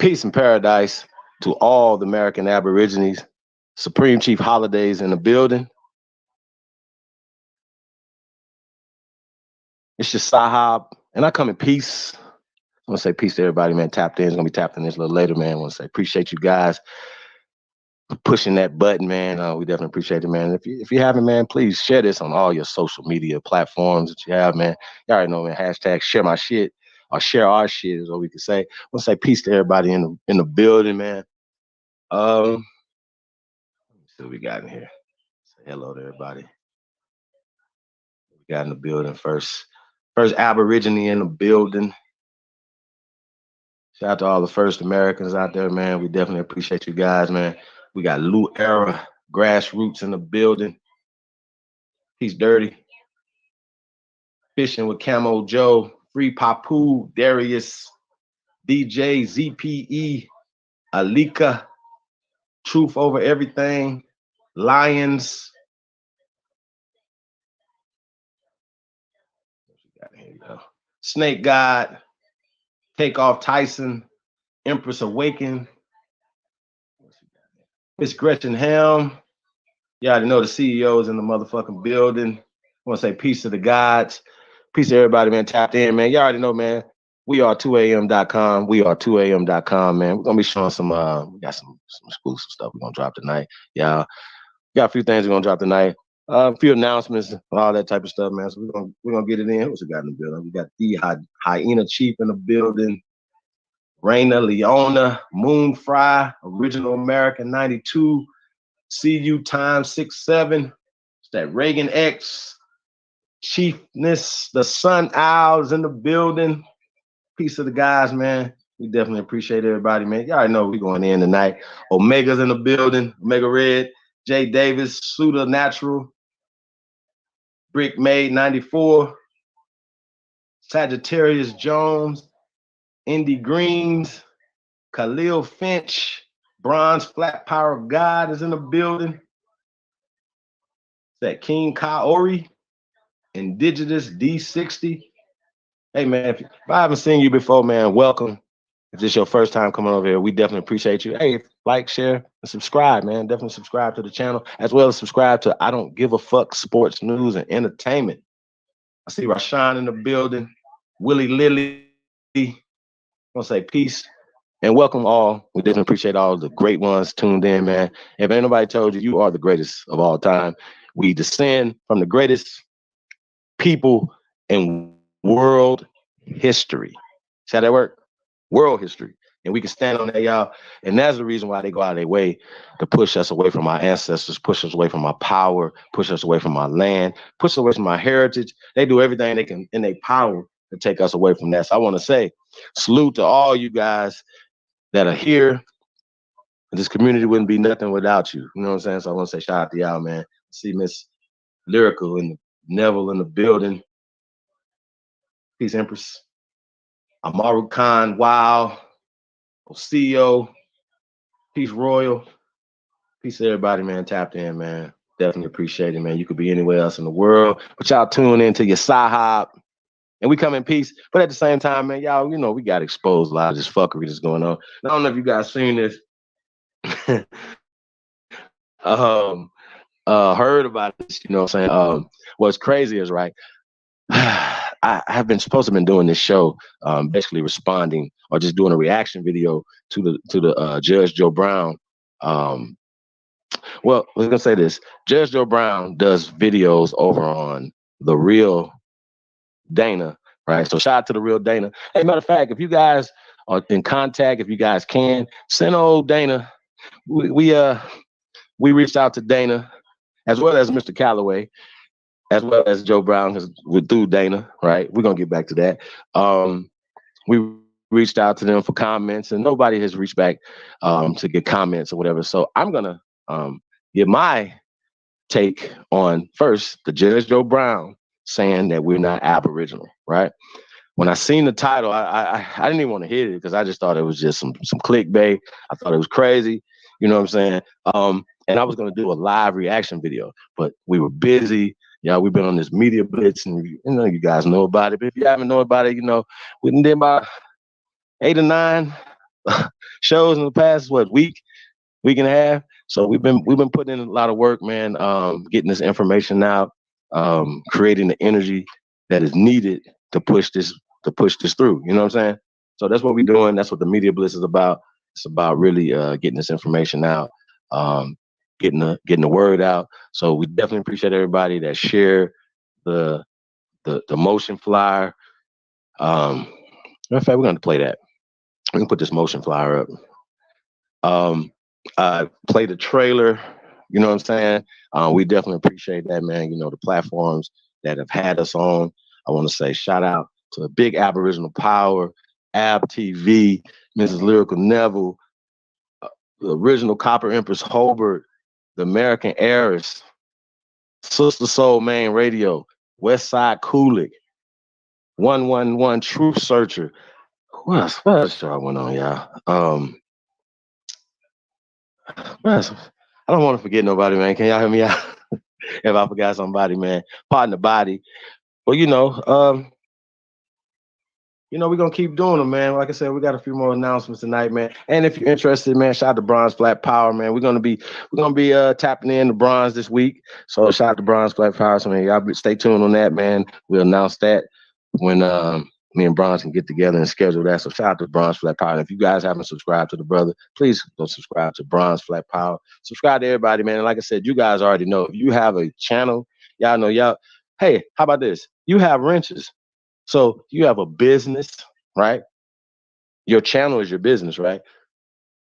Peace and paradise to all the American Aborigines. Supreme Chief Holidays in the building. It's just Sahab, and I come in peace. I want to say peace to everybody, man. Tapped in. It's going to be tapped in this a little later, man. I want to say appreciate you guys for pushing that button, man. We definitely appreciate it, man. If you haven't, man, please share this on all your social media platforms that you have, man. You already know, man. Hashtag share my shit or share our shit is what we can say. I want to say peace to everybody in the building, man. Let me see what we got in here. Say hello to everybody. We got in the building first. First Aborigine in the building. Shout out to all the first Americans out there, man. We definitely appreciate you guys, man. We got Lou Era Grassroots in the building. He's dirty. Fishing with Camo Joe, Free Papu, Darius, DJ, ZPE, Alika, Truth Over Everything, Lions. Here you go. Snake God, Takeoff Tyson, Empress Awaken. Miss Gretchen Helm. You already know the CEO is in the motherfucking building. I want to say peace to the gods. Peace to everybody, man. Tapped in, man. You already know, man. We are 2am.com. We are 2am.com, man. We're going to be showing some, we got some exclusive stuff we're going to drop tonight. Yeah. We got a few things we're going to drop tonight. A few announcements, all that type of stuff, man. So we're gonna get it in. What's we got in the building? We got the Hyena Chief in the building. Raina Leona, Moon Fry, Original American 92, CU Time 67. It's that Reagan X, Chiefness, the Sun Owls in the building. Peace of the guys, man. We definitely appreciate everybody, man. Y'all already know we going in tonight. Omega's in the building. Omega Red, Jay Davis, Suda Natural, Brick Made 94, Sagittarius Jones, Indy Greens, Khalil Finch, Bronze Flat Power of God is in the building. That King Kaori, Indigenous D60. Hey, man, if I haven't seen you before, man, welcome. If this is your first time coming over here, we definitely appreciate you. Hey, like, share, and subscribe, man. Definitely subscribe to the channel, as well as subscribe to I Don't Give a Fuck Sports News and Entertainment. I see Rashawn in the building. Willie Lilly. I want to say peace and welcome all. We definitely appreciate all the great ones tuned in, man. If ain't nobody told you, you are the greatest of all time. We descend from the greatest people in world history. See how that work? World history. And we can stand on that, y'all. And that's the reason why they go out of their way to push us away from our ancestors, push us away from our power, push us away from our land, push us away from our heritage. They do everything they can in their power to take us away from that. So I want to say salute to all you guys that are here. This community wouldn't be nothing without you. You know what I'm saying? So I want to say shout out to y'all, man. See Miss Lyrical and Neville in the building. Peace, Empress. Amaru Khan, wow. CEO, peace, Royal. Peace to everybody, man. Tapped in, man. Definitely appreciate it, man. You could be anywhere else in the world, but y'all tune into your Sahab. And we come in peace. But at the same time, man, y'all, you know, we got exposed a lot of this fuckery that's going on. I don't know if you guys seen this. Heard about this, you know what I'm saying? What's crazy is, right, I have been supposed to have been doing this show, basically responding or just doing a reaction video to the Judge Joe Brown. Well, I was gonna say this. Judge Joe Brown does videos over on The Real Dana, right? So shout out to The Real Dana. Hey, matter of fact, if you guys are in contact, if you guys can, send old Dana. We reached out to Dana, as well as Mr. Calloway, as well as Joe Brown, because we're through Dana, right? We're gonna get back to that. We reached out to them for comments, and nobody has reached back to get comments or whatever. So I'm gonna give my take on first the Judge Joe Brown saying that we're not Aboriginal, right? When I seen the title, I didn't even want to hit it because I just thought it was just some clickbait. I thought it was crazy, you know what I'm saying? And I was gonna do a live reaction video, but we were busy. Yeah, we've been on this media blitz, and you know, you guys know about it. But if you haven't known about it, you know, we did about 8 or 9 shows in the past week and a half. So we've been putting in a lot of work, man. Getting this information out, creating the energy that is needed to push this through. You know what I'm saying? So that's what we're doing. That's what the Media Bliss is about. It's about really getting this information out, um, getting the word out. So we definitely appreciate everybody that share the the motion flyer. Um, Matter of fact, we're going to play that. We can put this motion flyer up. Um, Play the trailer. You know what I'm saying? We definitely appreciate that, man. You know, the platforms that have had us on. I want to say shout out to the Big Aboriginal Power, Ab TV, Mrs. Lyrical Neville, the original Copper Empress Holbert, the American Heiress, Sister Soul Main Radio, West Side Kulik, 111 Truth Searcher. What else show I went on, y'all? What else? I don't want to forget nobody, man. Can y'all help me out? If I forgot somebody, man. Pardon the body. Well, we're gonna keep doing them, man. Like I said, we got a few more announcements tonight, man. And if you're interested, man, shout out to Bronze Black Power, man. We're gonna be tapping in the bronze this week. So shout out to Bronze Black Power. So man, stay tuned on that, man. We'll announce that when me and Bronze can get together and schedule that. So shout out to Bronze Flat Power. And if you guys haven't subscribed to the brother, please go subscribe to Bronze Flat Power. Subscribe to everybody, man. And like I said, you guys already know if you have a channel, y'all know y'all. Hey, how about this? You have wrenches. So you have a business, right? Your channel is your business, right?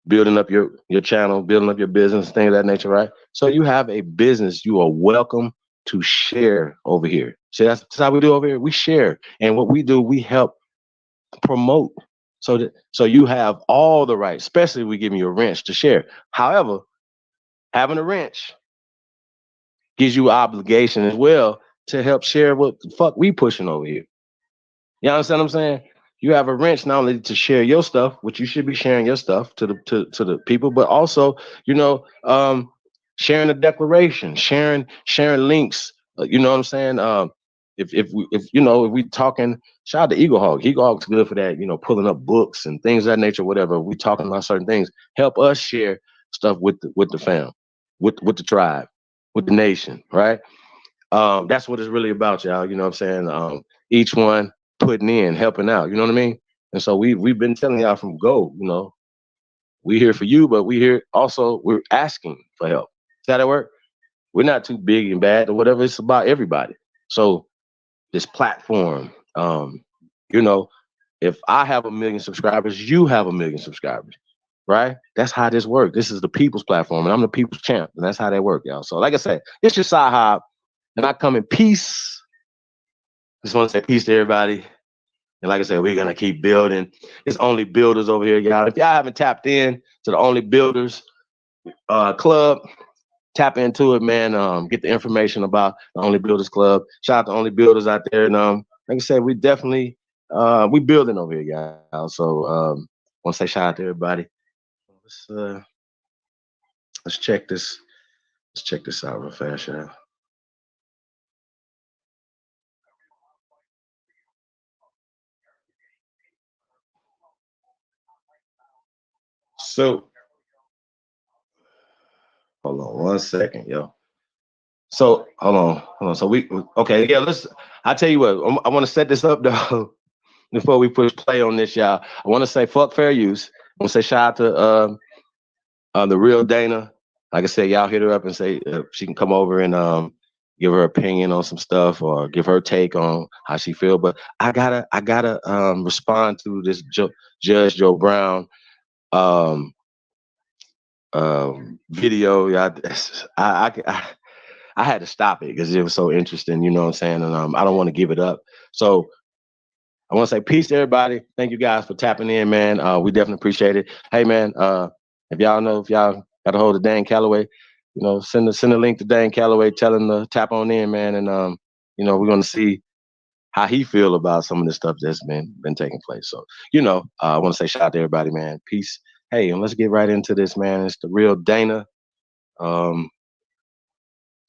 Building up your channel, building up your business, things of that nature, right? So you have a business, you are welcome to share over here. See, that's how we do over here. We share. And what we do, we help promote. So you have all the rights, especially we give you a wrench to share. However, having a wrench gives you obligation as well to help share what the fuck we pushing over here. You understand what I'm saying? You have a wrench not only to share your stuff, which you should be sharing your stuff to the people, but also, sharing the declaration, sharing links. You know what I'm saying? If we talking, shout out to Eagle Hawk. Eagle Hawk's good for that. Pulling up books and things of that nature. Whatever we talking about certain things, help us share stuff with the fam, with the tribe, with the nation, right? That's what it's really about, y'all. You know what I'm saying? Each one putting in, helping out. You know what I mean? And so we've been telling y'all from go. We here for you, but we here also. We're asking for help. See how that work? We're not too big and bad or whatever. It's about everybody. So this platform, you know, if I have 1 million subscribers, you have 1 million subscribers, right? That's how this works. This is the people's platform, and I'm the people's champ, and that's how they work, y'all. So, like I said, it's your side hop, and I come in peace. Just want to say peace to everybody. And like I said, we're gonna keep building. It's Only Builders over here, y'all. If y'all haven't tapped in to the Only Builders Club, tap into it, man. Get the information about the Only Builders Club. Shout out to Only Builders out there. And like I said, we definitely we building over here, y'all. So want to say shout out to everybody. Let's check this. Let's check this out real fast, y'all. So hold on 1 second, yo. So hold on. So okay, yeah. I tell you what. I want to set this up though before we push play on this, y'all. I want to say fuck fair use. I want to say shout out to the real Dana. Like I said, y'all hit her up and say she can come over and give her opinion on some stuff or give her take on how she feel. But I gotta respond to this Judge Joe Brown um, video. Yeah, I had to stop it because it was so interesting. You know what I'm saying? And I don't want to give it up. So I want to say peace to everybody. Thank you guys for tapping in, man. We definitely appreciate it. Hey, man, if y'all got a hold of Dan Calloway, send a link to Dan Calloway, tell him to tap on in, man. And we're gonna see how he feel about some of the stuff that's been taking place. So, I want to say shout out to everybody, man. Peace. Hey, and let's get right into this, man. It's the real Dana um,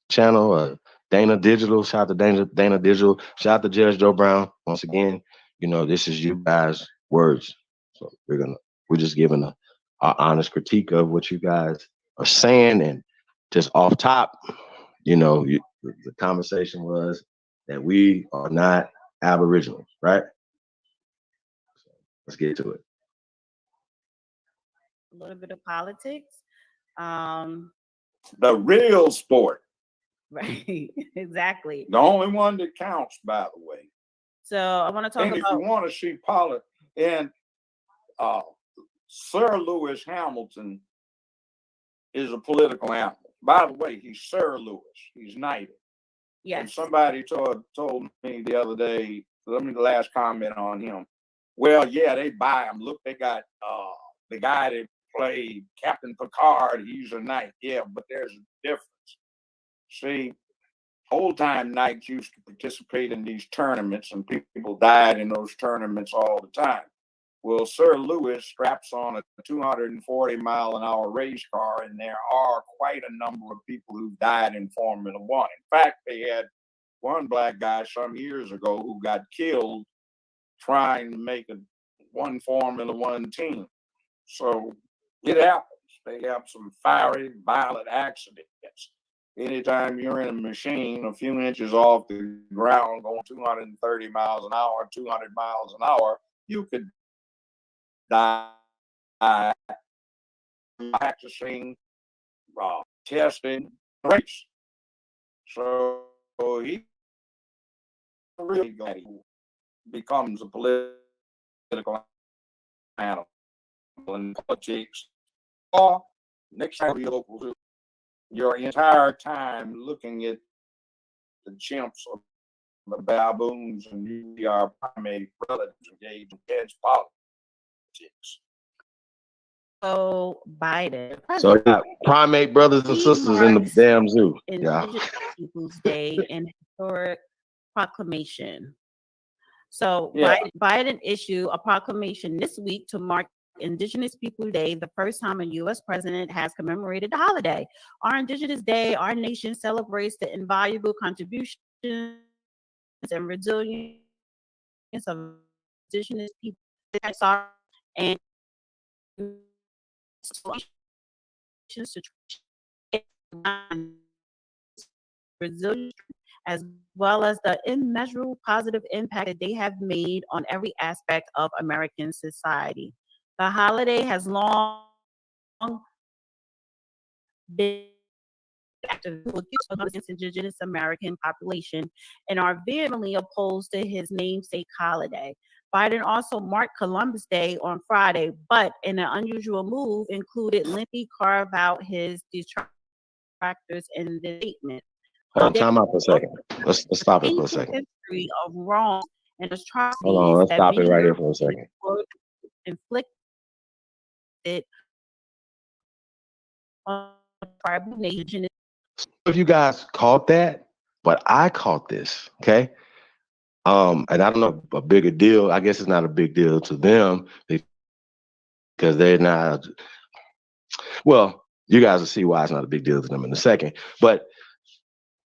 channel, Dana Digital. Shout out to Dana Digital. Shout out to Judge Joe Brown once again. This is you guys' words. So we're gonna We're just giving a honest critique of what you guys are saying, and just off top, the conversation was that we are not Aboriginals, right? So let's get to it. A little bit of politics. Um, The real sport. right, exactly. The only one that counts, by the way. So I want to talk And if you about. want to see politics, and uh, Sir Lewis Hamilton is a political animal. By the way, he's Sir Lewis. He's knighted. And Yes. somebody told me the other day, let me the last comment on him. Well, yeah, they buy him. Look, they got the guy that played Captain Picard. He's a knight. Yeah, but there's a difference. See, old time knights used to participate in these tournaments, and people died in those tournaments all the time. Well, Sir Lewis straps on a 240-mile-an-hour race car, and there are quite a number of people who died in Formula One. In fact, they had one black guy some years ago who got killed trying to make one Formula One team. So it happens. They have some fiery, violent accidents. Anytime you're in a machine a few inches off the ground going 230 miles an hour, 200 miles an hour, you could die practicing, testing, race. So he really becomes a political animal in politics. Or next time you local, your entire time looking at the chimps or the baboons, and you are primate relatives engaged in kids politics. So Biden, So you got primate brothers and he sisters in the marks damn zoo. Yeah. Indigenous Peoples Day and historic proclamation. So Yeah. Biden issued a proclamation this week to mark Indigenous People Day, the first time a U.S. president has commemorated the holiday. Our Indigenous Day, our nation celebrates the invaluable contributions and resilience of Indigenous people and to resilience as well as the immeasurable positive impact that they have made on every aspect of American society. The holiday has long been active against Indigenous American population and are vehemently opposed to his namesake holiday. Biden also marked Columbus Day on Friday, but in an unusual move, included lengthy carve out his detractors in the statement. Hold on, time out for a second. Let's stop it for a Painful second. history of wrongs and Hold on, atrocities let's that stop it many right here for a second. inflicted on tribal nation. If you guys caught that, but I caught this, okay? And I don't know a bigger deal. I guess it's not a big deal to them because they're not. Well, you guys will see why it's not a big deal to them in a second. But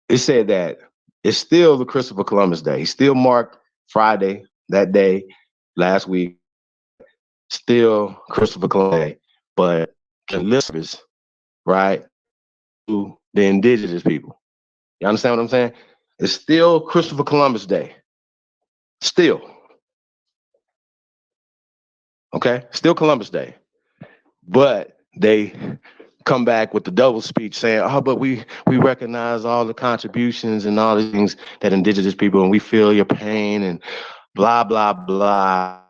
it said that it's still the Christopher Columbus Day. He still marked Friday, that day, last week. Still Christopher Columbus Day, but the listeners, right, to the indigenous people. You understand what I'm saying? It's still Christopher Columbus Day. Still. Okay? Still Columbus Day. But they come back with the double speech saying, oh, but we recognize all the contributions and all the things that indigenous people, and we feel your pain and blah, blah, blah.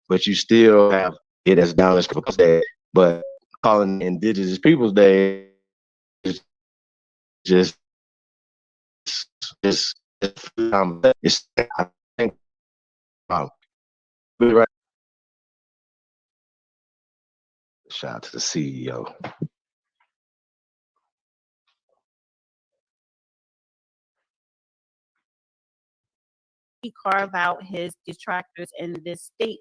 But you still have it as down as Columbus Day. But calling Indigenous Peoples Day is just it's I think right. Shout out to the CEO. He carve out his detractors in this state.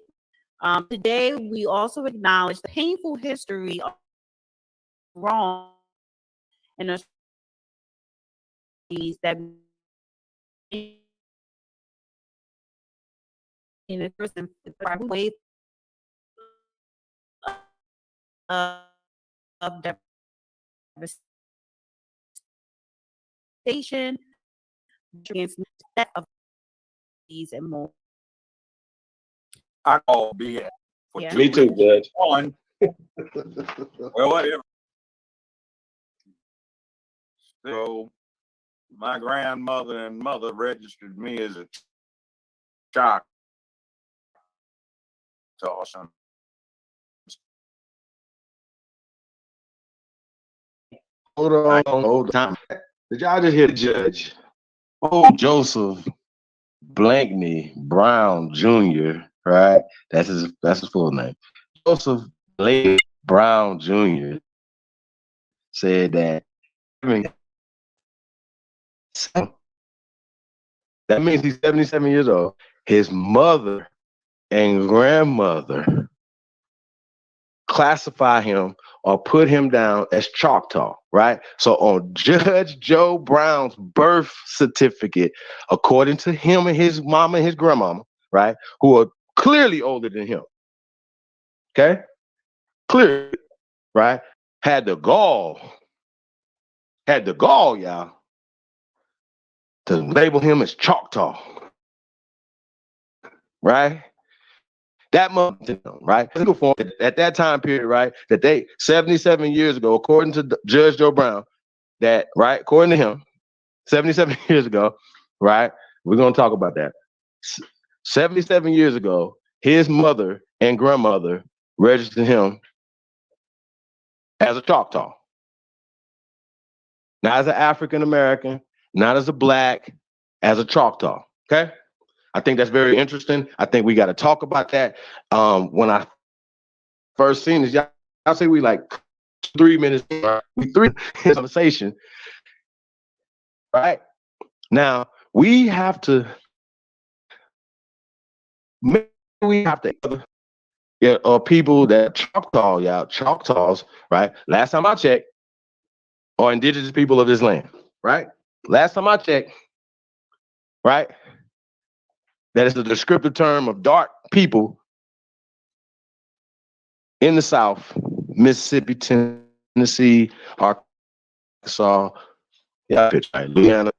Today, we also acknowledge the painful history of wrong and atrocities that in the first and way of devastation against death of these and more. I call BS for Yeah. 2 Me too, reasons. Judge. One, well, whatever. So my grandmother and mother registered me as a Choctaw. Hold on. Did y'all just hear the judge? Oh, Joseph Blankney Brown Jr., right? That's his full name. Joseph Blankney Brown Jr. said that that means he's 77 years old. His mother and grandmother classify him or put him down as Choctaw, right? So on Judge Joe Brown's birth certificate, according to him and his mama and his grandmama, right, who are clearly older than him, okay? Clearly, right? Had the gall, y'all, to label him as Choctaw, right? That month, right? At that time period, right? That they 77 years ago, according to Judge Joe Brown, that right, according to him, 77 years ago, right? We're gonna talk about that. 77 years ago, his mother and grandmother registered him as a Choctaw. Not as an African American, not as a black, as a Choctaw. Okay. I think that's very interesting. I think we got to talk about that. When I first seen this, y'all say we like 3 minutes, right? We 3 conversation, right? Now we have to yeah, or people that Choctaws, right? Last time I checked, are indigenous people of this land, right? Last time I checked, right? That is the descriptive term of dark people in the South, Mississippi, Tennessee, Arkansas, yeah, right, Louisiana,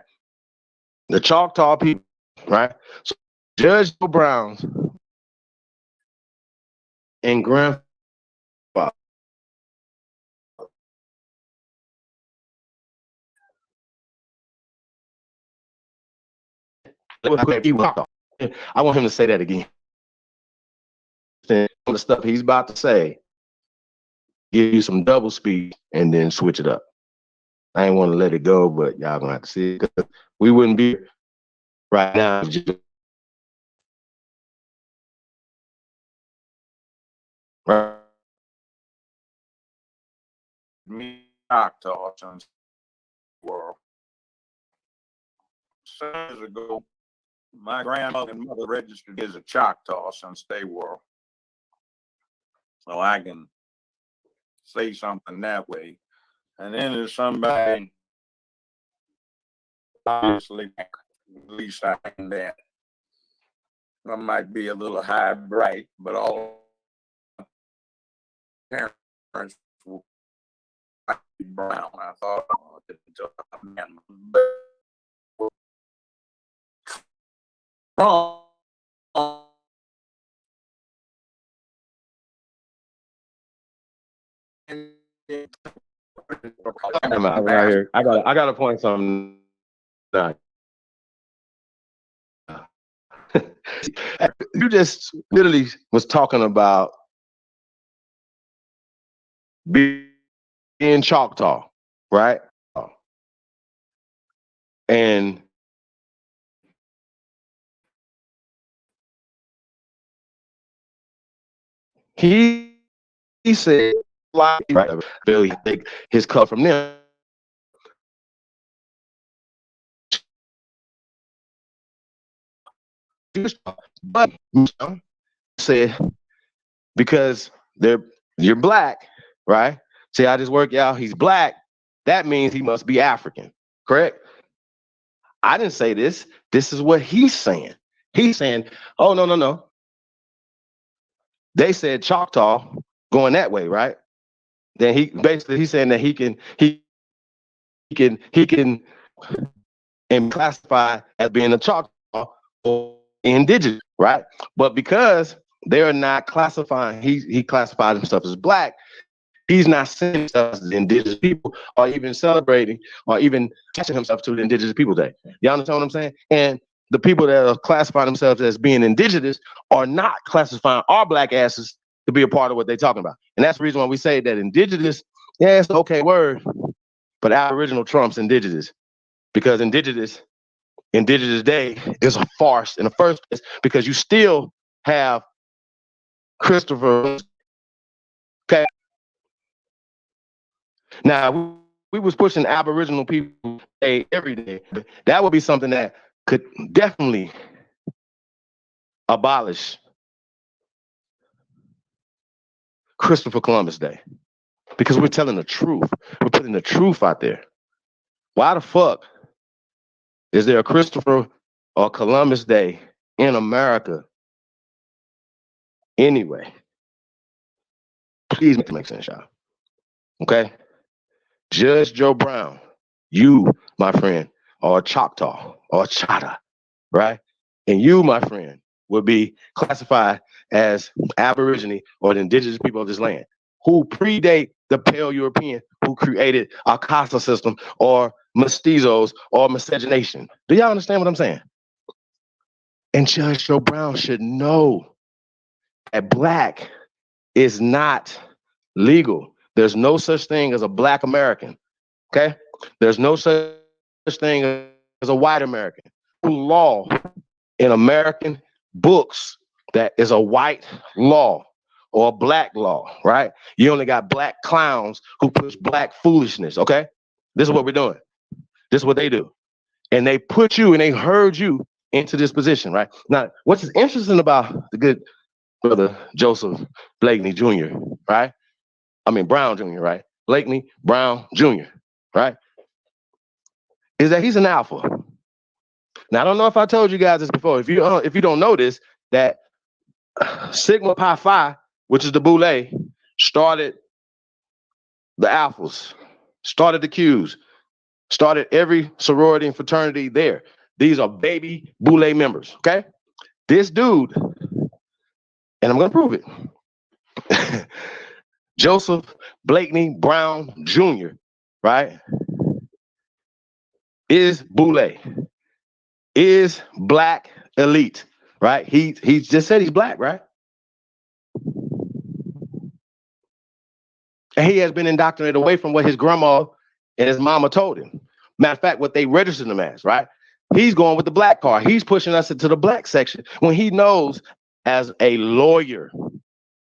the Choctaw people, right? So Judge Joe Brown and grandfather I want him to say that again. The stuff he's about to say, give you some double speed and then switch it up. I ain't want to let it go, but y'all gonna have to see it. We wouldn't be right now. Right. Me Choctaw since the world. 7 years ago, my grandmother and mother registered as a Choctaw since they were. So I can say something that way. And then there's somebody, obviously, at least I can that. I might be a little high bright, but all parents were brown. I thought, oh, man, wrong. I'm out here. I gotta point something out. You just literally was talking about being Choctaw, right? And he said, right, Billy, take his cut from them. But said because you're black, right? See how this work out? He's black. That means he must be African, correct? I didn't say this. This is what he's saying. He's saying, oh, no. They said Choctaw going that way, right? then he's saying that he can and classified as being a Choctaw or indigenous, right? But because they're not classifying, he classified himself as black. He's not seeing himself as the indigenous people, or even celebrating, or even attaching himself to the Indigenous People Day. You understand what I'm saying? And the people that are classifying themselves as being indigenous are not classifying our black asses to be a part of what they're talking about. And that's the reason why we say that indigenous, yeah, it's an okay word, but Aboriginal trumps indigenous, because Indigenous Day is a farce in the first place, because you still have Christopher. Okay. Now we was pushing Aboriginal people Day every day. That would be something that could definitely abolish Christopher Columbus Day, because we're telling the truth. We're putting the truth out there. Why the fuck is there a Christopher or Columbus Day in America anyway? Please make sense, y'all. Okay? Judge Joe Brown, you, my friend, are a Choctaw or a Chata, right? And you, my friend, will be classified as Aborigine or the indigenous people of this land, who predate the pale European who created our Casa system or mestizos or miscegenation. Do y'all understand what I'm saying? And Judge Joe Brown should know that black is not legal. There's no such thing as a black American. Okay? There's no such thing as a white American. Law in American books that is a white law or a black law, right? You only got black clowns who push black foolishness, okay? This is what we're doing. This is what they do. And they put you and they herd you into this position, right? Now, what's interesting about the good brother Joseph Blakeney Jr., right? I mean, Brown Jr., right? Blakeney Brown Jr., right? Is that he's an alpha. Now, I don't know if I told you guys this before. If you don't know this, that Sigma Pi Phi, which is the Boule, started the alphas, started the Qs, started every sorority and fraternity there. These are baby Boule members, okay? This dude, and I'm going to prove it, Joseph Blakeney Brown Jr., right, is Boule, is black elite, right? He just said he's black, right? And he has been indoctrinated away from what his grandma and his mama told him. Matter of fact, what they registered him as, right? He's going with the black card. He's pushing us into the black section when he knows, as a lawyer,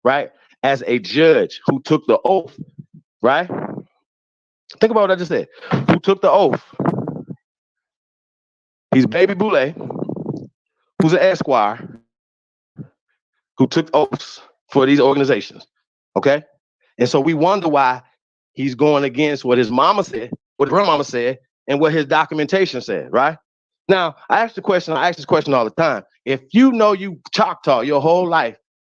right? As a judge who took the oath, right? Think about what I just said. Who took the oath? He's baby Boule, who's an esquire, who took oaths for these organizations, okay? And so we wonder why he's going against what his mama said, what his grandmama said, and what his documentation said, right? Now, I ask this question all the time. If you know you Choctaw your whole life,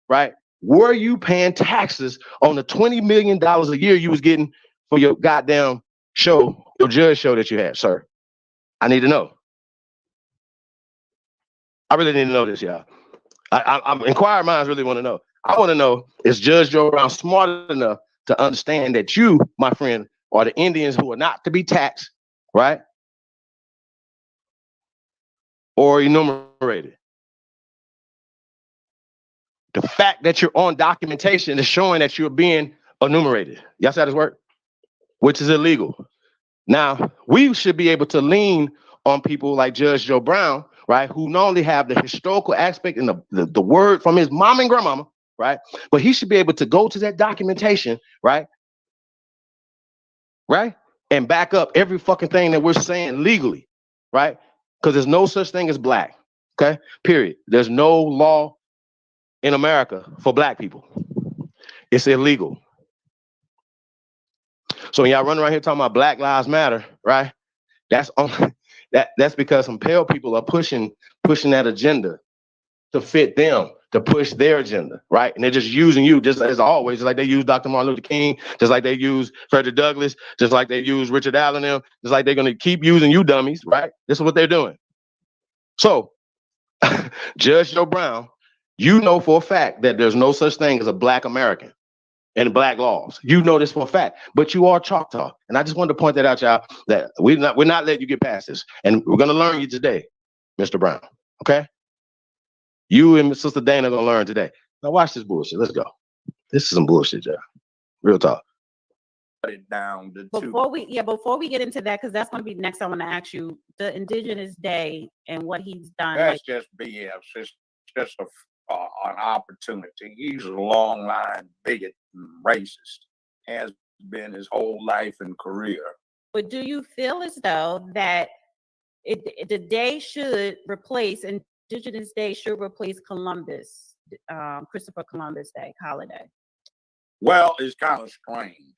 right? Were you paying taxes on the $20 million a year you was getting for your goddamn show, your judge show that you had, sir? I need to know. I really need to know this, y'all. I'm inquiring minds really want to know. I want to know, is Judge Joe Brown smart enough to understand that you, my friend, are the Indians who are not to be taxed, right? Or enumerated. The fact that you're on documentation is showing that you're being enumerated. Y'all see how this work? Which is illegal. Now, we should be able to lean on people like Judge Joe Brown, right, who not only have the historical aspect and the word from his mom and grandmama, right, but he should be able to go to that documentation, right, and back up every fucking thing that we're saying legally, right, because there's no such thing as black, okay, period. There's no law in America for black people. It's illegal. So when y'all run around here talking about Black Lives Matter, right, that's because some pale people are pushing that agenda to fit them, to push their agenda, right? And they're just using you, just as always, just like they use Dr. Martin Luther King, just like they use Frederick Douglass, just like they use Richard Allen, them, just like they're going to keep using you dummies, right? This is what they're doing. So, Judge Joe Brown, you know for a fact that there's no such thing as a Black American and Black laws. You know this for a fact, but you are Choctaw. And I just wanted to point that out, y'all, that we're not letting you get past this. And we're going to learn you today, Mr. Brown, okay? You and Sister Dana are going to learn today. Now watch this bullshit. Let's go. This is some bullshit, y'all. Real talk. It down to before we get into that, because that's going to be next, I want to ask you the Indigenous Day and what he's done. That's just BS. It's just an opportunity. He's a long line bigot and racist, has been his whole life and career. But do you feel as though that the day should replace, Indigenous Day should replace Columbus, Christopher Columbus Day holiday? Well, it's kind of strange.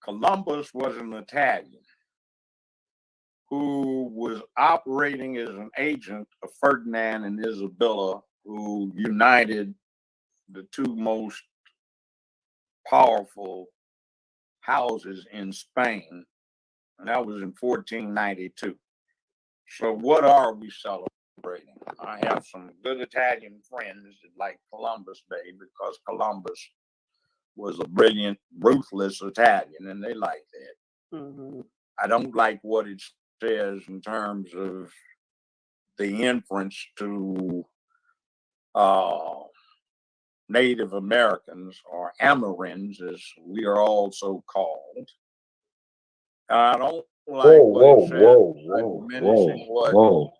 Columbus was an Italian who was operating as an agent of Ferdinand and Isabella, who united the two most powerful houses in Spain, and that was in 1492. So what are we celebrating? I have some good Italian friends that like Columbus Day because Columbus was a brilliant, ruthless Italian, and they like that. Mm-hmm. I don't like what it says in terms of the inference to Native Americans, or Amerins, as we are also called. I don't like what it says. Diminishing what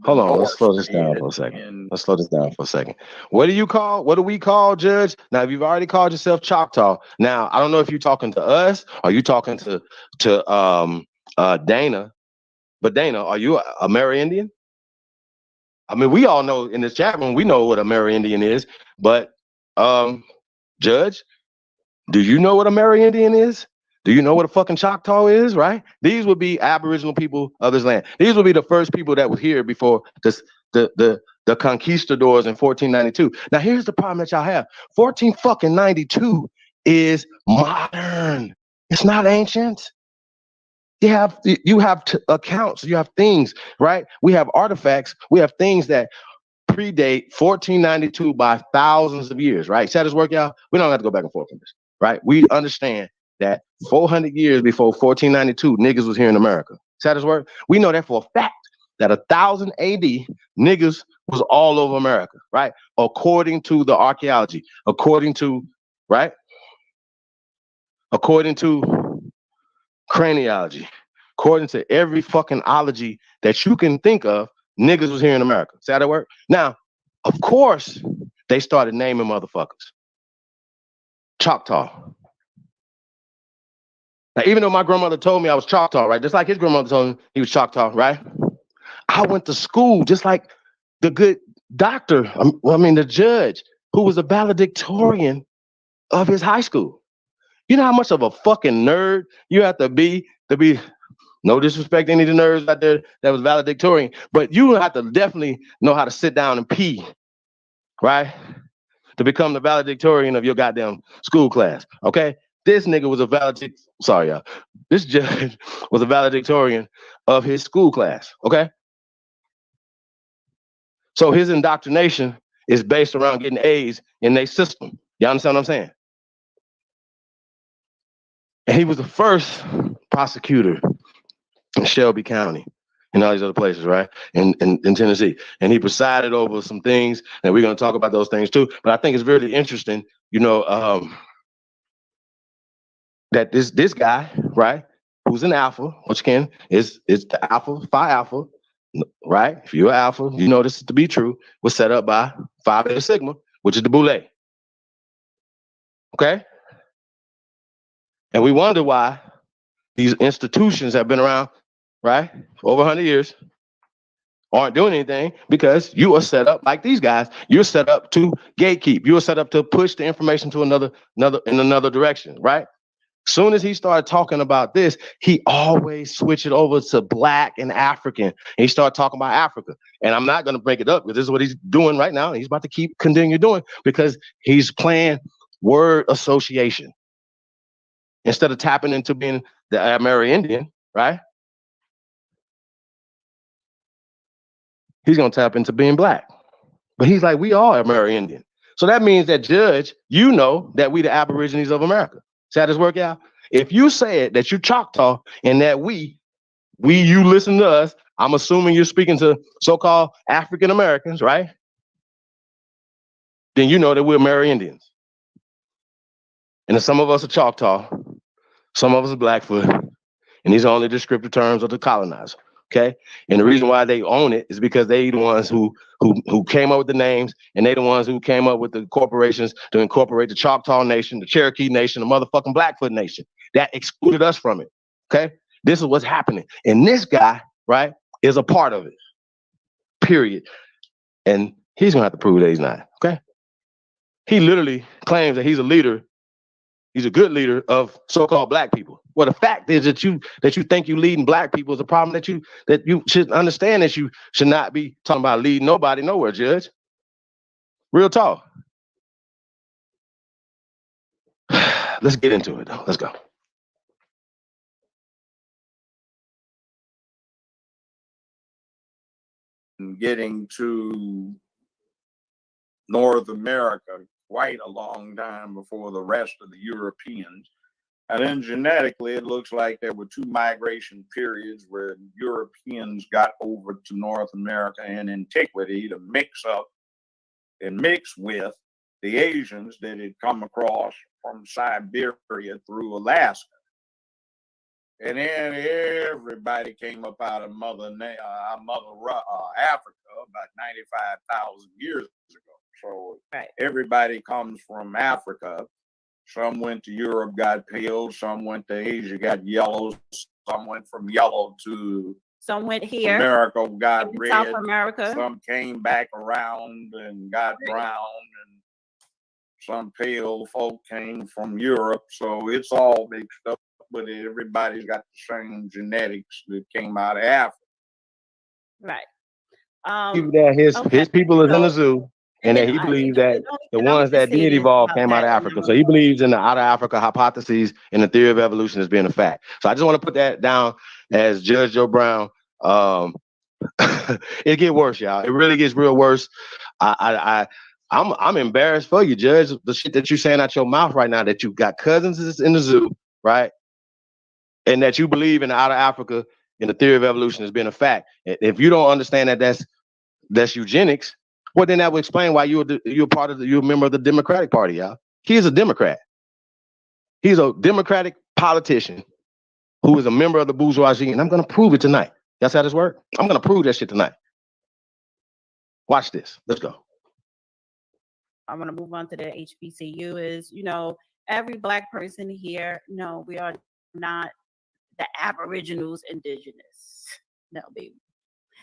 Hold on, let's slow this down for a second. Let's slow this down for a second. What do we call, Judge? Now, if you've already called yourself Choctaw, now I don't know if you're talking to us or you talking to Dana, but Dana, are you a Amerindian? I mean, we all know in this chat room, we know what a Amerindian is, but Judge, do you know what a Amerindian is? Do you know what a fucking Choctaw is, right? These would be Aboriginal people of this land. These would be the first people that were here before the conquistadors in 1492. Now, here's the problem that y'all have. 1492 is modern. It's not ancient. You have accounts, you have things, right? We have artifacts, we have things that predate 1492 by thousands of years, right? Set this work, y'all? We don't have to go back and forth on this, right? We understand that 400 years before 1492, niggas was here in America. Set this work? We know that for a fact that 1000 AD, niggas was all over America, right? According to the archaeology, according to craniology, according to every fucking ology that you can think of, niggas was here in America. See how that work? Now, of course, they started naming motherfuckers. Choctaw. Now, even though my grandmother told me I was Choctaw, right? Just like his grandmother told him he was Choctaw, right? I went to school just like the good doctor, the judge, who was a valedictorian of his high school. You know how much of a fucking nerd you have to be, no disrespect to any of the nerds out there that was valedictorian, but you have to definitely know how to sit down and pee, right? To become the valedictorian of your goddamn school class, okay? This nigga was this judge was a valedictorian of his school class, okay? So his indoctrination is based around getting A's in their system. You understand what I'm saying? And he was the first prosecutor in Shelby County and all these other places, right? In Tennessee. And he presided over some things, and we're going to talk about those things too. But I think it's really interesting, that this guy, right, who's an alpha, which again is the alpha, Phi Alpha, right? If you're an alpha, you know this is to be true, was set up by Phi Beta Sigma, which is the Boule. Okay? And we wonder why these institutions have been around, right, for over 100 years, aren't doing anything, because you are set up like these guys. You're set up to gatekeep. You are set up to push the information to another direction, right? Soon as he started talking about this, he always switched it over to black and African. And he started talking about Africa. And I'm not going to break it up because this is what he's doing right now. And he's about to keep continue doing because he's playing word association. Instead of tapping into being the Amerindian, right? He's going to tap into being black. But he's like, we are Amerindian. So that means that, Judge, you know that we the Aborigines of America. See how this work out? If you said that you Choctaw and that you listen to us, I'm assuming you're speaking to so-called African Americans, right? Then you know that we're Amerindians. And then some of us are Choctaw, some of us are Blackfoot, and these are only descriptive terms of the colonizer. Okay, and the reason why they own it is because they the ones who came up with the names, and they the ones who came up with the corporations to incorporate the Choctaw Nation, the Cherokee Nation, the motherfucking Blackfoot Nation. That excluded us from it. Okay, this is what's happening, and this guy, right, is a part of it. Period. And he's gonna have to prove that he's not. Okay, he literally claims that he's a leader. He's a good leader of so-called black people. Well, the fact is that you think you leading black people is a problem that you should understand that you should not be talking about leading nobody nowhere, Judge. Real talk. Let's get into it though. Let's go. Getting to North America quite a long time before the rest of the Europeans. And then genetically, it looks like there were two migration periods where Europeans got over to North America in antiquity to mix up and mix with the Asians that had come across from Siberia through Alaska. And then everybody came up out of Mother Africa about 95,000 years ago. So everybody comes from Africa. Some went to Europe, got pale. Some went to Asia, got yellow. Some went from yellow to some went here, America, got red. South America. Some came back around and got brown, and some pale folk came from Europe. So it's all mixed up, but everybody's got the same genetics that came out of Africa. Right. His people is in the zoo. And that he believes that the ones that did evolve came out of Africa. So he believes in the out of Africa hypotheses and the theory of evolution as being a fact. So I just want to put that down as Judge Joe Brown. It get worse, y'all. It really gets real worse. I'm embarrassed for you, Judge. The shit that you're saying out your mouth right now, that you got cousins in the zoo, right? And that you believe in the out of Africa and the theory of evolution as being a fact. If you don't understand that that's eugenics, well, then that would explain why you're a member of the Democratic Party, y'all. He is a Democrat. He's a Democratic politician who is a member of the bourgeoisie, and I'm going to prove it tonight. That's how this works. I'm going to prove that shit tonight. Watch this. Let's go. I'm going to move on to the HBCU. Is, every black person here, no, we are not the Aboriginals indigenous. No, baby.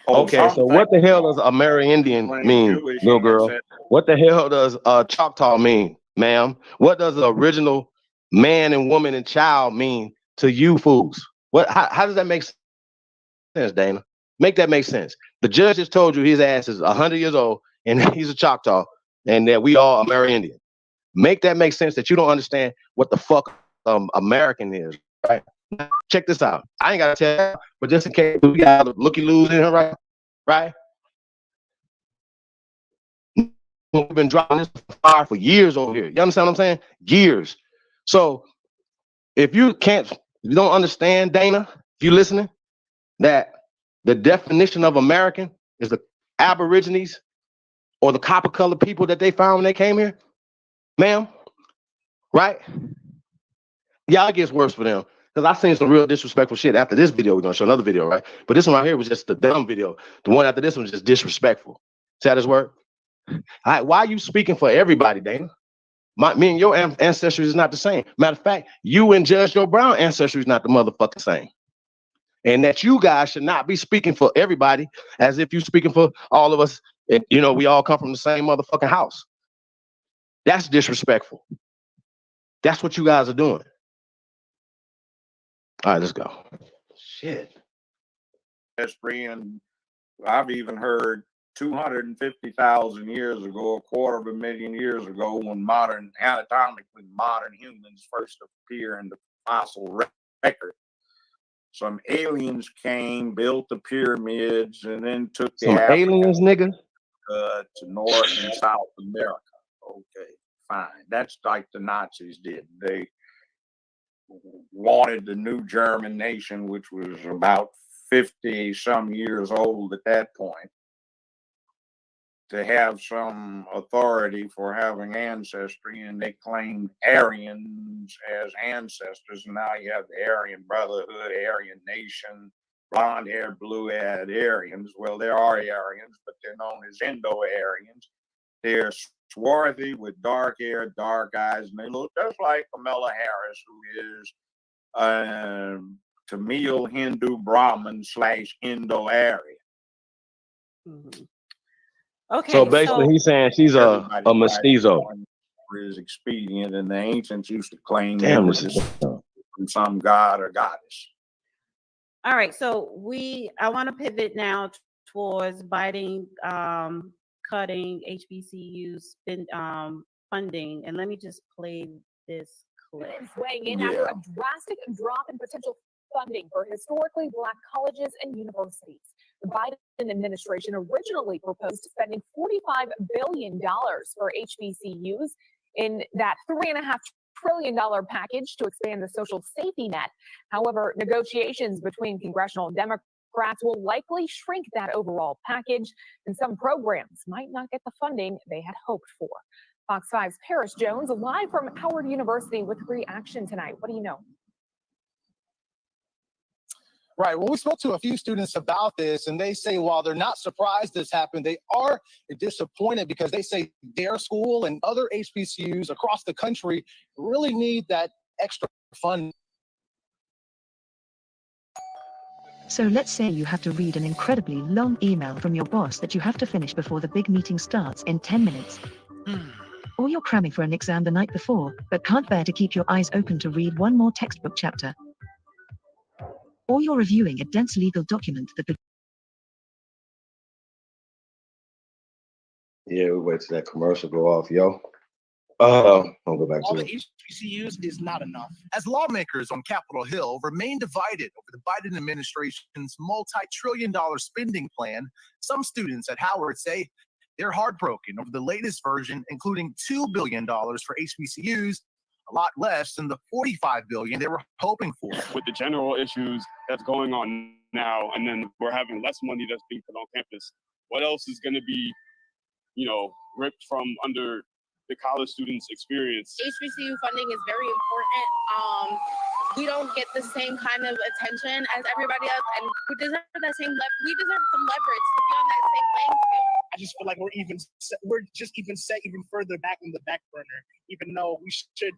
Okay, so what the hell does Amerindian mean, little girl? What the hell does Choctaw mean, ma'am? What does the original man and woman and child mean to you fools? How does that make sense, Dana? Make that make sense. The judge just told you his ass is 100 years old and he's a Choctaw and that we all Amerindian. Make that make sense that you don't understand what the fuck American is, right? Check this out. I ain't gotta tell you, but just in case we got looky-loos in here, right? We've been dropping this fire for years over here. You understand what I'm saying? Years. So if you don't understand, Dana, if you're listening, that the definition of American is the Aborigines or the copper-colored people that they found when they came here, ma'am, right? Yeah, it gets worse for them. Because I seen some real disrespectful shit after this video. We're going to show another video, right? But this one right here was just the dumb video. The one after this one was just disrespectful. See how this work? All right, why are you speaking for everybody, Dana? Me and your ancestry is not the same. Matter of fact, you and Judge Joe Brown ancestry is not the motherfucking same. And that you guys should not be speaking for everybody as if you're speaking for all of us. And, we all come from the same motherfucking house. That's disrespectful. That's what you guys are doing. All right, let's go. Shit. History, and I've even heard 250,000 years ago, a quarter of a million years ago, when anatomically modern humans first appear in the fossil record. Some aliens came, built the pyramids, and then took the Some aliens, nigga. to North and South America. Okay, fine. That's like the Nazis did. They wanted the new German nation, which was about 50 some years old at that point, to have some authority for having ancestry, and they claimed Aryans as ancestors. And now you have the Aryan Brotherhood, Aryan Nation, blonde haired, blue haired Aryans. Well, there are Aryans, but they're known as Indo-Aryans. They're swarthy with dark hair, dark eyes, and they look just like Kamala Harris, who is Tamil Hindu Brahmin / Indo-Aryan. Mhm. Okay, So basically, he's saying she's a mestizo. Is expedient, and the ancients used to claim Damn, they this were is from some god or goddess. all right, so I want to pivot now towards Biden cutting HBCUs funding, and let me just play this clip. Weighing in after a drastic drop in potential funding for historically Black colleges and universities. The Biden administration originally proposed spending $45 billion for HBCUs in that $3.5 trillion package to expand the social safety net. However, negotiations between congressional Democrats will likely shrink that overall package, and some programs might not get the funding they had hoped for. Fox 5's Paris Jones, live from Howard University with reaction tonight. What do you know? Right. Well, we spoke to a few students about this, and they say while they're not surprised this happened, they are disappointed because they say their school and other HBCUs across the country really need that extra funding. So let's say you have to read an incredibly long email from your boss that you have to finish before the big meeting starts in 10 minutes. Or you're cramming for an exam the night before, but can't bear to keep your eyes open to read one more textbook chapter. Or you're reviewing a dense legal document that could... Yeah, we wait till that commercial go off, yo. I'll go back All to the HBCUs is not enough. As lawmakers on Capitol Hill remain divided over the Biden administration's multi-trillion-dollar spending plan, some students at Howard say they're heartbroken over the latest version, including $2 billion for HBCUs, a lot less than the $45 billion they were hoping for. With the general issues that's going on now, and then we're having less money that's being put on campus, what else is going to be, ripped from under the college students' experience? HBCU funding is very important. We don't get the same kind of attention as everybody else, and we deserve that same we deserve some leverage to be on that same playing field. I just feel like we're just set even further back on the back burner, even though we should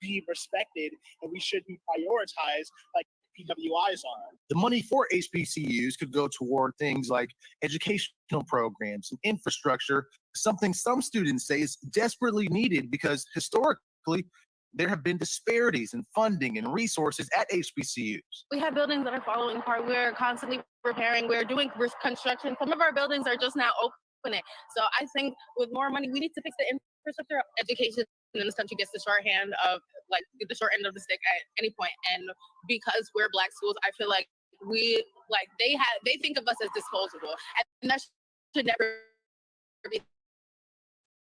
be respected and we should be prioritized like PWIs are. The money for HBCUs could go toward things like educational programs and infrastructure, something some students say is desperately needed because historically there have been disparities in funding and resources at HBCUs. We have buildings that are falling apart. We're constantly repairing. We're doing construction. Some of our buildings are just now opening. So I think with more money, we need to fix the infrastructure. Education in this country gets the short end of the stick at any point. And because we're Black schools, I feel like they think of us as disposable, and that should never be the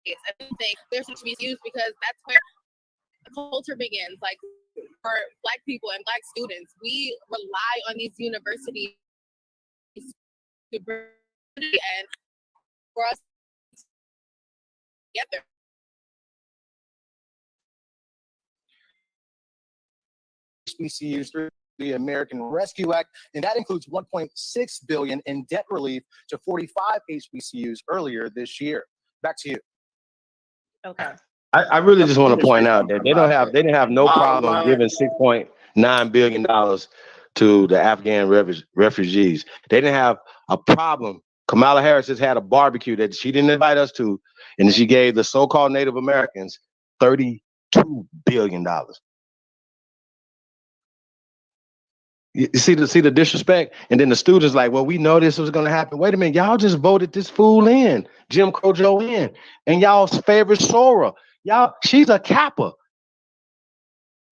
case. I think there's HBCUs because that's where the culture begins. Like for Black people and Black students, we rely on these universities to bring and for us together. HBCUs through the American Rescue Act, and that includes $1.6 billion in debt relief to 45 HBCUs earlier this year. Back to you. Okay. I really just want to point out that they didn't have no problem giving $6.9 billion to the Afghan refugees. They didn't have a problem. Kamala Harris has had a barbecue that she didn't invite us to, and she gave the so-called Native Americans $32 billion. You see the disrespect, and then the students like, well, we know this was gonna happen. Wait a minute, y'all just voted this fool in, Jim Crow Joe in, and y'all's favorite Sora. Y'all, she's a Kappa.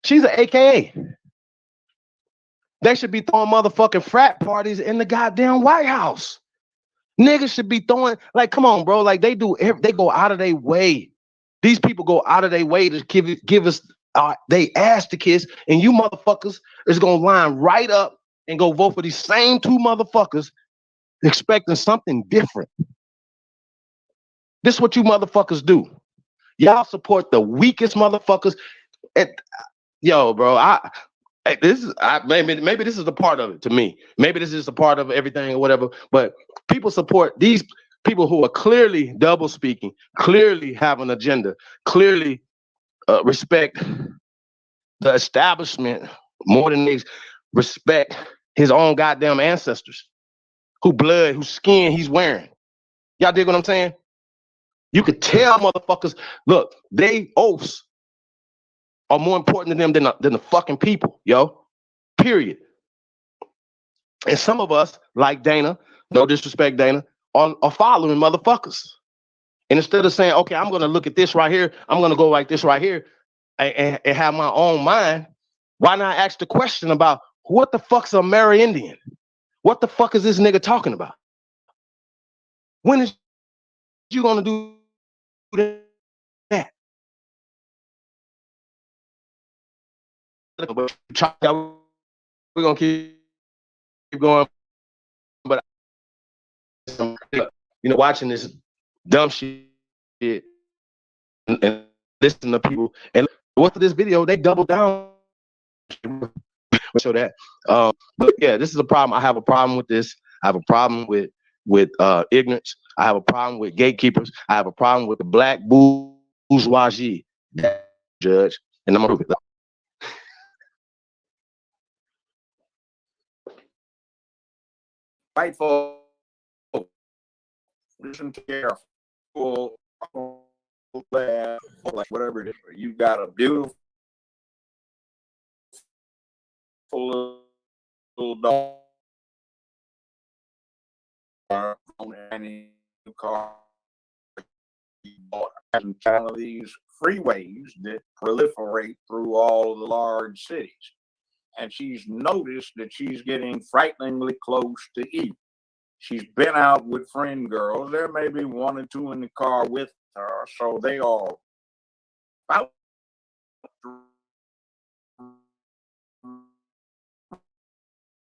She's an AKA. They should be throwing motherfucking frat parties in the goddamn White House. Niggas should be throwing, like, come on, bro. Like they go out of their way. These people go out of their way to give us they ass to kiss, and you motherfuckers is gonna line right up and go vote for these same two motherfuckers, expecting something different. This is what you motherfuckers do. Y'all support the weakest motherfuckers. And yo, bro, maybe this is a part of it to me. Maybe this is a part of everything or whatever. But people support these people who are clearly double speaking, clearly have an agenda, clearly respect the establishment more than they respect his own goddamn ancestors, whose skin he's wearing. Y'all dig what I'm saying? You could tell motherfuckers, look, they oaths are more important to them than the fucking people, yo. Period. And some of us, like Dana, no disrespect, Dana, are following motherfuckers. And instead of saying, okay, I'm gonna look at this right here, I'm gonna go like this right here, and have my own mind, why not ask the question about what the fuck's a Amerindian? What the fuck is this nigga talking about? When is you gonna do that? We're gonna keep going, but watching this dumb shit and listen to people and what's this video, they double down. Show that. But yeah, this is a problem. I have a problem with this. I have a problem with ignorance. I have a problem with gatekeepers. I have a problem with the black bourgeoisie, judge, and I'm gonna prove it. White folks, listen careful. Whatever it is, you got a beautiful little dog on any car. And kind of these freeways that proliferate through all the large cities. And she's noticed that she's getting frighteningly close to evil. She's been out with friend girls. There may be one or two in the car with her, so they are about to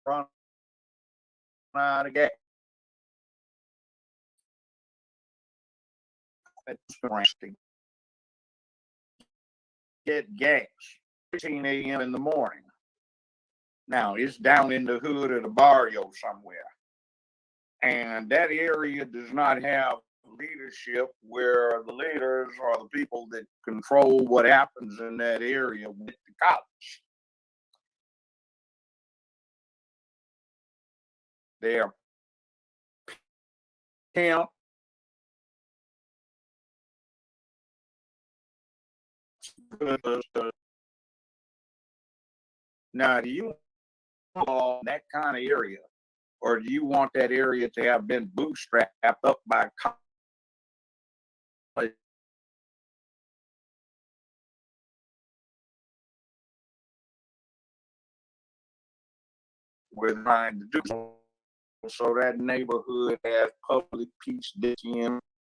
run out of gas. Get gas 15 a.m. in the morning. Now, it's down in the hood of the barrio somewhere. And that area does not have leadership where the leaders are the people that control what happens in that area with the college. They're pimp. Now, do you want that kind of area, or do you want that area to have been bootstrapped up by college? We're trying to do so that neighborhood has public peace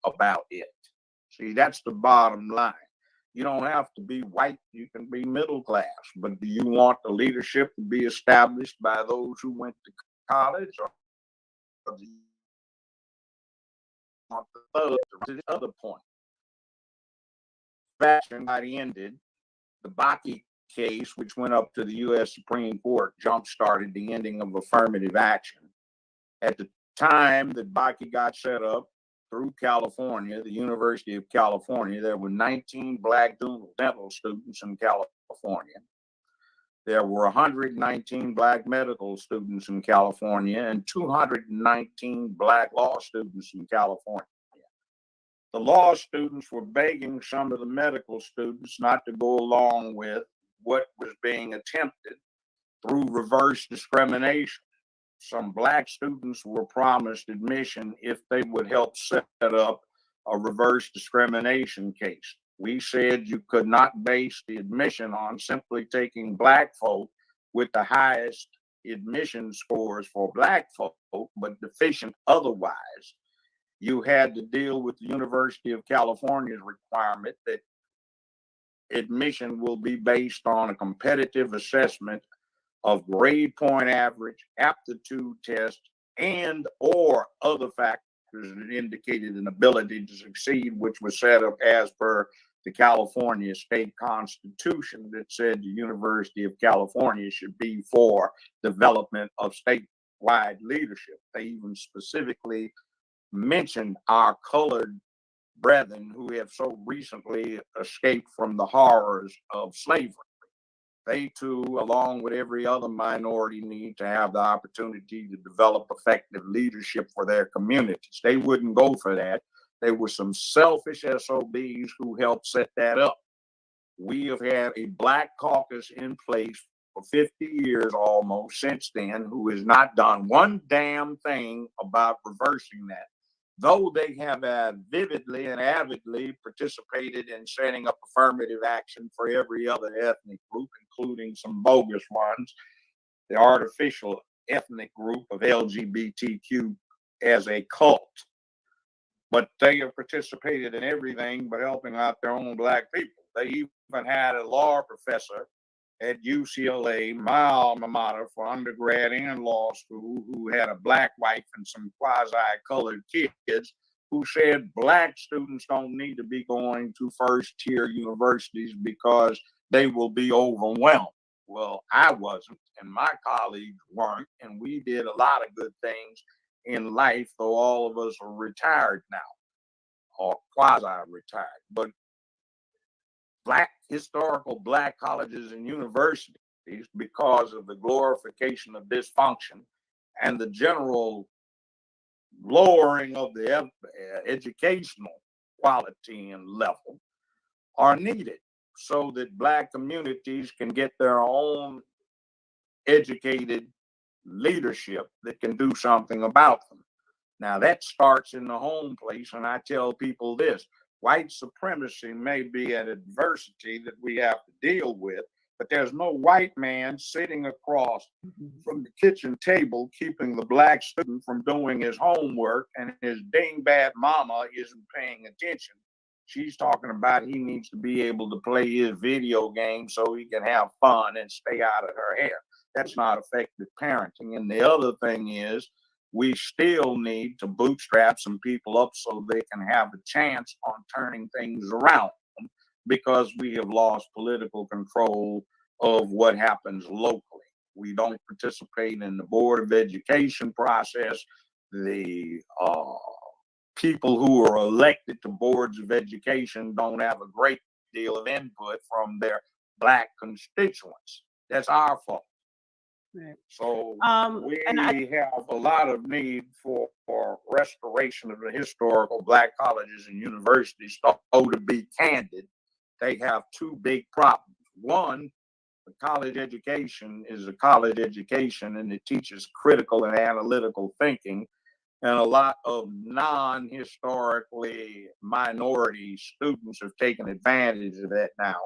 about it. See, that's the bottom line. You don't have to be white, you can be middle class, but do you want the leadership to be established by those who went to college, or do you want the other point? Fashion got ended. The Bakke case, which went up to the U.S. Supreme Court, jump-started the ending of affirmative action. At the time that Bakke got set up, through California, the University of California, there were 19 black dental students in California. There were 119 black medical students in California and 219 black law students in California. The law students were begging some of the medical students not to go along with what was being attempted through reverse discrimination. Some black students were promised admission if they would help set up a reverse discrimination case. We said you could not base the admission on simply taking black folk with the highest admission scores for black folk, but deficient otherwise. You had to deal with the University of California's requirement that admission will be based on a competitive assessment of grade point average, aptitude test, and or other factors that indicated an ability to succeed, which was set up as per the California state constitution that said the University of California should be for development of statewide leadership. They even specifically mentioned our colored brethren who have so recently escaped from the horrors of slavery. They too, along with every other minority, need to have the opportunity to develop effective leadership for their communities. They wouldn't go for that. There were some selfish SOBs who helped set that up. We have had a black caucus in place for 50 years almost since then, who has not done one damn thing about reversing that. Though they have vividly and avidly participated in setting up affirmative action for every other ethnic group, including some bogus ones, the artificial ethnic group of LGBTQ as a cult. But they have participated in everything but helping out their own black people. They even had a law professor at UCLA, my alma mater for undergrad and law school, who had a black wife and some quasi-colored kids, who said black students don't need to be going to first-tier universities because they will be overwhelmed. Well, I wasn't, and my colleagues weren't, and we did a lot of good things in life, though all of us are retired now, or quasi-retired. But historical black colleges and universities, because of the glorification of dysfunction and the general lowering of the educational quality and level, are needed so that black communities can get their own educated leadership that can do something about them. Now that starts in the home place, and I tell people this: white supremacy may be an adversity that we have to deal with, but there's no white man sitting across from the kitchen table keeping the black student from doing his homework, and his dingbat mama isn't paying attention. She's talking about he needs to be able to play his video game so he can have fun and stay out of her hair. That's not effective parenting. And the other thing is, we still need to bootstrap some people up so they can have a chance on turning things around, because we have lost political control of what happens locally. We don't participate in the Board of Education process. The people who are elected to boards of education don't have a great deal of input from their black constituents. That's our fault. Right. So we have a lot of need for restoration of the historical black colleges and universities. So to be candid, they have two big problems. One, the college education is a college education, and it teaches critical and analytical thinking. And a lot of non-historically minority students have taken advantage of that now,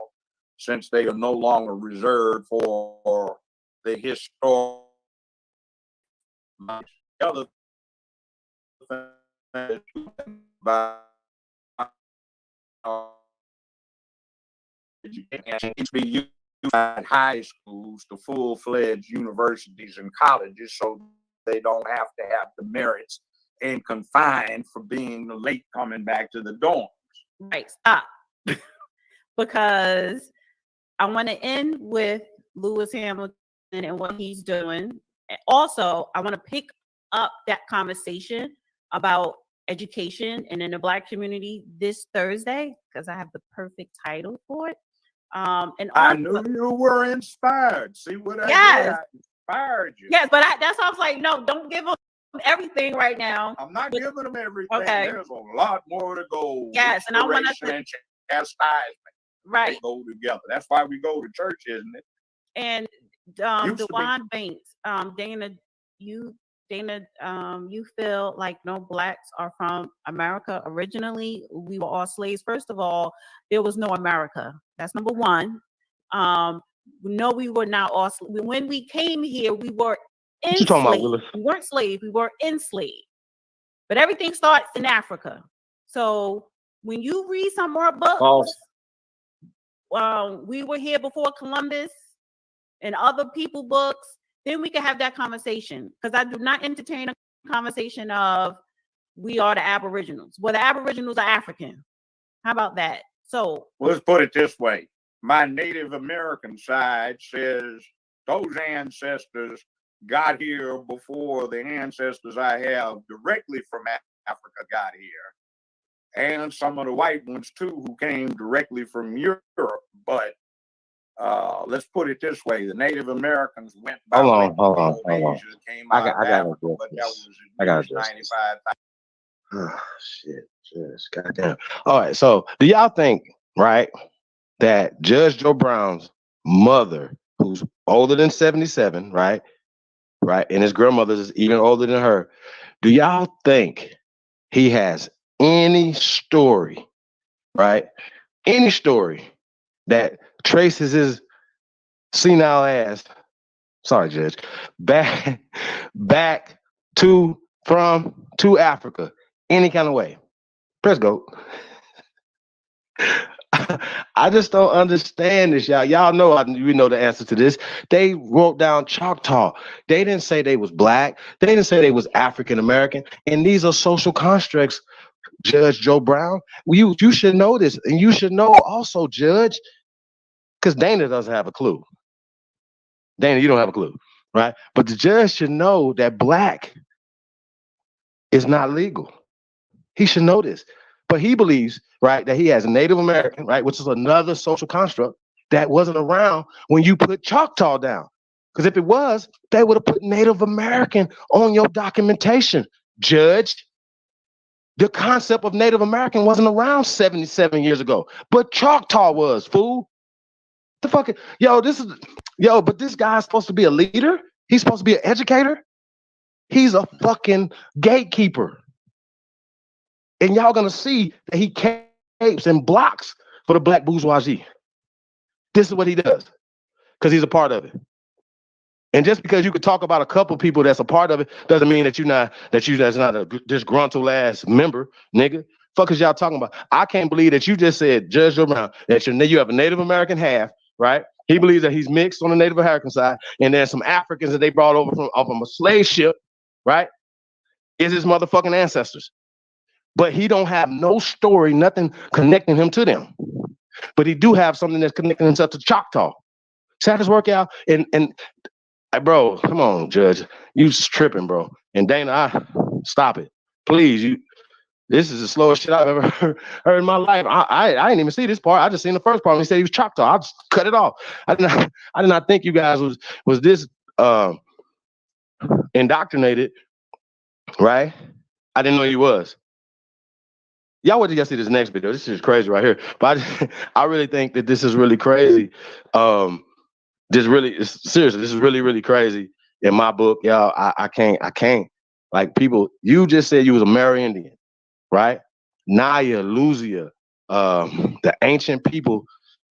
since they are no longer reserved for the historical. The other thing about education needs to be used at high schools to full-fledged universities and colleges, so they don't have to have the merits and confined for being late coming back to the dorms. Right, stop. Because I want to end with Lewis Hamilton and what he's doing. And also, I want to pick up that conversation about education and in the Black community this Thursday, because I have the perfect title for it. And I knew you were inspired. See what I did? I inspired you. Yes, but that's why I was like, no, don't give them everything right now. I'm not giving them everything. Okay. There's a lot more to go. Yes, and I want to chastisement. Right. They go together. That's why we go to church, isn't it? And Used to be. Dewan Banks, Dana, you feel like no blacks are from America originally? We were all slaves. First of all, there was no America. That's number one. No, we were not all. When we came here, we were What you talking about, enslaved. Willis? We weren't slaves. We were enslaved. But everything starts in Africa. So when you read some more books, False. we were here before Columbus and other people books, then we can have that conversation. Because I do not entertain a conversation of we are the Aboriginals. Well, the Aboriginals are African. How about that? So Let's put it this way. My Native American side says those ancestors got here before the ancestors I have directly from Africa got here. And some of the white ones too, who came directly from Europe. But let's put it this way: the Native Americans went by Hold on. Asia, came out of Africa, but that was I got 95,000. Oh, shit. Goddamn. All right. So, do y'all think, right, that Judge Joe Brown's mother, who's older than 77, right, and his grandmother is even older than her, do y'all think he has any story, right, any story that traces his senile ass, sorry, Judge, back to Africa, any kind of way? Press go. I just don't understand this, y'all. Y'all know we know the answer to this. They wrote down Choctaw. They didn't say they was black. They didn't say they was African American. And these are social constructs, Judge Joe Brown. You should know this, and you should know also, Judge, because Dana doesn't have a clue. Dana, you don't have a clue, right? But the judge should know that black is not legal. He should know this. But he believes, right, that he has Native American, right, which is another social construct that wasn't around when you put Choctaw down. Because if it was, they would have put Native American on your documentation, Judge. The concept of Native American wasn't around 77 years ago, but Choctaw was, fool. The fuck, but this guy's supposed to be a leader. He's supposed to be an educator. He's a fucking gatekeeper. And y'all gonna see that he capes and blocks for the black bourgeoisie. This is what he does, because he's a part of it. And just because you could talk about a couple people that's a part of it doesn't mean that that's not a disgruntled ass member, nigga. Fuck is y'all talking about? I can't believe that you just said, Judge Joe Brown, that you have a Native American half, right? He believes that he's mixed on the Native American side, and there's some Africans that they brought over from a slave ship, right? Is his motherfucking ancestors. But he don't have no story, nothing connecting him to them. But he do have something that's connecting himself to Choctaw. So how does work out? And bro, come on, Judge. You tripping, bro. And Dana, stop it. Please, this is the slowest shit I've ever heard in my life. I didn't even see this part. I just seen the first part when he said he was Choctaw. I just cut it off. I did not think you guys was this indoctrinated, right? I didn't know you was. Y'all wait till y'all see this next video. This is crazy right here. But I really think that this is really crazy. Seriously, this is really, really crazy in my book, y'all. I can't. Like, people, you just said you was a Amerindian, right? Naya, Luzia, the ancient people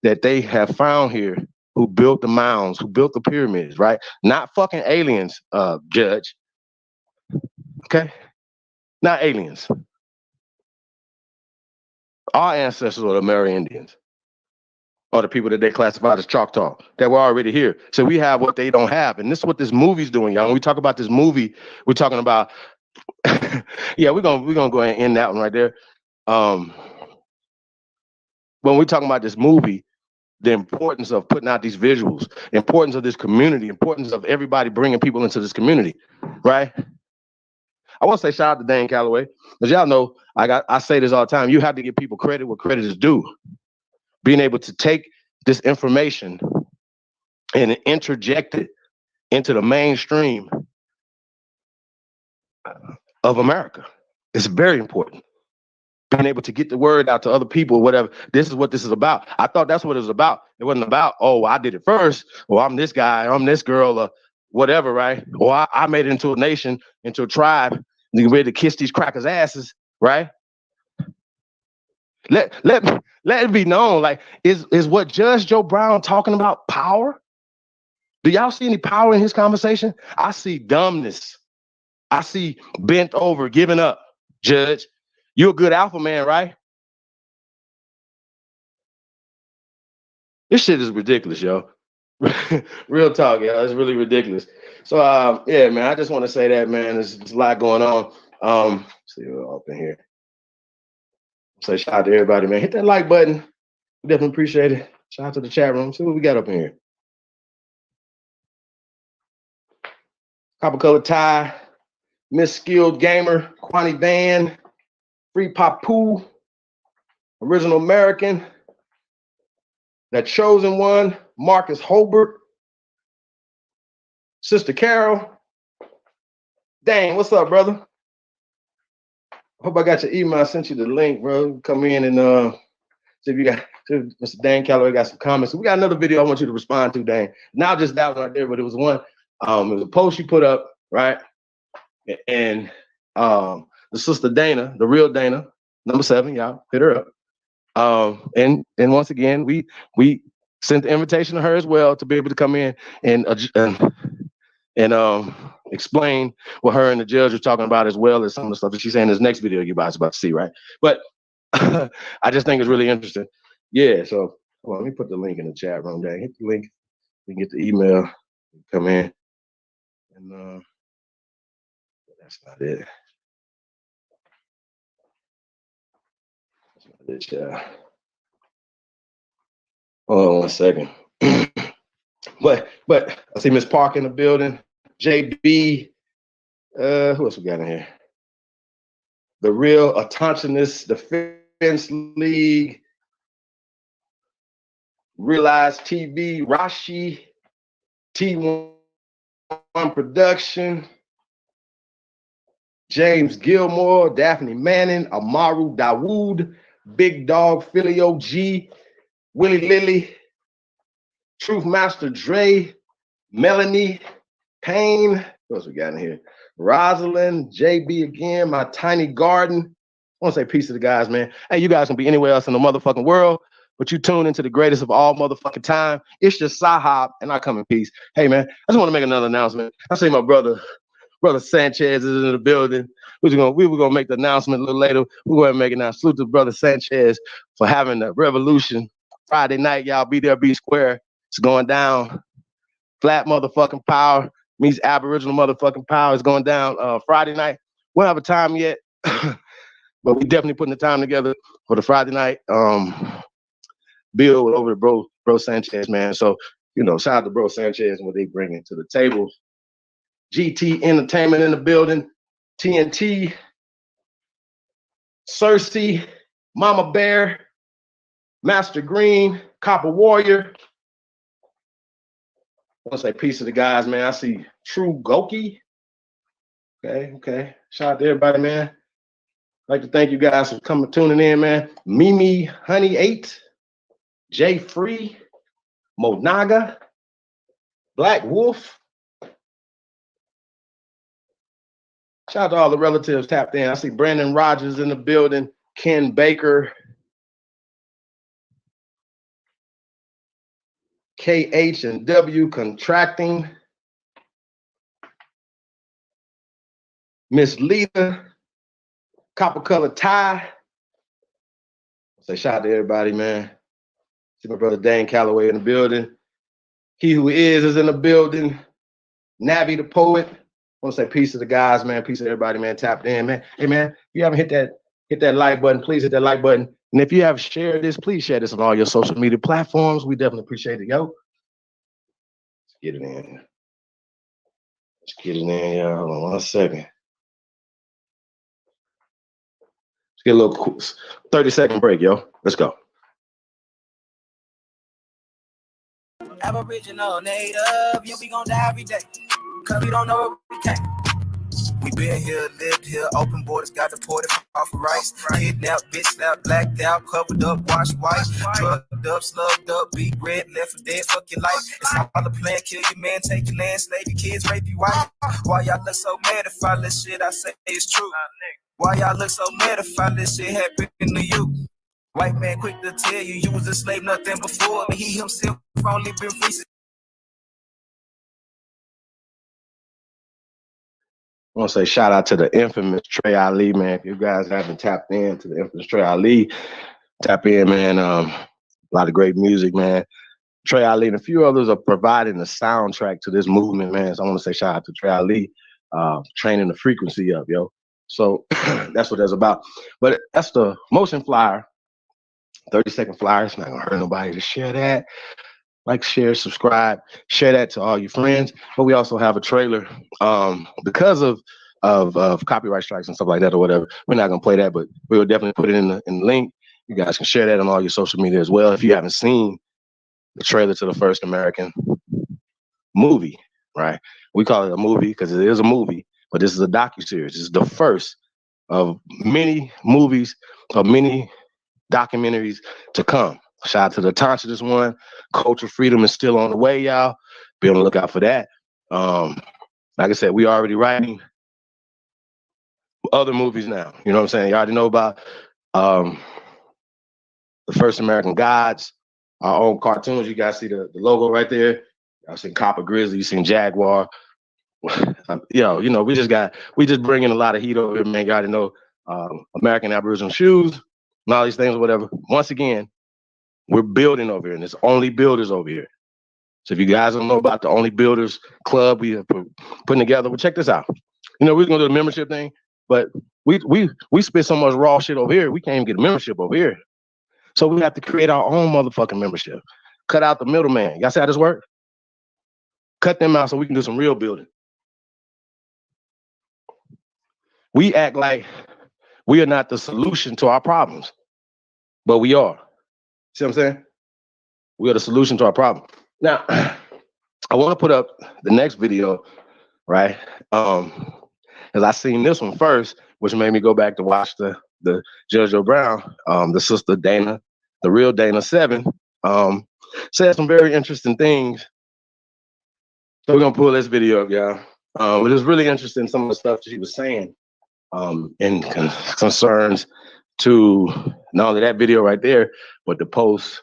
that they have found here who built the mounds, who built the pyramids, right? Not fucking aliens, Judge. Okay? Not aliens. Our ancestors are the Amerindians, or the people that they classified as Choctaw, that were already here. So we have what they don't have. And this is what this movie's doing, y'all. When we talk about this movie, we're talking about, yeah, we're gonna go ahead and end that one right there. When we're talking about this movie, the importance of putting out these visuals, importance of this community, importance of everybody bringing people into this community, right? I want to say shout out to Dane Calloway, because y'all know I say this all the time. You have to give people credit where credit is due. Being able to take this information and interject it into the mainstream of America is very important. being able to get the word out to other people, whatever. This is what this is about. I thought that's what it was about. It wasn't about, oh, I did it first, or I'm this guy, I'm this girl, or whatever, right? Or I made it into a nation, into a tribe, you ready to kiss these crackers' asses, right? Let it be known, like, is what Judge Joe Brown talking about power? Do y'all see any power in his conversation? I see dumbness. I see bent over, giving up. Judge, you're a good alpha man, right? This shit is ridiculous, yo. Real talk, yo. It's really ridiculous. So, yeah, man, I just want to say that, man. There's a lot going on. Let's see what's up in here. Say shout out to everybody, man. Hit that like button. We definitely appreciate it. Shout out to the chat room. See what we got up in here. Copper Color Tie, Miss Skilled Gamer, Kwani Van, Free Papu, Original American, That Chosen One, Marcus Holbert, Sister Carol. Dang, what's up, brother? Hope I got your email. I sent you the link, bro. Come in and see if you got, see if Mr. Dan Calloway got some comments. So we got another video I want you to respond to, Dan. Not just that one right there, but it was one. It was a post you put up, right? And the sister Dana, the real Dana, number 7, y'all hit her up. And once again, we sent the invitation to her as well to be able to come in and explain what her and the judge were talking about, as well as some of the stuff that she's saying in this next video you guys are about to see, right? But I just think it's really interesting. Yeah, so well, let me put the link in the chat room there. Hit the link, you can get the email, come in, and that's not it. That's not it, yeah. Hold on one second. but I see Miss Park in the building, JB. Who else we got in here? The Real Autonomous Defense League, Realize TV, Rashi, T1 Production, James Gilmore, Daphne Manning, Amaru Dawood, Big Dog, Philly OG, Willie Lilly, Truth Master Dre, Melanie Payne. What else we got in here? Rosalind, JB again, My Tiny Garden. I want to say peace to the guys, man. Hey, you guys can be anywhere else in the motherfucking world, but you tune into the greatest of all motherfucking time. It's just Sahab, and I come in peace. Hey, man, I just want to make another announcement. I see my brother Sanchez is in the building. We were gonna make the announcement a little later. We're going to make it now. Salute to brother Sanchez for having the revolution Friday night. Y'all be there, be square. It's going down. Flat motherfucking power meets Aboriginal motherfucking power is going down Friday night. We don't have a time yet, but we definitely putting the time together for the Friday night bill over to bro Sanchez, man. So, shout out to bro Sanchez and what they bringing to the table. GT Entertainment in the building, TNT, Cersei, Mama Bear, Master Green, Copper Warrior. I want to say peace to the guys, man. I see True Goki. Okay. Shout out to everybody, man. I'd like to thank you guys for tuning in, man. Mimi Honey 8, Jay Free, Monaga, Black Wolf. Shout out to all the relatives tapped in. I see Brandon Rogers in the building, Ken Baker, KH&W Contracting, Miss Lita, Copper Color Tie. Say shout out to everybody, man. See my brother Dan Calloway in the building. He Who Is in the building. Navi the Poet. I want to say peace to the guys, man. Peace to everybody, man. Tapped in, man. Hey, man, if you haven't hit that like button, please hit that like button. And if you have shared this, please share this on all your social media platforms. We definitely appreciate it, yo. Let's get it in. Y'all. Hold on 1 second. Let's get a little 30-second break, yo. Let's go. Aboriginal native, yeah, we gon' die every day. Cause we don't know where we came. We been here, lived here, open borders, got deported off of rights. Kidnapped, bitch slapped, blacked out, covered up, washed white. Drugged up, slugged up, beat red, left for dead, fuck your life. It's all the plan, kill your man, take your land, slave your kids, rape your wife. Why y'all look so mad if all this shit I say is true? Why y'all look so mad if all this shit happened to you? White man quick to tell you was a slave, nothing before me. He himself only been free. I want to say shout out to the infamous Trey Ali, man. If you guys haven't tapped into the infamous Trey Ali, tap in, man. A lot of great music, man. Trey Ali and a few others are providing the soundtrack to this movement, man. So I want to say shout out to Trey Ali, training the frequency up, yo. So that's what that's about. But that's the motion flyer, 30-second flyer. It's not gonna hurt nobody to share that. Like, share, subscribe, share that to all your friends. But we also have a trailer. Because of copyright strikes and stuff like that or whatever, we're not gonna play that, but we will definitely put it in the link. You guys can share that on all your social media as well. If you haven't seen the trailer to the first American movie, right? We call it a movie because it is a movie, but this is a docuseries. This is the first of many movies, of many documentaries to come. Shout out to the Conscious one. Culture Freedom is still on the way, y'all. Be on the lookout for that. Like I said, we already writing other movies now. You know what I'm saying? You already know about the First American Gods, our own cartoons. You guys see the logo right there. Y'all seen Copper Grizzly, you seen Jaguar. We just bring in a lot of heat over here, man. You already know American Aboriginal shoes and all these things or whatever. Once again, we're building over here, and it's only builders over here. So if you guys don't know about the Only Builders Club we are putting together, well, check this out. We're gonna do the membership thing, but we spit so much raw shit over here, we can't even get a membership over here. So we have to create our own motherfucking membership. Cut out the middleman. Y'all see how this work? Cut them out so we can do some real building. We act like we are not the solution to our problems, but we are. See what I'm saying? We are the solution to our problem. Now, I want to put up the next video, right? Because I seen this one first, which made me go back to watch the Judge Joe Brown, the sister Dana, the real Dana 7, said some very interesting things. So we're gonna pull this video up, y'all. It was really interesting, some of the stuff she was saying, in concerns to not only that video right there, but the post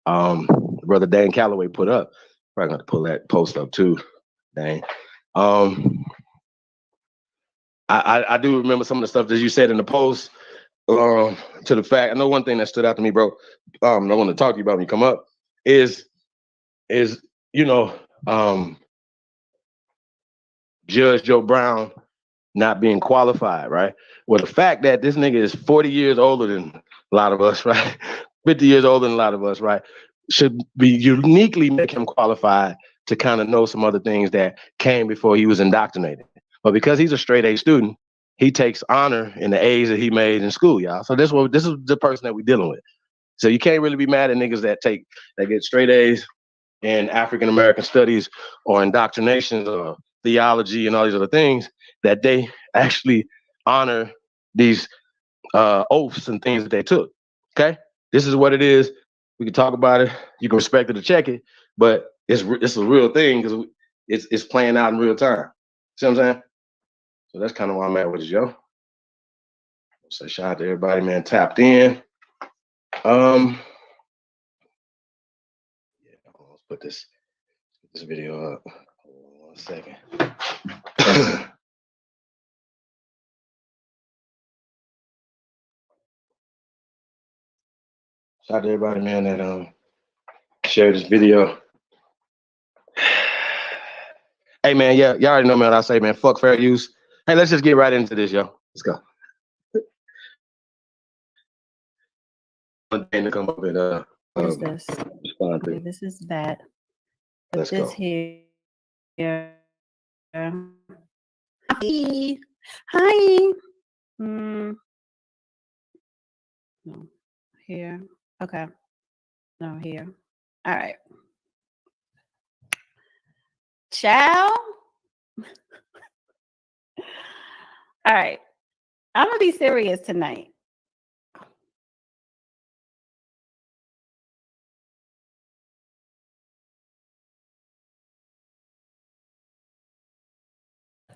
brother Dan Calloway put up. Probably gonna pull that post up too. Dang. I do remember some of the stuff that you said in the post. To the fact, I know one thing that stood out to me, bro. I want to talk to you about when you come up is Judge Joe Brown not being qualified, right? Well, the fact that this nigga is 40 years older than a lot of us, right? 50 years older than a lot of us, right? Should be uniquely make him qualified to kind of know some other things that came before he was indoctrinated. But because he's a straight A student, he takes honor in the A's that he made in school, y'all. So this is the person that we're dealing with. So you can't really be mad at niggas that get straight A's in African American studies or indoctrinations or theology and all these other things, that they actually honor these oaths and things that they took. Okay, this is what it is. We can talk about it. You can respect it or check it, but it's a real thing because it's playing out in real time. See what I'm saying? So that's kind of why I'm at with it, yo. So shout out to everybody, man, tapped in. Yeah, let's put this video up. Hold on 1 second. Shout out to everybody, man, that shared this video. Hey, man, yeah, y'all already know, man, what I say, man, fuck fair use. Hey, let's just get right into this, yo. Let's go. To come up and What is this? respond to. Okay, this is that. But Let's this go. here. Hi. No. Here. Okay. No, here. All right. Ciao. All right. I'm gonna be serious tonight.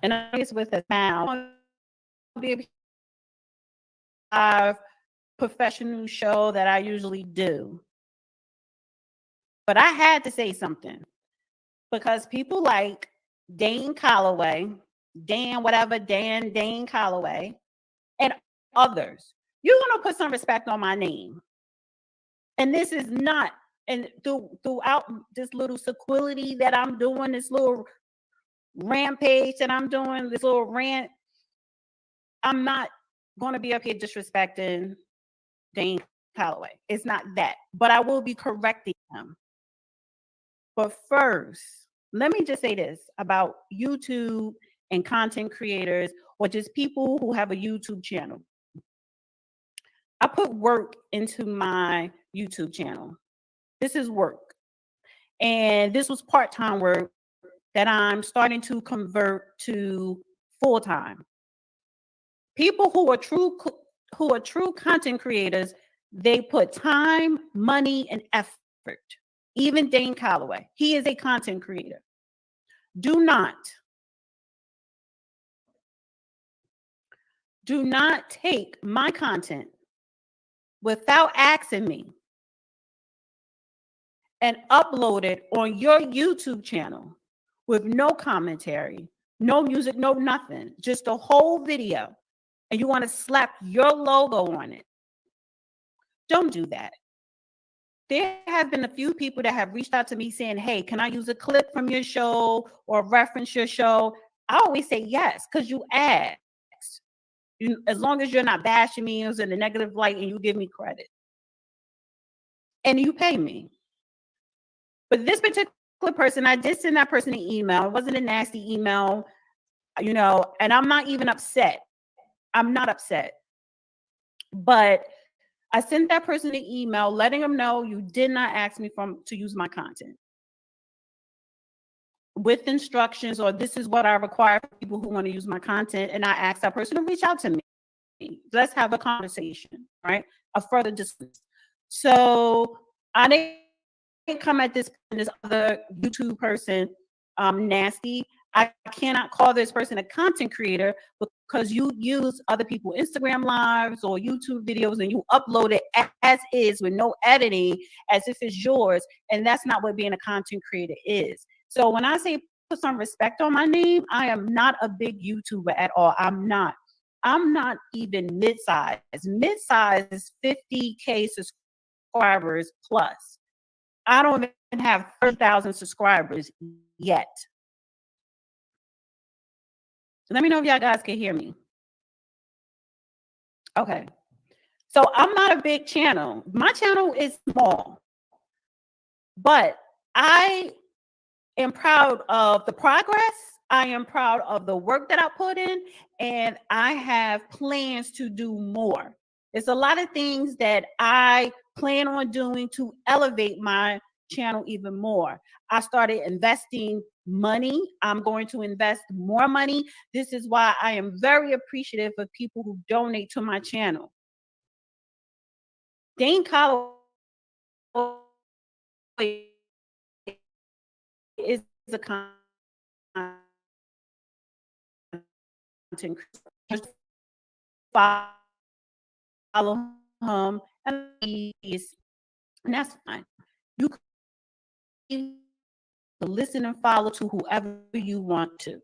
And I'm serious with a now. Be a professional show that I usually do. But I had to say something because people like Dane Calloway, Dane Calloway, and others, you're gonna put some respect on my name. And this is not, and throughout this little sequility that I'm doing, this little rampage that I'm doing, this little rant, I'm not going to be up here disrespecting Dane Calloway. It's not that, but I will be correcting him. But first, let me just say this about YouTube and content creators, or just people who have a YouTube channel. I put work into my YouTube channel. This is work. And this was part-time work that I'm starting to convert to full-time. People who are true content creators, they put time, money, and effort. Even Dane Calloway, he is a content creator. Do not take my content without asking me and upload it on your YouTube channel with no commentary, no music, no nothing, just a whole video, and you want to slap your logo on it. Don't do that. There have been a few people that have reached out to me saying, hey, can I use a clip from your show or reference your show? I always say yes, because you asked. As long as you're not bashing me in a negative light and you give me credit. And you pay me. But this particular person, I did send that person an email. It wasn't a nasty email, and I'm not even upset. I'm not upset. But I sent that person an email letting them know you did not ask me to use my content with instructions, or this is what I require for people who want to use my content. And I asked that person to reach out to me. Let's have a conversation, right? A further discussion. So I didn't come at this other YouTube person nasty. I cannot call this person a content creator because you use other people's Instagram lives or YouTube videos and you upload it as is with no editing, as if it's yours. And that's not what being a content creator is. So when I say put some respect on my name, I am not a big YouTuber at all. I'm not even mid-size. Mid-size is 50K subscribers plus. I don't even have 30,000 subscribers yet. So let me know if y'all guys can hear me. Okay. So I'm not a big channel. My channel is small, but I am proud of the progress. I am proud of the work that I put in, and I have plans to do more. There's a lot of things that I plan on doing to elevate my channel even more. I started investing money. I'm going to invest more money. This is why I am very appreciative of people who donate to my channel. Dane Calloway is a content creator. Follow him, and that's fine. You can listen and follow to whoever you want to.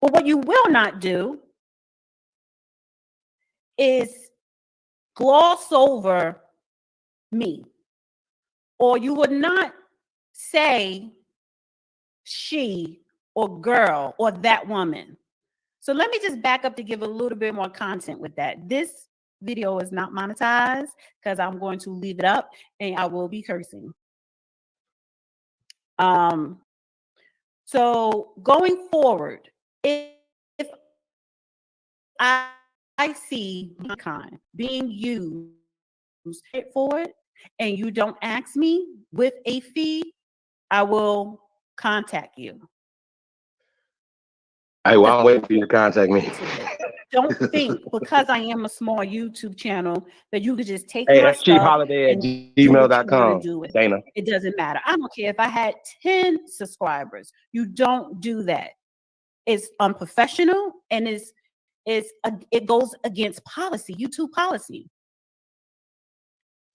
But what you will not do is gloss over me, or you would not say she or girl or that woman. So let me just back up to give a little bit more content with that. This video is not monetized because I'm going to leave it up and I will be cursing. So going forward, if I see kind being used for it and you don't ask me with a fee, I will contact you. Hey, well, I'm waiting for you to contact me. Don't think because I am a small YouTube channel that you could just take Hey, my that's Chief stuff Holiday at and do what you want to gmail.com. do with it. Dana. It doesn't matter. I don't care if I had 10 subscribers. You don't do that. It's unprofessional and it goes against policy, YouTube policy.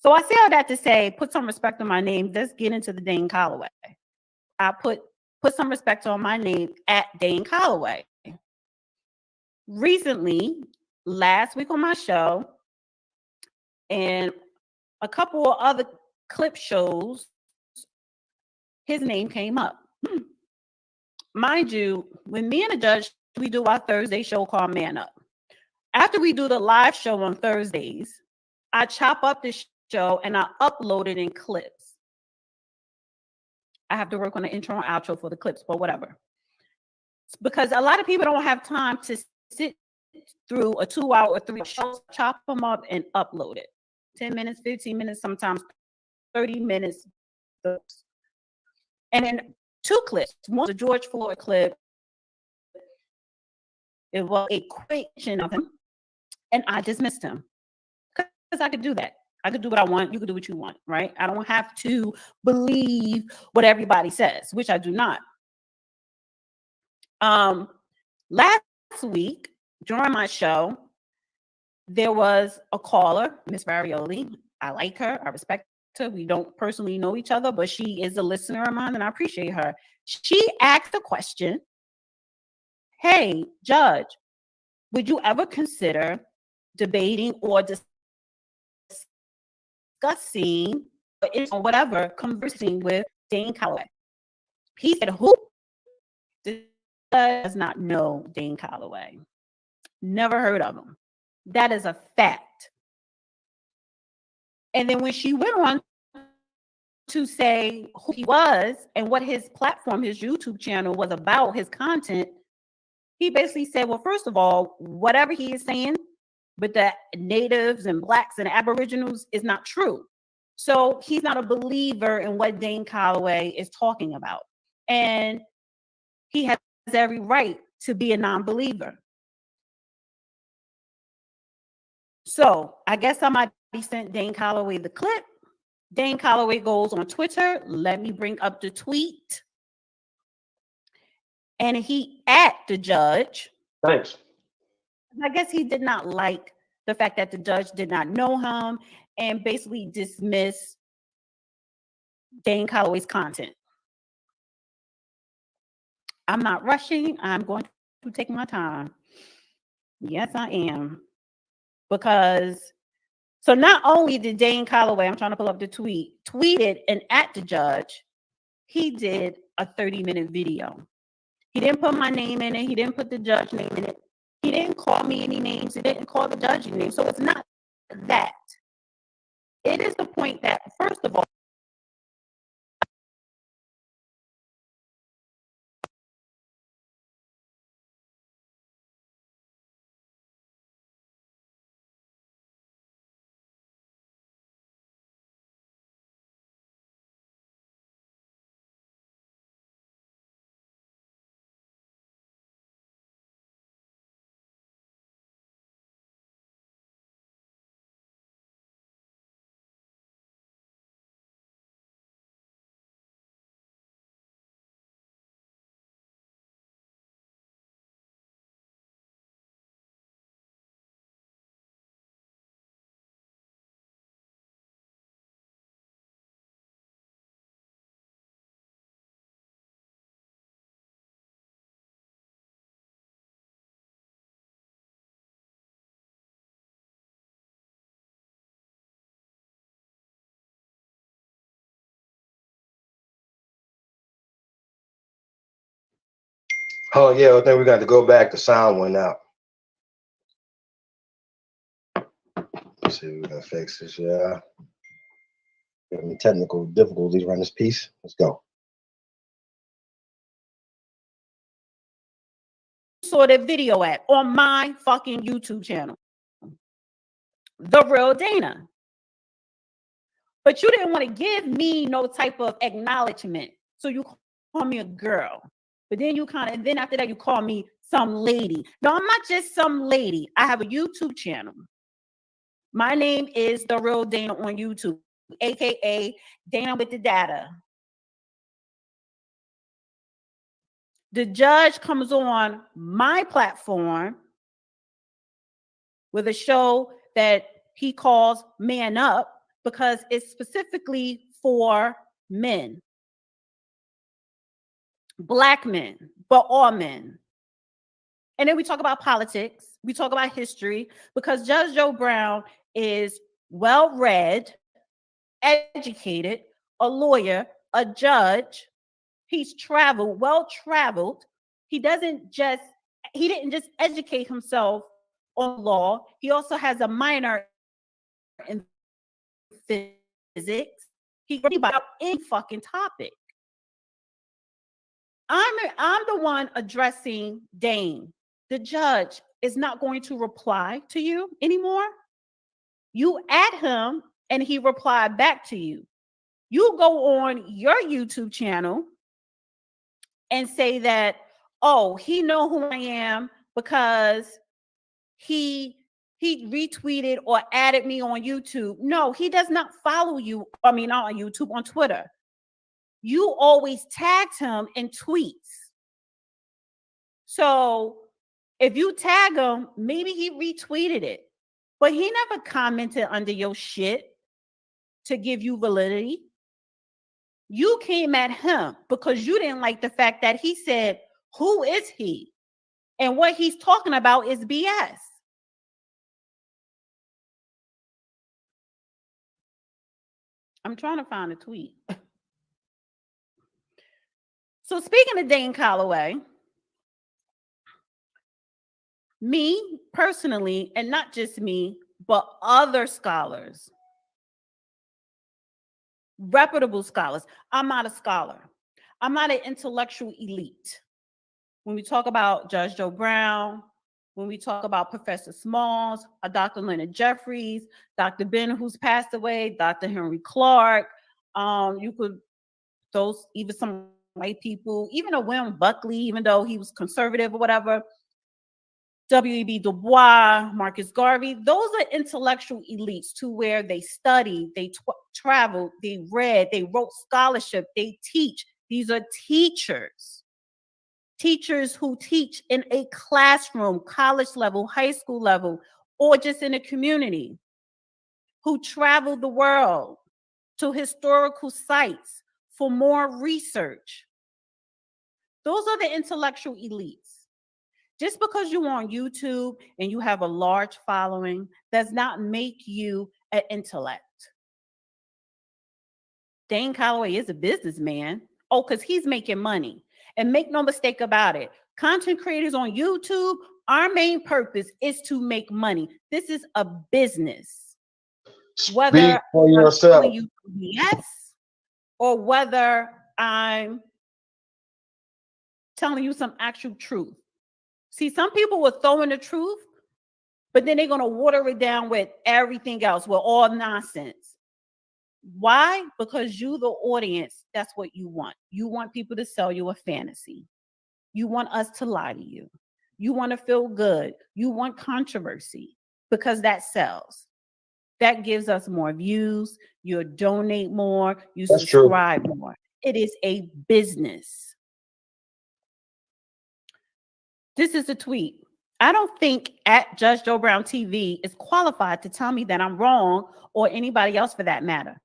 So I say all that to say, put some respect on my name. Let's get into the Dane Calloway. I put some respect on my name at Dane Calloway. Recently, last week on my show, and a couple of other clip shows, his name came up. Mind you, when me and the judge, we do our Thursday show called Man Up. After we do the live show on Thursdays, I chop up the show and I upload it in clips. I have to work on the intro and outro for the clips, but whatever. Because a lot of people don't have time to sit through a 2-hour or 3 shows, chop them up and upload it. 10 minutes, 15 minutes, sometimes 30 minutes. And then 2 clips. One was a George Floyd clip. It was a question of him, and I dismissed him because I could do that. I could do what I want. You could do what you want, right? I don't have to believe what everybody says, which I do not. Last week during my show, there was a caller, Miss Varioli. I like her. I respect her. We don't personally know each other, but she is a listener of mine, and I appreciate her. She asked a question. Hey, Judge, would you ever consider debating or discussing or whatever, conversing with Dane Calloway? He said, who? Does not know Dane Calloway. Never heard of him. That is a fact. And then when she went on to say who he was and what his platform, his YouTube channel was about, his content, he basically said, well, first of all, whatever he is saying with the natives and blacks and aboriginals is not true. So he's not a believer in what Dane Calloway is talking about. And he has every right to be a non-believer. So I guess somebody sent Dane Calloway the clip. Dane Calloway goes on Twitter. Let me bring up the tweet. And he at the judge. Thanks. I guess he did not like the fact that the judge did not know him and basically dismissed Dane Calloway's content. I'm not rushing. I'm going to take my time. Yes, I am. Because, so not only did Dane Calloway, I'm trying to pull up the tweet, tweeted and at the judge, he did a 30-minute video. He didn't put my name in it. He didn't put the judge name in it. He didn't call me any names. He didn't call the judge any names. So it's not that. It is the point that, first of all, Oh, yeah, I think we got to go back. The sound went out. Let's see if we're going to fix this. Yeah. Any technical difficulties around this piece. Let's go. saw the video at on my fucking YouTube channel. The Real Dana. But you didn't want to give me no type of acknowledgement. So you call me a girl. But then and then after that, you call me some lady. No, I'm not just some lady. I have a YouTube channel. My name is The Real Dana on YouTube, aka Dana with the Data. The judge comes on my platform with a show that he calls Man Up because it's specifically for men, Black men, but all men. And then we talk about politics. We talk about history because Judge Joe Brown is well-read, educated, a lawyer, a judge. He's traveled, well-traveled. He didn't just educate himself on law. He also has a minor in physics. He can about any fucking topic. I'm the one addressing Dane. The judge is not going to reply to you anymore. You at him and he replied back to you. You go on your YouTube channel and say that, oh, he know who I am because he retweeted or added me on YouTube. No, he does not follow you. I mean, not on YouTube, on Twitter. You always tagged him in tweets. So if you tag him, maybe he retweeted it, but he never commented under your shit to give you validity. You came at him because you didn't like the fact that he said, who is he? And what he's talking about is BS. I'm trying to find a tweet. So speaking of Dane Calloway, me personally, and not just me, but other scholars, reputable scholars. I'm not a scholar. I'm not an intellectual elite. When we talk about Judge Joe Brown, when we talk about Professor Smalls, Dr. Leonard Jeffries, Dr. Ben, who's passed away, Dr. Henry Clark, those, even some white people, even a William Buckley, even though he was conservative or whatever, W.E.B. Du Bois, Marcus Garvey, those are intellectual elites to where they studied, they traveled, they read, they wrote scholarship, they teach. These are teachers. Teachers who teach in a classroom, college level, high school level, or just in a community, who travel the world to historical sites for more research. Those are the intellectual elites. Just because you're on YouTube and you have a large following does not make you an intellect. Dane Calloway is a businessman. Oh, because he's making money. And make no mistake about it, content creators on YouTube, our main purpose is to make money. This is a business. Whether Speak for I'm yourself. telling you yes, or whether I'm telling you some actual truth. See, some people will throw in the truth, but then they're going to water it down with everything else, with all nonsense. Why? Because you, the audience, that's what you want. You want people to sell you a fantasy. You want us to lie to you. You want to feel good. You want controversy because that sells. That gives us more views. You donate more. You That's subscribe more. It is a business. This is a tweet. I don't think at Judge Joe Brown TV is qualified to tell me that I'm wrong, or anybody else for that matter,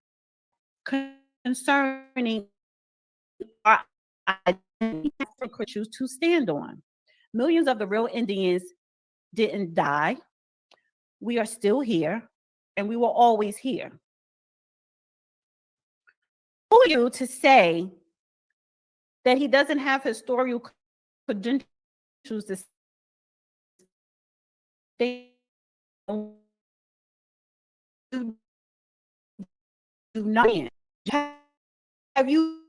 concerning our identity choose to stand on. Millions of the real Indians didn't die. We are still here, and we will always here. Who are you to say that he doesn't have historical credentials to stay? Do not. Have you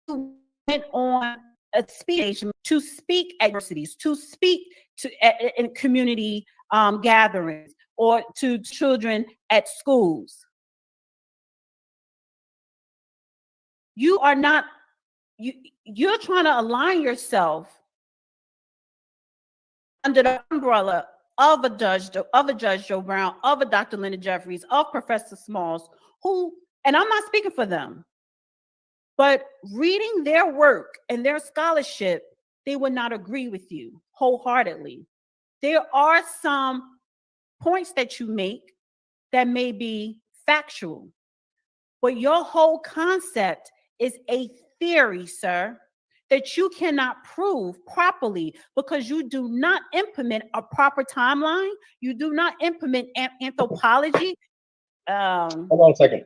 went on a speech to speak at universities, to speak to in community gatherings, or to children at schools? You are not you're trying to align yourself under the umbrella of a Judge Joe Brown, of a Dr. Linda Jeffries, of Professor Smalls, who, and I'm not speaking for them, but reading their work and their scholarship, they would not agree with you wholeheartedly. There are some points that you make that may be factual, but your whole concept is a theory, sir, that you cannot prove properly because you do not implement a proper timeline. You do not implement anthropology. Hold on a second.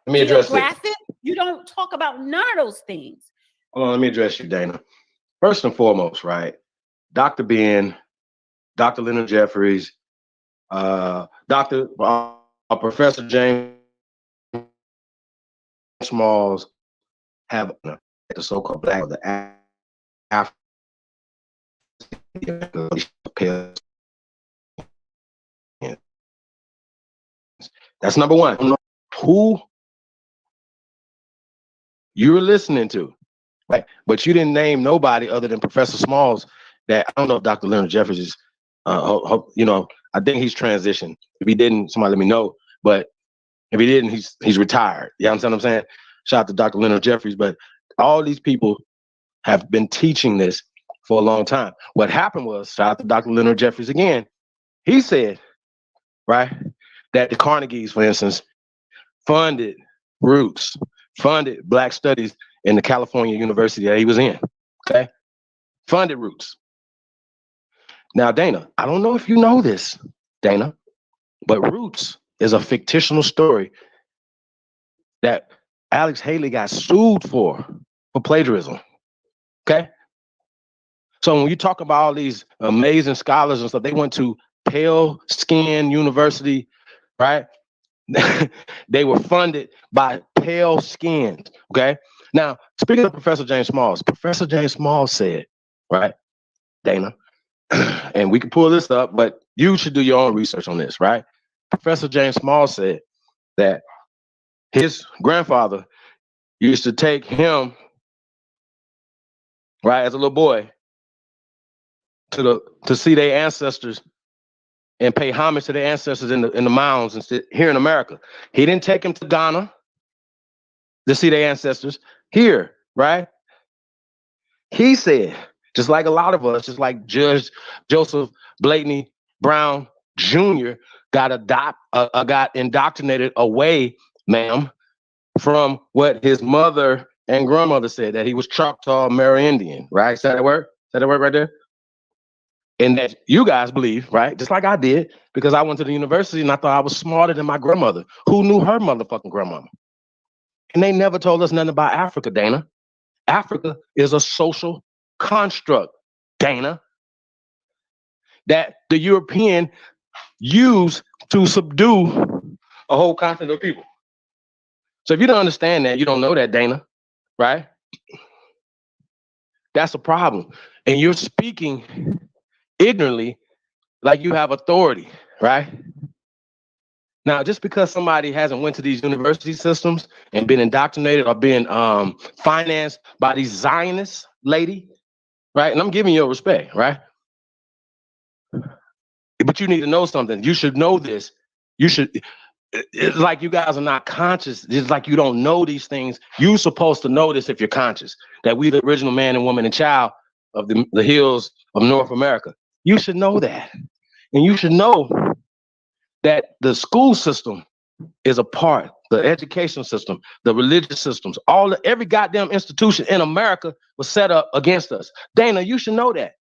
Let me address this. You don't talk about none of those things. Hold on, let me address you, Dana. First and foremost, right? Dr. Ben, Dr. Leonard Jeffries, Professor James Smalls have the so-called black or the African. That's number one. Who you're listening to, right? But you didn't name nobody other than Professor Smalls. That I don't know if Dr. Leonard Jeffries is, I think he's transitioned. If he didn't, somebody let me know. But if he didn't, he's retired. You know what I'm saying? Shout out to Dr. Leonard Jeffries. But all these people have been teaching this for a long time. What happened was, shout out to Dr. Leonard Jeffries again. He said, right, that the Carnegies, for instance, funded Roots, funded Black Studies in the California University that he was in. Okay, funded Roots. Now, Dana, I don't know if you know this, Dana, but Roots is a fictional story that Alex Haley got sued for plagiarism. Okay? So when you talk about all these amazing scholars and stuff, they went to Pale Skin University, right? They were funded by pale skins. Okay? Now, speaking of Professor James Smalls said, right, Dana, and we can pull this up, but you should do your own research on this, right? Professor James Smalls said that his grandfather used to take him, right, as a little boy, to see their ancestors and pay homage to their ancestors in the mounds and here in America. He didn't take him to Ghana to see their ancestors here, right? He said, just like a lot of us, just like Judge Joseph Blakeney Brown Jr. got indoctrinated away, ma'am, from what his mother and grandmother said, that he was Choctaw Amerindian, right? Is that work? Is that work right there? And that you guys believe, right? Just like I did, because I went to the university and I thought I was smarter than my grandmother, who knew her motherfucking grandmama. And they never told us nothing about Africa, Dana. Africa is a social construct, Dana, that the European used to subdue a whole continent of people. So if you don't understand that, you don't know that, Dana, right? That's a problem. And you're speaking ignorantly like you have authority, right? Now, just because somebody hasn't went to these university systems and been indoctrinated or been financed by these Zionists, lady, right? And I'm giving you respect, right? But you need to know something. You should know this. It's like you guys are not conscious. It's like you don't know these things. You're supposed to know this if you're conscious, that we the original man and woman and child of the hills of North America. You should know that. And you should know that the school system is a part, the education system, the religious systems, every goddamn institution in America was set up against us. Dana, you should know that.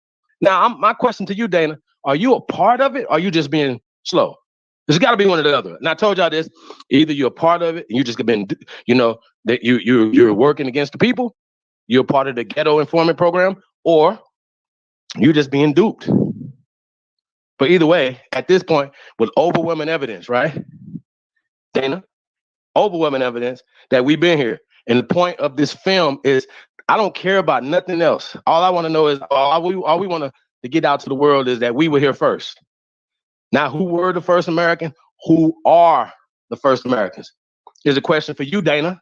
Now, my question to you, Dana, are you a part of it or are you just being slow? There's got to be one or the other. And I told y'all this, either you're a part of it and you just been, that you're working against the people, you're a part of the ghetto informant program, or you're just being duped. But either way, at this point, with overwhelming evidence, right, Dana, overwhelming evidence that we've been here. And the point of this film is, I don't care about nothing else. All I want to know is, all we want to get out to the world is that we were here first. Now, who were the first American? Who are the first Americans? Is a question for you, Dana,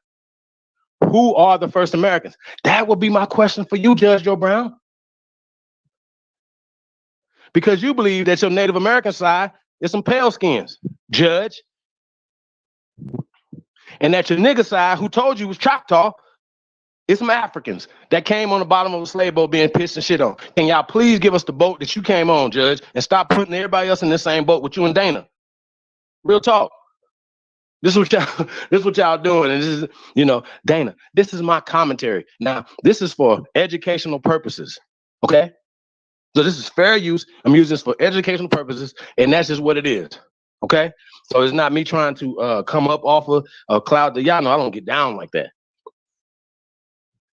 Who are the first Americans? That would be my question for you, Judge Joe Brown. Because you believe that your Native American side is some pale skins, Judge. And that your nigga side, who told you was Choctaw, is some Africans that came on the bottom of a slave boat being pissed and shit on. Can y'all please give us the boat that you came on, Judge, and stop putting everybody else in the same boat with you and Dana? Real talk. This is what y'all doing. And this is, Dana, this is my commentary. Now, this is for educational purposes. Okay? So this is fair use. I'm using this for educational purposes, and that's just what it is. Okay? So it's not me trying to come up off of a cloud that y'all know I don't get down like that.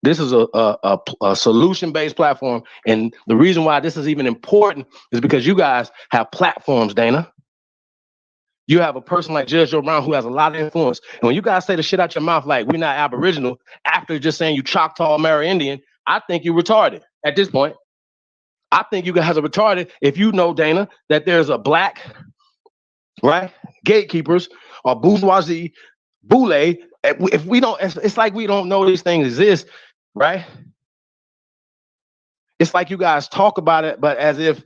This is a solution-based platform, and the reason why this is even important is because you guys have platforms, Dana. You have a person like Judge Joe Brown who has a lot of influence. And when you guys say the shit out your mouth like we're not Aboriginal after just saying you Choctaw Amerindian, I think you're retarded at this point. I think you guys are retarded if you know, Dana, that there's a black, right, gatekeepers or bourgeoisie, boule. If we don't, it's like we don't know these things exist, right? It's like you guys talk about it, but as if,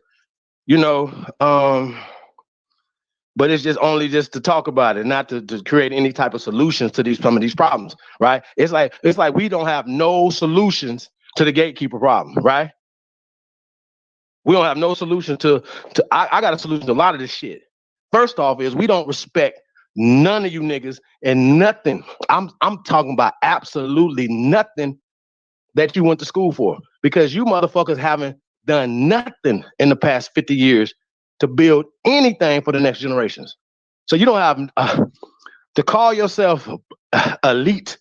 but it's just only just to talk about it, not to create any type of solutions to some of these problems, right? It's like we don't have no solutions to the gatekeeper problem, right? We don't have no solution to I got a solution to a lot of this shit. First off is we don't respect none of you niggas and nothing. I'm talking about absolutely nothing that you went to school for, because you motherfuckers haven't done nothing in the past 50 years to build anything for the next generations. So you don't have to call yourself elite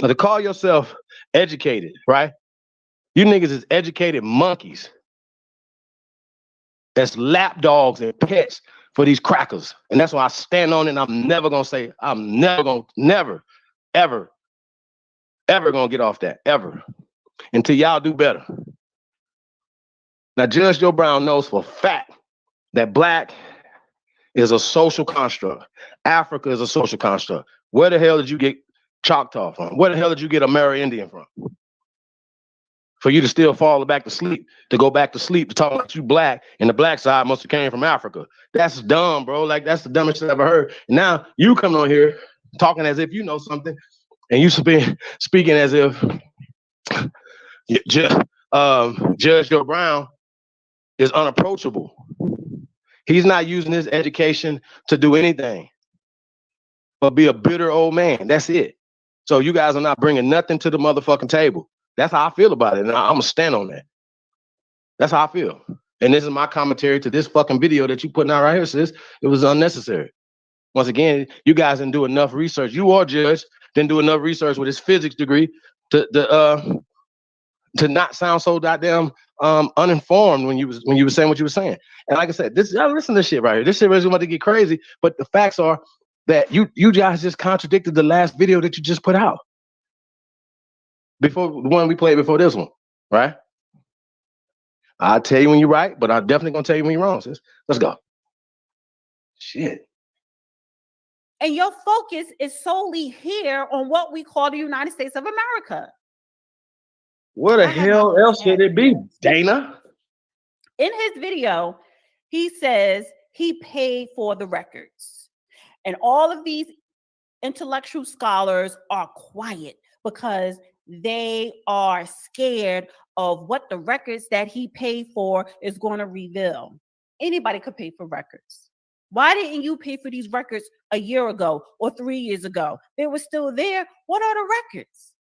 or to call yourself educated, right? You niggas is educated monkeys. That's lap dogs and pets for these crackers. And that's why I stand on it, and I'm never gonna ever gonna get off that, ever, until y'all do better. Now, Judge Joe Brown knows for a fact that black is a social construct. Africa is a social construct. Where the hell did you get Choctaw from? Where the hell did you get Amerindian from? For you to still fall back to sleep, to go back to sleep, to talk about you black, and the black side must have came from Africa. That's dumb, bro. Like, that's the dumbest shit I've ever heard. And now you come on here talking as if you know something, and you speaking as if Judge Joe Brown is unapproachable. He's not using his education to do anything but be a bitter old man. That's it. So you guys are not bringing nothing to the motherfucking table. That's how I feel about it, and I'm gonna stand on that. That's how I feel. And this is my commentary to this fucking video that you putting out right here, sis. It was unnecessary. Once again, you guys didn't do enough research. You or Judge didn't do enough research with his physics degree to not sound so goddamn uninformed when you were saying what you were saying. And like I said, listen to this shit right here. This shit is about to get crazy. But the facts are that you guys just contradicted the last video that you just put out. Before the one we played before this one, right? I'll tell you when you're right, but I'm definitely gonna tell you when you're wrong, sis. Let's go. Shit. And your focus is solely here on what we call the United States of America. Where the hell else should it be, Dana? In his video, he says he paid for the records. And all of these intellectual scholars are quiet because they are scared of what the records that he paid for is going to reveal. Anybody could pay for records. Why didn't you pay for these records a year ago or 3 years ago? They were still there. What are the records?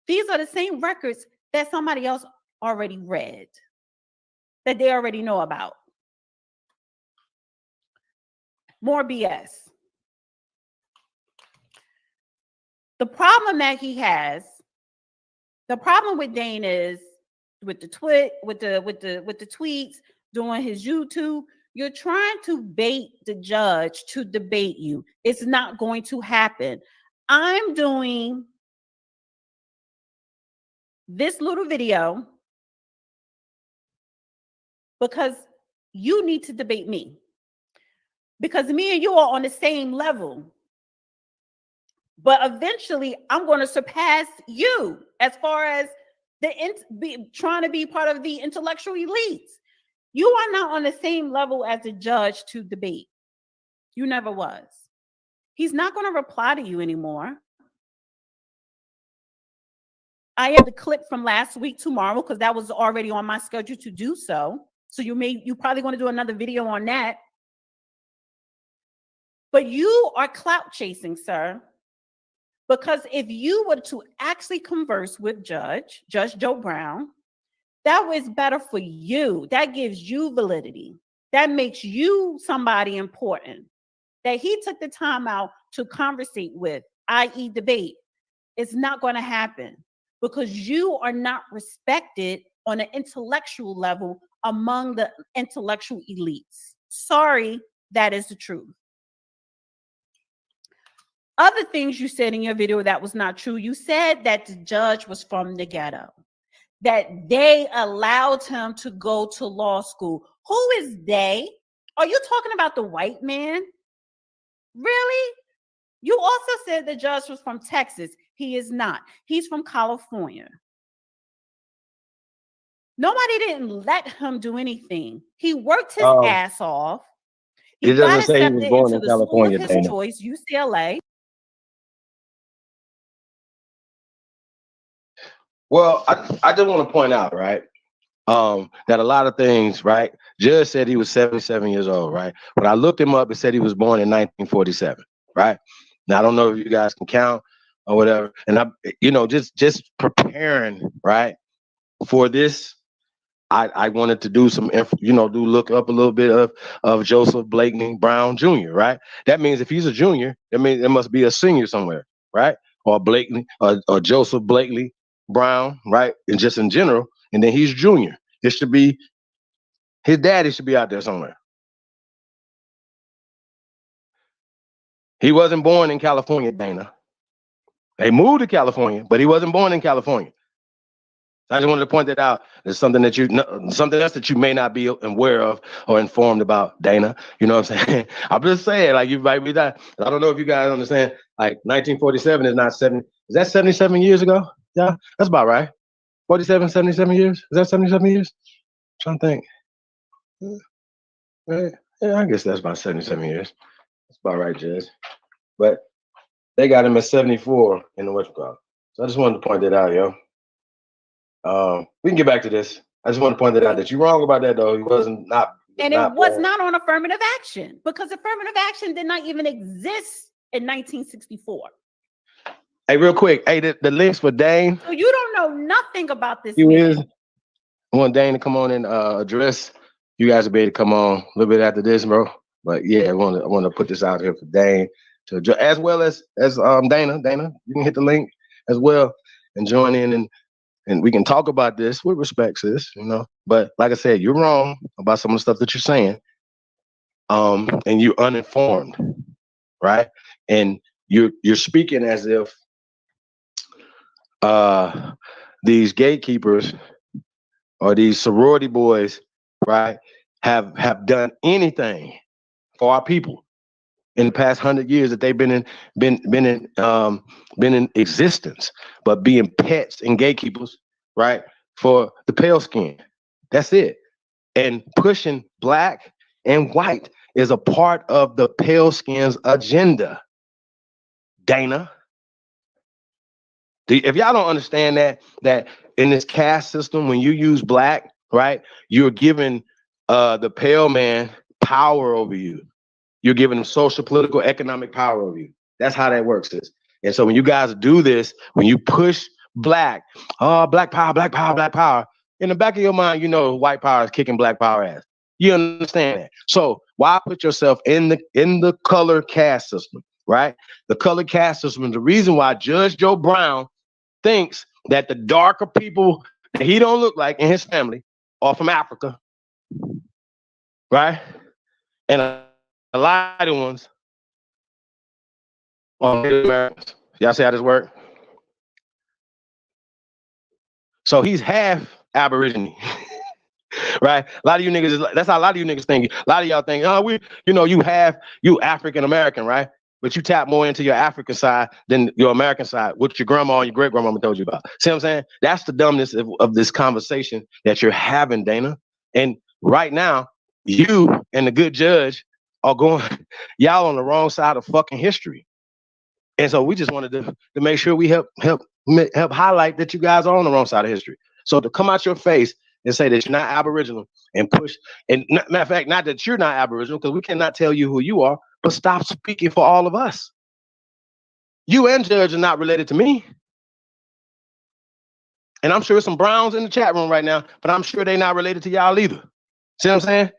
These are the same records that somebody else already read, that they already know about. More BS. The problem that he has, the problem with Dane is with the tweets, doing his YouTube, you're trying to bait the judge to debate you. It's not going to happen. I'm doing this little video because you need to debate me. Because me and you are on the same level. But eventually, I'm going to surpass you as far as trying to be part of the intellectual elites. You are not on the same level as a judge to debate. You never was. He's not going to reply to you anymore. I have the clip from last week tomorrow because that was already on my schedule to do so. So you probably going to do another video on that. But you are clout chasing, sir. Because if you were to actually converse with Judge Joe Brown, that was better for you. That gives you validity. That makes you somebody important. That he took the time out to conversate with, i.e. debate, it's not going to happen because you are not respected on an intellectual level among the intellectual elites. Sorry, that is the truth. Other things you said in your video that was not true. You said that the judge was from the ghetto, that they allowed him to go to law school. Who is they? Are you talking about the white man? Really? You also said the judge was from Texas. He is not. He's from California. Nobody didn't let him do anything. He worked his ass off. He doesn't say he was born in California, School of his choice, UCLA. Well, I just want to point out, right, that a lot of things, right, Judge said he was 77 years old, right? But I looked him up and said he was born in 1947, right? Now, I don't know if you guys can count or whatever. And just preparing, right, for this, I wanted to do some, look up a little bit of Joseph Blakeney Brown Jr., right? That means if he's a junior, that means there must be a senior somewhere, right? Or Blakeney, or Joseph Blakeney Brown, right? And just in general, and then he's junior. His daddy should be out there somewhere. He wasn't born in California, Dana. They moved to California, but he wasn't born in California. I just wanted to point that out. There's something else that you may not be aware of or informed about, Dana. You know what I'm saying? I'm just saying, like, you might be that. I don't know if you guys understand. Like, 1947 is not 70. Is that 77 years ago? Yeah, that's about right. 47, 77 years? Is that 77 years? I'm trying to think. Yeah, I guess that's about 77 years. That's about right, Judge. But they got him at 74 in the whatchamacallit. So I just wanted to point that out, yo. We can get back to this. I just want to point that out that you're wrong about that, though. He wasn't not. And it was not on affirmative action because affirmative action did not even exist in 1964. Hey, real quick. Hey, the links for Dane. So you don't know nothing about this. I want Dane to come on and address. You guys will be able to come on a little bit after this, bro. But yeah, I want to put this out here for Dane to address, as well as Dana. Dana, you can hit the link as well and join in and we can talk about this with respect, sis, But like I said, you're wrong about some of the stuff that you're saying. And you're uninformed, right? And you're speaking as if these gatekeepers or these sorority boys, right, have done anything for our people in the past 100 years that they've been in existence, but being pets and gatekeepers, right, for the pale skin. That's it. And pushing black and white is a part of the pale skin's agenda. Dana, if y'all don't understand that in this caste system, when you use black, right, you're giving the pale man power over you. You're giving them social, political, economic power over you. That's how that works. And so when you guys do this, when you push black power, black power, in the back of your mind, white power is kicking black power ass. You understand that? So why put yourself in the color caste system, right? The color caste system is the reason why Judge Joe Brown thinks that the darker people that he don't look like in his family are from Africa, right? And a lot of ones are Native Americans. Y'all see how this works? So he's half Aborigine, right? A lot of you niggas, that's how a lot of you niggas think. A lot of y'all think, you African American, right? but you tap more into your African side than your American side, which your grandma and your great grandmama told you about. See what I'm saying? That's the dumbness of this conversation that you're having, Dana. And right now, you and the good judge are going, y'all on the wrong side of fucking history. And so we just wanted to make sure we help highlight that you guys are on the wrong side of history. So to come out your face and say that you're not Aboriginal and push, and matter of fact, not that you're not Aboriginal, because we cannot tell you who you are, but stop speaking for all of us. You and Judge are not related to me. And I'm sure some Browns in the chat room right now, but I'm sure they're not related to y'all either. See what I'm saying?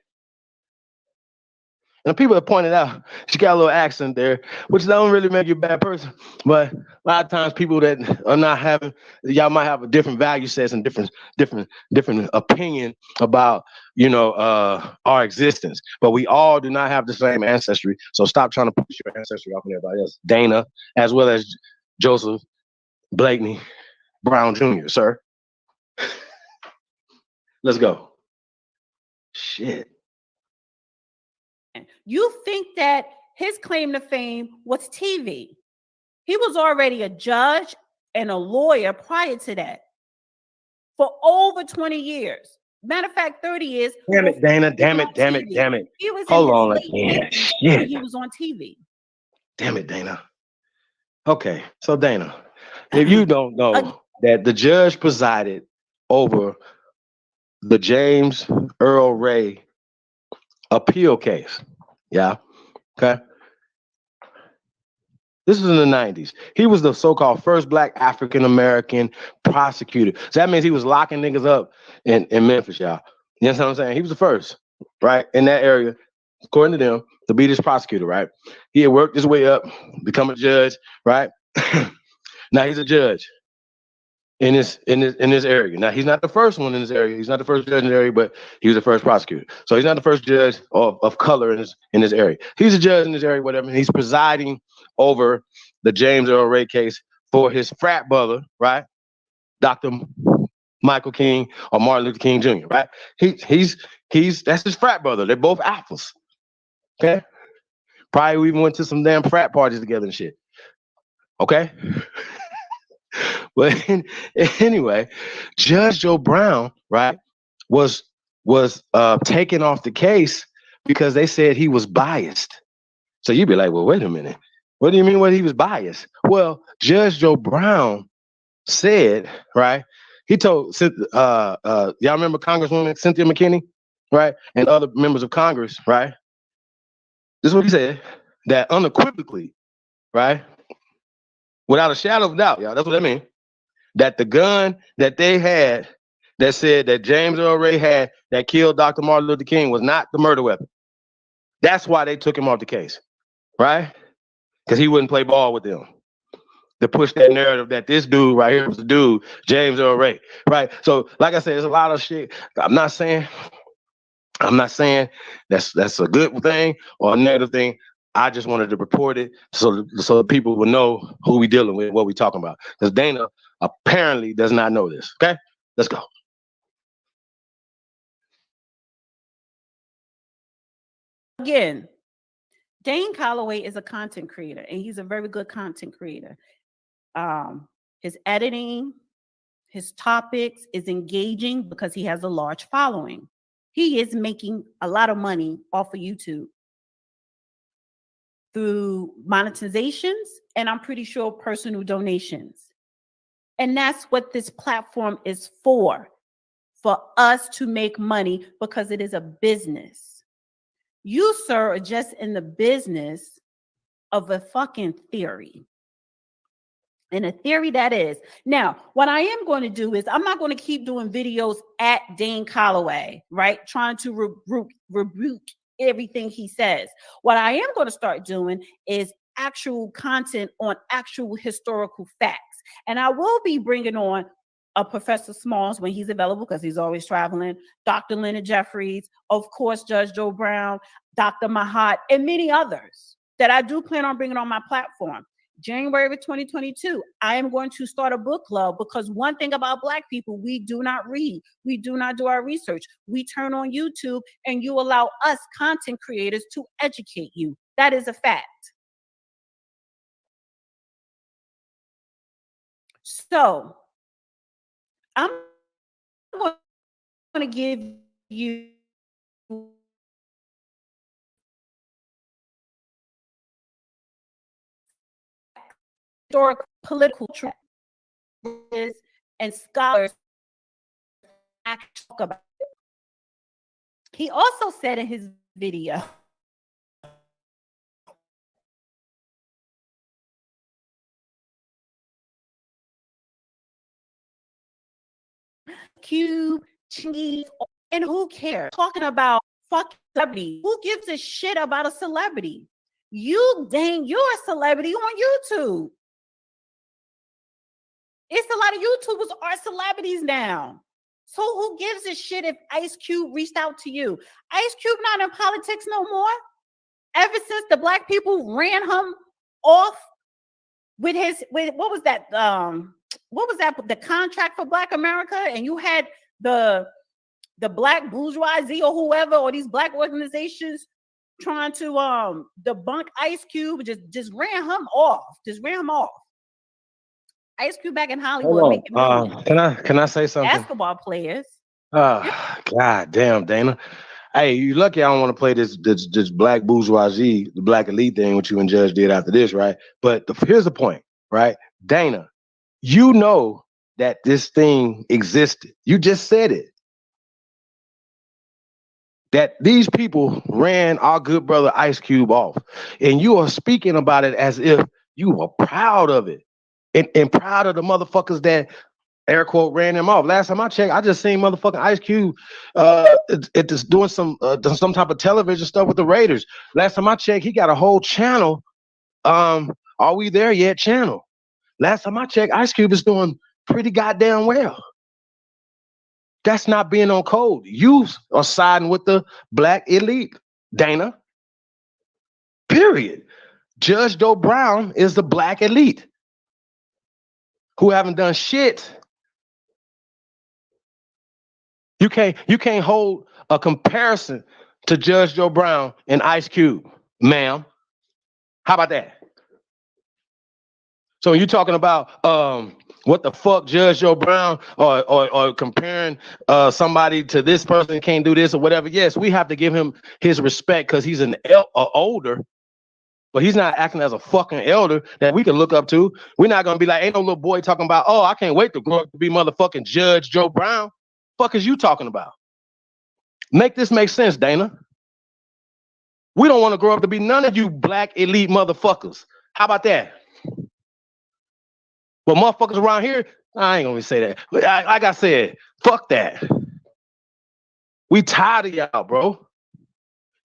And people have pointed out she got a little accent there, which don't really make you a bad person. But a lot of times people that are not having, y'all might have a different value sets and different opinion about, our existence. But we all do not have the same ancestry. So stop trying to push your ancestry off on everybody else. Dana, as well as Joseph Blakeney Brown Jr., sir. Let's go. Shit. You think that his claim to fame was TV. He was already a judge and a lawyer prior to that for over 20 years. Matter of fact, 30 years. Damn it, Dana. Damn it. He was Hold in on his late 50s when he was on TV. Damn it, Dana. Okay, so Dana, if you don't know that the judge presided over the James Earl Ray appeal case. Yeah. Okay. This was in the 90s. He was the so-called first black African-American prosecutor. So that means he was locking niggas up in Memphis, y'all. You know what I'm saying? He was the first, right? In that area, according to them, to be this prosecutor, right? He had worked his way up, become a judge, right? Now he's a judge in this area. Now he's not the first one in this area. He's not the first judge in the area, but he was the first prosecutor. So he's not the first judge of color in this area. He's a judge in this area, whatever. And he's presiding over the James Earl Ray case for his frat brother, right? Dr. Michael King or Martin Luther King Jr., right? He's that's his frat brother. They're both alphas. Okay. Probably even went to some damn frat parties together and shit. Okay. But anyway, Judge Joe Brown, right, was taken off the case because they said he was biased. So you'd be like, well, wait a minute. What do you mean he was biased? Well, Judge Joe Brown said, right, he told, y'all remember Congresswoman Cynthia McKinney, right, and other members of Congress, right? This is what he said, that unequivocally, right, without a shadow of doubt, y'all, that's what I mean, that the gun that they had that said that James Earl Ray had that killed Dr. Martin Luther King was not the murder weapon. That's why they took him off the case, right? Because he wouldn't play ball with them. To push that narrative that this dude right here was the dude, James Earl Ray, right? So, like I said, there's a lot of shit. I'm not saying that's a good thing or a negative thing. I just wanted to report it so people will know who we dealing with, what we talking about. Because Dana apparently does not know this. Okay, let's go. Again, Dane Calloway is a content creator, and he's a very good content creator. His editing, his topics is engaging because he has a large following. He is making a lot of money off of YouTube through monetizations, and I'm pretty sure personal donations. And that's what this platform is for us to make money because it is a business. You, sir, are just in the business of a fucking theory. And a theory that is. Now, what I am going to do is I'm not going to keep doing videos at Dane Calloway, right? Trying to rebuke everything he says. What I am going to start doing is actual content on actual historical facts. And I will be bringing on a Professor Smalls when he's available because he's always traveling, Dr. Leonard Jeffries, of course, Judge Joe Brown, Dr. Mahat, and many others that I do plan on bringing on my platform. January of 2022, I am going to start a book club because one thing about Black people, we do not read. We do not do our research. We turn on YouTube and you allow us content creators to educate you. That is a fact. So I'm going to give you historical political trends and scholars actually talk about it. He also said in his video, Cube, Chingy, and who cares? Talking about fucking celebrity. Who gives a shit about a celebrity? You, dang, you're a celebrity on YouTube. It's a lot of YouTubers are celebrities now. So who gives a shit if Ice Cube reached out to you? Ice Cube not in politics no more. Ever since the black people ran him off with what was that? The contract for Black America, and you had the black bourgeoisie or whoever, or these black organizations trying to debunk Ice Cube, just ran him off. Ice Cube back in Hollywood making millions. Can I say something? Basketball players. God damn, Dana. Hey, you lucky I don't want to play this black bourgeoisie, the black elite thing, which you and Judge did after this, right? But here's the point, right? Dana, you know that this thing existed. You just said it. That these people ran our good brother Ice Cube off. And you are speaking about it as if you were proud of it. And proud of the motherfuckers that air quote ran him off. Last time I checked, I just seen motherfucking Ice Cube doing some type of television stuff with the Raiders. Last time I checked, he got a whole channel. Are We There Yet channel. Last time I checked, Ice Cube is doing pretty goddamn well. That's not being on code. You are siding with the black elite, Dana. Period. Judge Joe Brown is the black elite who haven't done shit. You can't hold a comparison to Judge Joe Brown and Ice Cube, ma'am. How about that? So you're talking about what the fuck Judge Joe Brown or comparing somebody to this person can't do this or whatever. Yes, we have to give him his respect because he's an older, but he's not acting as a fucking elder that we can look up to. We're not gonna be like, ain't no little boy talking about, oh, I can't wait to grow up to be motherfucking Judge Joe Brown. Fuck is you talking about? Make this make sense, Dana. We don't want to grow up to be none of you black elite motherfuckers. How about that? But motherfuckers around here, I ain't gonna say that. But like I said, fuck that. We tired of y'all, bro.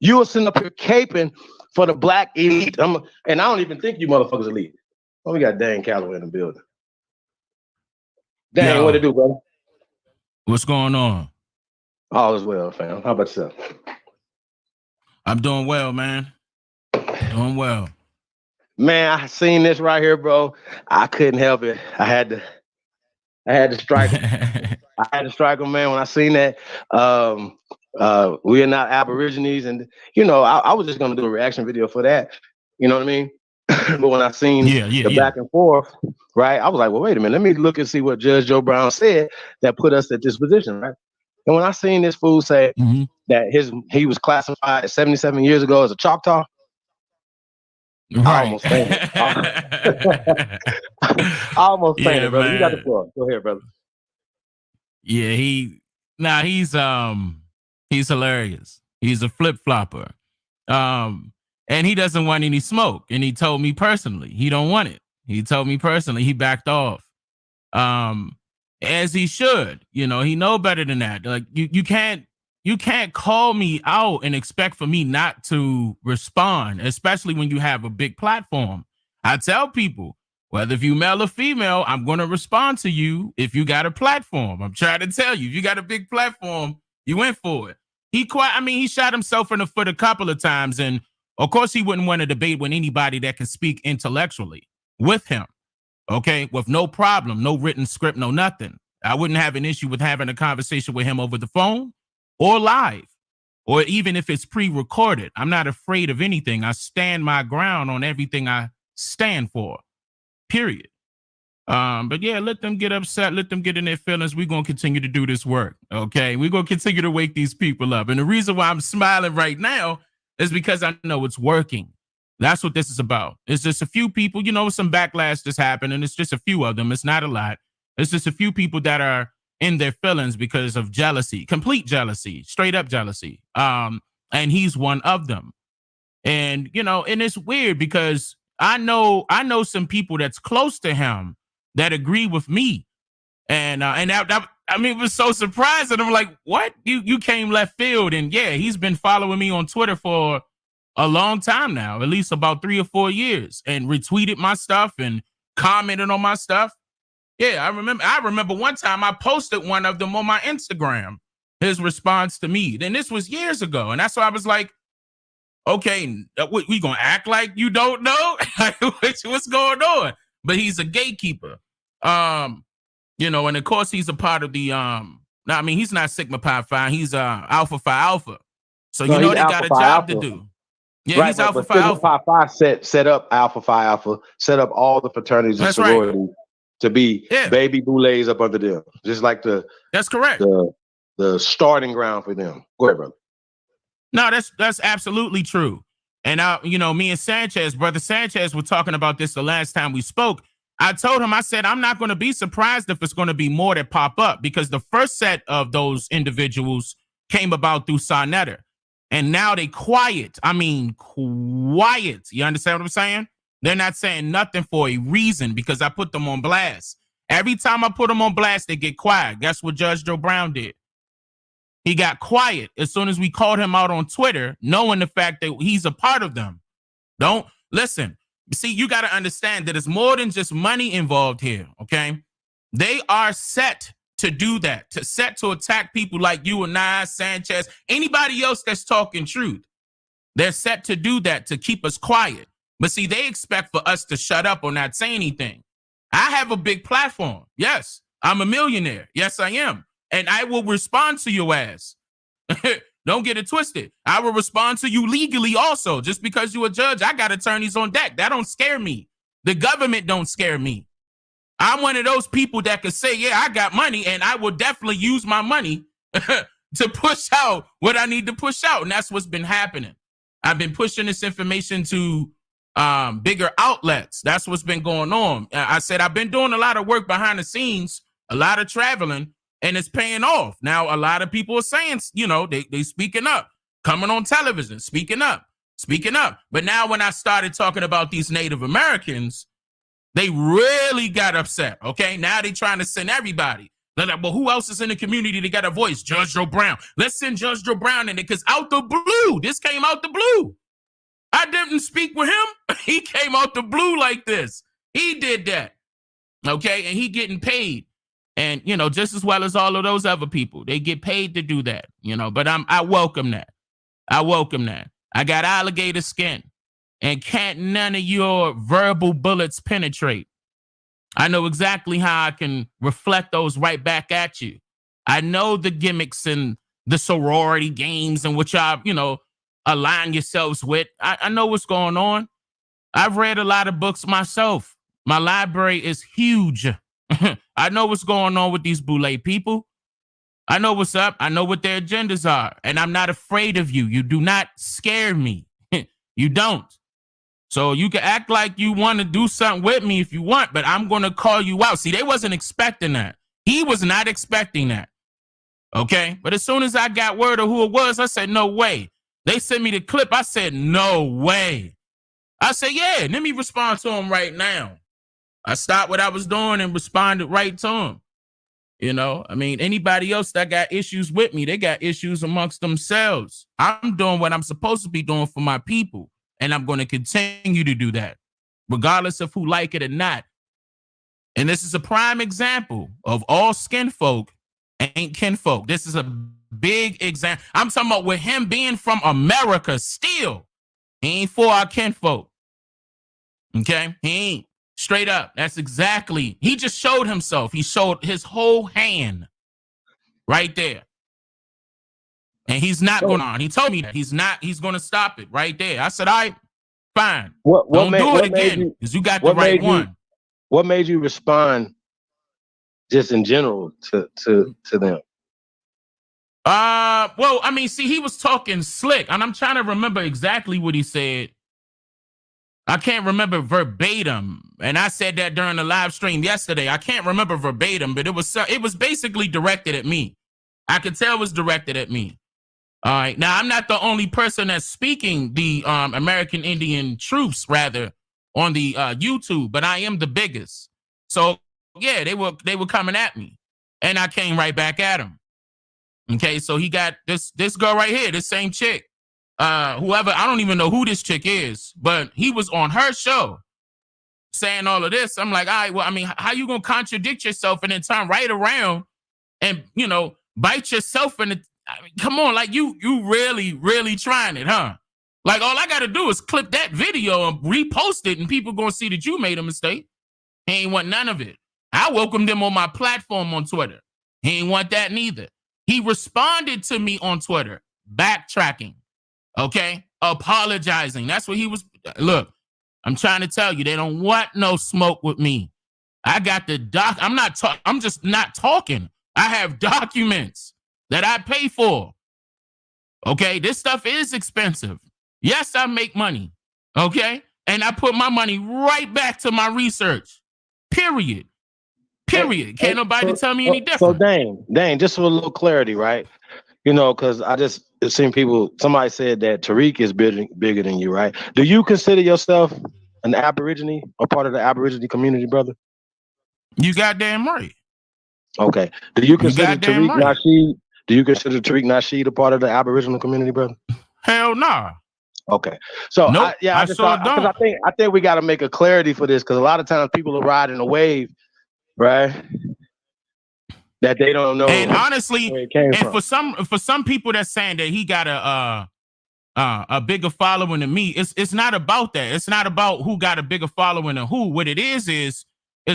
You are sitting up here caping for the black elite. And I don't even think you motherfuckers elite. Oh, we got Dan Calloway in the building. Dan, what it do, brother? What's going on? All is well, fam. How about yourself? I'm doing well, man. Doing well. Man, I seen this right here, bro. I couldn't help it. I had to strike him. I had to strike him, man. When I seen that, we are not Aborigines, and you know, I was just gonna do a reaction video for that. You know what I mean? But when I seen the back and forth, right, I was like, well, wait a minute. Let me look and see what Judge Joe Brown said that put us at this position, right? And when I seen this fool say that he was classified 77 years ago as a Choctaw, right. I almost fainted. I almost fainted, brother. Man. You got the floor. Go ahead, brother. Yeah, he's hilarious. He's a flip-flopper. And he doesn't want any smoke. And he told me personally, he don't want it. He told me personally, he backed off. As he should. You know, he know better than that. Like you can't call me out and expect for me not to respond, especially when you have a big platform. I tell people, whether if you male or female, I'm going to respond to you if you got a platform. I'm trying to tell you, if you got a big platform, you went for it. He shot himself in the foot a couple of times. And of course, he wouldn't want to debate with anybody that can speak intellectually with him. Okay, with no problem, no written script, no nothing. I wouldn't have an issue with having a conversation with him over the phone or live, or even if it's pre-recorded. I'm not afraid of anything. I stand my ground on everything I stand for, period. But yeah, let them get upset. Let them get in their feelings. We're going to continue to do this work. Okay. We're going to continue to wake these people up. And the reason why I'm smiling right now is because I know it's working. That's what this is about. It's just a few people, some backlash that's happened, and it's just a few of them. It's not a lot. It's just a few people that are in their feelings because of jealousy, complete jealousy, straight up jealousy. And he's one of them. And, and it's weird because I know some people that's close to him that agree with me. And that it was so surprising. I'm like, what? You came left field. And yeah, he's been following me on Twitter for a long time now, at least about 3 or 4 years, and retweeted my stuff and commented on my stuff. Yeah, I remember one time I posted one of them on my Instagram, his response to me. Then this was years ago. And that's why I was like, okay, we gonna act like you don't know? What's going on? But he's a gatekeeper. And of course he's a part of the he's not Sigma Pi Phi, he's Alpha Phi Alpha. So they got a job to do. Yeah, right, he's Alpha Phi Sigma Alpha. Pi Phi set up Alpha Phi Alpha, set up all the fraternities and sororities to be baby boulets up under them. Just like that's correct. The starting ground for them. Go ahead, brother. No, that's absolutely true. And me and Brother Sanchez were talking about this the last time we spoke. I told him, I said, I'm not going to be surprised if it's going to be more that pop up, because the first set of those individuals came about through Sonetta. And now they quiet. I mean, quiet. You understand what I'm saying? They're not saying nothing for a reason, because I put them on blast. Every time I put them on blast, they get quiet. Guess what Judge Joe Brown did? He got quiet as soon as we called him out on Twitter, knowing the fact that he's a part of them. Don't listen. See, you got to understand that it's more than just money involved here, okay? They are set to do that, to attack people like you and I, Sanchez, anybody else that's talking truth. They're set to do that to keep us quiet. But see, they expect for us to shut up or not say anything. I have a big platform. Yes, I'm a millionaire. Yes, I am. And I will respond to your ass. Don't get it twisted. I will respond to you legally also. Just because you're a judge, I got attorneys on deck. That don't scare me. The government don't scare me. I'm one of those people that could say, yeah, I got money, and I will definitely use my money to push out what I need to push out. And that's what's been happening. I've been pushing this information to bigger outlets. That's what's been going on. I said I've been doing a lot of work behind the scenes, a lot of traveling, and it's paying off. Now, a lot of people are saying, they speaking up, coming on television, speaking up. But now when I started talking about these Native Americans, they really got upset, okay? Now they trying to send everybody. They're like, well, who else is in the community that got a voice? Judge Joe Brown. Let's send Judge Joe Brown in it, because out the blue, this came out the blue. I didn't speak with him. He came out the blue like this. He did that, okay? And he getting paid. And, just as well as all of those other people, they get paid to do that, but I welcome that. I got alligator skin, and can't none of your verbal bullets penetrate. I know exactly how I can reflect those right back at you. I know the gimmicks and the sorority games and what y'all, align yourselves with. I know what's going on. I've read a lot of books myself. My library is huge. I know what's going on with these Boule people. I know what's up. I know what their agendas are. And I'm not afraid of you. You do not scare me. You don't. So you can act like you want to do something with me if you want, but I'm going to call you out. See, they wasn't expecting that. He was not expecting that. Okay? But as soon as I got word of who it was, I said, no way. They sent me the clip. I said, no way. I said, yeah, let me respond to him right now. I stopped what I was doing and responded right to him. Anybody else that got issues with me, they got issues amongst themselves. I'm doing what I'm supposed to be doing for my people. And I'm going to continue to do that, regardless of who like it or not. And this is a prime example of all skin folk ain't kinfolk. This is a big example. I'm talking about with him being from America still. He ain't for our kinfolk. Okay? He ain't. Straight up. That's exactly. He just showed himself. He showed his whole hand right there. And he's not going on. He told me that. He's going to stop it right there. I said, all right, fine. Don't do it again, because you got the right one. What made you respond just in general to them? Well, I mean, see, he was talking slick, and I'm trying to remember exactly what he said. I can't remember verbatim, and I said that during the live stream yesterday. I can't remember verbatim, but it was basically directed at me. I could tell it was directed at me. All right. Now, I'm not the only person that's speaking the American Indian troops, rather, on the YouTube, but I am the biggest. So yeah, they were coming at me, and I came right back at them. Okay, so he got this girl right here, this same chick. Whoever, I don't even know who this chick is, but he was on her show saying all of this. I'm like, all right, well, I mean, how you gonna contradict yourself and then turn right around and, you know, bite yourself in the, I mean, come on, like you really trying it, huh? Like, all I gotta do is clip that video and repost it, and people gonna see that you made a mistake. He ain't want none of it. I welcomed him on my platform on Twitter. He ain't want that neither. He responded to me on Twitter, backtracking, okay? Apologizing. That's what he was. Look, I'm trying to tell you, they don't want no smoke with me. I got the I'm just not talking. I have documents that I pay for. Okay, this stuff is expensive. Yes, I make money. Okay, and I put my money right back to my research. Period. Can't nobody tell me any different. So Dane, just for a little clarity, right? You know, because I just seen people. Somebody said that Tariq is bigger than you, right? Do you consider yourself an Aborigine or part of the Aborigine community, brother? You goddamn right. Okay. Do you consider Tariq right. Nasheed? Do you consider Tariq Nasheed a part of the Aboriginal community, brother? Hell nah. Okay. So nope, I think we got to make a clarity for this, because a lot of times people are riding a wave, right? That they don't know. And honestly, where it came from. for some people that's saying that he got a bigger following than me, it's not about that. It's not about who got a bigger following than who. What it is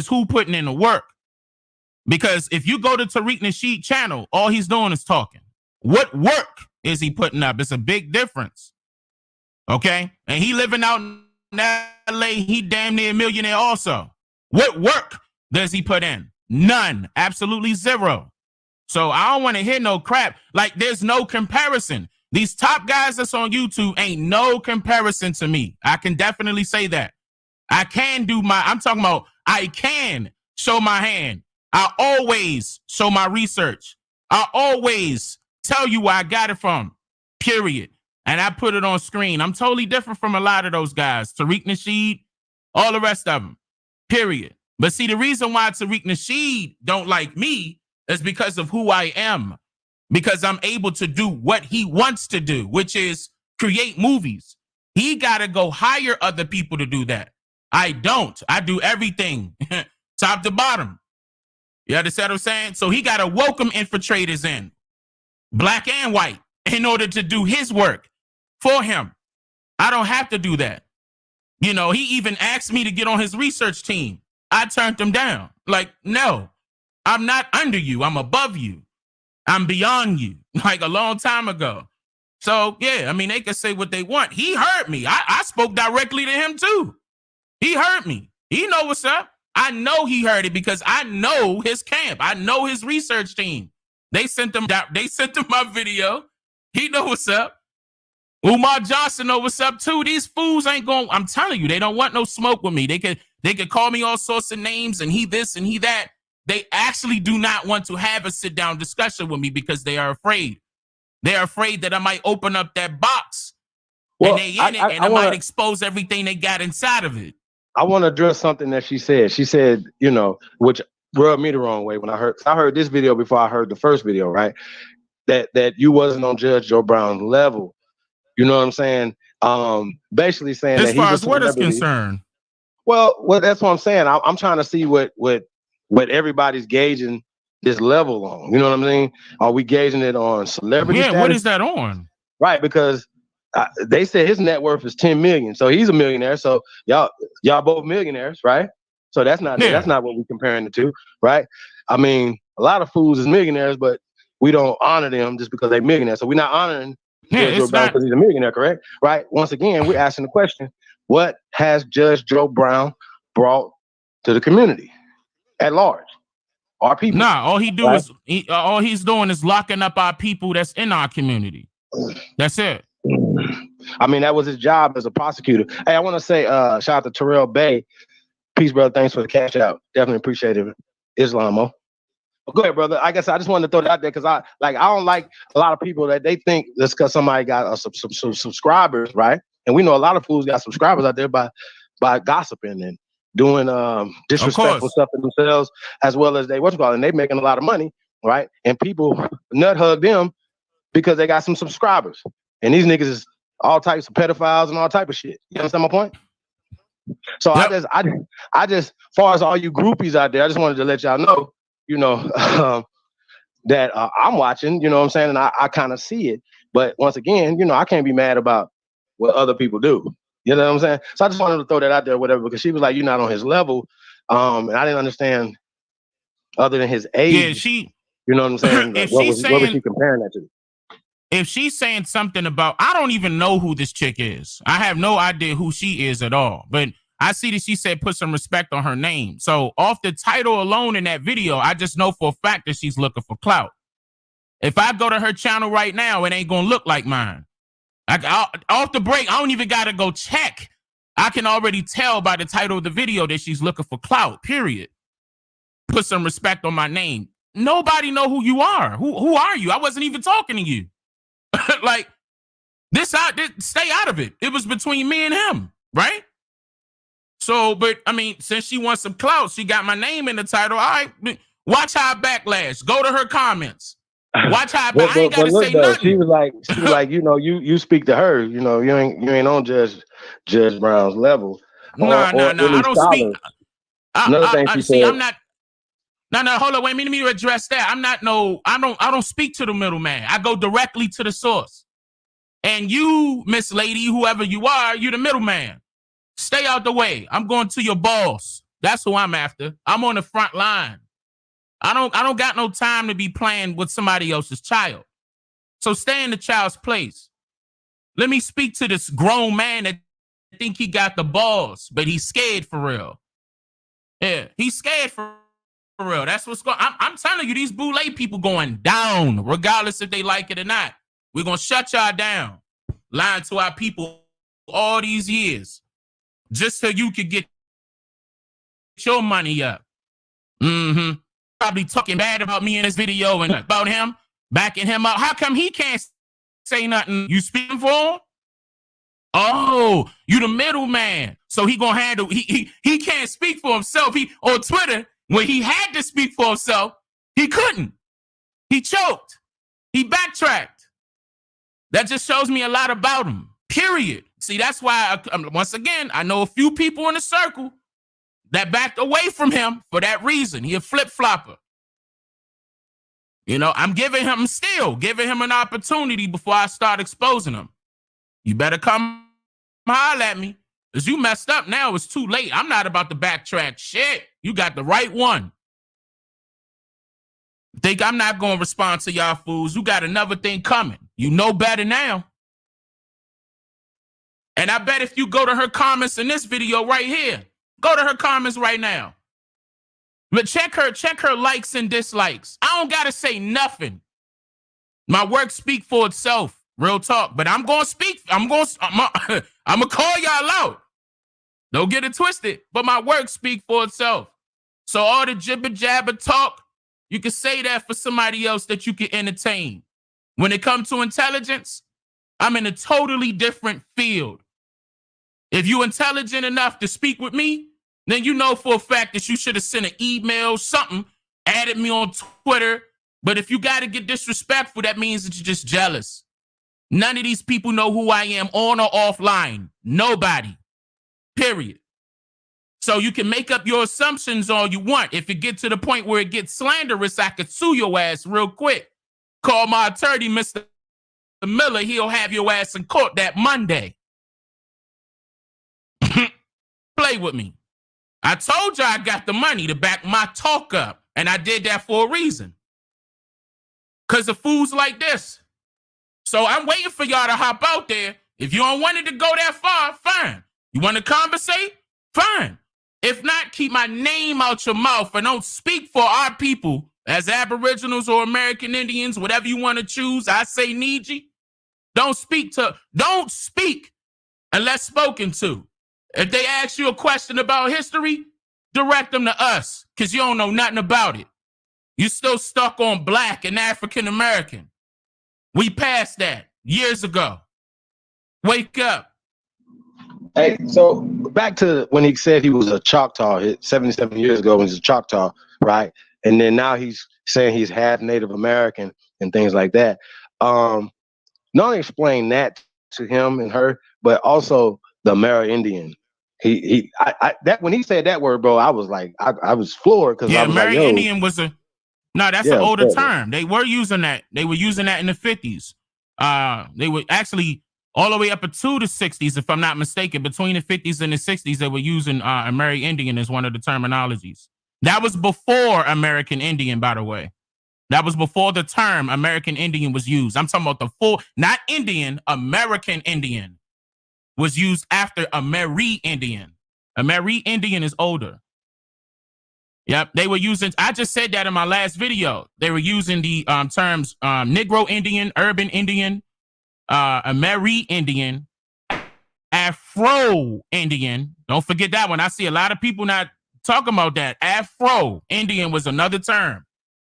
who putting in the work. Because if you go to Tariq Nasheed channel, all he's doing is talking. What work is he putting up? It's a big difference. Okay? And he living out in LA, he damn near a millionaire also. What work does he put in? None. Absolutely zero. So I don't want to hear no crap. Like, there's no comparison. These top guys that's on YouTube ain't no comparison to me. I can definitely say that. I can show my hand. I always show my research. I always tell you where I got it from, period. And I put it on screen. I'm totally different from a lot of those guys. Tariq Nasheed, all the rest of them, period. But see, the reason why Tariq Nasheed don't like me is because of who I am. Because I'm able to do what he wants to do, which is create movies. He got to go hire other people to do that. I don't. I do everything, top to bottom. You understand what I'm saying? So he got to welcome infiltrators in, black and white, in order to do his work for him. I don't have to do that. You know, he even asked me to get on his research team. I turned him down. Like, no, I'm not under you. I'm above you. I'm beyond you, like a long time ago. So, yeah, I mean, they can say what they want. He heard me. I spoke directly to him, too. He heard me. He know what's up. I know he heard it because I know his camp. I know his research team. They sent him my video. He know what's up. Umar Johnson know what's up, too. These fools ain't going, I'm telling you, they don't want no smoke with me. They could call me all sorts of names and he this and he that. They actually do not want to have a sit-down discussion with me because they are afraid. They're afraid that I might open up that box and I might expose everything they got inside of it. I want to address something that she said. She said, you know, which rubbed me the wrong way when I heard this video before I heard the first video, right? That you wasn't on Judge Joe Brown's level. You know what I'm saying? Basically saying as that far he's as what is concerned. Well, that's what I'm saying. I'm trying to see what everybody's gauging this level on. You know what I'm saying? Are we gauging it on celebrity status? What is that on? Right, because they said his net worth is 10 million. So he's a millionaire. So y'all both millionaires, right? So that's not what we're comparing the two, right? I mean, a lot of fools is millionaires, but we don't honor them just because they're millionaires. So we're not honoring Judge Joe Brown because he's a millionaire, correct? Right? Once again, we're asking the question, what has Judge Joe Brown brought to the community at large, our people. Nah, all he do right? is all he's doing is locking up our people that's in our community. That's it. I mean, that was his job as a prosecutor. Hey, I want to say, shout out to Terrell Bay. Peace, brother. Thanks for the cash out. Definitely appreciate it, Islamo. Go ahead, brother. I guess I just wanted to throw that out there because I don't like a lot of people that they think that's because somebody got some subscribers, right? And we know a lot of fools got subscribers out there by gossiping and doing disrespectful stuff to themselves, as well as and they making a lot of money, right? And people nut hug them because they got some subscribers. And these niggas is all types of pedophiles and all type of shit. You understand my point? So Yep. I just, as far as all you groupies out there, I just wanted to let y'all know, that I'm watching, you know what I'm saying? And I kind of see it. But once again, I can't be mad about what other people do. You know what I'm saying? So I just wanted to throw that out there, whatever, because she was like, you're not on his level. And I didn't understand other than his age. Yeah, you know what I'm saying? What was she comparing that to? If she's saying something about, I don't even know who this chick is. I have no idea who she is at all. But I see that she said put some respect on her name. So off the title alone in that video, I just know for a fact that she's looking for clout. If I go to her channel right now, it ain't going to look like mine. Off the break, I don't even got to go check. I can already tell by the title of the video that she's looking for clout, period. Put some respect on my name. Nobody know who you are. Who are you? I wasn't even talking to you. Like, stay out of it. It was between me and him, right? So, but I mean, since she wants some clout, she got my name in the title. All right, watch how I backlash. Go to her comments. Watch how I ain't got to say nothing. She was like, you speak to her. You ain't on Judge Brown's level. No. I don't speak. Another thing she said. I'm not. No, hold on. Wait, let me address that. I don't speak to the middleman. I go directly to the source. And you, Miss Lady, whoever you are, you're the middleman. Stay out the way. I'm going to your boss. That's who I'm after. I'm on the front line. I don't got no time to be playing with somebody else's child. So stay in the child's place. Let me speak to this grown man that think he got the balls, but he's scared for real. Yeah, he's scared for real. That's what's going on. I'm telling you, these boule people going down, regardless if they like it or not. We're going to shut y'all down. Lying to our people all these years. Just so you could get your money up. Mm-hmm. Probably talking bad about me in this video and about him, backing him up. How come he can't say nothing? You speaking for him? Oh, you the middleman. So he gonna handle, he can't speak for himself. He on Twitter, when he had to speak for himself, he couldn't. He choked. He backtracked. That just shows me a lot about him. Period. See, that's why, once again, I know a few people in the circle that backed away from him for that reason. He a flip-flopper. I'm giving him an opportunity before I start exposing him. You better come holler at me, because you messed up now. It's too late. I'm not about to backtrack shit. You got the right one. Think I'm not going to respond to y'all fools. You got another thing coming. You know better now. And I bet if you go to her comments in this video right here, go to her comments right now. But check her likes and dislikes. I don't got to say nothing. My work speak for itself. Real talk. But I'm going to speak. I'm going to call y'all out. Don't get it twisted. But my work speak for itself. So all the jibber jabber talk, you can say that for somebody else that you can entertain. When it comes to intelligence, I'm in a totally different field. If you're intelligent enough to speak with me, then you know for a fact that you should have sent an email, something, added me on Twitter. But if you got to get disrespectful, that means that you're just jealous. None of these people know who I am on or offline. Nobody. Period. So you can make up your assumptions all you want. If it gets to the point where it gets slanderous, I could sue your ass real quick. Call my attorney, Mr. Miller. He'll have your ass in court that Monday. Play with me. I told you I got the money to back my talk up, and I did that for a reason. Because of fools like this. So I'm waiting for y'all to hop out there. If you don't want it to go that far, fine. You want to conversate? Fine. If not, keep my name out your mouth and don't speak for our people as Aboriginals or American Indians, whatever you want to choose. I say Niji. Don't speak unless spoken to. If they ask you a question about history, direct them to us because you don't know nothing about it. You're still stuck on Black and African American. We passed that years ago. Wake up. Hey, so back to when he said he was a Choctaw 77 years ago when he was a Choctaw, right? And then now he's saying he's half Native American and things like that. Not only explain that to him and her, but also the Amerindian. That when he said that word, bro, I was like, I was floored because I was like, yo, Amerindian was that's an older term. They were using that. They were using that in the 50s. They were actually all the way up to the 60s, if I'm not mistaken. Between the 50s and the 60s, they were using Amerindian as one of the terminologies. That was before American Indian, by the way. That was before the term American Indian was used. I'm talking about the full, not Indian, American Indian was used after Amerindian. Amerindian is older. Yep, they were using, I just said that in my last video. They were using the terms Negro Indian, Urban Indian, Amerindian, Afro Indian. Don't forget that one. I see a lot of people not talking about that. Afro Indian was another term.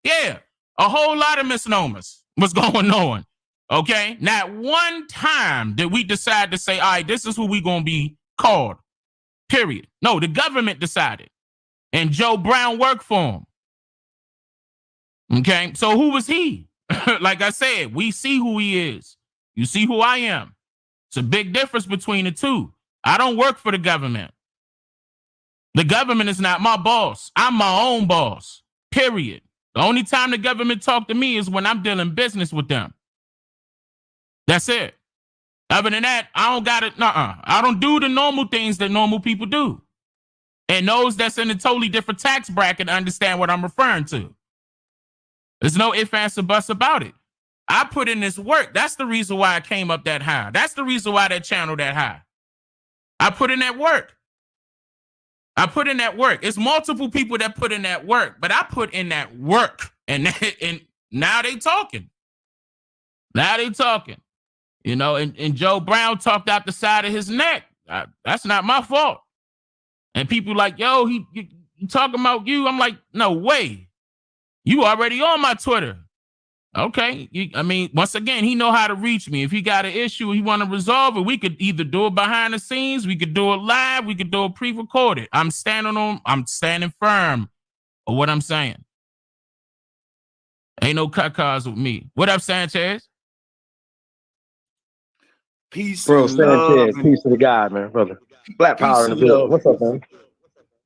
Yeah, a whole lot of misnomers was going on. Okay, not one time did we decide to say, all right, this is who we gonna be called. Period. No, the government decided, and Joe Brown worked for him. Okay, so who was he? Like I said, we see who he is. You see who I am. It's a big difference between the two. I don't work for the government. The government is not my boss. I'm my own boss. Period. The only time the government talk to me is when I'm dealing business with them. That's it. Other than that, I don't got it. I don't do the normal things that normal people do. And those that's in a totally different tax bracket understand what I'm referring to. There's no ifs, ands, or buts about it. I put in this work. That's the reason why I came up that high. That's the reason why that channel that high. I put in that work. It's multiple people that put in that work, but I put in that work, and now they talking. You know, and Joe Brown talked out the side of his neck. That's not my fault. And people like, yo, he talking about you. I'm like, no way. You already on my Twitter. Okay. Once again, he know how to reach me. If he got an issue, he want to resolve it, we could either do it behind the scenes, we could do it live, we could do it pre-recorded. I'm standing firm on what I'm saying. Ain't no cut cards with me. What up, Sanchez? Peace, bro, and love, Sanchez, peace to the God, man, brother. Black power in the building. What's up, man?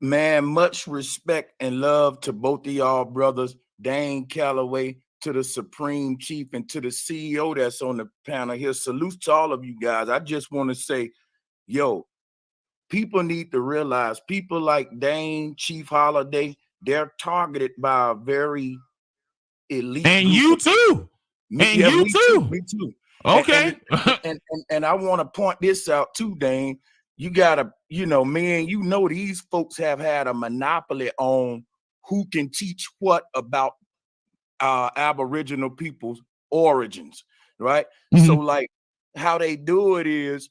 Man, much respect and love to both of y'all brothers, Dane Calloway, to the Supreme Chief, and to the CEO that's on the panel here. Salute to all of you guys. I just want to say, yo, people need to realize people like Dane, Chief Holiday, they're targeted by a very elite and group. You too. Me too. Okay. And I want to point this out too, Dane. You gotta, man, these folks have had a monopoly on who can teach what about Aboriginal people's origins, right? Mm-hmm. So like how they do it is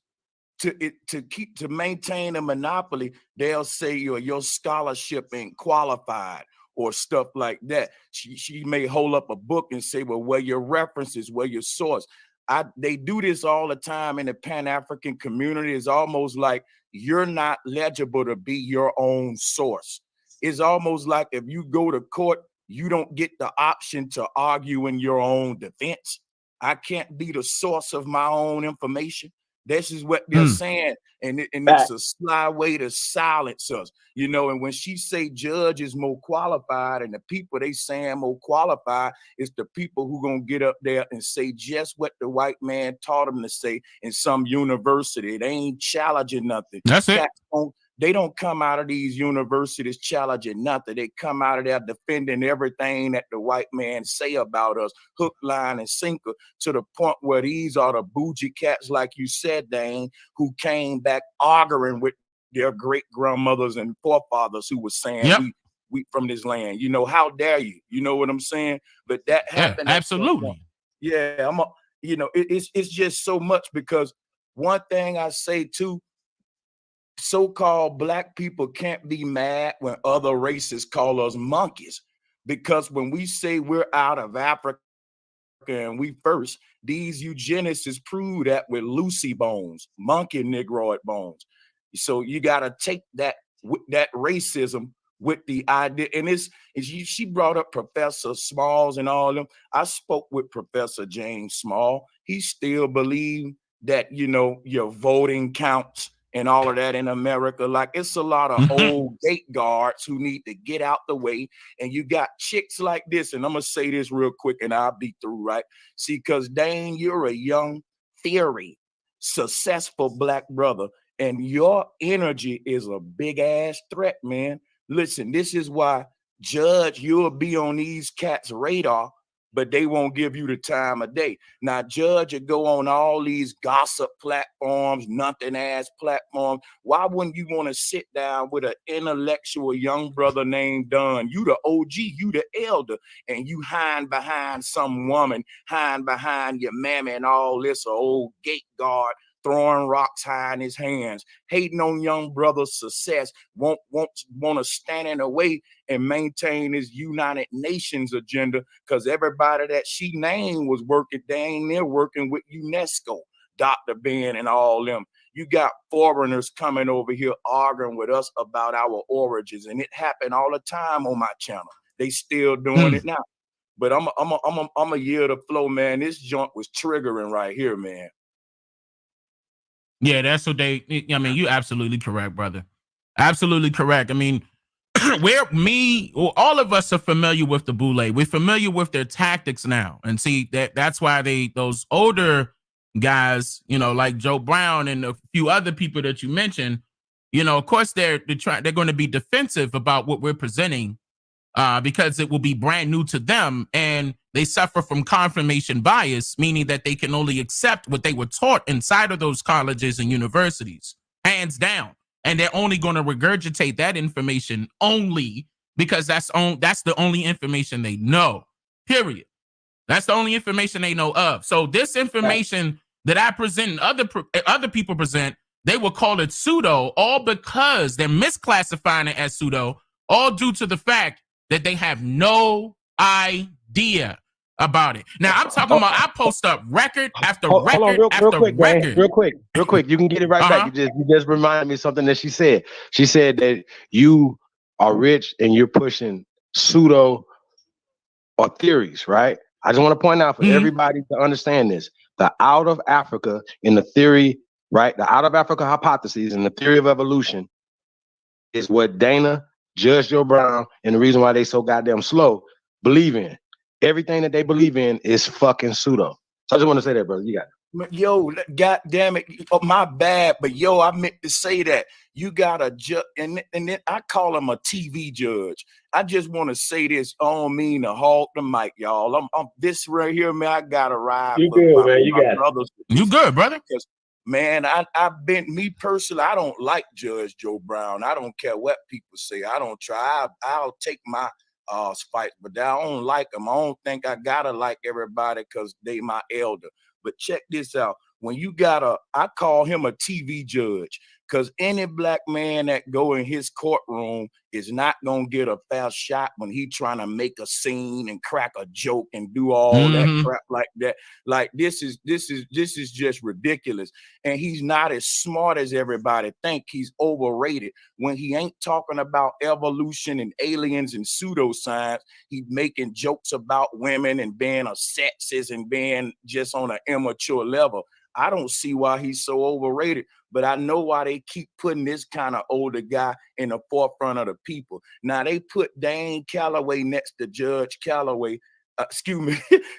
to maintain a monopoly, they'll say your scholarship ain't qualified or stuff like that. She may hold up a book and say, well, where your references, where your source. They do this all the time in the Pan-African community. It's almost like you're not legible to be your own source. It's almost like if you go to court, you don't get the option to argue in your own defense. I can't be the source of my own information. This is what they're saying. And it's a sly way to silence us, and when she say judge is more qualified, and the people they saying more qualified is the people who gonna get up there and say just what the white man taught them to say in some university. They ain't challenging nothing. That's it. They don't come out of these universities challenging nothing. They come out of there defending everything that the white man say about us, hook, line, and sinker, to the point where these are the bougie cats, like you said, Dane, who came back arguing with their great grandmothers and forefathers who were saying Yep. we from this land. You know, how dare you? You know what I'm saying? But that happened. Absolutely. Yeah, it's just so much, because one thing I say too, so-called black people can't be mad when other races call us monkeys, because when we say we're out of Africa and we first, these eugenicists prove that with Lucy bones, monkey negroid bones. So you got to take that racism with the idea. And she brought up Professor Smalls and all of them. I spoke with Professor James Small. He still believed that, your voting counts and all of that in America. Like, it's a lot of old gate guards who need to get out the way. And you got chicks like this, and I'm going to say this real quick and I'll be through, right? See, because Dane, you're a young, theory, successful black brother, and your energy is a big ass threat, man. Listen, this is why, Judge, you'll be on these cats' radar, but they won't give you the time of day. Now, Judge, you go on all these gossip platforms, nothing ass platforms. Why wouldn't you want to sit down with an intellectual young brother named Dunn? You the OG, you the elder, and you hide behind some woman, hide behind your mammy and all this old gate guard, throwing rocks high in his hands, hating on young brother's success, want to stand in the way and maintain his United Nations agenda, because everybody that she named was working, they ain't there working with UNESCO, Dr. Ben and all them. You got foreigners coming over here arguing with us about our origins, and it happened all the time on my channel. They still doing it now. But I'm a year to flow, man. This joint was triggering right here, man. Yeah, that's what you're absolutely correct, brother. Absolutely correct. I mean, all of us are familiar with the Boule. We're familiar with their tactics now. And see, that's why those older guys, like Joe Brown and a few other people that you mentioned, of course they're going to be defensive about what we're presenting, because it will be brand new to them, and they suffer from confirmation bias, meaning that they can only accept what they were taught inside of those colleges and universities, hands down. And they're only going to regurgitate that information only because that's the only information they know, period. That's the only information they know of. So this information that I present and other people present, they will call it pseudo, all because they're misclassifying it as pseudo, all due to the fact that they have no idea about it. Now, I'm talking about, I post up record after record after record. Real quick. You can get it right back. You just reminded me of something that she said. She said that you are rich and you're pushing pseudo or theories, right? I just want to point out for everybody to understand this. The out of Africa in the theory, right? The out of Africa hypotheses and the theory of evolution is what Dana, Judge Joe Brown, and the reason why they so goddamn slow believe in. Everything that they believe in is fucking pseudo. So I just want to say that, brother. You got it. Yo, God damn it. Oh, my bad. But yo, I meant to say that. You got a judge, and then I call him a TV judge. I just want to say this. I don't mean to hog the mic, y'all. I'm this right here, man. I got to ride. You good, man. You got brothers. You good, brother. Man, I've been, me personally, I don't like Judge Joe Brown. I don't care what people say. I don't try. I'll take my fight, but I don't like them. I don't think I gotta like everybody because they my elder. But check this out. When you I call him a TV judge, because any black man that go in his courtroom is not gonna get a fair shot when he trying to make a scene and crack a joke and do all that crap like that. Like this is just ridiculous. And he's not as smart as everybody think. He's overrated. When he ain't talking about evolution and aliens and pseudoscience, he's making jokes about women and being a sexist and being just on an immature level. I don't see why he's so overrated, but I know why they keep putting this kind of older guy in the forefront of the people. Now they put Dane Calloway next to Judge Calloway,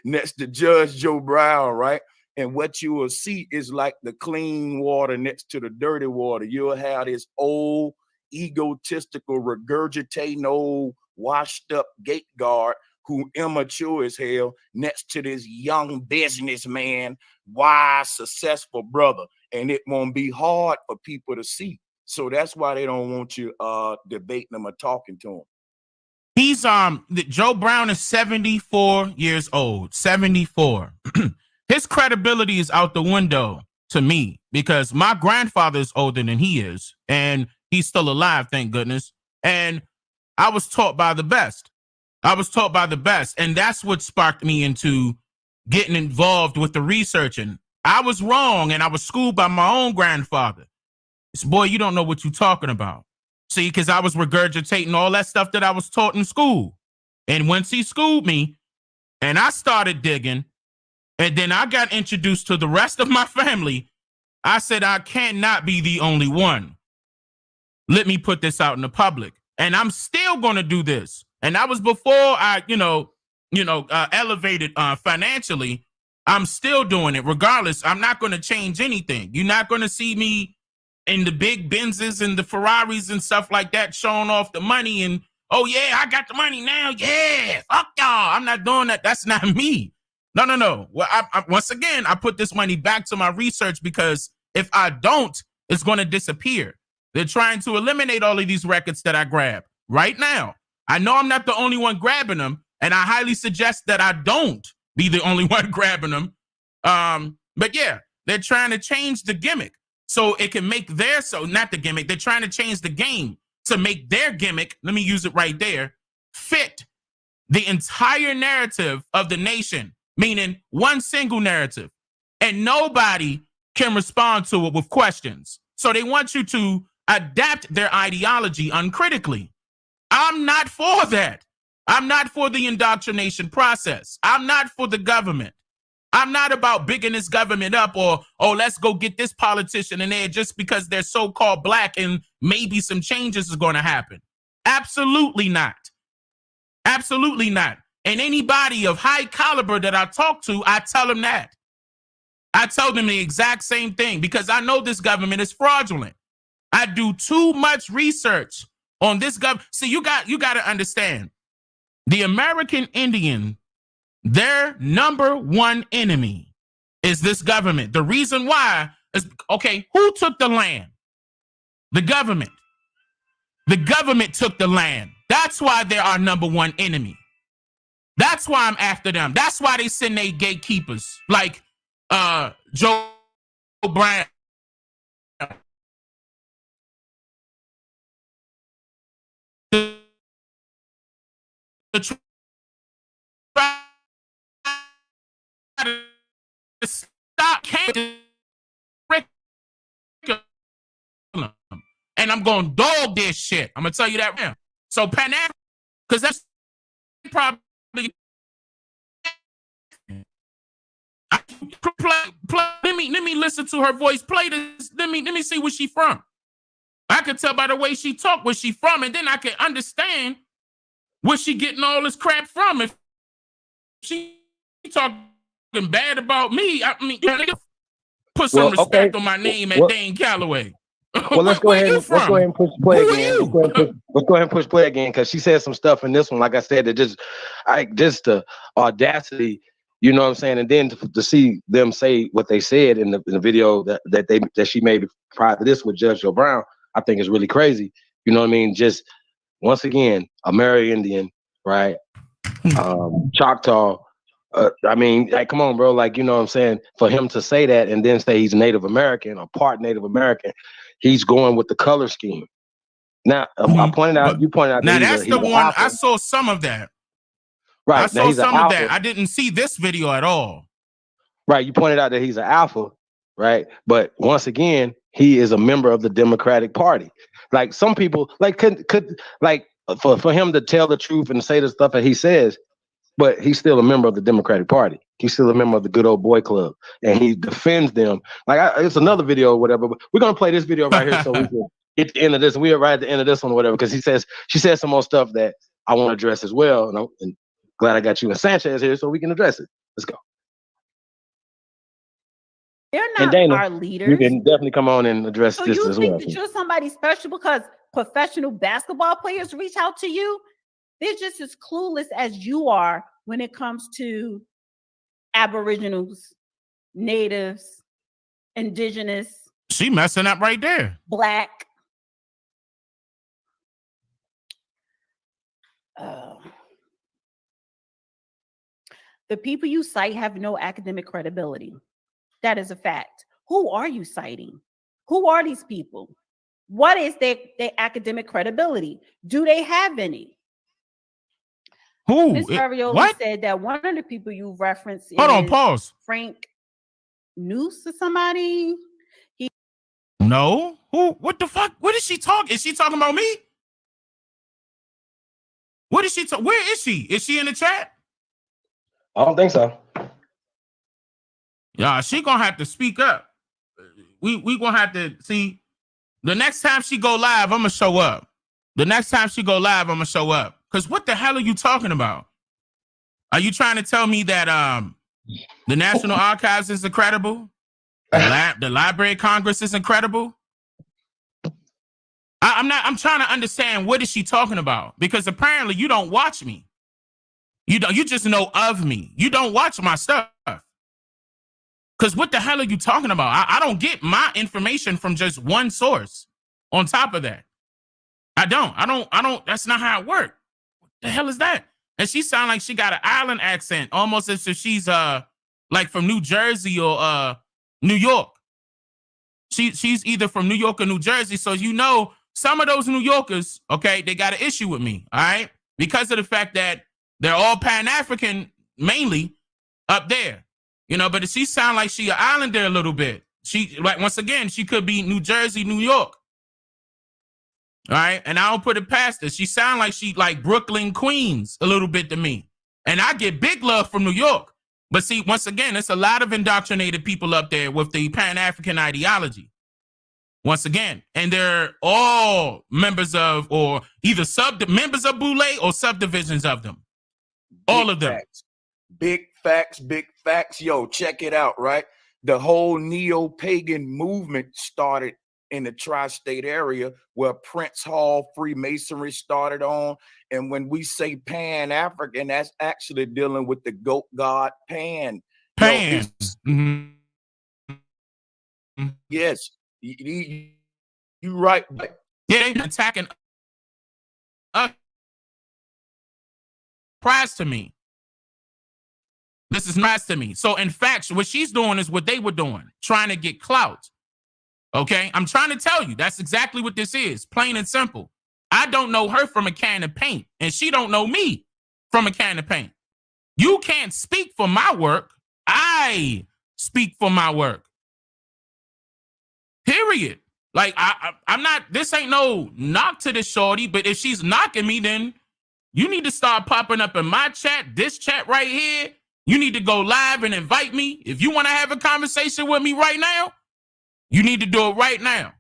next to Judge Joe Brown, right? And what you will see is like the clean water next to the dirty water. You'll have this old, egotistical, regurgitating, old, washed up gate guard who immature as hell next to this young businessman, wise, successful brother. And it won't be hard for people to see. So that's why they don't want you debating them or talking to them. He's Joe Brown is 74 years old. 74. His credibility is out the window to me because my grandfather is older than he is, and he's still alive, thank goodness. And I was taught by the best. And that's what sparked me into getting involved with the research. And I was wrong, and I was schooled by my own grandfather. It's, boy, you don't know what you're talking about. See, because I was regurgitating all that stuff that I was taught in school. And once he schooled me, and I started digging, and then I got introduced to the rest of my family, I said, I cannot be the only one. Let me put this out in the public. And I'm still going to do this. And that was before I, elevated financially. I'm still doing it. Regardless, I'm not going to change anything. You're not going to see me in the big Benzes and the Ferraris and stuff like that showing off the money and, oh, yeah, I got the money now. Yeah, fuck y'all. I'm not doing that. That's not me. No. Well, once again, I put this money back to my research because if I don't, it's going to disappear. They're trying to eliminate all of these records that I grab right now. I know I'm not the only one grabbing them, and I highly suggest that I don't be the only one grabbing them. But yeah, they're trying to change the gimmick so it can make not the gimmick. They're trying to change the game to make their gimmick, let me use it right there, fit the entire narrative of the nation, meaning one single narrative, and nobody can respond to it with questions. So they want you to adapt their ideology uncritically. I'm not for that. I'm not for the indoctrination process. I'm not for the government. I'm not about bigging this government up or, oh, let's go get this politician in there just because they're so-called black and maybe some changes is going to happen. Absolutely not. Absolutely not. And anybody of high caliber that I talk to, I tell them that. I tell them the exact same thing because I know this government is fraudulent. I do too much research on this government. See, you got to understand, the American Indian, their number one enemy is this government. The reason why is, okay, who took the land? The government. The government took the land. That's why they're our number one enemy. That's why I'm after them. That's why they send their gatekeepers like Joe Brown. Stop and I'm going to dog this shit. I'm going to tell you that now. So Pan-African, because that's probably let me listen to her voice. Play this. Let me see where she from. I could tell by the way she talk where she from, and then I can understand where she getting all this crap from. If she talking bad about me, I mean, put some respect on my name at Dane Calloway. Well, let's go ahead and push play again. Let's go ahead and push play again because she said some stuff in this one. Like I said, that just the audacity, you know what I'm saying, and then to see them say what they said in the video that she made prior to this with Judge Joe Brown, I think is really crazy. You know what I mean? Just once again, Amerindian, right? Choctaw. I mean, like, come on, bro. Like, you know what I'm saying? For him to say that and then say he's Native American or part Native American, he's going with the color scheme. Now, I pointed out, you pointed out. Now, that's the one. Alpha. I saw some of that. Right. I saw some of that. I didn't see this video at all. Right. You pointed out that he's an alpha, right? But once again, he is a member of the Democratic Party. Like, some people, like, could like, for him to tell the truth and say the stuff that he says, but he's still a member of the Democratic Party. He's still a member of the good old boy club, and he defends them. Like, it's another video or whatever, but we're gonna play this video right here so we can get to the end of this. We are right at the end of this one or whatever, because she says some more stuff that I want to address as well. And glad I got you and Sanchez here so we can address it. Let's go. They're not Dana, our leaders. You can definitely come on and address so this you as think well. That you're somebody special because professional basketball players reach out to you? They're just as clueless as you are when it comes to Aboriginals, Natives, Indigenous. She messing up right there. Black. The people you cite have no academic credibility. That is a fact. Who are you citing? Who are these people? What is their academic credibility? Do they have any? Who? Miss Arioli What? said that one of the people you referenced Hold on, is pause. Frank Noose or somebody. No. Who? What the fuck? What is she talking? Is she talking about me? What is she talking? Where is she? Is she in the chat? I don't think so. Yeah, she gonna have to speak up. We gonna have to see. The next time she go live, I'm gonna show up. The next time she go live, I'm gonna show up. Cause what the hell are you talking about? Are you trying to tell me that the National Archives is incredible? The Library of Congress is incredible? I'm trying to understand what is she talking about? Because apparently you don't watch me. You just know of me. You don't watch my stuff. Because what the hell are you talking about? I don't get my information from just one source. On top of that, I don't. That's not how it works. What the hell is that? And she sound like she got an island accent, almost as if she's like from New Jersey or New York. She's either from New York or New Jersey. So you know, some of those New Yorkers, okay, they got an issue with me, all right, because of the fact that they're all Pan-African mainly up there. You know, but she sound like she an islander a little bit. She, like, once again, she could be New Jersey, New York. All right. And I don't put it past her. She sound like she like Brooklyn, Queens a little bit to me. And I get big love from New York. But see, once again, it's a lot of indoctrinated people up there with the Pan-African ideology. Once again. And they're all members of, or either members of Boule or subdivisions of them. All of them. Facts. Big facts. Yo, check it out, right? The whole neo-pagan movement started in the tri-state area where Prince Hall Freemasonry started on. And when we say Pan-African, that's actually dealing with the goat god Pan. Pan. Yes, you right. Yeah, they attacking prize to me. This is nice to me. So in fact, what she's doing is what they were doing, trying to get clout. Okay, I'm trying to tell you, that's exactly what this is, plain and simple. I don't know her from a can of paint, and she don't know me from a can of paint. You can't speak for my work. I speak for my work. Period. Like, I'm not, this ain't no knock to this shorty, but if she's knocking me, then you need to start popping up in my chat, this chat right here. You need to go live and invite me. If you want to have a conversation with me right now, you need to do it right now.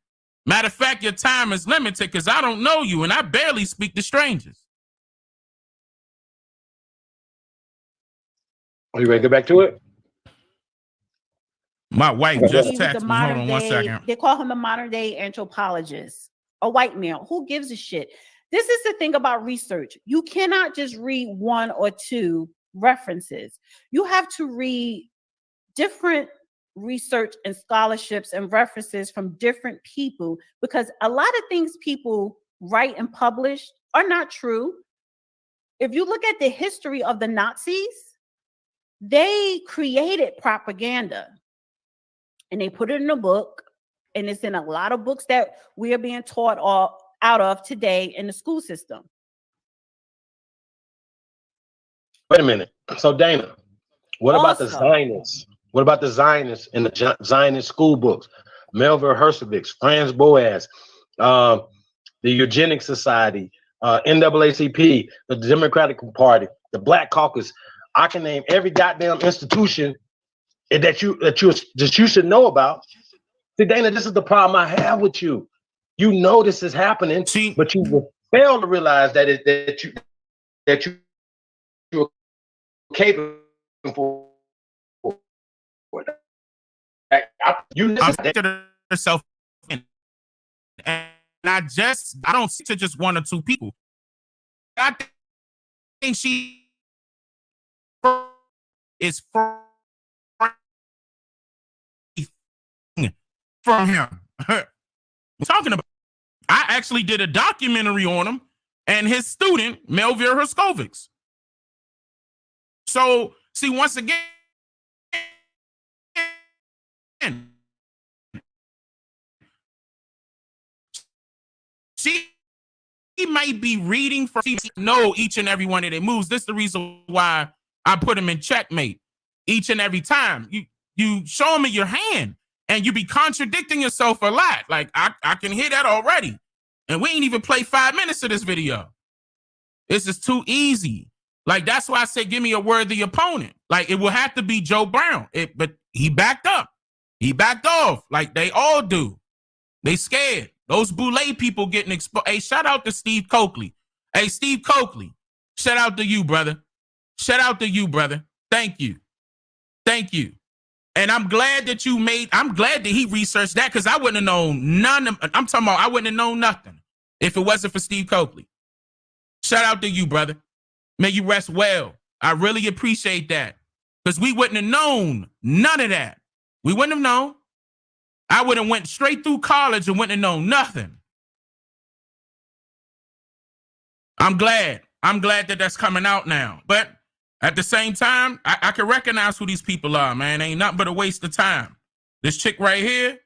Matter of fact, your time is limited because I don't know you and I barely speak to strangers. Are you ready to get back to it? My wife just texted me. Hold on 1 second. They call him a modern day anthropologist, a white man. Who gives a shit? This is the thing about research. You cannot just read one or two references. You have to read different research and scholarships and references from different people, because a lot of things people write and publish are not true. If you look at the history of the Nazis, they created propaganda and they put it in a book, and it's in a lot of books that we are being taught out of today in the school system. Wait a minute. So Dana, what about the Zionists? What about the Zionists in the Zionist school books? Melville Herskovich, Franz Boas, the Eugenics Society, NAACP, the Democratic Party, the Black Caucus. I can name every goddamn institution that you should know about. See, Dana, this is the problem I have with you. You know this is happening, but you fail to realize that you're capable for. You yourself in, and I don't see to just one or two people. I think she is from him. We're talking about. I actually did a documentary on him, and his student, Melville Herskovics. So, see, once again, she might be reading for know each and every one of their moves. This is the reason why I put them in checkmate each and every time. You show me your hand and you be contradicting yourself a lot. Like I can hear that already. And we ain't even play 5 minutes of this video. This is too easy. Like, that's why I say, give me a worthy opponent. Like, it will have to be Joe Brown. But he backed up. He backed off like they all do. They scared. Those Boulay people getting exposed. Hey, shout out to Steve Coakley. Hey, Steve Coakley, shout out to you, brother. Shout out to you, brother. Thank you. Thank you. And I'm glad that I'm glad that he researched that, because I wouldn't have known I'm talking about I wouldn't have known nothing if it wasn't for Steve Coakley. Shout out to you, brother. May you rest well. I really appreciate that, because we wouldn't have known none of that. We wouldn't have known. I would have went straight through college and wouldn't have known nothing. I'm glad. I'm glad that that's coming out now. But at the same time, I can recognize who these people are, man. Ain't nothing but a waste of time. This chick right here,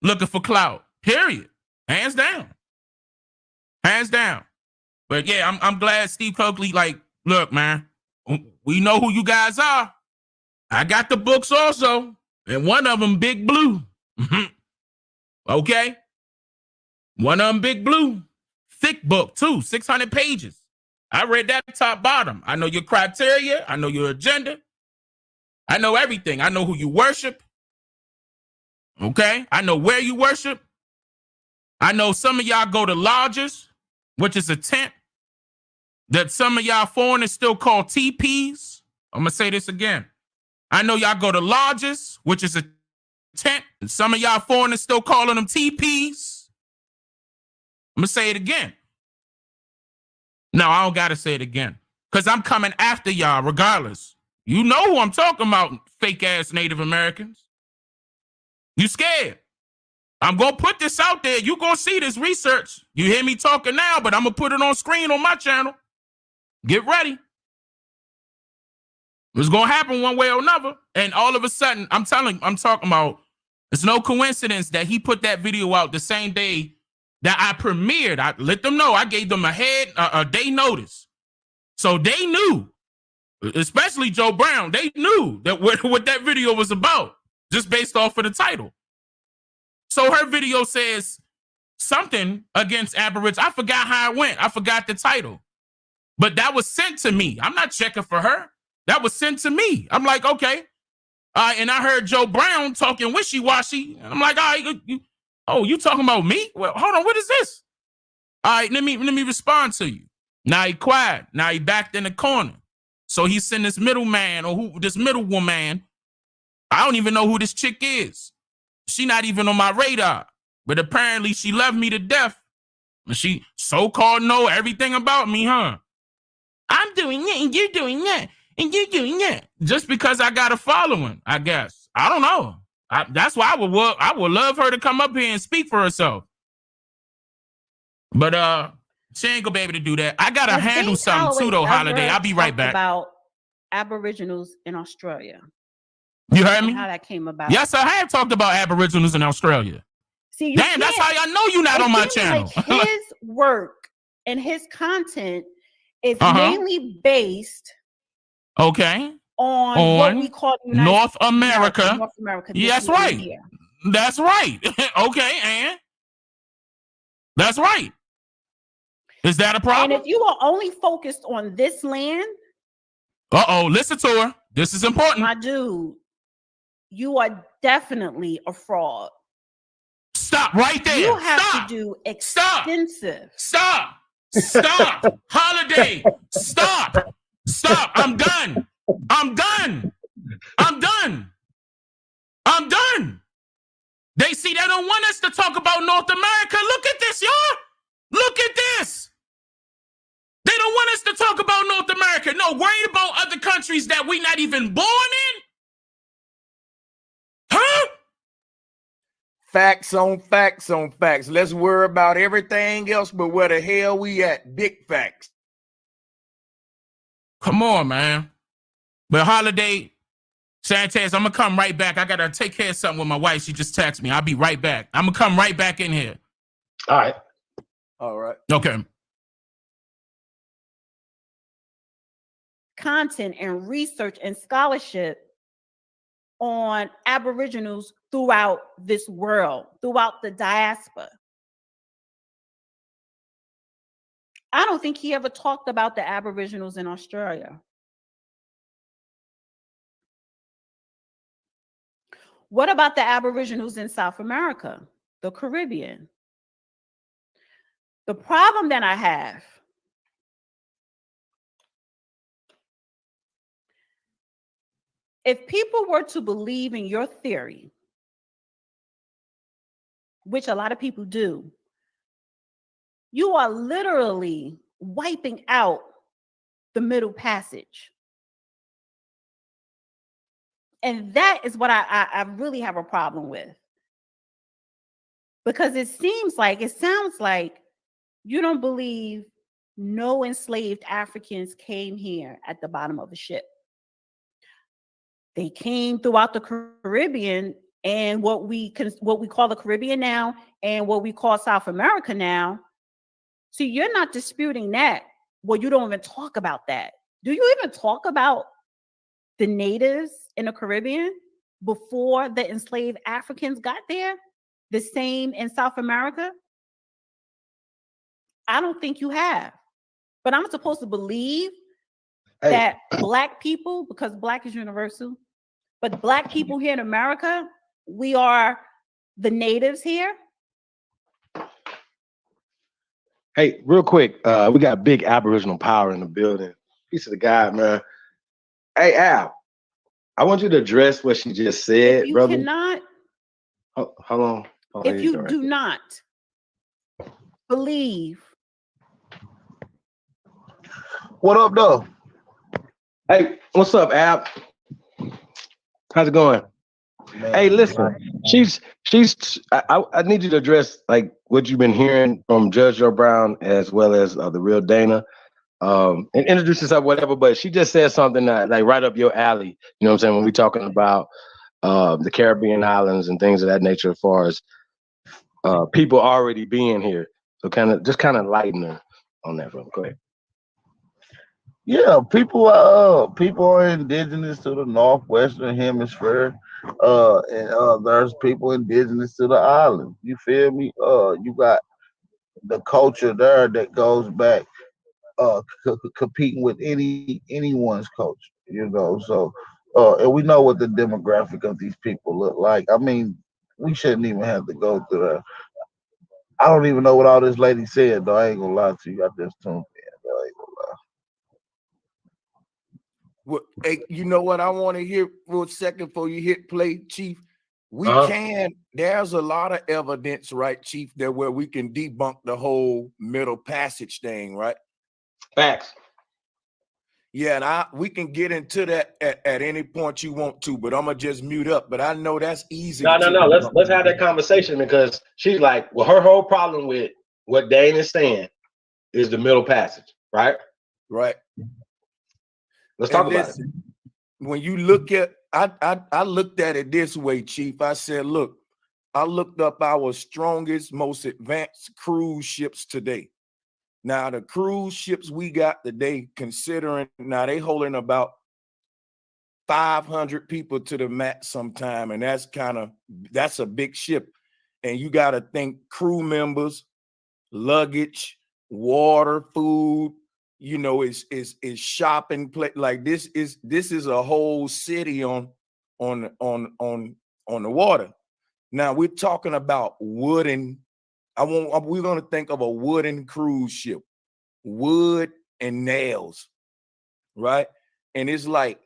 looking for clout. Period. Hands down. Hands down. But yeah, I'm glad Steve Coakley, like, look, man, we know who you guys are. I got the books also, and one of them, Big Blue. Okay? One of them, Big Blue. Thick book, too, 600 pages. I read that top bottom. I know your criteria. I know your agenda. I know everything. I know who you worship. Okay? I know where you worship. I know some of y'all go to lodges, which is a tent that some of y'all foreigners still call TPs. I'm going to say this again. I know y'all go to lodges, which is a tent, and some of y'all foreigners still calling them TPs. I'm going to say it again. No, I don't got to say it again, because I'm coming after y'all regardless. You know who I'm talking about, fake-ass Native Americans. You scared. I'm going to put this out there. You're going to see this research. You hear me talking now, but I'm going to put it on screen on my channel. Get ready. It's going to happen one way or another. And all of a sudden, I'm talking about, it's no coincidence that he put that video out the same day that I premiered. I let them know. I gave them a day notice. So they knew, especially Joe Brown, they knew that what that video was about, just based off of the title. So her video says something against Aboriginals. I forgot how it went. I forgot the title. But that was sent to me. I'm not checking for her. That was sent to me. I'm like, okay. And I heard Joe Brown talking wishy-washy. And I'm like, all right, you talking about me? Well, hold on, what is this? All right, let me respond to you. Now he quiet. Now he backed in the corner. So he sent this middleman, or this middle woman. I don't even know who this chick is. She not even on my radar. But apparently she loved me to death. And she so-called know everything about me, huh? I'm doing it, and you're doing that, and you're doing that. Just because I got a following, I guess. I don't know. That's why I would love her to come up here and speak for herself. But she ain't gonna be able to do that. I gotta handle something too, though, Holiday. I'll be right back. About Aboriginals in Australia. You heard me? How that came about? Yes, I have talked about Aboriginals in Australia. See, damn, that's how y'all know you're not on my channel. Like his work and his content is mainly based on what we call North America. North America. Yeah, that's right. Here. That's right. Okay, and that's right. Is that a problem? And if you are only focused on this land, listen to her. This is important. My dude, you are definitely a fraud. Stop right there. You have to do extensive. Stop. Holiday. Stop. I'm done. They see they don't want us to talk about North America. Look at this, y'all. Look at this. They don't want us to talk about North America. No, worried about other countries that we not even born in? Huh? Facts on facts on facts. Let's worry about everything else, but where the hell we at? Big facts. Come on, man. But Holiday, Sanchez, I'm gonna come right back. I gotta take care of something with my wife. She just texted me. I'll be right back. I'm gonna come right back in here. All right. All right. Okay. Content and research and scholarship on Aboriginals throughout this world, throughout the diaspora. I don't think he ever talked about the Aboriginals in Australia. What about the Aboriginals in South America, the Caribbean? The problem that I have if people were to believe in your theory, which a lot of people do, you are literally wiping out the Middle Passage. And that is what I really have a problem with. Because it sounds like you don't believe no enslaved Africans came here at the bottom of a ship. They came throughout the Caribbean and what we call the Caribbean now and what we call South America now. So you're not disputing that. Well, you don't even talk about that. Do you even talk about the natives in the Caribbean before the enslaved Africans got there? The same in South America? I don't think you have. But I'm supposed to believe that Black people, because Black is universal, but Black people here in America, we are the natives here. Hey, real quick, we got big Aboriginal power in the building. Piece of the guy, man. Hey, Al, I want you to address what she just said, If you brother. cannot, Hold on. if you do not believe. What up, though? Hey, what's up, Al? How's it going? Man, hey, listen, I need you to address like what you've been hearing from Judge Joe Brown as well as the real Dana. And introduce yourself, whatever, but she just said something that like right up your alley. You know what I'm saying? When we're talking about the Caribbean islands and things of that nature, as far as people already being here. So kind of lighten her on that front. Go ahead. Yeah, people are indigenous to the northwestern hemisphere, and there's people indigenous to the island. You feel me? You got the culture there that goes back, competing with anyone's culture. You know, so and we know what the demographic of these people look like. I mean, we shouldn't even have to go through that. I don't even know what all this lady said, though. I ain't gonna lie to you. I just tuned in. Though. I ain't gonna lie. Well, hey, you know what I want to hear for a second before you hit play, Chief? There's a lot of evidence, right, Chief, there where we can debunk the whole Middle Passage thing, right? Facts. Yeah, and we can get into that at any point you want to, but I'm gonna just mute up. But I know that's easy. No. Let's have that conversation because she's like, well, her whole problem with what Dane is saying is the Middle Passage, right? Right. Let's talk about it. When you look at, I looked at it this way, Chief. I said, look, I looked up our strongest, most advanced cruise ships today. Now, the cruise ships we got today, considering now they holding about 500 people to the max sometime, and that's a big ship. And you got to think crew members, luggage, water, food. You know, is shopping place. Like this is a whole city on the water. Now we're talking about wooden. We're gonna think of a wooden cruise ship, wood and nails, right? And it's like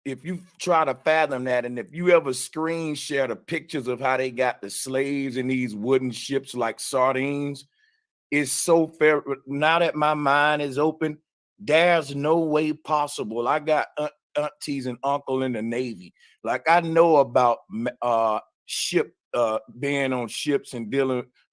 if you try to fathom that, and if you ever screen share the pictures of how they got the slaves in these wooden ships like sardines. Is so fair. Now that my mind is open, there's no way possible. I got aunties and uncle in the Navy. Like I know about ship being on ships and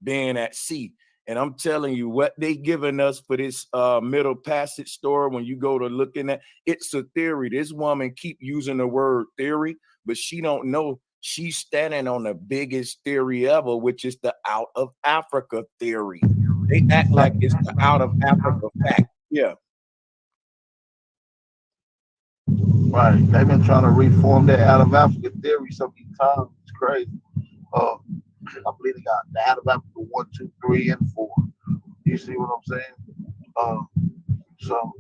being at sea. And I'm telling you, what they giving us for this Middle Passage story, when you go to looking at, it's a theory. This woman keep using the word theory, but she don't know she's standing on the biggest theory ever, which is the out of Africa theory. They act like it's the out of Africa fact. Yeah. Right. They've been trying to reform that out of Africa theory so many times. It's crazy. I believe they got the out of Africa 1, 2, 3, and 4. You see what I'm saying? So,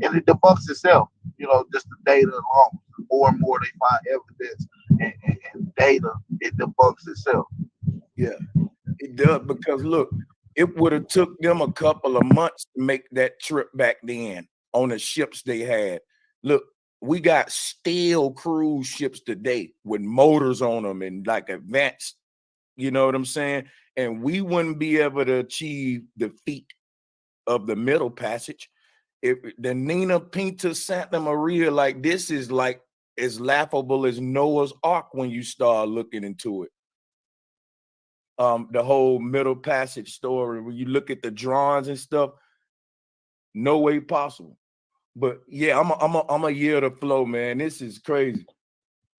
and it debunks itself. You know, just the data alone. The more and more they find evidence and data, it debunks itself. Yeah, it does, because look, it would have took them a couple of months to make that trip back then on the ships they had. Look, we got steel cruise ships today with motors on them and like advanced, you know what I'm saying? And we wouldn't be able to achieve the feat of the Middle Passage if the Nina Pinta Santa Maria, like this is like as laughable as Noah's Ark when you start looking into it. The whole Middle Passage story, when you look at the drawings and stuff, no way possible. But yeah, I'm a year to flow, man. This is crazy.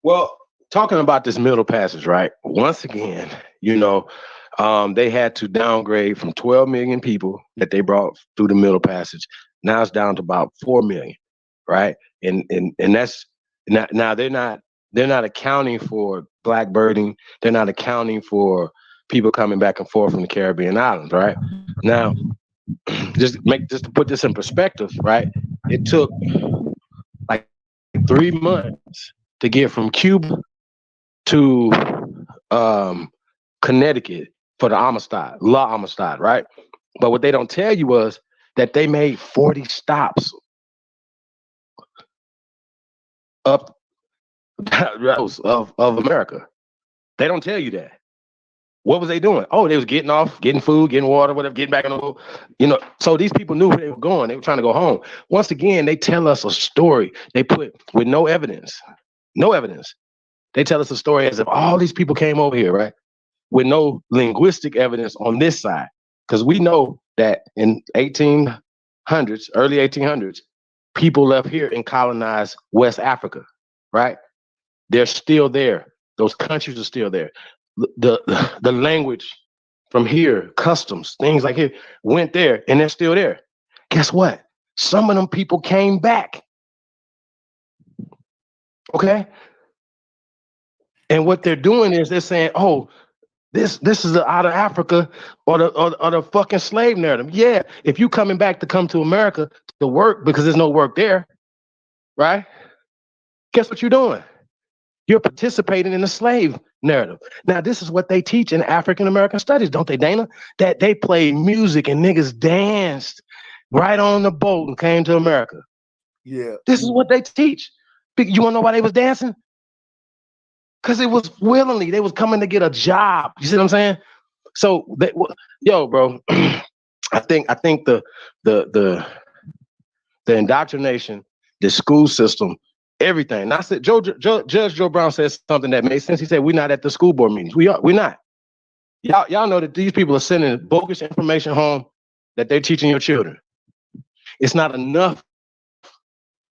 Well, talking about this Middle Passage, right? Once again, they had to downgrade from 12 million people that they brought through the Middle Passage. Now it's down to about 4 million, right? And that's now they're not accounting for blackbirding. They're not accounting for people coming back and forth from the Caribbean islands, right? Now, just to put this in perspective, right? It took like 3 months to get from Cuba to Connecticut for the Amistad, La Amistad, right? But what they don't tell you was that they made 40 stops up of America. They don't tell you that. What was they doing? Oh, they was getting off, getting food, getting water, whatever, getting back on the boat. So these people knew where they were going. They were trying to go home. Once again, they tell us a story. They put with no evidence. No evidence. They tell us a story as if all these people came over here, right? With no linguistic evidence on this side. Because we know that in 1800s, early 1800s, people left here and colonized West Africa, right? They're still there. Those countries are still there. The language from here, customs, things like here, went there and they're still there. Guess what? Some of them people came back. Okay? And what they're doing is they're saying, oh, this is out of Africa or the fucking slave narrative. Yeah, if you coming back to come to America to work because there's no work there, right? Guess what you're doing? You're participating in the slave narrative. Now, this is what they teach in African American studies, don't they, Dana? That they played music and niggas danced right on the boat and came to America. Yeah. This is what they teach. You want to know why they was dancing? Because it was willingly. They was coming to get a job. You see what I'm saying? So, bro, I think the indoctrination, the school system, everything. And I said, Judge Joe Brown said something that made sense. He said, "We're not at the school board meetings. We're not. Y'all know that these people are sending bogus information home that they're teaching your children. It's not enough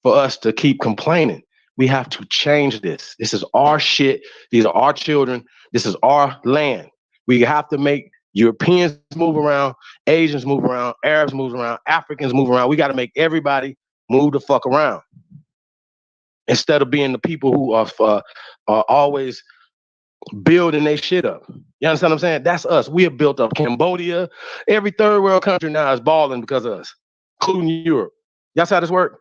for us to keep complaining. We have to change this. This is our shit. These are our children. This is our land. We have to make Europeans move around, Asians move around, Arabs move around, Africans move around. We got to make everybody move the fuck around. Instead of being the people who are always building their shit up. You understand what I'm saying? That's us. We have built up Cambodia. Every third world country now is balling because of us, including Europe. Y'all see how this work?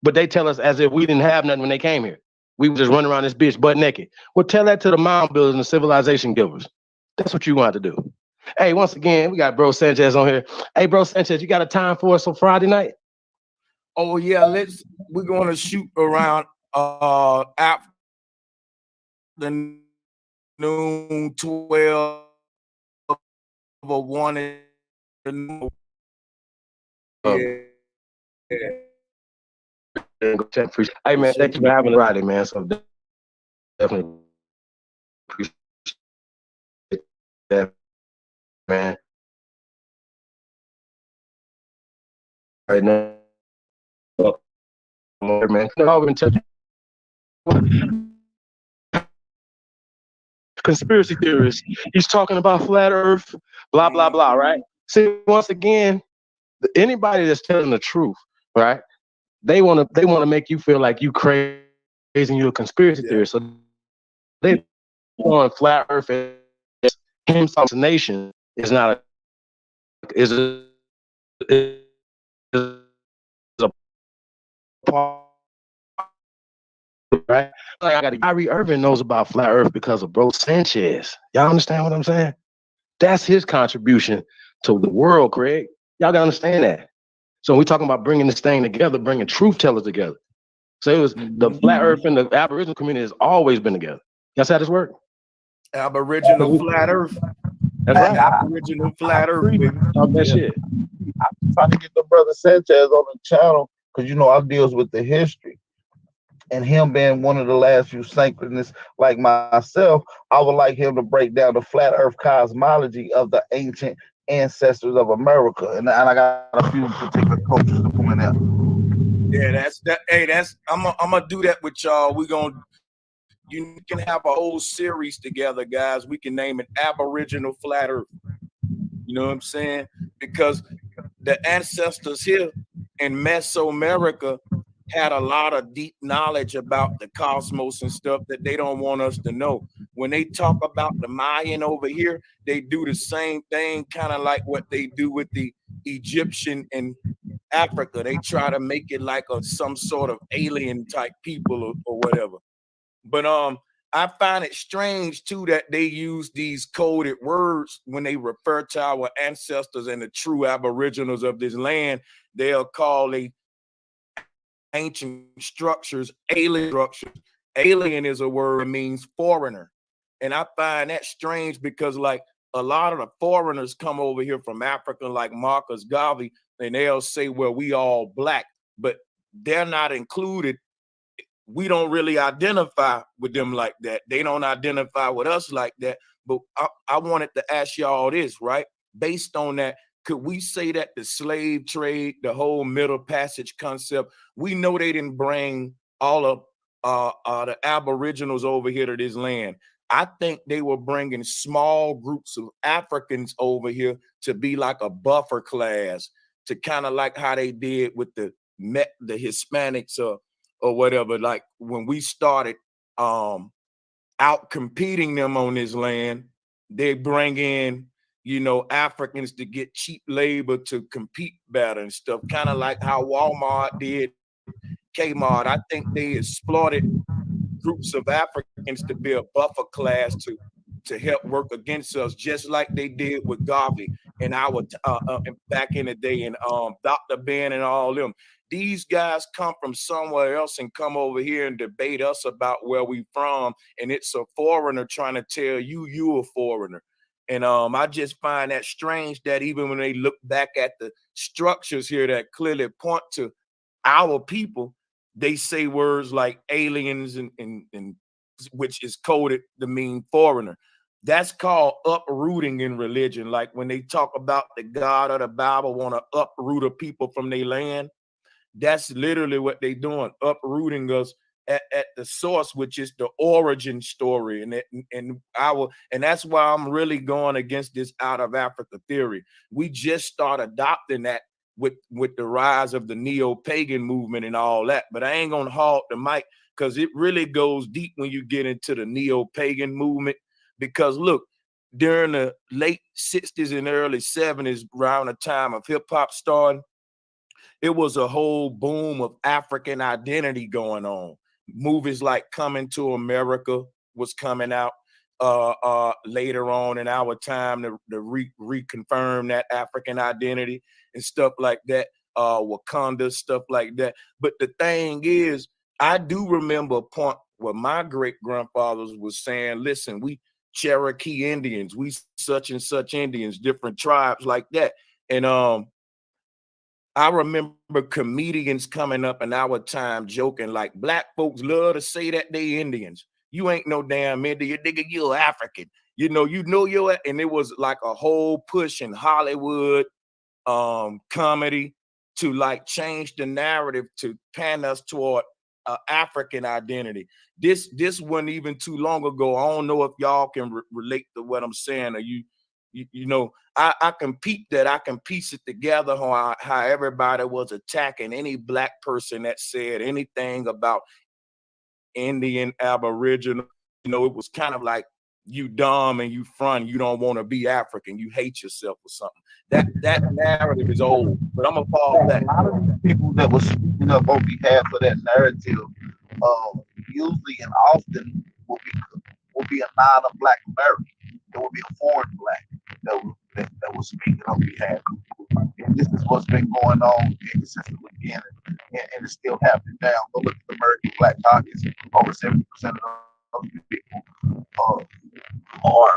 But they tell us as if we didn't have nothing when they came here. We would just run around this bitch butt naked. Well, tell that to the mound builders and the civilization givers. That's what you want to do. Hey, once again, we got Bro Sanchez on here. Hey, Bro Sanchez, you got a time for us on Friday night? Oh yeah, we're gonna shoot around after the noon 12 or 1 in the noon. Yeah. Hey man, thank you for having Friday, man. So definitely appreciate that, man. Right now, man. Conspiracy theorists. He's talking about flat Earth, blah blah blah. Right. See, once again, anybody that's telling the truth, right? They want to make you feel like you crazy and you're a conspiracy theorist. So they want flat Earth and him nation is not is a part, right? Like I got Kyrie Irving knows about flat Earth because of Bro Sanchez. Y'all understand what I'm saying? That's his contribution to the world, Craig. Y'all gotta understand that. So we're talking about bringing this thing together, bringing truth tellers together. So it was the flat Earth and the Aboriginal community has always been together. That's how this works. Aboriginal flat Earth. That's right. Aboriginal flat Earth, baby. Talk that shit. I'm trying to get the brother Sanchez on the channel because I deals with the history. And him being one of the last few synchronists like myself, I would like him to break down the flat earth cosmology of the ancient ancestors of America. And I got a few particular cultures to point out. Yeah, that's that. Hey, I'm gonna do that with y'all. You can have a whole series together, guys. We can name it Aboriginal Flat Earth. You know what I'm saying? Because the ancestors here in Mesoamerica had a lot of deep knowledge about the cosmos and stuff that they don't want us to know. When they talk about the Mayan over here, they do the same thing, kind of like what they do with the Egyptian in Africa. They try to make it like some sort of alien type people or whatever. But I find it strange too that they use these coded words when they refer to our ancestors and the true aboriginals of this land. They'll call the ancient structures alien structures. Alien is a word that means foreigner. And I find that strange because like a lot of the foreigners come over here from Africa, like Marcus Garvey, and they'll say, well, we all black, but they're not included. We don't really identify with them like that. They don't identify with us like that. But I wanted to ask y'all this, right? Based on that, could we say that the slave trade, the whole Middle Passage concept, we know they didn't bring all of the Aboriginals over here to this land. I think they were bringing small groups of Africans over here to be like a buffer class, to kind of like how they did with the Hispanics or whatever. Like when we started out competing them on this land, they bring in, Africans to get cheap labor to compete better and stuff, kind of like how Walmart did Kmart. I think they exploited groups of Africans to be a buffer class to help work against us, just like they did with Garvey and our back in the day, and Dr. Ben and all them. These guys come from somewhere else and come over here and debate us about where we from, and it's a foreigner trying to tell you a foreigner. And I just find that strange that even when they look back at the structures here that clearly point to our people, they say words like aliens and which is coded to mean foreigner. That's called uprooting in religion. Like when they talk about the God of the Bible want to uproot a people from their land, that's literally what they're doing, uprooting us at the source, which is the origin story. And that's why I'm really going against this out of Africa theory. We just start adopting that with the rise of the neo-pagan movement and all that. But I ain't gonna halt the mic because it really goes deep when you get into the neo-pagan movement. Because look, during the late 60s and early 70s, around the time of hip-hop starting, it was a whole boom of African identity going on. Movies like Coming to America was coming out later on in our time to reconfirm that African identity and stuff like that, Wakanda, stuff like that. But the thing is, I do remember a point where my great grandfathers was saying, listen, we Cherokee Indians, we such and such Indians, different tribes like that. And I remember comedians coming up in our time joking like, black folks love to say that they Indians. You ain't no damn Indian, nigga, you African. you know your, and it was like a whole push in Hollywood comedy to like change the narrative to pan us toward African identity. This wasn't even too long ago. I don't know if y'all can relate to what I'm saying, or you know, I can peep that. I can piece it together how everybody was attacking any black person that said anything about Indian, Aboriginal. You know, it was kind of like, you dumb and you front, you don't want to be African, you hate yourself or something. That narrative is old, but I'm gonna fall back. A lot of these people that was speaking up on behalf of that narrative, usually and often will be a non-black American. It will be a foreign black that was speaking on behalf. And this is what's been going on consistently again, and it's still happening now. Go look at the American Black Caucus. Over 70% of those people are.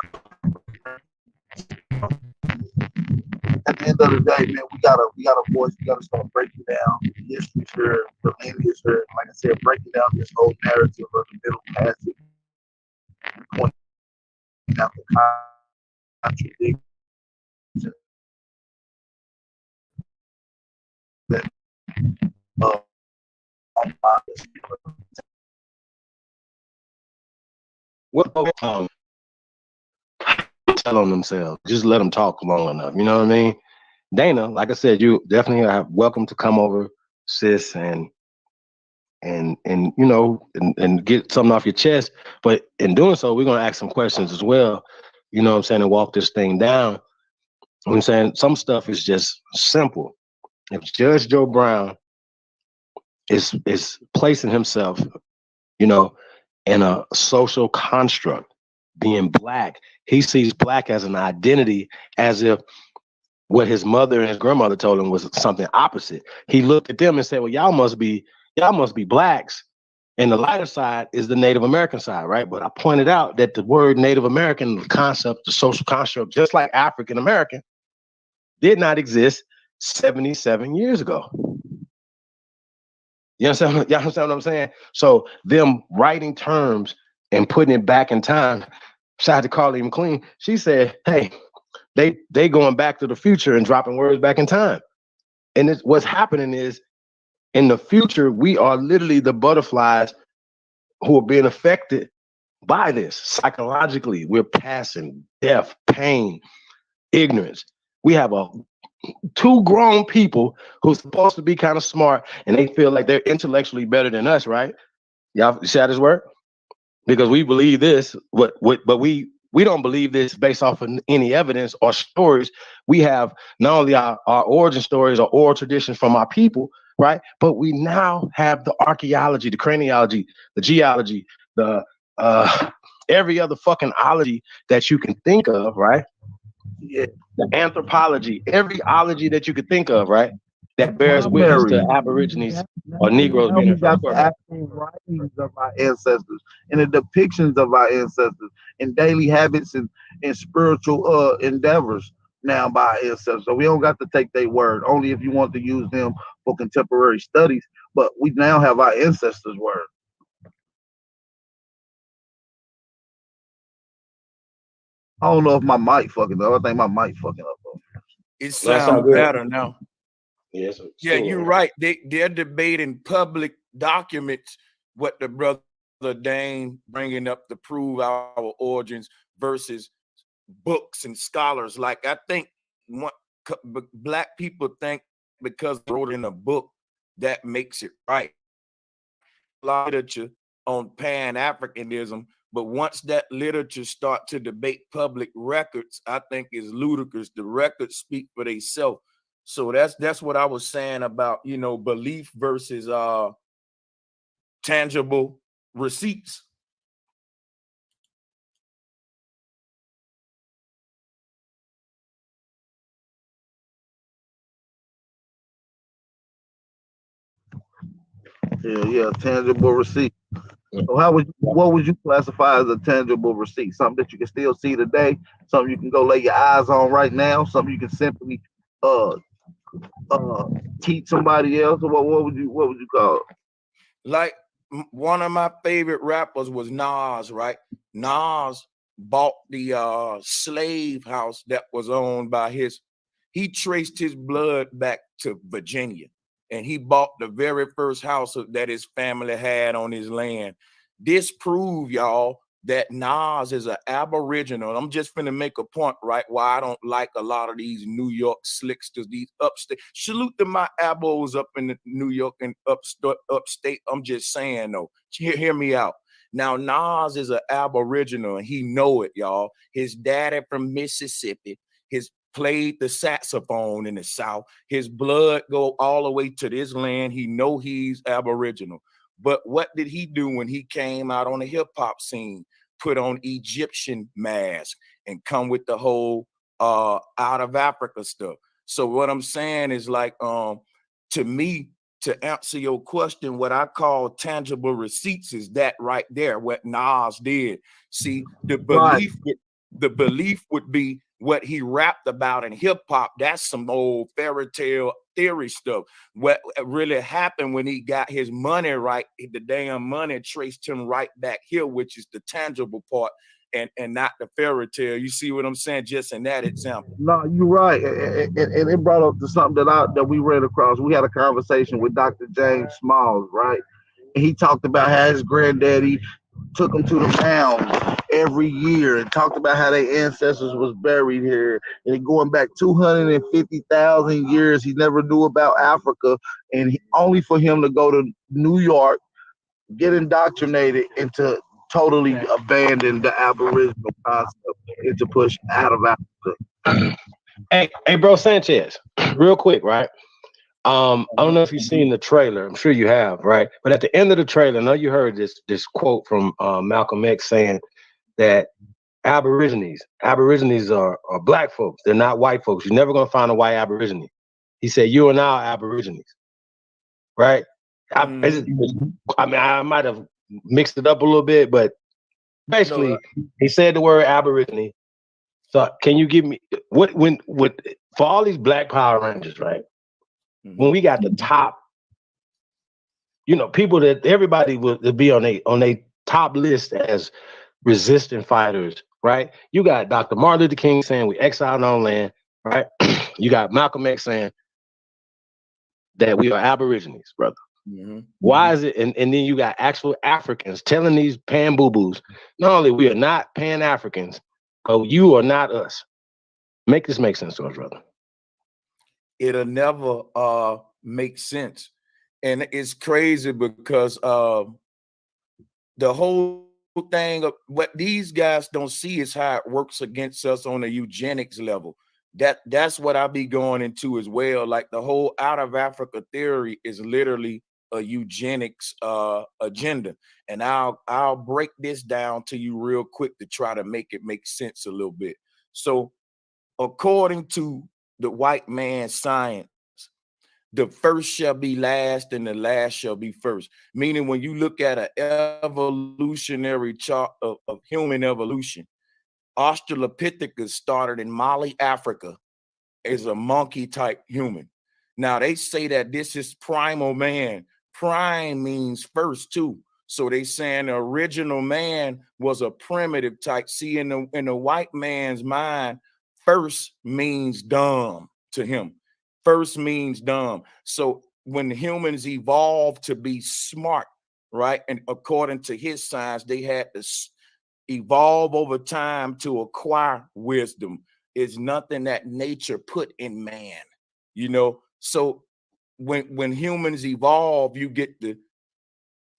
At the end of the day, man, we gotta voice, we gotta start breaking down the history here, the lineage here. Like I said, breaking down this whole narrative of the middle passage, pointing out the contradiction that What tell on themselves. Just let them talk long enough. You know what I mean? Dana, like I said, you definitely are welcome to come over, sis, and you know, and get something off your chest. But in doing so, we're gonna ask some questions as well. You know what I'm saying, and walk this thing down. I'm saying some stuff is just simple. If Judge Joe Brown is placing himself, you know, in a social construct, being black, he sees black as an identity, as if what his mother and his grandmother told him was something opposite. He looked at them and said, well, y'all must be blacks. And the lighter side is the Native American side, right? But I pointed out that the word Native American, the concept, the social construct, just like African American, did not exist 77 years ago. You understand? Y'all understand what I'm saying? So them writing terms and putting it back in time. Shout out to Carly McLean. She said, hey, they going back to the future and dropping words back in time. And what's happening is, in the future, we are literally the butterflies who are being affected by this psychologically. We're passing death, pain, ignorance. We have two grown people who's supposed to be kind of smart, and they feel like they're intellectually better than us, right? Y'all see how this work? Because we believe this, but we don't believe this based off of any evidence or stories. We have not only our origin stories or oral traditions from our people, right? But we now have the archaeology, the craniology, the geology, the every other fucking ology that you can think of, right? Yeah, the anthropology, every ology that you could think of, right? That bears witness to Aborigines or Negroes being we got the actual writings of our ancestors and the depictions of our ancestors and daily habits and spiritual endeavors now by our ancestors. So we don't got to take their word, only if you want to use them for contemporary studies. But we now have our ancestors' word. I don't know if my mic fucking up. I think my mic fucking up. It sounds better now. Yes. Yeah, you're right. They're debating public documents, what the brother Dane bringing up to prove our origins versus books and scholars. Like, I think black people think because they wrote in a book that makes it right. A lot of literature on Pan-Africanism, but once that literature start to debate public records, I think is ludicrous. The records speak for themselves. So that's what I was saying about, you know, belief versus tangible receipts. Yeah, tangible receipt. So what would you classify as a tangible receipt? Something that you can still see today, something you can go lay your eyes on right now, something you can simply teach somebody else, or what would you call it? Like one of my favorite rappers was Nas, right? Nas bought the slave house that was owned by he traced his blood back to Virginia, and he bought the very first house that his family had on his land. This proved, y'all, that Nas is an Aboriginal. I'm just finna make a point, right? Why I don't like a lot of these New York slicksters, these upstate. Salute to my abos up in the New York and upstate. I'm just saying, though. Hear me out. Now, Nas is an Aboriginal, and he know it, y'all. His daddy from Mississippi, played the saxophone in the South. His blood go all the way to this land. He know he's Aboriginal. But what did he do when he came out on the hip hop scene? Put on Egyptian mask and come with the whole out of Africa stuff. So what I'm saying is, like, to me, to answer your question, what I call tangible receipts is that right there, what Nas did. See, the belief would be what he rapped about in hip hop. That's some old fairy tale theory stuff. What really happened when he got his money right, the damn money traced him right back here, which is the tangible part, and not the fairy tale. You see what I'm saying? Just in that example. No, you're right, and it brought up to something that we ran across. We had a conversation with Dr. James Smalls, right? And he talked about how his granddaddy took them to the mounds every year and talked about how their ancestors was buried here, and going back 250,000 years. He never knew about Africa, and only for him to go to New York, get indoctrinated, and to totally abandon the Aboriginal concept and to push out of Africa. Hey, bro, Sanchez, real quick, right? I don't know if you've seen the trailer. I'm sure you have, right? But at the end of the trailer, I know you heard this quote from Malcolm X saying that Aborigines are black folks. They're not white folks. You're never gonna find a white Aborigine. He said, "You are now Aborigines," right? I mean, I might have mixed it up a little bit, but basically, he said the word Aborigine. So, can you give me what for all these Black Power Rangers, right? When we got the top, people that everybody would be on a top list as resistant fighters, right? You got Dr. Martin Luther King saying we exiled on land, right? You got Malcolm X saying that we are Aborigines, brother. Why is it? And then you got actual Africans telling these pan boo-boos, not only we are not pan Africans, but you are not us. Make this make sense to us, brother. It'll never make sense. And it's crazy because the whole thing of what these guys don't see is how it works against us on a eugenics level. That's what I be going into as well. Like the whole out of Africa theory is literally a eugenics agenda. And I'll break this down to you real quick to try to make it make sense a little bit. So according to the white man's science, the first shall be last and the last shall be first. Meaning when you look at an evolutionary chart of human evolution, Australopithecus started in Mali, Africa, as a monkey type human. Now they say that this is primal man. Prime means first too. So they saying the original man was a primitive type. See, in the white man's mind, first means dumb to him. First means dumb. So when humans evolved to be smart, right? And according to his science, they had to evolve over time to acquire wisdom. Is nothing that nature put in man, So when humans evolve, you get the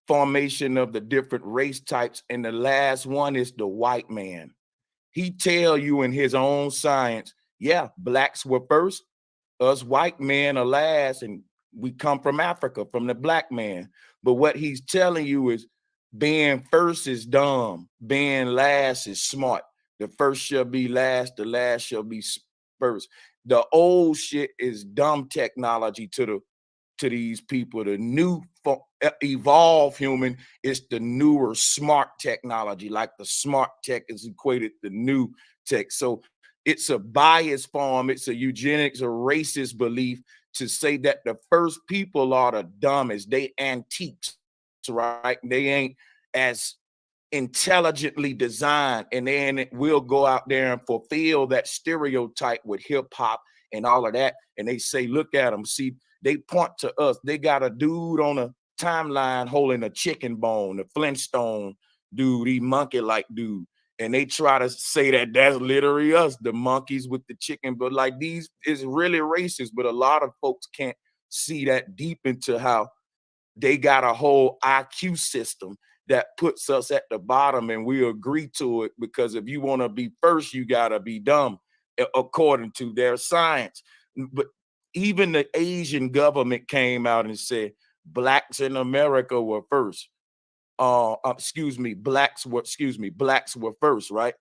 formation of the different race types, and the last one is the white man. He tell you in his own science, yeah, blacks were first, us white men are last, and we come from Africa, from the black man. But what he's telling you is being first is dumb, being last is smart. The first shall be last, the last shall be first. The old shit is dumb technology to these people. The new evolved human is the newer smart technology, like the smart tech is equated to new tech. So it's a bias form, it's a eugenics, a racist belief to say that the first people are the dumbest. They antiques, right? They ain't as intelligently designed, and then we'll go out there and fulfill that stereotype with hip hop and all of that. And they say, look at them. See, they point to us. They got a dude on a timeline holding a chicken bone, the Flintstone dude, he monkey-like dude. And they try to say that that's literally us, the monkeys with the chicken. But like, these is really racist, but a lot of folks can't see that deep into how they got a whole IQ system that puts us at the bottom, and we agree to it because if you want to be first, you got to be dumb, according to their science. But even the Asian government came out and said blacks in America were first. Blacks were first, right?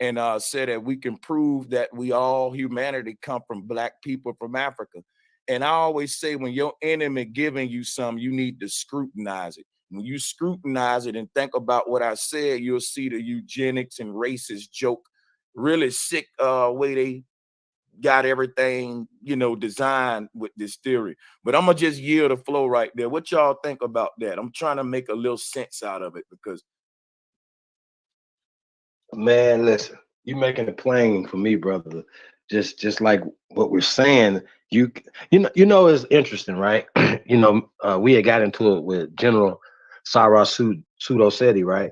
And said that we can prove that we all humanity come from black people from Africa. And I always say, when your enemy giving you something, you need to scrutinize it. When you scrutinize it and think about what I said, you'll see the eugenics and racist joke, really sick way they got everything, designed with this theory. But I'm gonna just yield the flow right there. What y'all think about that? I'm trying to make a little sense out of it because, Man, listen, you making it plain for me, brother. Just like what we're saying, it's interesting, right? We had got into it with General Sarah Pseudo Seti, right?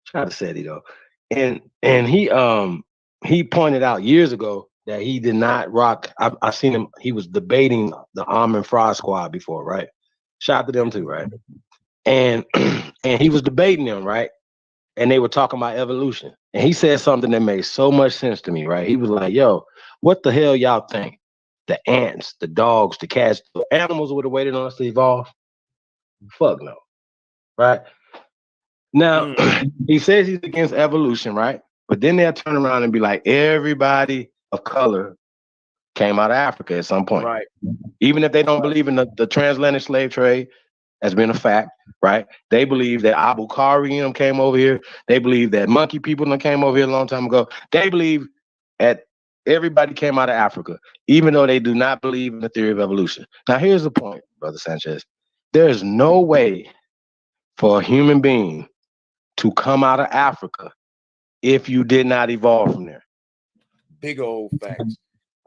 Shout out to Seti though, and he pointed out years ago that he did not rock. I seen him. He was debating the Armin Fraud Squad before, right? Shout out to them too, right? And and he was debating them, right? And they were talking about evolution. And he said something that made so much sense to me, right? He was like, yo, what the hell y'all think? The ants, the dogs, the cats, the animals would have waited on us to evolve? Fuck no. Right? Now, he says he's against evolution, right? But then they'll turn around and be like, everybody of color came out of Africa at some point. right. Even if they don't believe in the transatlantic slave trade, has been a fact, right? They believe that Abu Khari came over here. They believe that monkey people came over here a long time ago. They believe that everybody came out of Africa, even though they do not believe in the theory of evolution. Now, here's the point, Brother Sanchez. There is no way for a human being to come out of Africa if you did not evolve from there. Big old facts.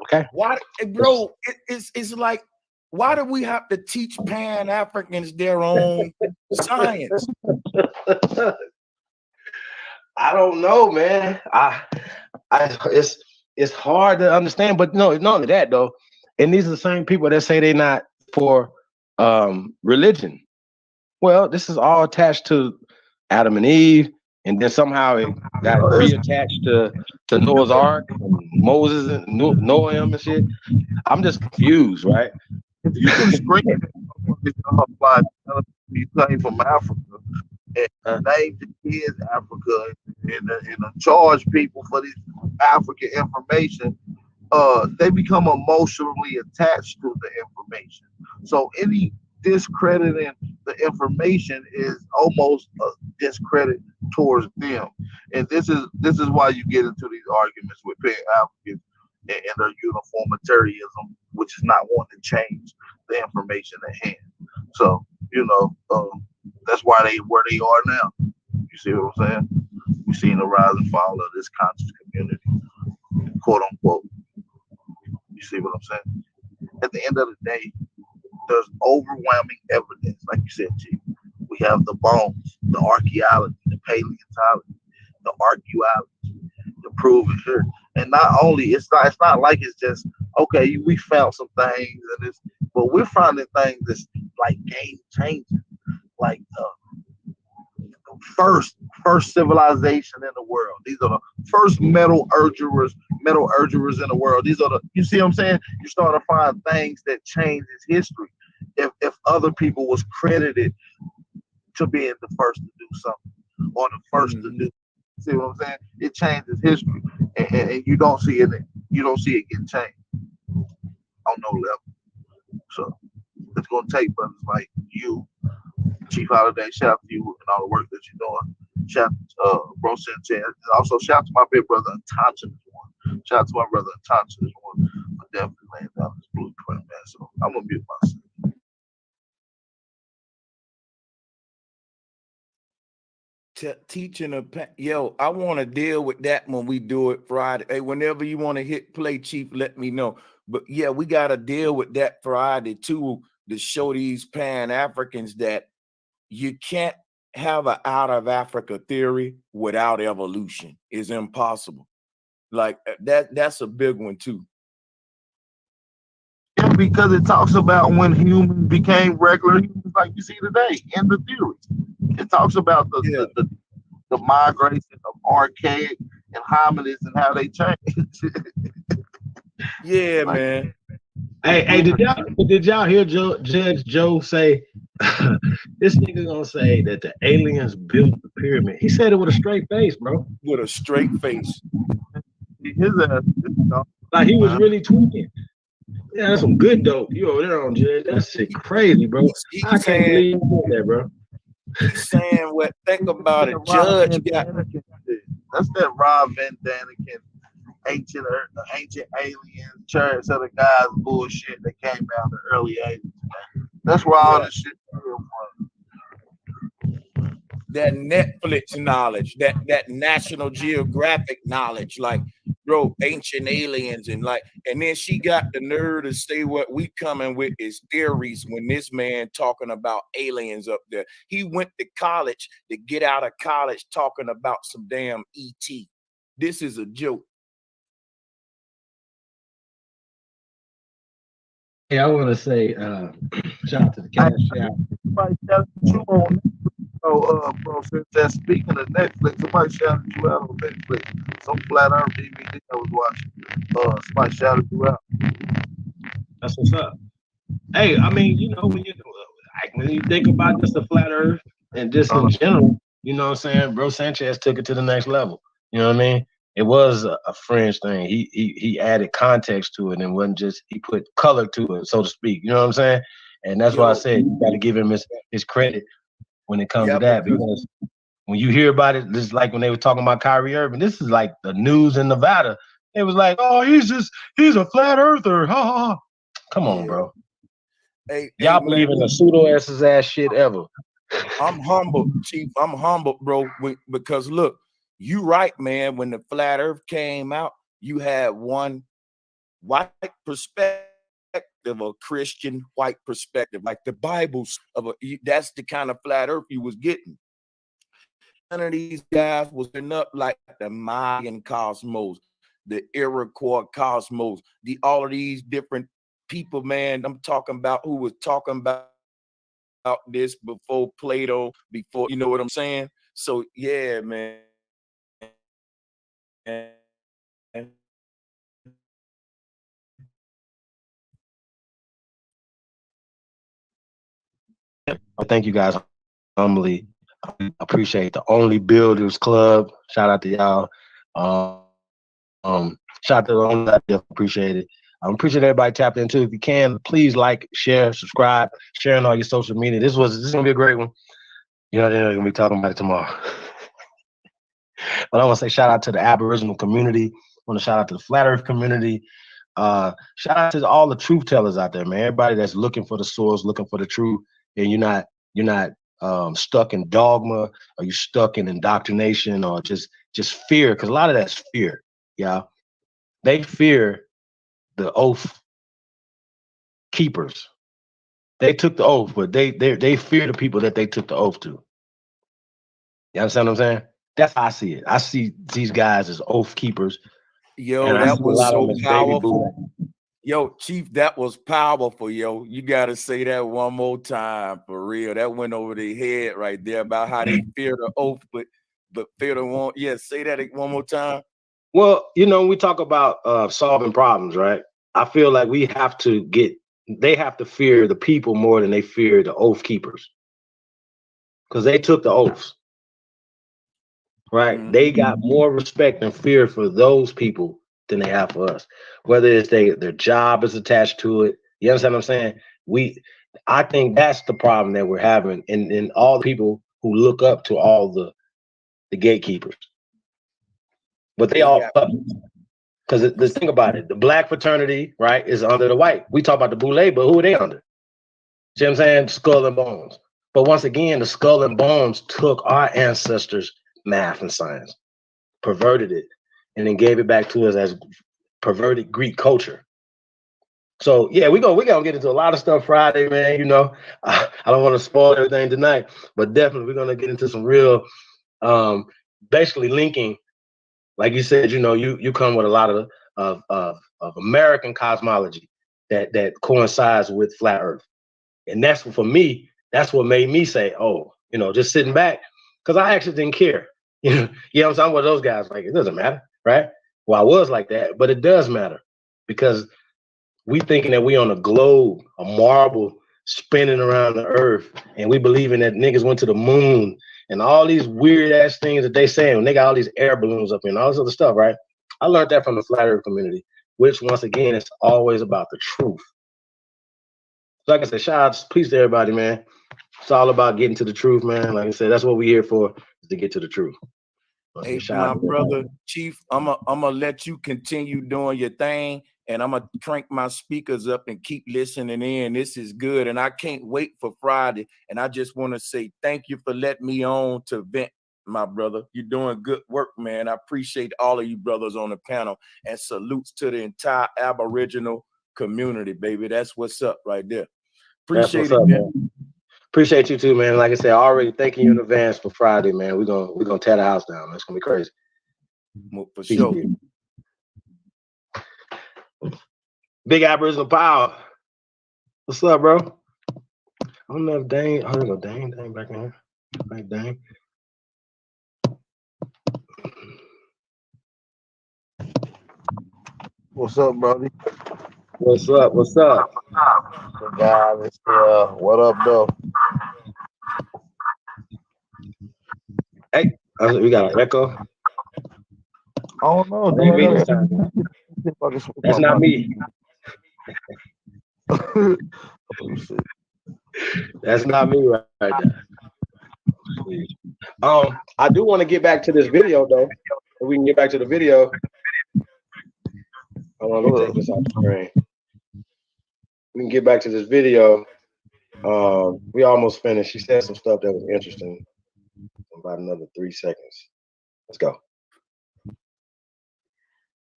Okay. Why, bro? It's like, why do we have to teach Pan-Africans their own science? I don't know, man. It's hard to understand, but no, not only that though. And these are the same people that say they're not for religion. Well, this is all attached to Adam and Eve, and then somehow it got reattached to Noah's Ark, and Moses and Noah and shit. I'm just confused, right? If you can scream like you came from Africa and name the kids Africa and charge people for this African information, they become emotionally attached to the information. So any discrediting the information is almost a discredit towards them. And this is why you get into these arguments with Pan-Africans and their uniformitarianism, which is not wanting to change the information at hand. So, that's why they where they are now. You see what I'm saying? We've seen the rise and fall of this conscious community, quote unquote. You see what I'm saying? At the end of the day, there's overwhelming evidence, like you said, Chief. We have the bones, the archaeology, the paleontology, the archaeology to prove it here. And not only it's not like it's just okay, we found some things and this, but we're finding things that's like game changing, like first civilization in the world. These are the first metallurgers in the world. These are you see what I'm saying? You start to find things that changes history. If other people was credited to being the first to do something or the first to do, see what I'm saying? It changes history, and you don't see it getting changed on no level. So it's gonna take brothers like you, Chief Holiday, shout out to you and all the work that you're doing. Shout out to Bro Sanchez. And also shout out to my big brother Tancha is one. Shout out to my brother Tancha is one. I definitely laying down this blueprint, man. So I'm gonna mute myself. teaching yo, I want to deal with that when we do it Friday. Hey, whenever you want to hit play, Chief, let me know. But yeah, we got to deal with that Friday too, to show these Pan-Africans that you can't have an out of Africa theory without evolution. It's impossible. Like that's a big one too. Yeah, because it talks about when humans became regular humans like you see today in the theory. It talks about the migration of archaic and hominids and how they changed. Yeah, Like, man. Hey, did y'all hear Judge Joe say this nigga gonna say that the aliens built the pyramid? He said it with a straight face, bro. With a straight face. his ass, Like he was really tweaking. Yeah, that's some good dope. You over there on Judge. That shit crazy, bro. I can't believe you did that, bro. He's saying what? Think about it. Judge got. That's that Rob Van Daniken ancient alien church of the guys bullshit that came out in the early 80s. That's where all this shit came from. That Netflix knowledge, that National Geographic knowledge, like, bro, ancient aliens and then she got the nerve to say what we coming with is theories when this man talking about aliens up there. He went to college to get out of college talking about some damn ET. This is a joke. Hey, I want to say, shout out to the cash out. Bro, since that speaking of Netflix, somebody shouted you out on Netflix. Some Flat Earth DVD I was watching. Somebody shouted you out. That's what's up. Hey, I mean, when you think about just the Flat Earth and just in general, you know what I'm saying? Bro Sanchez took it to the next level. You know what I mean? It was a fringe thing. He added context to it and wasn't just he put color to it, so to speak. You know what I'm saying? And that's why I said you got to give him his credit when it comes to that, because when you hear about it, this is like when they were talking about Kyrie Irving. This is like the news in Nevada. It was like, oh, he's a flat earther. Ha ha ha. Come on, bro. Hey, y'all believe in the pseudo ass shit ever. I'm humble, Chief. I'm humble, bro, because look, you right, man. When the flat earth came out, you had one white perspective, a Christian white perspective, like the Bible's that's the kind of flat earth you was getting. None of these guys was enough like the Mayan cosmos, the Iroquois cosmos, all of these different people, man. I'm talking about who was talking about this before Plato, before, you know what I'm saying? So yeah, man. I thank you guys humbly. I appreciate the Only Builders Club. Shout out to y'all. Shout out to the Only. I appreciate it. I appreciate everybody tapped into. If you can, please like, share, subscribe, share on all your social media. This is gonna be a great one. You know, they're gonna be talking about it tomorrow. But I want to say shout out to the Aboriginal community. I want to shout out to the Flat Earth community. Shout out to all the truth tellers out there, man. Everybody that's looking for the source, looking for the truth, and you're not stuck in dogma, or you're stuck in indoctrination, or just fear, because a lot of that's fear. Yeah, they fear the oath keepers. They took the oath, but they fear the people that they took the oath to. You understand what I'm saying? That's how I see it. I see these guys as oath keepers. Yo, that was so powerful. Yo, Chief, that was powerful, yo. You got to say that one more time, for real. That went over their head right there about how they fear the oath, but fear the one. Yeah, say that one more time. Well, we talk about solving problems, right? I feel like they have to fear the people more than they fear the oath keepers, because they took the oaths, right? Mm-hmm. They got more respect and fear for those people than they have for us, whether it's their job is attached to it. You understand what I'm saying? I think that's the problem that we're having in all the people who look up to all the gatekeepers. But they all because the thing about it, the black fraternity, right, is under the white. We talk about the Boule, but who are they under? See what I'm saying? Skull and Bones. But once again, the skull and bones took our ancestors' math and science, perverted it, and then gave it back to us as perverted Greek culture. So yeah, we gonna get into a lot of stuff Friday, man. You know, I don't want to spoil everything tonight, but definitely we're gonna get into some real, basically linking, like you said. You know, you come with a lot of American cosmology that coincides with flat Earth, and that's for me. That's what made me say, oh, you know, just sitting back, because I actually didn't care. You know what I'm saying? I'm one of those guys. Like, it doesn't matter, right? Well, I was like that, but it does matter because we thinking that we on a globe, a marble spinning around the earth, and we believing that niggas went to the moon and all these weird ass things that they saying when they got all these air balloons up and all this other stuff, right? I learned that from the flat earth community, which once again, it's always about the truth. So like I said, shout out, peace to everybody, man. It's all about getting to the truth, man. Like I said, that's what we're here for, is to get to the truth. Hey, my brother Chief, I'm gonna let you continue doing your thing, and I'm gonna crank my speakers up and keep listening in. This is good, and I can't wait for Friday. And I just want to say thank you for letting me on to vent, my brother. You're doing good work, man. I appreciate all of you brothers on the panel, and salutes to the entire Aboriginal community, baby. That's what's up right there. Appreciate it, man. Appreciate you too, man. Like I said, already thanking you in advance for Friday, man. We're gonna tear the house down. It's gonna be crazy. For sure. Big Aboriginal power. What's up, bro? I don't know if Dane. Oh, there go Dane back in here. Right, Dane. What's up, brother? What's up? What's up? What up, though? Hey, we got an echo. I don't know. That's not me. That's not me right there. I do want to get back to this video though. If we can get back to the video. Hold on, let me take this off the screen. We can get back to this video. We almost finished. She said some stuff that was interesting. About another 3 seconds. Let's go.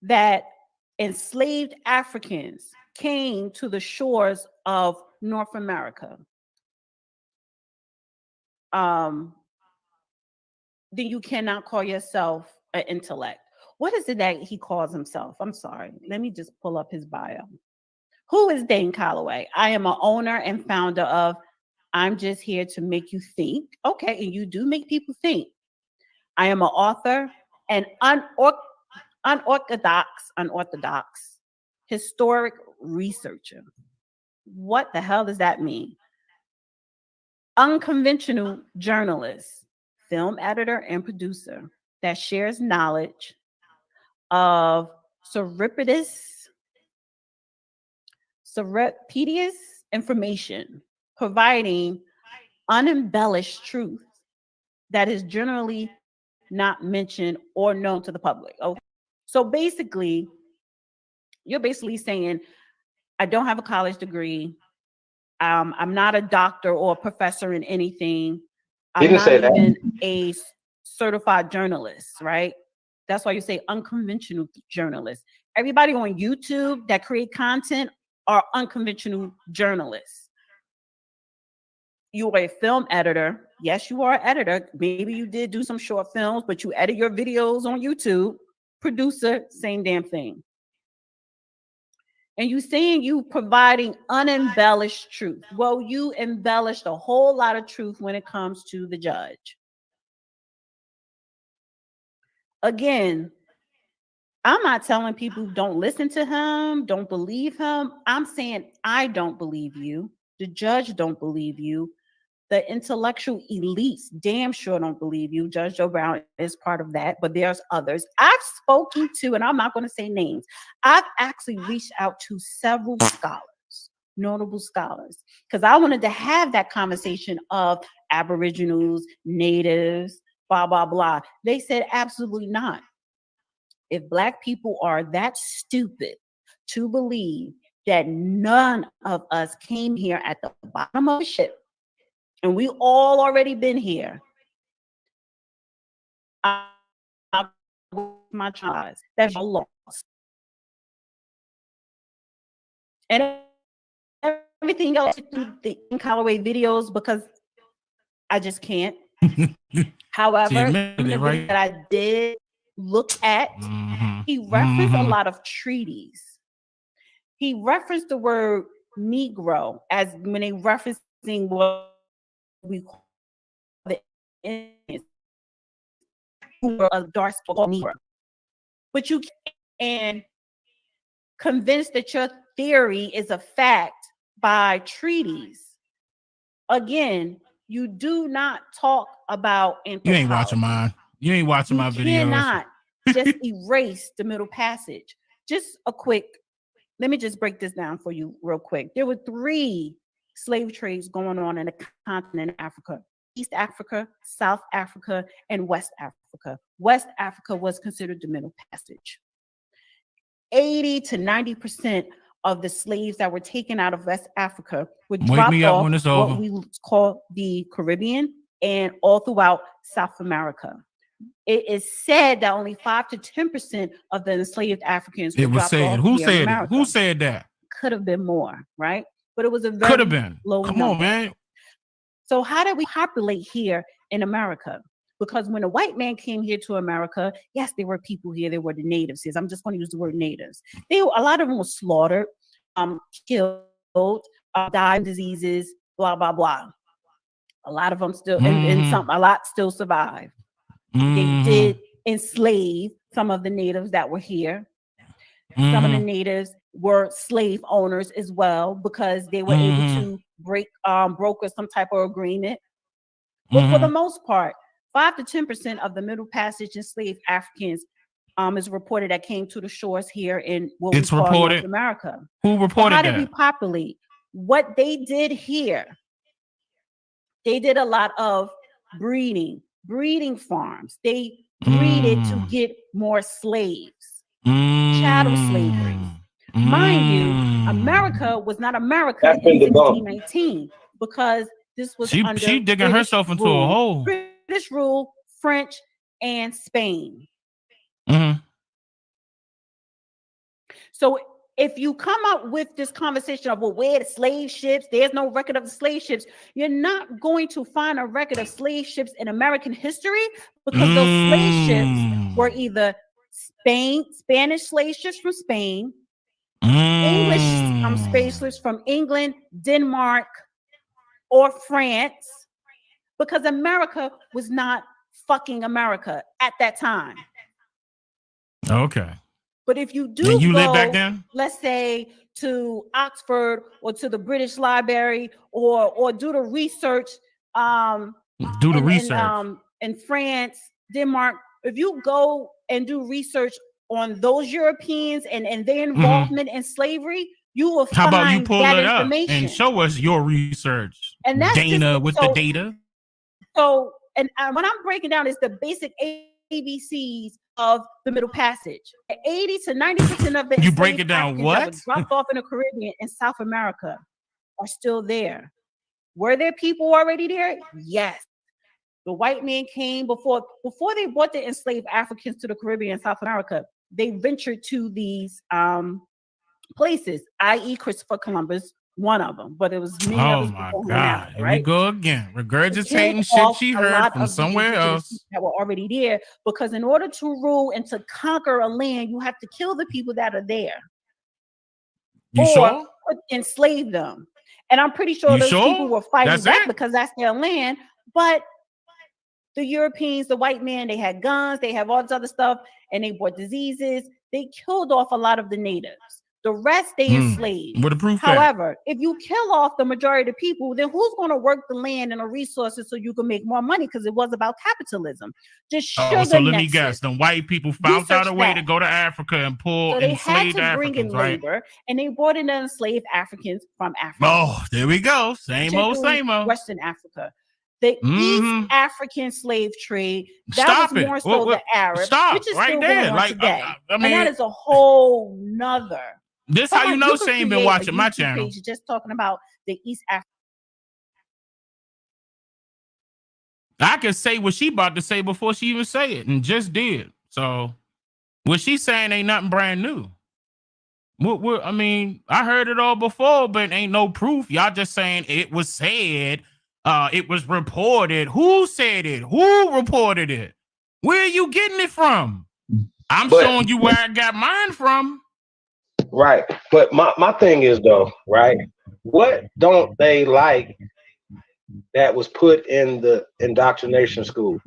That enslaved Africans came to the shores of North America. Then you cannot call yourself an intellect. What is it that he calls himself? I'm sorry. Let me just pull up his bio. Who is Dane Calloway? I am an owner and founder of I'm Just Here to Make You Think. Okay, and you do make people think. I am an author and unorthodox historic researcher. What the hell does that mean? Unconventional journalist, film editor, and producer that shares knowledge of surreptitious information, providing unembellished truth that is generally not mentioned or known to the public. Okay. So basically, you're basically saying, I don't have a college degree. I'm not a doctor or a professor in anything. I'm not even a certified journalist, right? That's why you say unconventional journalists. Everybody on YouTube that create content are unconventional journalists. You are a film editor. Yes, you are an editor. Maybe you did do some short films, but you edit your videos on YouTube. Producer, same damn thing. And you saying you providing unembellished truth. Well, you embellished a whole lot of truth when it comes to the judge. Again, I'm not telling people don't listen to him, don't believe him. I'm saying I don't believe you. The judge don't believe you. The intellectual elites damn sure don't believe you. Judge Joe Brown is part of that, but there's others. I've spoken to, and I'm not going to say names, I've actually reached out to several scholars, notable scholars, because I wanted to have that conversation of Aboriginals, natives, blah, blah, blah. They said absolutely not. If Black people are that stupid to believe that none of us came here at the bottom of the ship, and we all already been here. My child, that's your loss. And everything else through the Calloway videos because I just can't. However, in the video that I did look at, he referenced a lot of treaties. He referenced the word Negro as when they referencing what we call the Indians, who were a dark Negro. But you can convince that your theory is a fact by treaties. Again, you do not talk about anthropology. You ain't watching mine. You ain't watching my videos. You cannot just erase the Middle Passage. Just a quick, let me just break this down for you real quick. There were 3 slave trades going on in the continent of Africa: East Africa, South Africa, and West Africa. West Africa was considered the Middle Passage. 80 to 90% of the slaves that were taken out of West Africa were dropped off what we call the Caribbean and all throughout South America. It is said that only 5 to 10% of the enslaved Africans were dropped off. Who said it? Who said that? Could have been more, right? But it was a very could have been low Come number. on, man. So how did we populate here in America? Because when a white man came here to America, yes, there were people here. There were the natives. I'm just going to use the word natives. A lot of them were slaughtered, killed, died of diseases, blah, blah, blah. A lot of them still, a lot still survive. They did enslave some of the natives that were here. Some of the natives were slave owners as well because they were able to broker some type of agreement. But for the most part, 5 to 10% of the Middle Passage enslaved Africans is reported that came to the shores here in what we call North America. Who reported how that? Did we populate? What they did here, they did a lot of breeding farms. They breeded to get more slaves. Chattel slavery. Mind you, America was not America in 1619 because this was under she digging British herself into rule. a hole. British rule, French, and Spain. So if you come up with this conversation of, well, where the slave ships, there's no record of the slave ships, you're not going to find a record of slave ships in American history because those slave ships were either Spanish slave ships from Spain, English slave ships from England, Denmark, or France, because America was not fucking America at that time. Okay. But if you do live back then? Let's say to Oxford or to the British Library or do the research in France, Denmark, if you go and do research on those Europeans and their involvement in slavery, you will How find about you pull that it up information and show us your research, and that's Dana, with the data. So, and what I'm breaking down is the basic ABCs of the Middle Passage. 80 to 90% of the you break it down. Africans What that was dropped off in the Caribbean and South America are still there. Were there people already there? Yes. The white man came before they brought the enslaved Africans to the Caribbean and South America. They ventured to these places, i.e., Christopher Columbus, one of them, but it was many others before him after, Here right? we go again, regurgitating shit she heard from somewhere else that were already there. Because in order to rule and to conquer a land, you have to kill the people that are there, enslave them. And I'm pretty sure those people were fighting back because that's their land. But the Europeans, the white man, they had guns, they have all this other stuff, and they brought diseases. They killed off a lot of the natives. The rest they enslaved. With the proof. However, if you kill off the majority of the people, then who's going to work the land and the resources so you can make more money? Because it was about capitalism. Just so let me guess. The white people found out a way to go to Africa and pull enslaved Africans, right? Labor, and they brought in the enslaved Africans from Africa. Oh, there we go. Same old. Western Africa. The East African slave trade, that was more so the Arabs, which is still going on today. I mean, and that is a whole nother. This how you know Shane been watching my channel. Just talking about the East African. I can say what she about to say before she even say it, and just did. So what she's saying ain't nothing brand new. I mean, I heard it all before, but ain't no proof. Y'all just saying it was said, it was reported. Who said it? Who reported it? Where are you getting it from? I'm But showing you where I got mine from. right. But my thing is though, right? What don't they like that was put in the indoctrination school?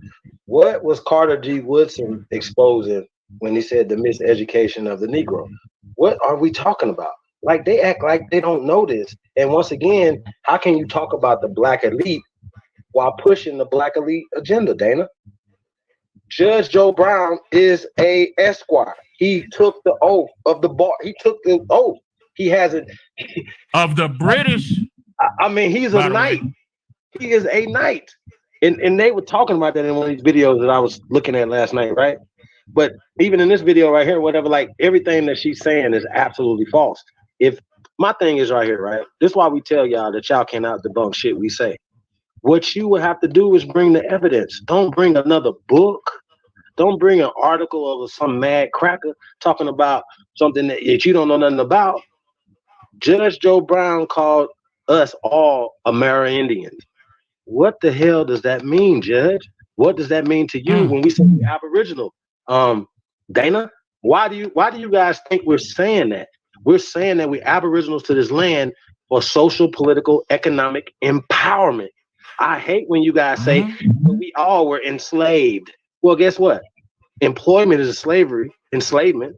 What was Carter G. Woodson exposing when he said the miseducation of the Negro? What are we talking about? Like they act like they don't know this. And once again, how can you talk about the black elite while pushing the black elite agenda, Dana? Judge Joe Brown is a Esquire. He took the oath of the bar. He took the oath. He has it of the British. I mean, he's a knight. He is a knight. And they were talking about that in one of these videos that I was looking at last night, right? But even in this video right here, whatever, like everything that she's saying is absolutely false. If my thing is right here, right? This is why we tell y'all that y'all cannot debunk shit we say. What you would have to do is bring the evidence. Don't bring another book. Don't bring an article of some mad cracker talking about something that you don't know nothing about. Judge Joe Brown called us all Amerindians. What the hell does that mean, Judge? What does that mean to you when we say we're Aboriginal? Dana, why do you guys think we're saying that? We're saying that we're Aboriginals to this land for social, political, economic empowerment. I hate when you guys say we all were enslaved. Well, guess what? Employment is a slavery, enslavement.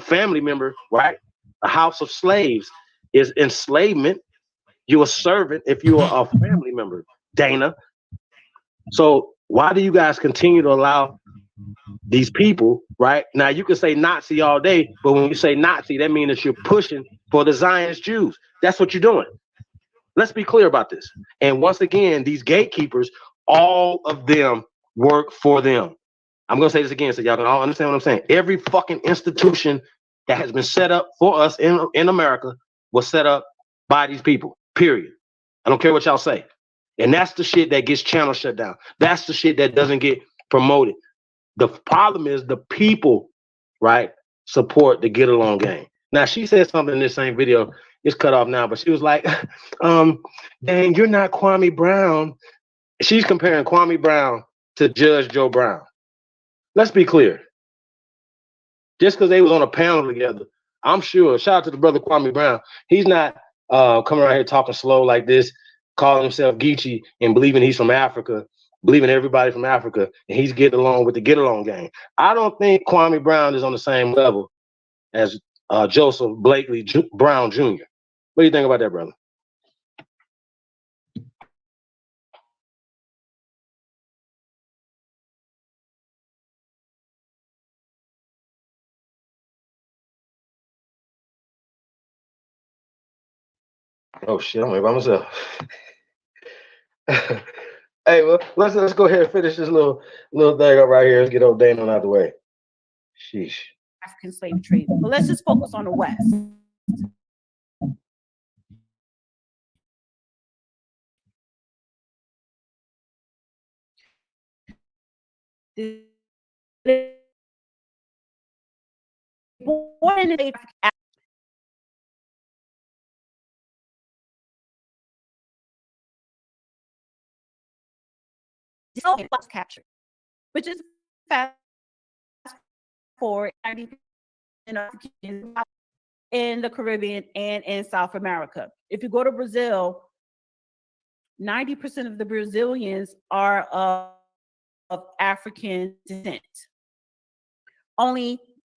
Family member, right? A house of slaves is enslavement. You're a servant if you are a family member, Dana. So why do you guys continue to allow these people, right? Now you can say Nazi all day, but when you say Nazi, that means that you're pushing for the Zionist Jews. That's what you're doing. Let's be clear about this. And once again, these gatekeepers, all of them work for them. I'm going to say this again so y'all can all understand what I'm saying. Every fucking institution that has been set up for us in America was set up by these people, period. I don't care what y'all say. And that's the shit that gets channel shut down. That's the shit that doesn't get promoted. The problem is the people, right, support the get along game. Now, she said something in this same video. It's cut off now, but she was like, dang, you're not Kwame Brown. She's comparing Kwame Brown to Judge Joe Brown. Let's be clear. Just because they was on a panel together, I'm sure, shout out to the brother Kwame Brown, he's not coming around here talking slow like this, calling himself Geechee and believing he's from Africa, believing everybody from Africa, and he's getting along with the get along gang. I don't think Kwame Brown is on the same level as Joseph Blakely Brown Jr. What do you think about that, brother? Oh shit, I'm here by myself. Hey, well, let's go ahead and finish this little thing up right here. Let's get old Dana out the way. Sheesh. African slave trade. But let's just focus on the West. Born in the was captured, which is fast forward 90% in the Caribbean and in South America. If you go to Brazil, 90% of the Brazilians are of African descent.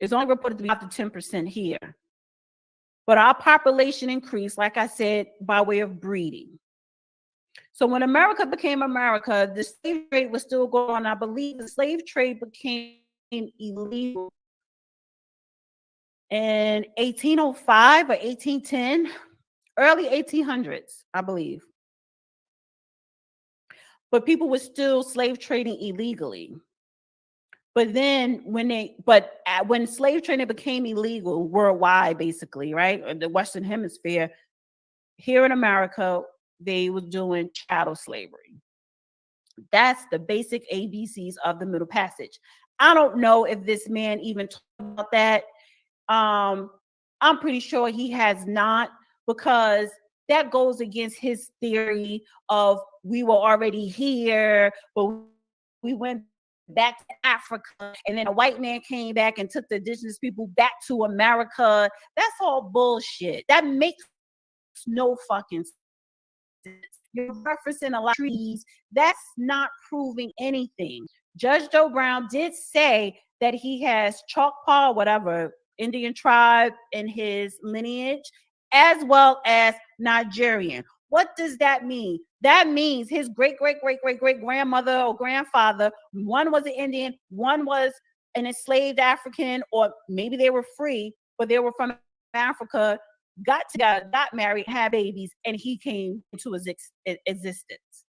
It's only reported to be up to 10% here. But our population increased, like I said, by way of breeding. So when America became America, the slave trade was still going on. I believe the slave trade became illegal in 1805 or 1810, early 1800s, I believe. But people were still slave trading illegally. But then when slave trading became illegal worldwide, basically, right, in the Western Hemisphere, here in America, they were doing chattel slavery. That's the basic ABCs of the Middle Passage. I don't know if this man even talked about that. I'm pretty sure he has not, because that goes against his theory of we were already here, but we went back to Africa, and then a white man came back and took the indigenous people back to America. That's all bullshit. That makes no fucking sense. You're referencing a lot of trees. That's not proving anything. Judge Joe Brown did say that he has Choctaw, whatever, Indian tribe in his lineage, as well as Nigerian. What does that mean? That means his great grandmother or grandfather, one was an Indian, one was an enslaved African, or maybe they were free, but they were from Africa, got together, got married, had babies, and he came into existence.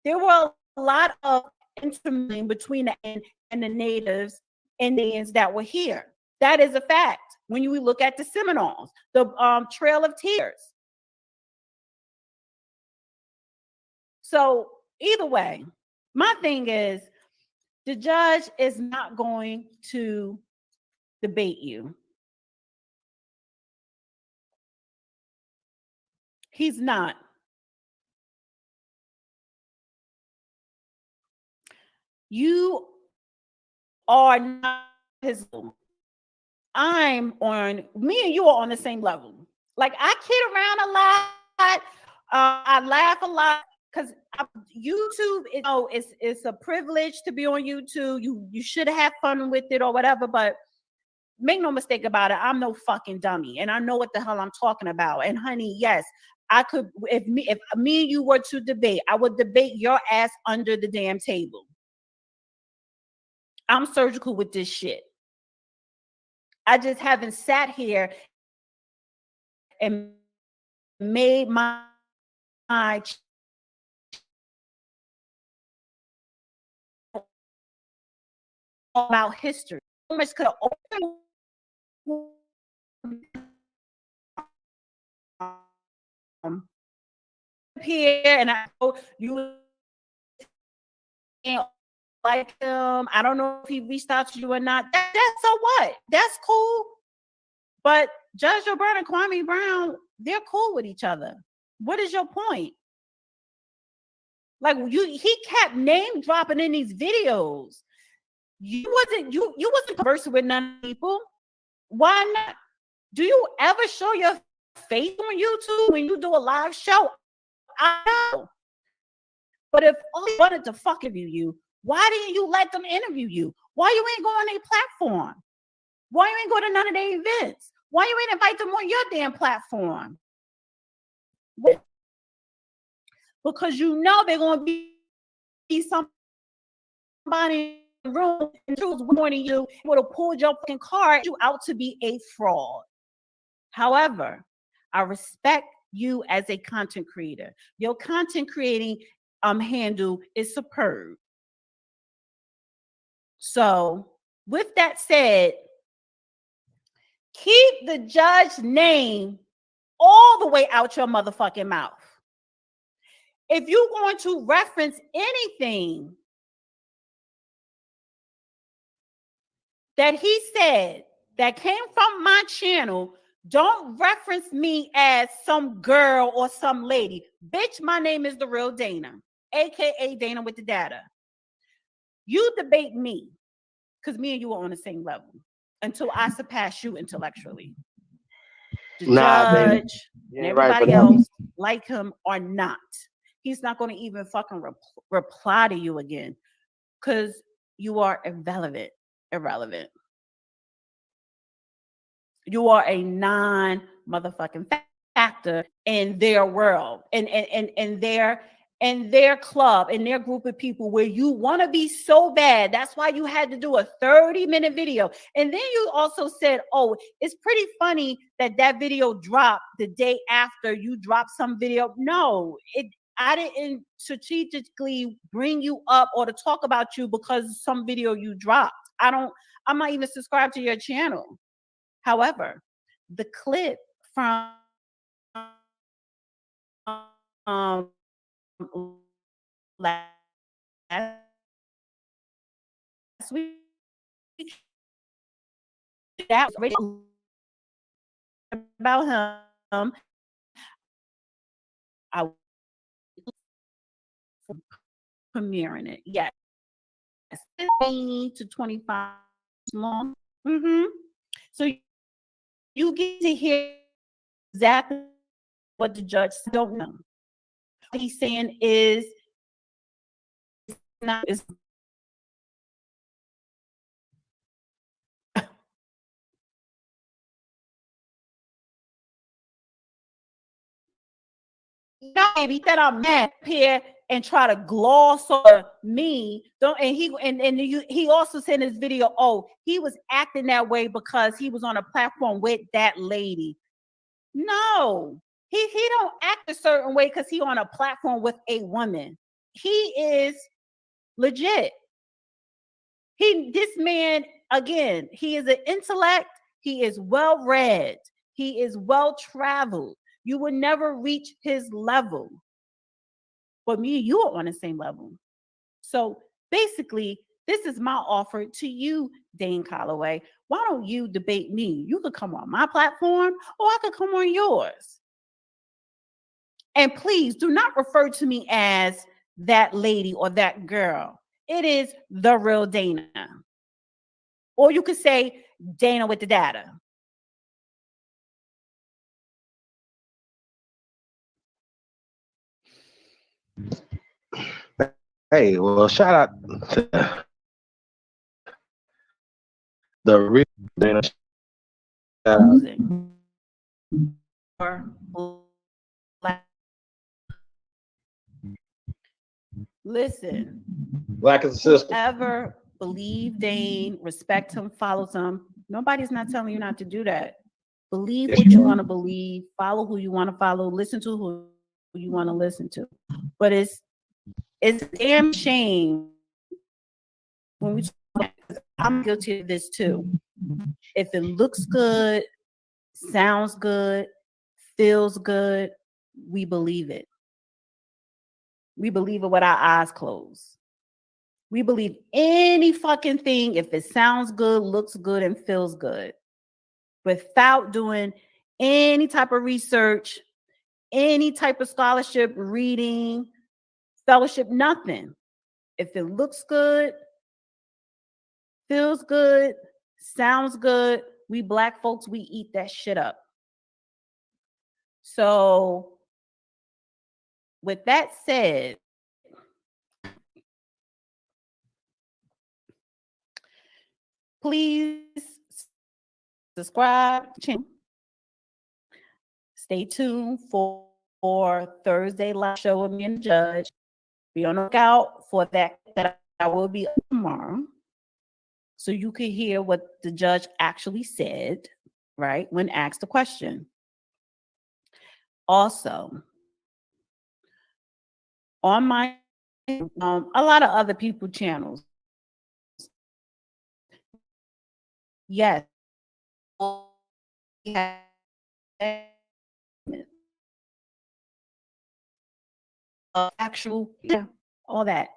There were a lot of intermingling between the and the natives Indians that were here. That is a fact. When you look at the Seminoles, the Trail of Tears. So either way, my thing is the judge is not going to debate you. He's not. You are not his level. I'm on, me and you are on the same level. Like, I kid around a lot. I laugh a lot because YouTube, it's a privilege to be on YouTube. You should have fun with it or whatever, but make no mistake about it, I'm no fucking dummy, and I know what the hell I'm talking about. And honey, yes, I could, if me and you were to debate, I would debate your ass under the damn table. I'm surgical with this shit. I just haven't sat here and made my about history. Could have here, and I told you can't like him. I don't know if he reached out to you or not. That's so what? That's cool. But Judge Joe Brown and Kwame Brown, they're cool with each other. What is your point? Like, he kept name dropping in these videos. You wasn't conversing with none of the people. Why not? Do you ever show your face on YouTube when you do a live show? I know. But if only wanted to fuck interview you, why didn't you let them interview you? Why you ain't go on their platform? Why you ain't go to none of their events? Why you ain't invite them on your damn platform? Because you know they're going to be somebody in the room and was warning you, would have pulled your fucking card you out to be a fraud. However, I respect you as a content creator. Your content creating handle is superb. So with that said, keep the judge name all the way out your motherfucking mouth. If you're going to reference anything that he said that came from my channel, don't reference me as some girl or some lady. Bitch, my name is The Real Dana, aka Dana with the data. You debate me, because me and you are on the same level until I surpass you intellectually. The judge and everybody else like him or not, he's not going to even fucking reply to you again, because you are irrelevant. You are a non-motherfucking factor in their world, and their club, and their group of people, where you want to be so bad. That's why you had to do a 30-minute video. And then you also said, oh, it's pretty funny that video dropped the day after you dropped some video. No, I didn't strategically bring you up or to talk about you because some video you dropped. I'm not even subscribed to your channel. However, the clip from last week. That was about him. I premiering it. Yes. 15 to 25 long. So you get to hear exactly what the judge don't know. What he's saying is not is no, baby, that I'm mad here and try to gloss over me. Don't and he also said in his video, oh, he was acting that way because he was on a platform with that lady. No, he don't act a certain way because he on a platform with a woman. He is legit. This man, again, he is an intellect, he is well read, he is well traveled. You will never reach his level. But me and you are on the same level. So basically, this is my offer to you, Dane Calloway. Why don't you debate me? You could come on my platform or I could come on yours. And please do not refer to me as that lady or that girl. It is the real Dana. Or you could say Dana with the data. Hey, well, shout out to the real Dana. Listen, Black is a sister. Whoever believe Dane, respect him, follows him. Nobody's not telling you not to do that. Believe what you want to believe, follow who you want to follow, listen to who you want to listen to. But it's a damn shame when we talk, I'm guilty of this too. If it looks good, sounds good, feels good, we believe it. We believe it with our eyes closed. We believe any fucking thing if it sounds good, looks good, and feels good, without doing any type of research, any type of scholarship, reading, fellowship, nothing. If it looks good, feels good, sounds good, we Black folks, we eat that shit up. So with that said, please subscribe to the channel. Stay tuned for Thursday live show with me and the judge. Be on the lookout for that I will be tomorrow. So you can hear what the judge actually said, right, when asked the question. Also, on my a lot of other people channels. Yes. Actual, yeah, all that.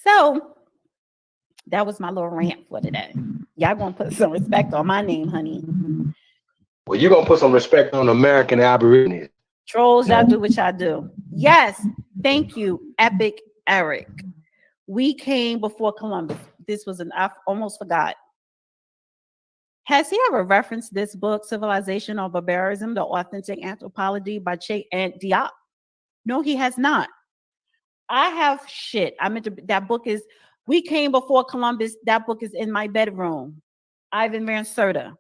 So that was my little rant for today. Y'all gonna put some respect on my name, honey. Well, you're gonna put some respect on American Aborigines. Trolls, y'all do what y'all do. Yes, thank you, Epic Eric. We came before Columbus. This was I almost forgot. Has he ever referenced this book, Civilization or Barbarism, The Authentic Anthropology by Che and Diop? No, he has not. I have shit. I meant to, that book is We Came Before Columbus. That book is in my bedroom. Ivan Van Serta.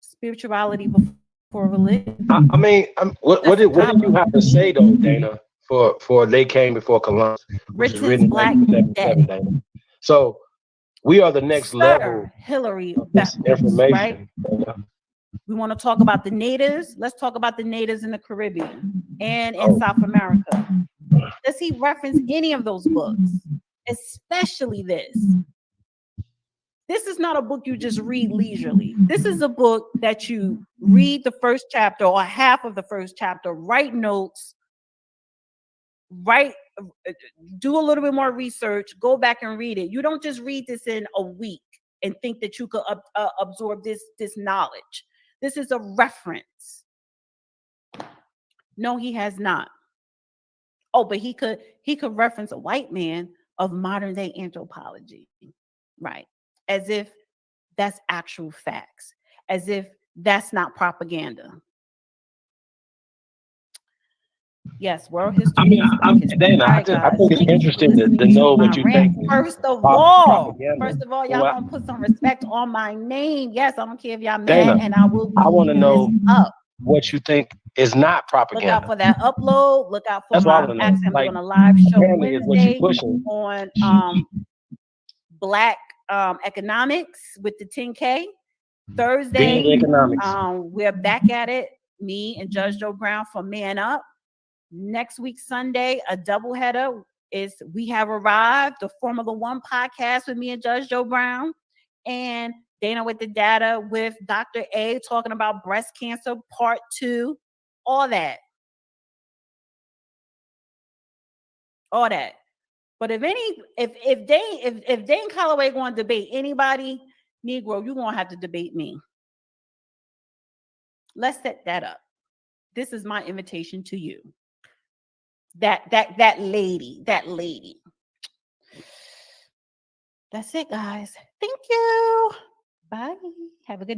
Spirituality before religion. I mean, what did you have to say though, Dana? For They Came Before Columbus, which is written in 1977, Dana. So we are the next level. Hillary of this information, right? We want to talk about the natives. Let's talk about the natives in the Caribbean and in South America. Does he reference any of those books? Especially this. This is not a book you just read leisurely. This is a book that you read the first chapter or half of the first chapter, write notes, do a little bit more research, go back and read it. You don't just read this in a week and think that you could absorb this knowledge. This is a reference. No, he has not. Oh, but he could reference a white man of modern day anthropology, right? As if that's actual facts, as if that's not propaganda. Yes, world history. Dana, I think it's interesting to know what you think. First of all, y'all gonna put some respect on my name. Yes, I don't care if y'all mad, Dana, and I will. I want to know what you think is not propaganda. Look out for that upload. Look out for my accent. We're doing a live show Wednesday on Black economics with the 10K. Thursday, we're back at it. Me and Judge Joe Brown for Man Up. Next week, Sunday, a doubleheader is We Have Arrived, the Formula One podcast with me and Judge Joe Brown, and Dana with the Data with Dr. A talking about breast cancer part 2, all that. But if Dane Calloway going to debate anybody, Negro, you're going to have to debate me. Let's set that up. This is my invitation to you. That lady. That's it, guys. Thank you. Bye. Have a good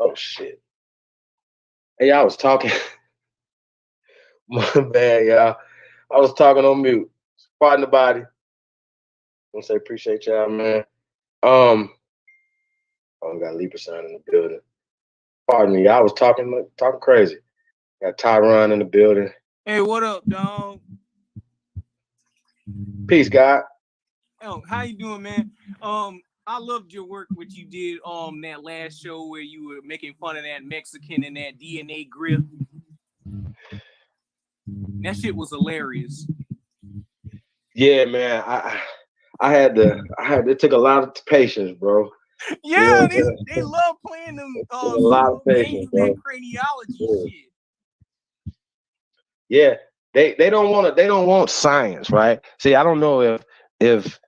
Oh shit. Hey, I was talking. My bad, y'all. I was talking on mute. Pardon the body. I want to say appreciate y'all, man. I got Libra sign in the building. Pardon me, I was talking crazy. Got Tyron in the building. Hey, what up, dog? Peace, God. Oh, how you doing, man? I loved your work, what you did on that last show where you were making fun of that Mexican and that DNA grip. That shit was hilarious. Yeah, man. I had it took a lot of patience, bro. Yeah, you know, they love playing them a lot of patience, bro. That craniology shit. Yeah, they don't want science, right? See, I don't know if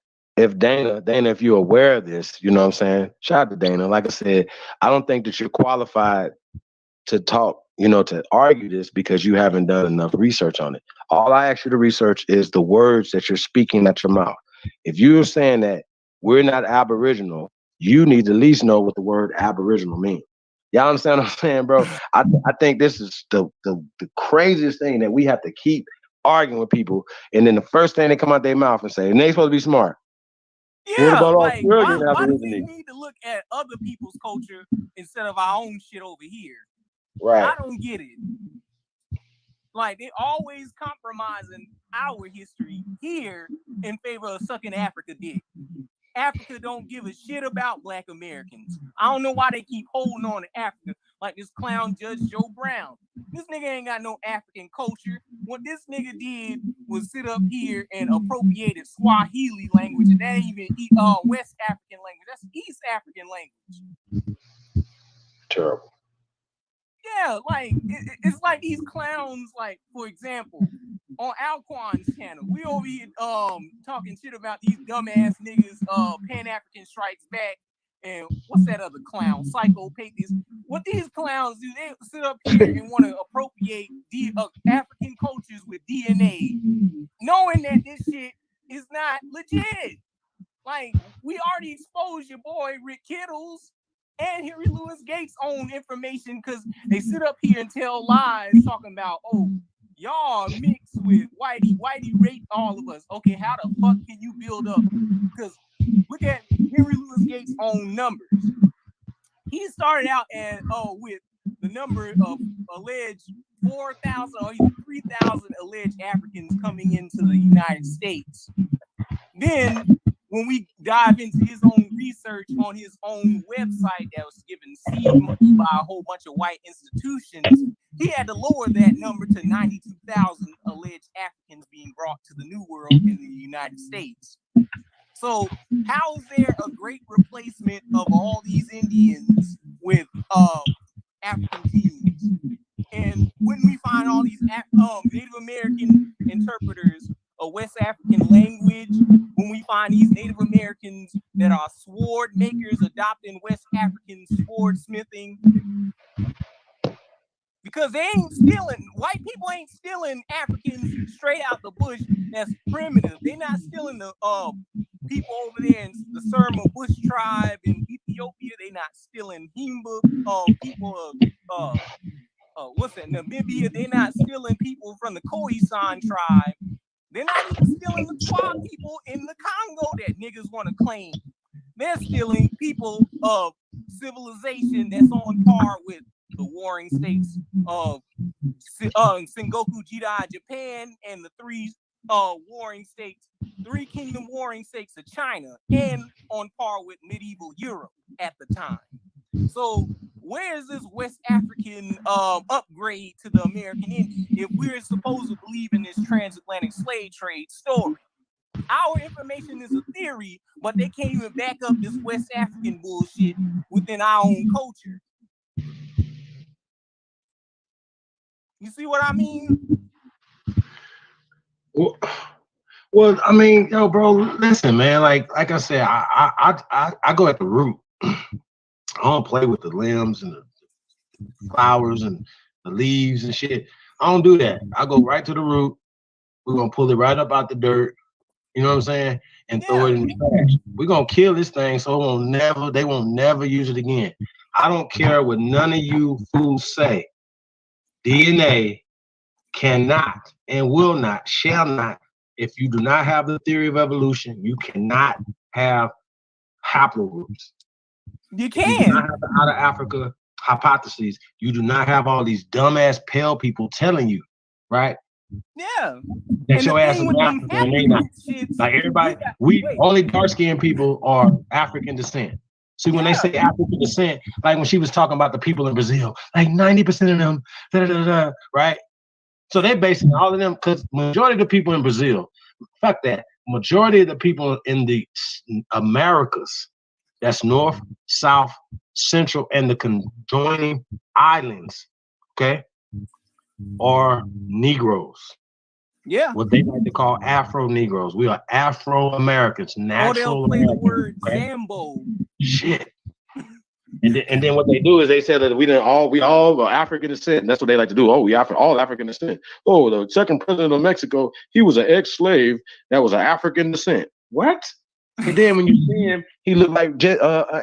Dana, if you're aware of this, you know what I'm saying? Shout out to Dana. Like I said, I don't think that you're qualified to talk, to argue this because you haven't done enough research on it. All I ask you to research is the words that you're speaking at your mouth. If you're saying that we're not Aboriginal, you need to at least know what the word Aboriginal means. Y'all understand what I'm saying, bro? I think this is the craziest thing that we have to keep arguing with people, and then the first thing they come out their mouth and say, and they supposed to be smart. What Yeah, about like Australian why do we Aborigines? need to look at other people's culture instead of our own shit over here? Right. I don't get it. Like they always compromising our history here in favor of sucking Africa dick. Africa don't give a shit about Black Americans. I don't know why they keep holding on to Africa like this clown Judge Joe Brown. This nigga ain't got no African culture. What this nigga did was sit up here and appropriated Swahili language, and that ain't even West African language. That's East African language. Terrible. Yeah, like it's like these clowns, like, for example, on Alquan's channel, we over here talking shit about these dumbass niggas, Pan-African Strikes Back, and what's that other clown, Psychopathies. What these clowns do, they sit up here and want to appropriate African cultures with DNA, knowing that this shit is not legit. Like, we already exposed your boy Rick Kittles and Henry Louis Gates' own information because they sit up here and tell lies talking about, oh, y'all mixed with Whitey. Whitey raped all of us. Okay, how the fuck can you build up? Because look at Henry Louis Gates' own numbers. He started out at with the number of alleged 4,000 or even 3,000 alleged Africans coming into the United States. Then when we dive into his own research on his own website that was given seed money by a whole bunch of white institutions, he had to lower that number to 92,000 alleged Africans being brought to the New World in the United States. So how is there a great replacement of all these Indians with African genes? And when we find all these Native American interpreters of West African language, when we find these Native Americans that are sword makers adopting West African sword smithing, because they ain't stealing, white people ain't stealing Africans straight out the bush that's primitive. They're not stealing the people over there in the Surma Bush tribe in Ethiopia. They're not stealing Himba people of what's that, Namibia. They're not stealing people from the Khoisan tribe. They're not even stealing the Twa people in the Congo that niggas want to claim. They're stealing people of civilization that's on par with the warring states of Sengoku Jidai Japan and the three warring states, three kingdom warring states of China, and on par with medieval Europe at the time. So where is this West African upgrade to the American Indian if we're supposed to believe in this transatlantic slave trade story? Our information is a theory, but they can't even back up this West African bullshit within our own culture. You see what I mean? Well, I mean, yo, bro, listen, man. Like I said, I go at the root. I don't play with the limbs and the flowers and the leaves and shit. I don't do that. I go right to the root. We're gonna pull it right up out the dirt. You know what I'm saying? And throw it in the trash. We're gonna kill this thing so they won't never use it again. I don't care what none of you fools say. DNA cannot and will not, shall not, if you do not have the theory of evolution, you cannot have haplogroups. You can. You do not have the out of Africa hypotheses. You do not have all these dumbass pale people telling you, right? Yeah. That your ass is African and they not. Like everybody, only dark-skinned people are African descent. See, when they say African descent, like when she was talking about the people in Brazil, like 90% of them, right? So they basing all of them, because majority of the people in Brazil, fuck that. Majority of the people in the Americas, that's North, South, Central, and the conjoining islands, okay, are Negroes. Yeah. What they like to call Afro Negroes. We are Afro Americans, natural. They'll play Americans, the word right? Zambo. Shit. And then what they do is they say that we all are African descent. And that's what they like to do. Oh, we all African descent. Oh, the second president of Mexico, he was an ex-slave that was an African descent. What? And then when you see him, he looked like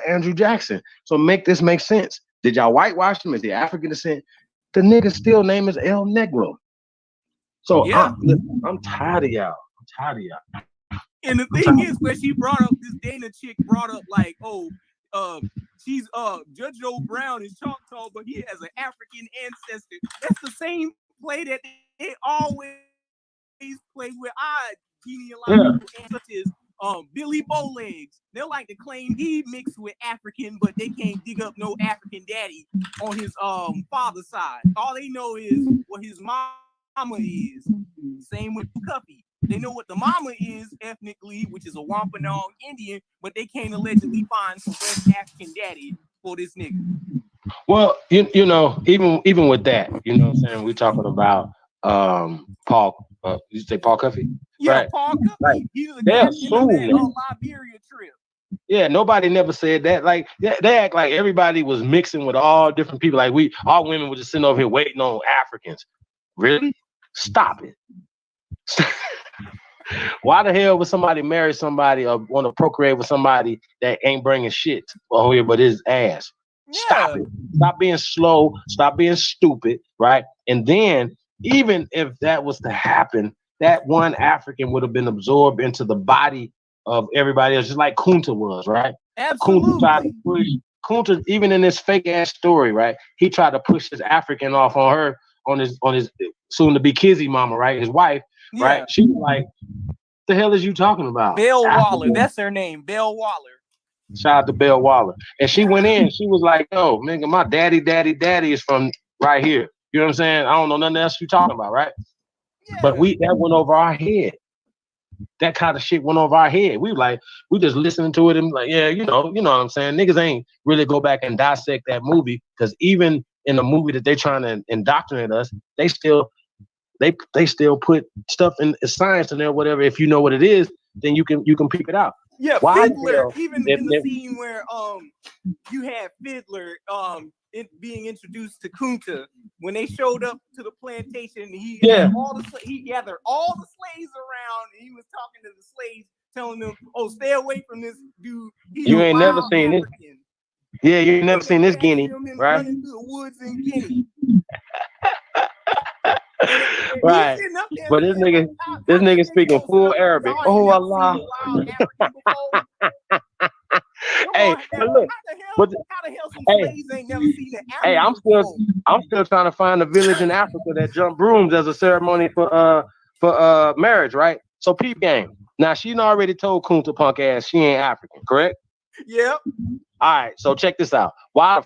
Andrew Jackson. So make this make sense. Did y'all whitewash him? Is he African descent? The nigga still name is El Negro. So Yeah. I'm tired of y'all. I'm tired of y'all. And the thing is, where she brought up this Dana chick brought up like, she's Judge Joe Brown is Choctaw, but he has an African ancestor. That's the same play that they always play with our genealogical ancestors. Billy Bowlegs. They like to claim he mixed with African, but they can't dig up no African daddy on his father's side. All they know is what his mama is. Same with Cuffy. They know what the mama is ethnically, which is a Wampanoag Indian, but they can't allegedly find some West African daddy for this nigga. Well, you know, even with that, you know what I'm saying? We're talking about Paul. You say Paul Cuffy? Yeah, right. Paul Cuffy. Right. He was a They captain of that assume Liberia trip. Yeah, nobody never said that. Like they act like everybody was mixing with all different people. Like all women were just sitting over here waiting on Africans. Really? Stop it. Why the hell would somebody marry somebody or want to procreate with somebody that ain't bringing shit over here but his ass? Stop it. Stop being slow. Stop being stupid, right? And then even if that was to happen, that one African would have been absorbed into the body of everybody else, just like Kunta was, right? Absolutely. Kunta tried to push. Kunta, even in this fake ass story, right? He tried to push his African off on her, on his soon to be Kizzy mama, right? His wife, right? She was like, "The hell is you talking about?" Belle African. Waller, that's her name, Belle Waller. Shout out to Belle Waller. And she went in, she was like, "Yo, nigga, my daddy is from right here." You know what I'm saying? I don't know nothing else you talking about, right? Yeah. But that went over our head. That kind of shit went over our head. We just listening to it and like, yeah, you know what I'm saying? Niggas ain't really go back and dissect that movie, because even in the movie that they trying to indoctrinate us, they still put stuff in science in there, whatever. If you know what it is, then you can peep it out. Yeah, Why Fiddler, even in the scene where you had Fiddler being introduced to Kunta, when they showed up to the plantation, he gathered all the slaves around, and he was talking to the slaves, telling them, "Oh, stay away from this dude. He's you a ain't wild never seen African." this. Yeah, you ain't never seen this Guinea, right? Running through the woods in Guinea. Right. But this nigga speaking full Arabic. Oh Allah. Hey, but look, how the hell some slaves ain't never seen an African? Hey, I'm still trying to find a village in Africa that jump brooms as a ceremony for marriage, right? So peep game. Now she already told Kunta punk ass she ain't African, correct? Yep. All right, so check this out. Why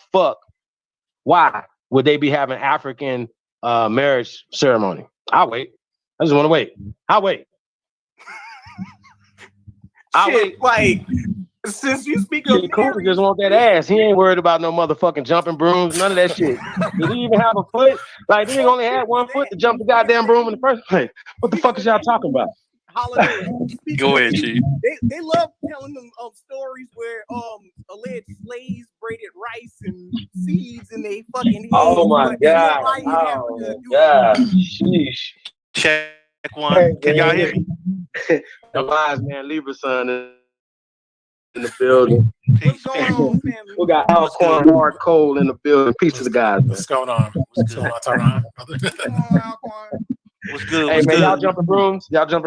would they be having African marriage ceremony? I'll wait. I just want to wait. I'll wait. Like, since you speak of Kunta just want that ass. He ain't worried about no motherfucking jumping brooms, none of that shit. Did he even have a foot? Like, he only had one foot to jump the goddamn broom in the first place. What the fuck is y'all talking about? Holiday. Go ahead, Chief. They love telling them stories where alleged slaves braided rice and seeds in they fucking heads. Oh my god! Oh my god! Sheesh. Check one. Can y'all hear me? The wise man Libra son in the building. What's going on, family? We got Alcorn Hard Cole in the building. Peace to the guys. What's going on? What's going on, Tyrone? What's good? Hey, What's man, good? y'all jumping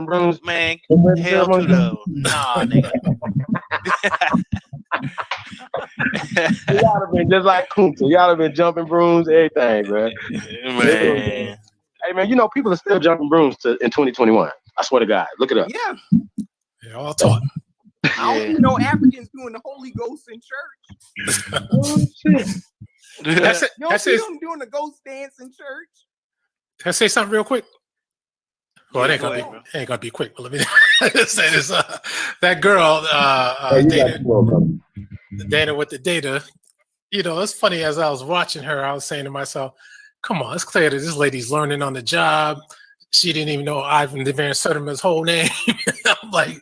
brooms? Man, hell to the nah, nigga. Y'all have been just like Kunta. Y'all have been jumping brooms, everything, bro. Man. Hey, man, you know people are still jumping brooms in 2021. I swear to God, look it up. Yeah, all taught. I don't see no Africans doing the Holy Ghost in church. Oh shit! You don't see them doing the ghost dance in church. Can I say something real quick? Well, it ain't gonna be quick, but let me say this. That girl, Dana with the data, you know, it's funny, as I was watching her, I was saying to myself, come on, it's clear that this lady's learning on the job. She didn't even know Ivan Van Sertima's whole name. I'm like,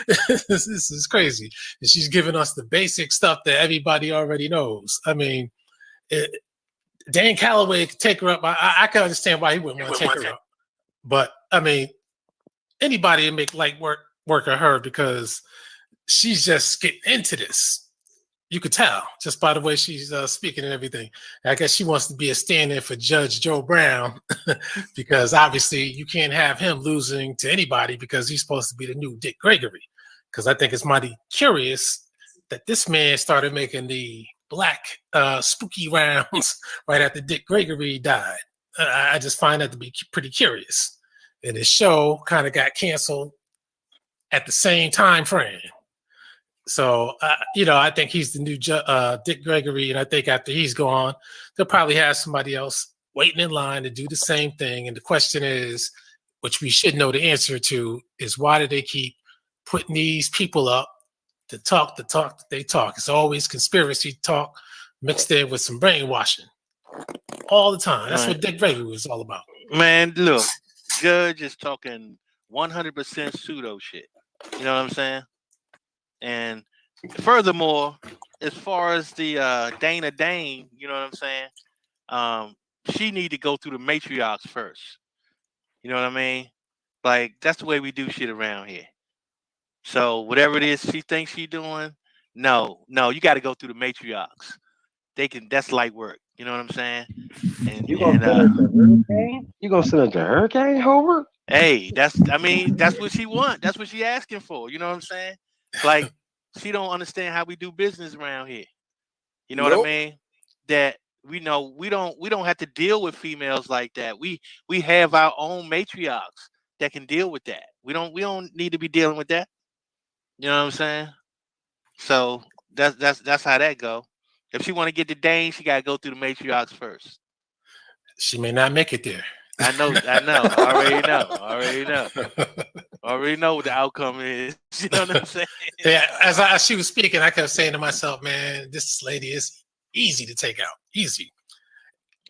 this is crazy. And she's giving us the basic stuff that everybody already knows. I mean, Dan Calloway could take her up. I can understand why he wouldn't want to take her up. But I mean, anybody would make light work of her, because she's just getting into this. You could tell just by the way she's speaking and everything. I guess she wants to be a stand-in for Judge Joe Brown because obviously you can't have him losing to anybody because he's supposed to be the new Dick Gregory. Because I think it's mighty curious that this man started making the black spooky rounds right after Dick Gregory died. I just find that to be pretty curious. And his show kind of got canceled at the same time frame. So, I think he's the new Dick Gregory, and I think after he's gone, they'll probably have somebody else waiting in line to do the same thing. And the question is, which we should know the answer to, is why do they keep putting these people up to talk that they talk? It's always conspiracy talk mixed in with some brainwashing all the time. That's what Dick Gregory was all about. Man, look, Judge is talking 100% pseudo shit. You know what I'm saying? And furthermore, as far as the Dana Dane, you know what I'm saying? She need to go through the matriarchs first. You know what I mean? Like, that's the way we do shit around here. So whatever it is she thinks she's doing, no, you got to go through the matriarchs. That's light work. You know what I'm saying? And you gonna send her to Hurricane? You gonna send her to Hurricane, Hobart? Hey, that's what she want. That's what she asking for. You know what I'm saying? Like, she don't understand how we do business around here. You know what I mean? That we know we don't have to deal with females like that. We have our own matriarchs that can deal with that. We don't need to be dealing with that. You know what I'm saying? So that's how that go. If she want to get the Dane, she gotta go through the matriarchs first. She may not make it there. I know. I already know what the outcome is. You know what I'm saying? Yeah, as she was speaking, I kept saying to myself, man, this lady is easy to take out. Easy.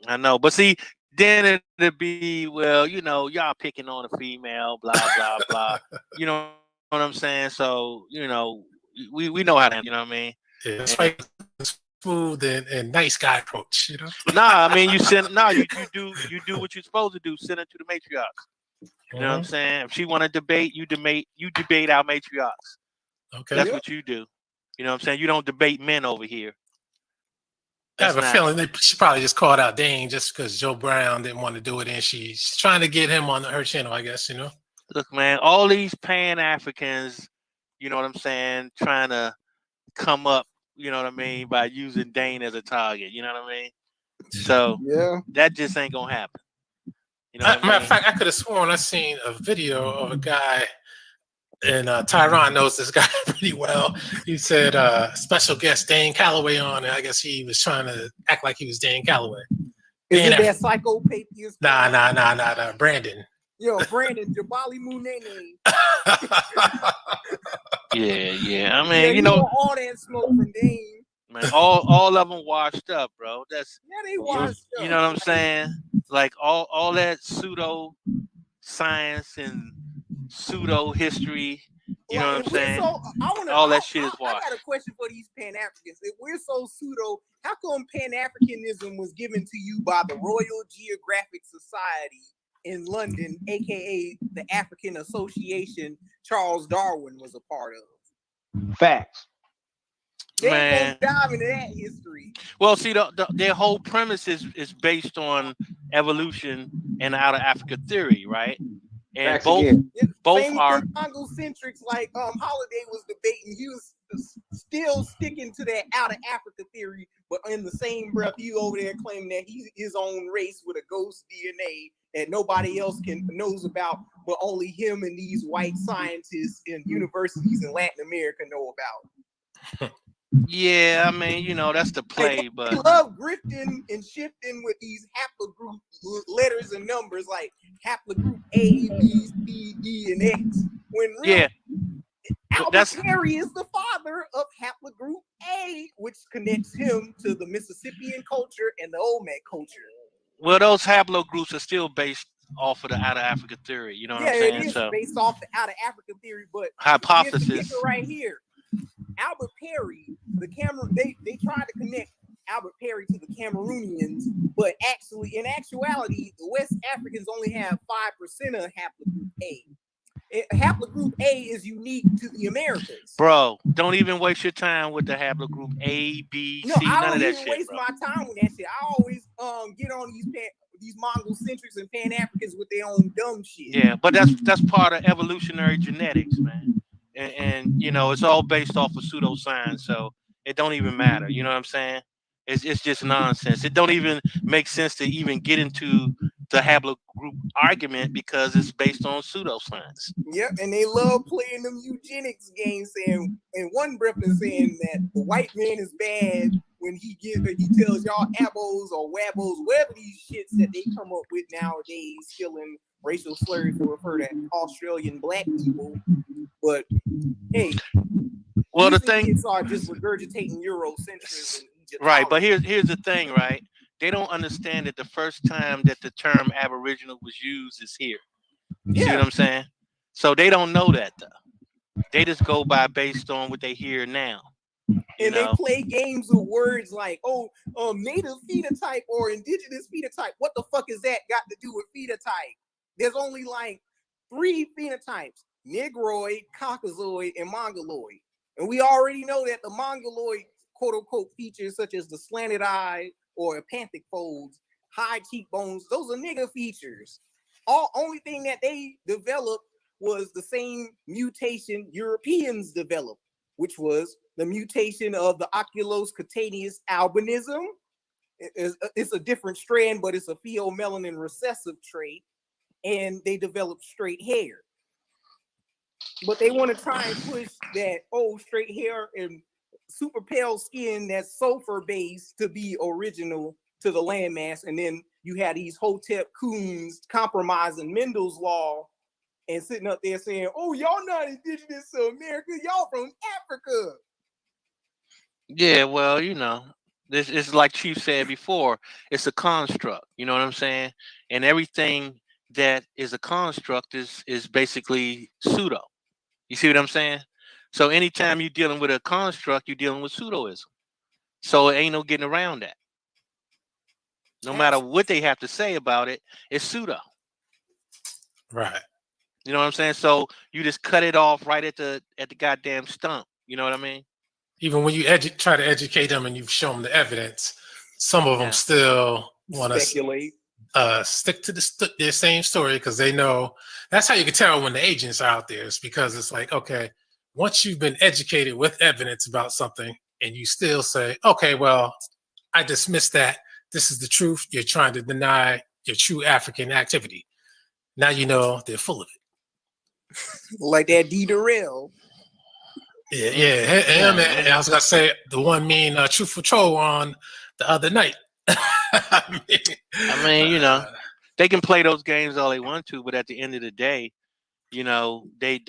I know. But see, then it'd be, well, y'all picking on a female, blah, blah, blah. You know what I'm saying? So, we know how to, you know what I mean? Yeah, that's right. Smooth and nice guy approach, Nah, I mean, you do what you're supposed to do. Send it to the matriarchs. You know what I'm saying? If she want to debate, you debate our matriarchs. Okay, that's what you do. You know what I'm saying? You don't debate men over here. I have a feeling she probably just called out Dane just because Joe Brown didn't want to do it, and she's trying to get him on her channel, I guess. Look, man, all these Pan-Africans, you know what I'm saying, trying to come up, you know what I mean, by using Dane as a target. You know what I mean? So that just ain't gonna happen. You know matter of fact, I could have sworn I seen a video of a guy, and Tyron knows this guy pretty well. He said special guest Dane Calloway on, and I guess he was trying to act like he was Dane Calloway. Is it that Psycho Papias? Nah, Brandon. Yo, Brandon Jabali Munene. Yeah. I mean, all that smoke from Dane. Man, all of them washed up, bro. They washed up. You know what I'm saying? Like all that pseudo science and pseudo history. You know what I'm saying? All that shit is washed. I got a question for these Pan-Africans. If we're so pseudo, how come Pan-Africanism was given to you by the Royal Geographic Society in London, aka the African Association Charles Darwin was a part of? Facts. They ain't gonna dive into that history. Well, see, their whole premise is based on evolution and out of Africa theory, right? And both are Congocentrics, like Holiday was debating. He was still sticking to that out of Africa theory, but in the same breath, you over there claiming that he's his own race with a ghost DNA that nobody else knows about, but only him and these white scientists in universities in Latin America know about. Yeah, I mean, that's the play, but we love grifting and shifting with these haplogroup letters and numbers like haplogroup A, B, C, D, and X. When really, Albert Perry is the father of haplogroup A, which connects him to the Mississippian culture and the Olmec culture. Well, those haplogroups are still based off of the out of Africa theory. You know what I'm saying? It is based off the out of Africa theory, but hypothesis right here. Albert Perry, they tried to connect Albert Perry to the Cameroonians, but in actuality, the West Africans only have 5% of haplogroup A. haplogroup A is unique to the Americas. Bro, don't even waste your time with the haplogroup A, B, No, C, I none of don't that even shit, waste bro. my time with that shit. I always get on these Mongol centrics and Pan Africans with their own dumb shit. Yeah, but that's part of evolutionary genetics, man. And you know, it's all based off of pseudoscience, so it don't even matter. You know what I'm saying? It's just nonsense. It don't even make sense to even get into the haplogroup argument because it's based on pseudoscience. Yep, and they love playing them eugenics games, saying in one breath and saying that the white man is bad when he tells y'all abos or wabos, whatever these shits that they come up with nowadays, stealing racial slurs to refer to Australian black people. But hey, well, these the thing idiots are just regurgitating Eurocentrism. Right, but here's the thing, right? They don't understand that the first time that the term Aboriginal was used is here. You see what I'm saying? So they don't know that though. They just go by based on what they hear now. And they play games with words like, native phenotype or indigenous phenotype. What the fuck is that got to do with phenotype? There's only like 3 phenotypes: Negroid, Caucasoid, and Mongoloid. And we already know that the Mongoloid quote-unquote features such as the slanted eye or apanthic folds, high cheekbones, those are nigger features. Only thing that they developed was the same mutation Europeans developed, which was the mutation of the oculocutaneous albinism. It's a different strand, but it's a pheomelanin recessive trait, and they developed straight hair. But they want to try and push that, straight hair and super pale skin that's sulfur based to be original to the landmass. And then you had these Hotep coons compromising Mendel's law and sitting up there saying, y'all not indigenous to America, y'all from Africa. Yeah, well, you know, this is like Chief said before, it's a construct, you know what I'm saying? And everything that is a construct is basically pseudo. You see what I'm saying? So anytime you're dealing with a construct, you're dealing with pseudoism. So it ain't no getting around that. No matter what they have to say about it, it's pseudo. Right. You know what I'm saying? So you just cut it off right at the goddamn stump. You know what I mean? Even when you try to educate them and you show them the evidence, some of them still want to speculate. Stick to their same story because they know that's how you can tell when the agents are out there. It's because it's like, okay, once you've been educated with evidence about something and you still say, okay, well, I dismiss that. This is the truth. You're trying to deny your true African activity. Now you know they're full of it. Like that D. Durrell. Yeah, man. I was gonna say the one me and Truth Patrol on the other night. I mean, you know, they can play those games all they want to, but at the end of the day, you know, they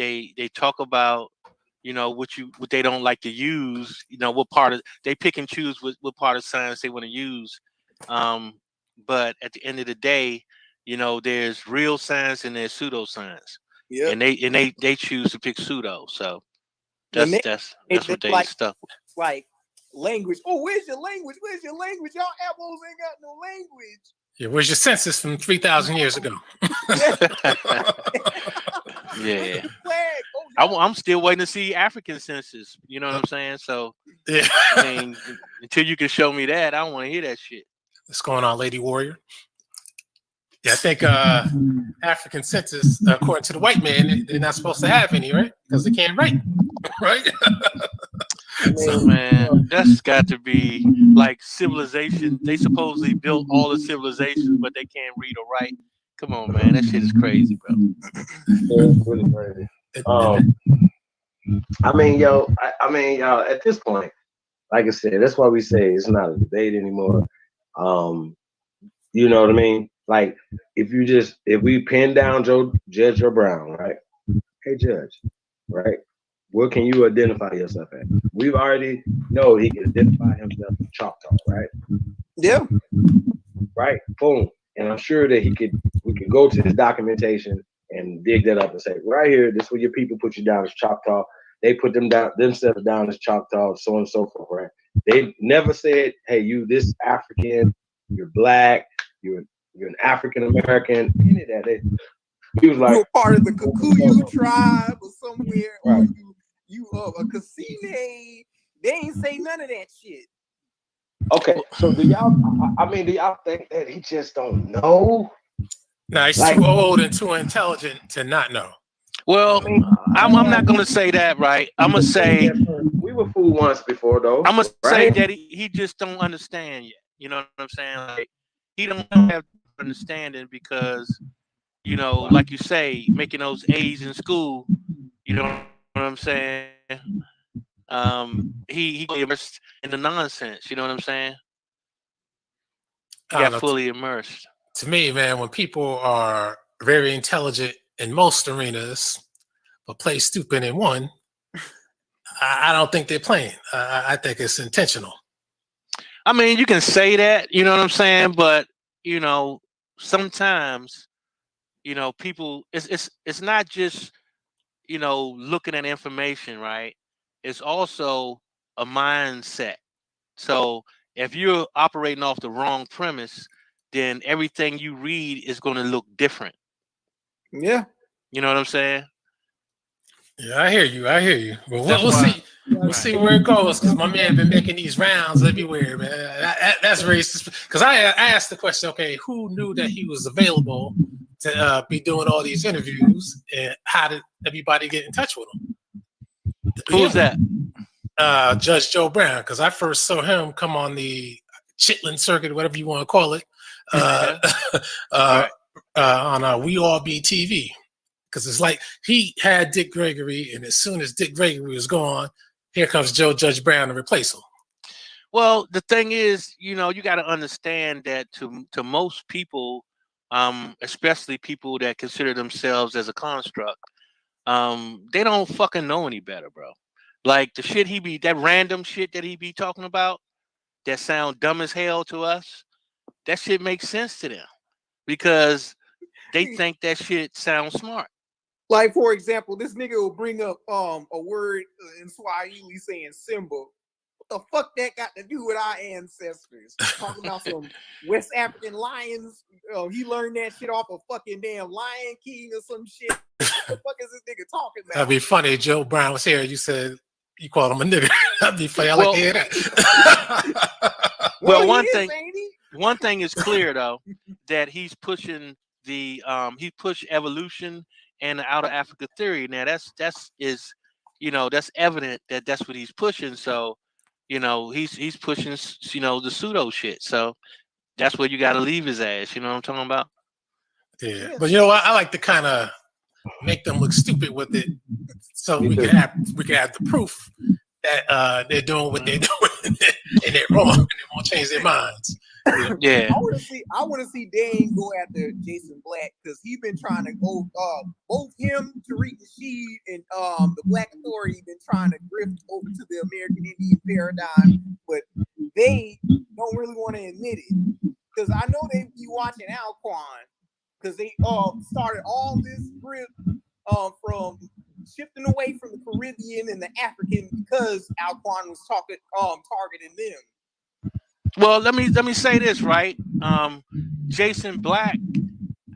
talk about, you know, what they don't like to use, you know, what part of they pick and choose what part of science they want to use. But at the end of the day, you know, there's real science and there's pseudoscience. Yeah. And they choose to pick pseudo. So that's what they like, stuck with. Like language. Where's your language? Where's your language? Y'all apples ain't got no language. Yeah, where's your census from 3,000 years ago? Yeah. I'm still waiting to see African census. You know what I'm saying? So yeah. I mean, until you can show me that, I don't want to hear that shit. What's going on, Lady Warrior? Yeah, I think African census, according to the white man, they're not supposed to have any, right? Because they can't write, right? So, man, that's got to be like civilization. They supposedly built all the civilizations, but they can't read or write. Come on, man, that shit is crazy, bro. It's really crazy. I mean, y'all, at this point, like I said, that's why we say it's not a debate anymore. You know what I mean? Like, if we pin down Judge Joe Brown, right? Hey, Judge, right? What can you identify yourself as? We've already know he can identify himself as Choctaw, right? Yeah. Right. Boom. And I'm sure that we could go to his documentation and dig that up and say, right here, this is where your people put you down as Choctaw. They put themselves down as Choctaw, so on and so forth, right? They never said, hey, you this African, you're black, you're an African American, any of that. He was you like, a part of the Kikuyu tribe or somewhere, or Right. you a Kasine. They ain't say none of that shit. okay, so do y'all? I mean, do y'all think that he just don't know? Nah, he's Like, too old and too intelligent to not know. Well, I'm not gonna say that, right? I'm gonna say we were fooled once before, though, I'm gonna say right? that he just don't understand yet. You know what I'm saying? Like he don't have understanding because like you say, making those A's in school. You know what I'm saying? He immersed in the nonsense. You know what I'm saying? He I don't got know. fully immersed. To me, man, when people are very intelligent in most arenas, but play stupid in one, I don't think they're playing. I think it's intentional. I mean, you can say that. You know what I'm saying? But sometimes people. It's not just looking at information, right? It's also a mindset. So if you're operating off the wrong premise, then everything you read is going to look different. Yeah. You know what I'm saying? Yeah, I hear you. I hear you. But That's we'll why. see. We'll see where it goes because my man been making these rounds everywhere, man. That's racist. Because I asked the question, okay, who knew that he was available to be doing all these interviews, and how did everybody get in touch with him? Who's that? Judge Joe Brown. Because I first saw him come on the Chitlin circuit, whatever you want to call it, on We All Be TV. Because it's like he had Dick Gregory, and as soon as Dick Gregory was gone, here comes Judge Brown to replace him. Well, the thing is, you got to understand that to most people, especially people that consider themselves as a construct, they don't fucking know any better, bro. Like the shit that random shit that he be talking about, that sound dumb as hell to us, that shit makes sense to them because they think that shit sounds smart. Like, for example, this nigga will bring up a word in Swahili saying Simba. What the fuck that got to do with our ancestors? Talking about some West African lions. He learned that shit off of fucking damn Lion King or some shit. What the fuck is this nigga talking about? That'd be funny. Joe Brown was here. You said you called him a nigga. That'd be funny. I like to hear that. Well, one thing is clear though, that he's pushing he pushed evolution and the outer Africa theory. Now that's evident that that's what he's pushing. So, he's pushing the pseudo shit. So that's where you got to leave his ass. You know what I'm talking about? Yeah, but you know what? I like to kind of make them look stupid with it, so we can have the proof that they're doing what they're doing and they're wrong and they won't change their minds. Yeah. I want to see Dane go after Jason Black because he's been trying to go. Both him, Tariq Nasheed, and the Black Authority been trying to drift over to the American Indian paradigm, but they don't really want to admit it because I know they be watching Alquan because they started all this drift from shifting away from the Caribbean and the African because Alquan was targeting them. Well, let me say this, right? Jason Black,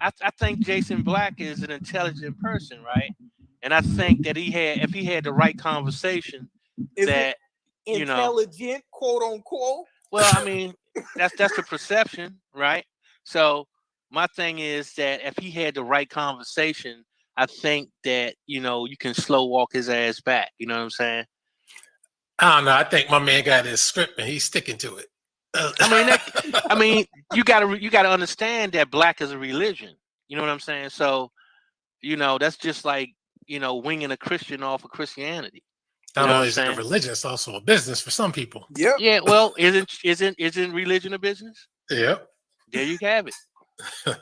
I think Jason Black is an intelligent person, right? And I think that if he had the right conversation, intelligent, quote unquote. Well, I mean, that's the perception, right? So my thing is that if he had the right conversation, I think that you can slow walk his ass back. You know what I'm saying? I don't know. I think my man got his script and he's sticking to it. I mean, you gotta understand that black is a religion. You know what I'm saying? So, that's just like winging a Christian off of Christianity. Not only is it a religion, it's also a business for some people. Yep. Yeah. Well, isn't religion a business? Yep. There you have it. You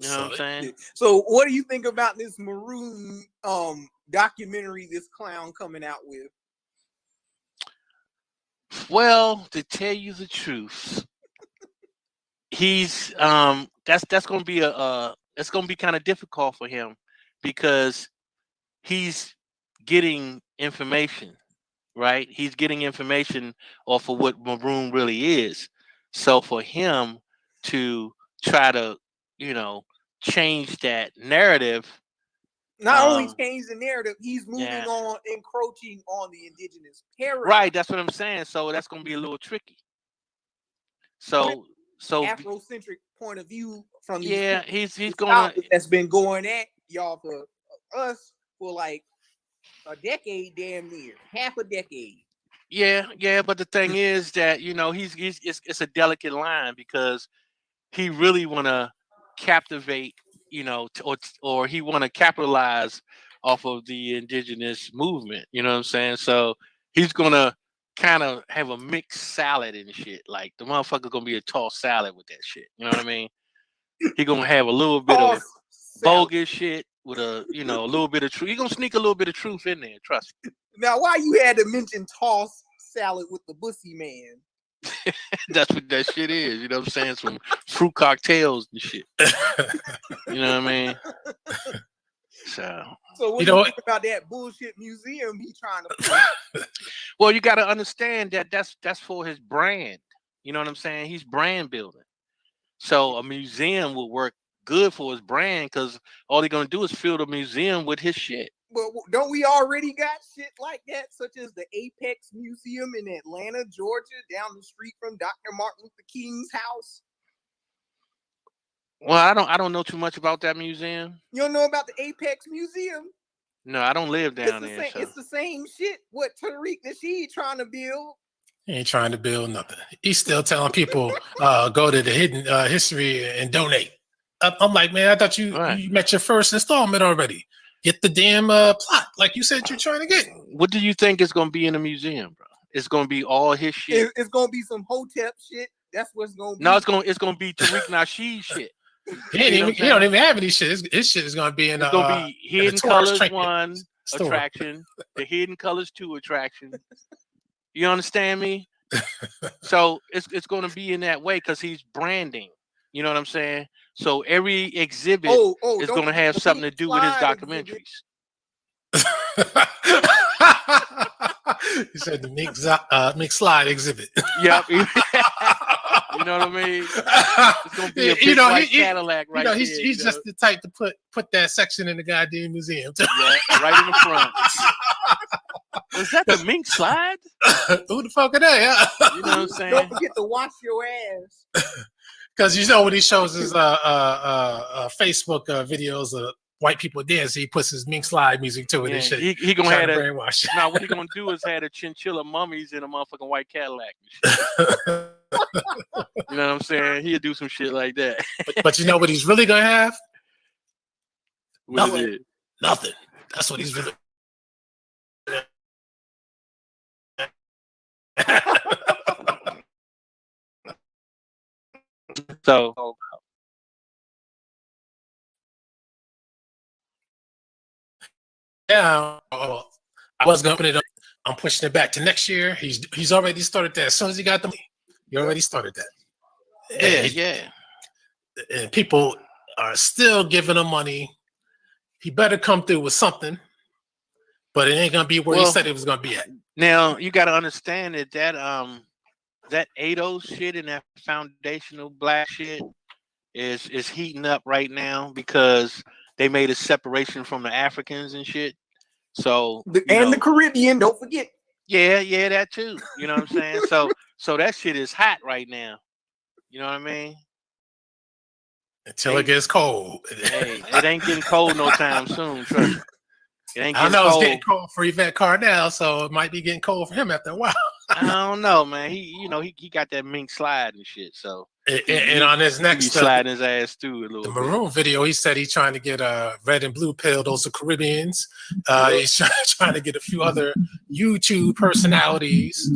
know what I'm saying? So, what do you think about this Maroon documentary this clown coming out with? Well, to tell you the truth, he's that's going to be it's going to be kind of difficult for him because he's getting information, right? He's getting information off of what Maroon really is. So for him to try to, change that narrative. Not only change the narrative, he's moving on, encroaching on the indigenous paradigm. Right, that's what I'm saying. So that's gonna be a little tricky. So Afrocentric point of view from these he's gonna that's been going at y'all for us for like a decade, damn near half a decade. Yeah, but the thing is that it's a delicate line because he really want to captivate, or he want to capitalize off of the indigenous movement. You know what I'm saying? So he's gonna kind of have a mixed salad and shit. Like the motherfucker gonna be a tossed salad with that shit. You know what I mean? He gonna have a little bit of bogus shit with a little bit of truth. He gonna sneak a little bit of truth in there. Trust me. Now, why you had to mention tossed salad with the bussy man? That's what that shit is. You know what I'm saying? Some fruit cocktails and shit. You know what I mean? So what do you think about that bullshit museum he trying to put? Well, you got to understand that that's for his brand. You know what I'm saying? He's brand building. So a museum will work good for his brand because all they're gonna do is fill the museum with his shit. Well, don't we already got shit like that, such as the Apex Museum in Atlanta, Georgia, down the street from Dr. Martin Luther King's house? Well, I don't know too much about that museum. You don't know about the Apex Museum? No, I don't live down there. It's the same shit. What Tariq Nasheed trying to build? He ain't trying to build nothing. He's still telling people go to the hidden history and donate. I'm like, man, I thought you met your first installment already. Get the damn plot, like you said you're trying to get. What do you think is going to be in the museum, bro? It's going to be all his shit. It's going to be some Hotep shit. That's what's going to be. No, it's going to be Tariq Nasheed shit. He don't even have any shit. His shit is going to be in. It's going to be Hidden Colors 1 attraction, the Hidden Colors 2 attraction. You understand me? So it's going to be in that way because he's branding. You know what I'm saying? So every exhibit is going to have something to do with his documentaries. He said the mix slide exhibit. Yep. You know what I mean? It's going to be a big white Cadillac right there. He's just the type to put that section in the goddamn museum. Yeah, right in the front. Was that the mink slide? Who the fuck are they? You know what I'm saying? Don't forget to wash your ass. Because when he shows his Facebook videos of white people dance, he puts his mink slide music to it and shit. He gonna have brainwash. Now what he gonna do is have a chinchilla mummies in a motherfucking white Cadillac. You know what I'm saying? He'll do some shit like that. but you know what he's really gonna have? Nothing. Nothing. That's what he's really. So yeah, I was gonna put it up. I'm pushing it back to next year. He's already started that. As soon as he got the money, he already started that. Yeah. And people are still giving him money. He better come through with something, but it ain't gonna be where he said it was gonna be at. Now you got to understand that 80 shit and that foundational black shit is heating up right now because they made a separation from the Africans and shit. So the Caribbean, don't forget. Yeah, that too. You know what I'm saying? So that shit is hot right now. You know what I mean? Until it gets cold. Hey, it ain't getting cold no time soon. Trust me. I know it's getting cold for Yvette Cardell, so it might be getting cold for him after a while. I don't know, man. He got that mink slide and shit. So and on his next sliding his ass through a little the Maroon video, he said he's trying to get Red and Blue Pill. Those are Caribbeans. He's trying to get a few other YouTube personalities,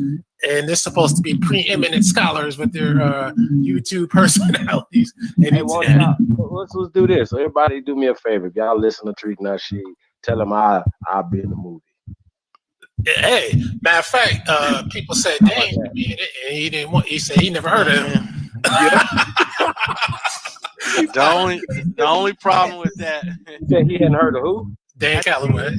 and they're supposed to be preeminent scholars with their YouTube personalities. And hey, let's do this. Everybody, do me a favor. If y'all listen to Tariq Nasheed, tell him I'll be in the movie. Hey, matter of fact, people said they ain't gonna be in it, and he didn't want. He said he never heard of him. The only problem with that, he said he hadn't heard of who? Dan Calloway.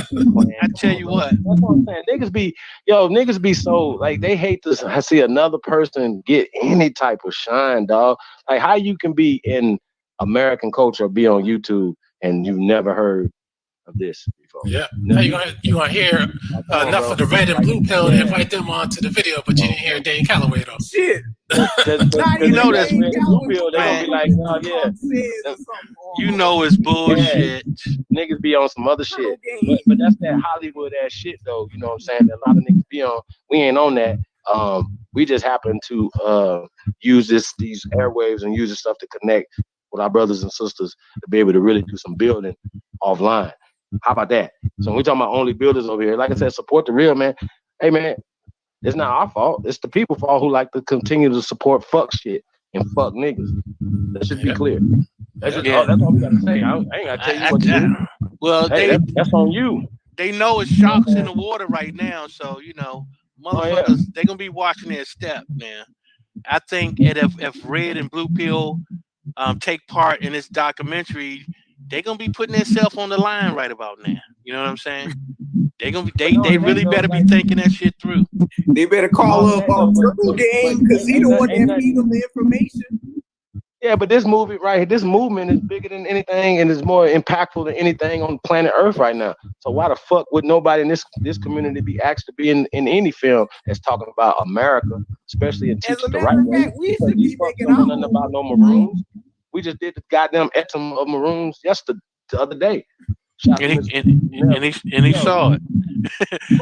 I tell you what, that's what I'm saying. Niggas be so like they hate to see another person get any type of shine, dog. Like how you can be in American culture be on YouTube and you've never heard of this before. Yeah. Now you gonna hear enough of the red and blue pill to invite them onto the video, but you didn't hear Dane Calloway though. Shit. You know this, red and blue pill, they gonna be like, oh yeah. You know it's bullshit. Niggas be on some other shit. But that's that Hollywood ass shit though. You know what I'm saying? That a lot of niggas be on. We ain't on that. We just happen to use these airwaves and use this stuff to connect with our brothers and sisters to be able to really do some building offline. How about that? So when we talking about only builders over here, like I said, support the real, man. Hey man, it's not our fault. It's the people's fault who like to continue to support fuck shit and fuck niggas. That should be clear. That's all we gotta say. I ain't gotta tell you what to do. Well, hey, that's on you. They know it's sharks in the water right now, so you know, motherfuckers, they gonna be watching their step, man. I think if Red and Blue Pill take part in this documentary, they gonna be putting themselves on the line right about now. You know what I'm saying? They gonna be they really better be thinking that shit through. They better call up Turtle Game because he the one that feed them the information. Yeah, but this movie right here, this movement is bigger than anything and is more impactful than anything on planet Earth right now. So why the fuck would nobody in this community be asked to be in any film that's talking about America, especially and teach it the right way? We should be don't know nothing about no Maroons. We just did the goddamn Etum of Maroons the other day. And he saw it.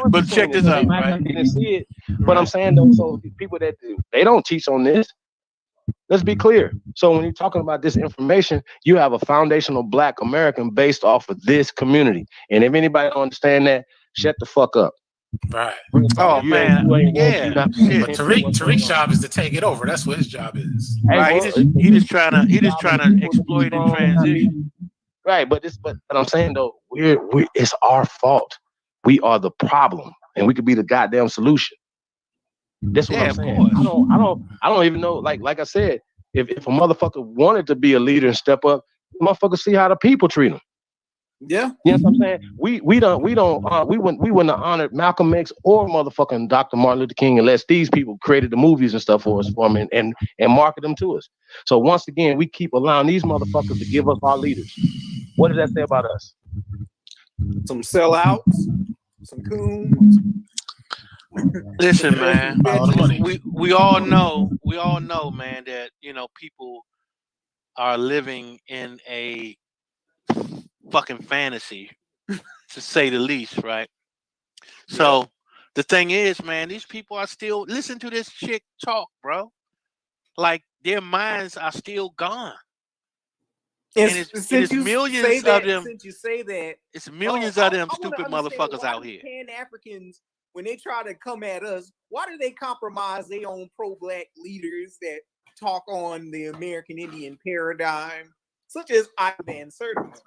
But check this out, right? Didn't see it. But I'm saying though, so people that do, they don't teach on this. Let's be clear. So when you're talking about this information, you have a foundational Black American based off of this community. And if anybody don't understand that, shut the fuck up. Right. Oh man, yeah. But Tariq's job is to take it over. That's what his job is. Right. He just trying to exploit and transition. Right, but I'm saying though, it's our fault. We are the problem, and we could be the goddamn solution. That's what I'm saying. I don't even know. Like I said, if a motherfucker wanted to be a leader and step up, motherfucker see how the people treat him. Yeah. You know what I'm saying? We wouldn't have honored Malcolm X or motherfucking Dr. Martin Luther King unless these people created the movies and stuff for us and market them to us. So once again, we keep allowing these motherfuckers to give us our leaders. What does that say about us? Some sellouts, some coons. Listen, man. We all know, man, that people are living in a fucking fantasy, to say the least, right? So the thing is, man, these people are still listen to this chick talk, bro. Like their minds are still gone. And it's millions of them. Since you say that, it's millions of them stupid motherfuckers out here. Pan Africans, when they try to come at us, why do they compromise their own pro-Black leaders that talk on the American Indian paradigm, such as Ivan Sertima?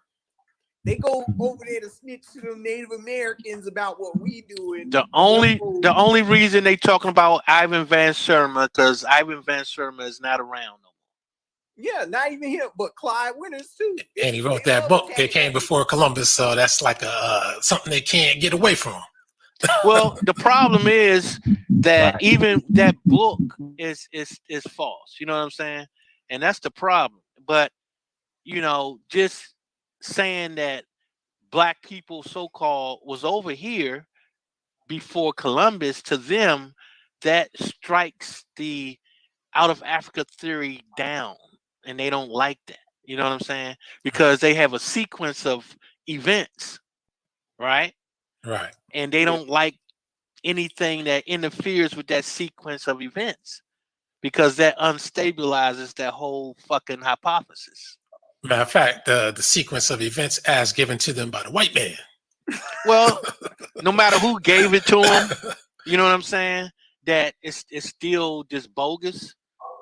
They go over there to snitch to them Native Americans about what we do. And the only reason they talking about Ivan Van Sertima because Ivan Van Sertima is not around no more. Yeah, not even him, but Clyde Winters too. And he wrote that book that came before Columbus, so that's like something they can't get away from. Well, the problem is that even that book is false. You know what I'm saying? And that's the problem. But just saying that Black people, so-called, was over here before Columbus, to them, that strikes the out of Africa theory down, and they don't like that. You know what I'm saying? Because they have a sequence of events, right? Right. And they don't like anything that interferes with that sequence of events because that unstabilizes that whole fucking hypothesis. Matter of fact, the sequence of events as given to them by the white man. Well, no matter who gave it to them, you know what I'm saying? That it's still just bogus.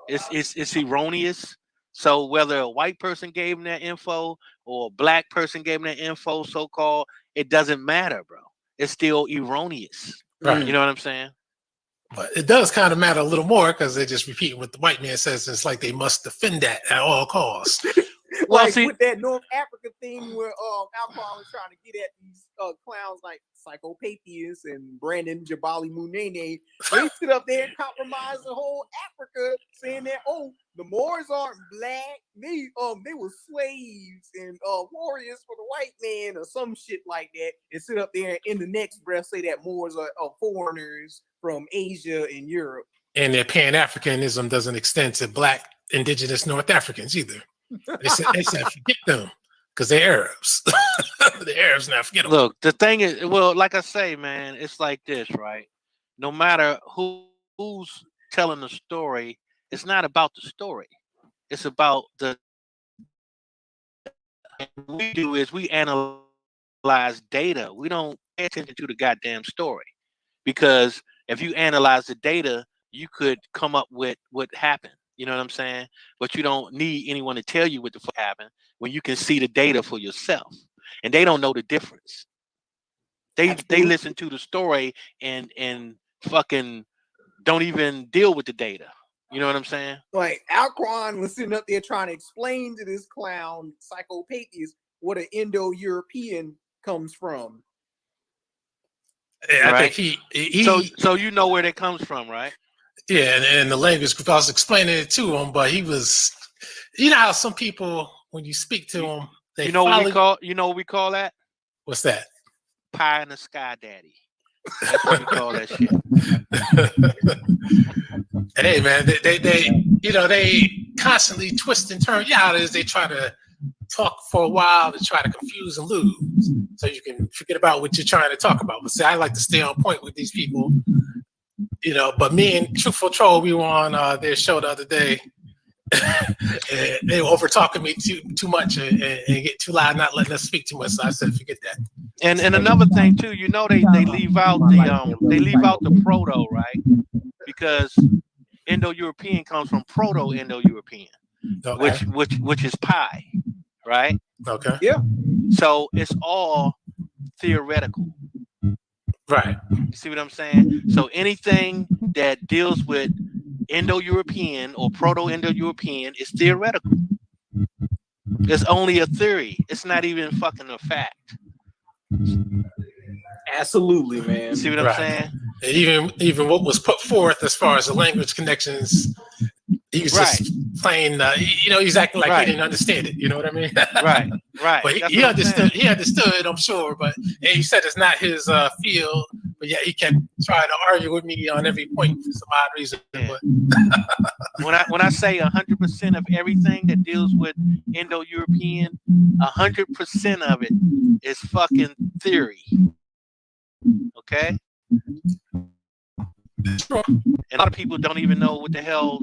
It's erroneous. So whether a white person gave them that info or a Black person gave them that info, so-called, it doesn't matter, bro. It's still erroneous. Right. You know what I'm saying? But it does kind of matter a little more because they just repeat what the white man says. It's like they must defend that at all costs. Well, with that North Africa thing where Alphonse was trying to get at these clowns like Psychopathius and Brandon Jabali Munene, they sit up there and compromise the whole Africa, saying that, The Moors aren't black. They were slaves and warriors for the white man or some shit like that. And sit up there and in the next breath say that Moors are foreigners from Asia and Europe. And their Pan-Africanism doesn't extend to black indigenous North Africans either. They said forget them because they're Arabs. The Arabs now forget them. Look, the thing is, well, like I say, man, it's like this, right? No matter who's telling the story, it's not about the story. It's about what we do is we analyze data. We don't pay attention to the goddamn story. Because if you analyze the data, you could come up with what happened. You know what I'm saying? But you don't need anyone to tell you what the fuck happened when you can see the data for yourself. And they don't know the difference. They listen to the story and fucking don't even deal with the data. You know what I'm saying? Like Alquan was sitting up there trying to explain to this clown Psychopathius what an Indo-European comes from. Yeah, I right? think he so you know where that comes from, right? Yeah, and the language group, I was explaining it to him, but he was, you know how some people, when you speak to them, they what we call that? What's that? Pie in the sky daddy. That's what we call that shit. Hey man, they constantly twist and turn. Yeah, how it is they try to talk for a while to try to confuse and lose, so you can forget about what you're trying to talk about. But see, I like to stay on point with these people, you know. But me and Truthful Troll, we were on their show the other day. And they were over talking me too much and get too loud, not letting us speak too much. So I said, forget that. And another thing too, you know, they leave out the proto, right? Because Indo-European comes from Proto-Indo-European, okay. which is pi, right? Okay. Yeah. So it's all theoretical. Right. You see what I'm saying? So anything that deals with Indo-European or Proto-Indo-European is theoretical. It's only a theory. It's not even fucking a fact. Absolutely, man. See what I'm saying? Even what was put forth as far as the language connections, he was just playing. He's acting like he didn't understand it. You know what I mean? Right. But he understood. He understood, I'm sure. But he said it's not his field. But yeah, he kept trying to argue with me on every point for some odd reason. Yeah. But when I say 100% of everything that deals with Indo-European, 100% of it is fucking theory. Okay. And a lot of people don't even know what the hell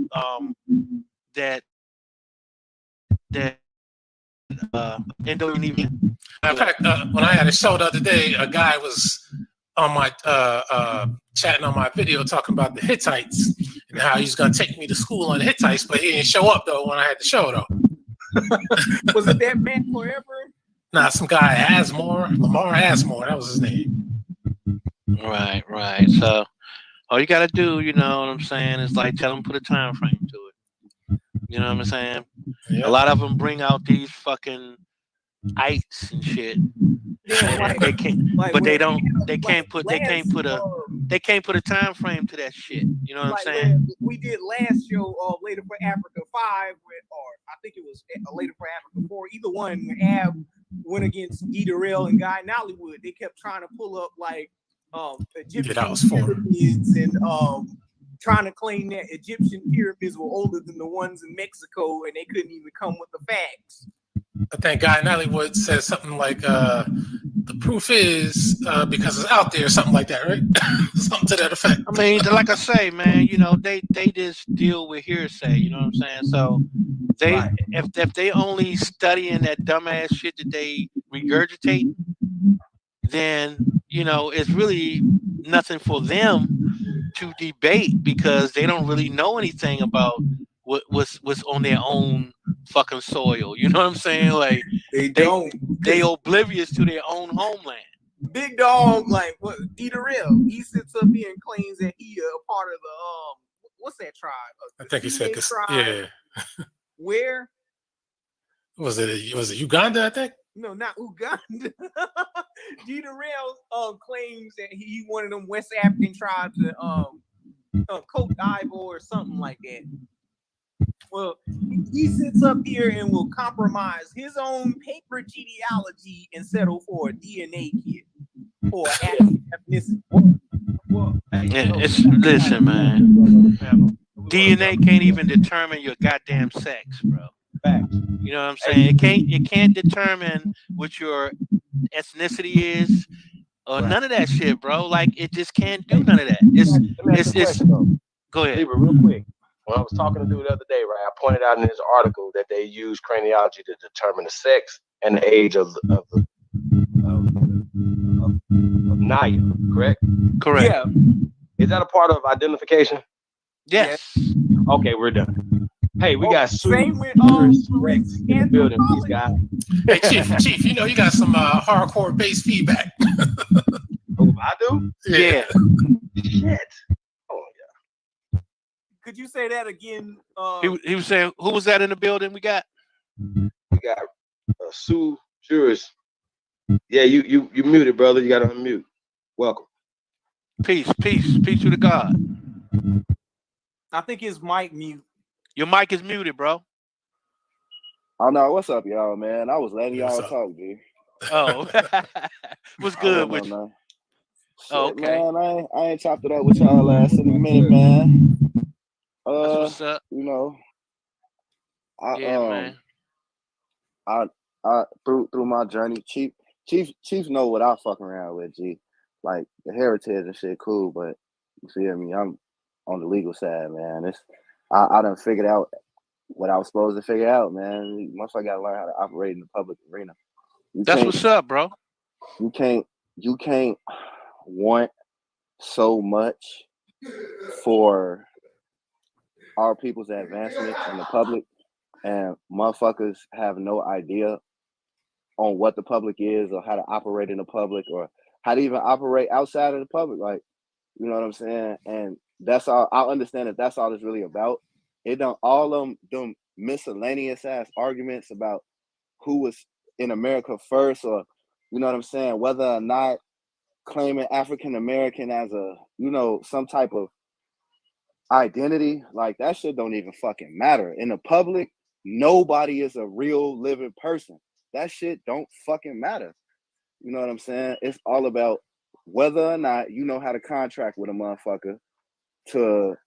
that Indo-European. In fact, when I had a show the other day, a guy was on my chatting on my video talking about the Hittites and how he's gonna take me to school on the Hittites, but he didn't show up though when I had the show though. Was it that man forever? Nah, some guy Lamar Asmore, that was his name. Right. So all you gotta do, you know what I'm saying, is like tell them put a time frame to it. You know what I'm saying? Yeah. A lot of them bring out these fucking ites and shit. Yeah, they can't, but they can't put a time frame to that shit. You know what I'm saying? We did last show Later for Africa 5 or I think it was Later for Africa 4. Either one, Ab went against Darrell and Guy Nollywood. They kept trying to pull up like Egyptian pyramids and trying to claim that Egyptian pyramids were older than the ones in Mexico, and they couldn't even come with the facts. I think Guy Nollywood says something like the proof is because it's out there, something like that, right? Something to that effect. I mean, like I say, man, you know, they just deal with hearsay, you know what I'm saying? So if they only studying that dumbass shit that they regurgitate, then you know it's really nothing for them to debate because they don't really know anything about what's on their own fucking soil. You know what I'm saying? Like they oblivious to their own homeland. Big Dog, like what? Darrell, he sits up here and claims that he a part of the what's that tribe? I think he said this. Tribe. Yeah. Where was it? Was it Uganda? I think. No, not Uganda. Darrell claims that he one of them West African tribes that Cote d'Ivoire or something like that. Well, he sits up here and will compromise his own paper genealogy and settle for a DNA kit or ethnicity. Listen, man. DNA can't even determine your goddamn sex, bro. You know what I'm saying? It can't determine what your ethnicity is or none of that shit, bro. Like it just can't do none of that. It's go ahead. Libra, real quick. When I was talking to dude the other day, right, I pointed out in this article that they use craniology to determine the sex and the age of Naya, correct? Correct. Yeah. Is that a part of identification? Yes. Okay, we're done. Hey, we got same with Rex in the building. Peace, guys. Hey, Chief, you know you got some hardcore bass feedback. Oh, I do? Yeah. Shit. Oh, yeah. Could you say that again? He was saying, who was that in the building we got? We got Sue Juris. Yeah, you muted, brother. You got to unmute. Welcome. Peace to the God. I think his mic mute. Your mic is muted, bro. Oh no, what's up, y'all, man? I was letting y'all talk, dude. Oh, what's good with you? Oh, okay. Man, I ain't chopped it up with y'all last in a minute, man. That's what's up. You know, man. I through my journey, Chief know what I fuck around with, G. Like the heritage and shit, cool, but you feel me? I'm on the legal side, man. I done figured out what I was supposed to figure out, man. Once I gotta learn how to operate in the public arena. That's what's up, bro. You can't want so much for our people's advancement in the public, and motherfuckers have no idea on what the public is or how to operate in the public or how to even operate outside of the public. Like, you know what I'm saying? And that's all. I understand that that's all it's really about. It don't all them miscellaneous ass arguments about who was in America first, or you know what I'm saying, whether or not claiming African American as a, you know, some type of identity, like that shit don't even fucking matter. In the public, nobody is a real living person. That shit don't fucking matter. You know what I'm saying? It's all about whether or not you know how to contract with a motherfucker to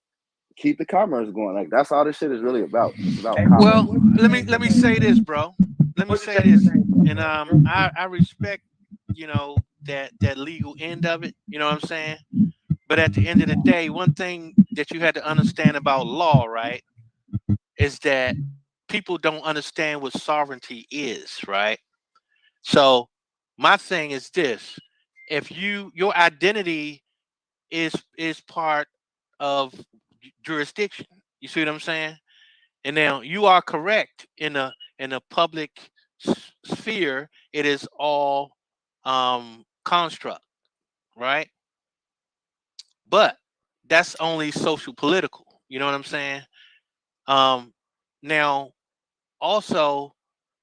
keep the commerce going. Like that's all this shit is really about. It's about commerce. Well, let me say this, bro. Let me say this, and I respect, you know, that legal end of it. You know what I'm saying? But at the end of the day, one thing that you had to understand about law, right, is that people don't understand what sovereignty is, right? So my thing is this: if your identity is part of jurisdiction, you see what I'm saying? And now you are correct in a public sphere. It is all construct, right? But that's only social political. You know what I'm saying? Now also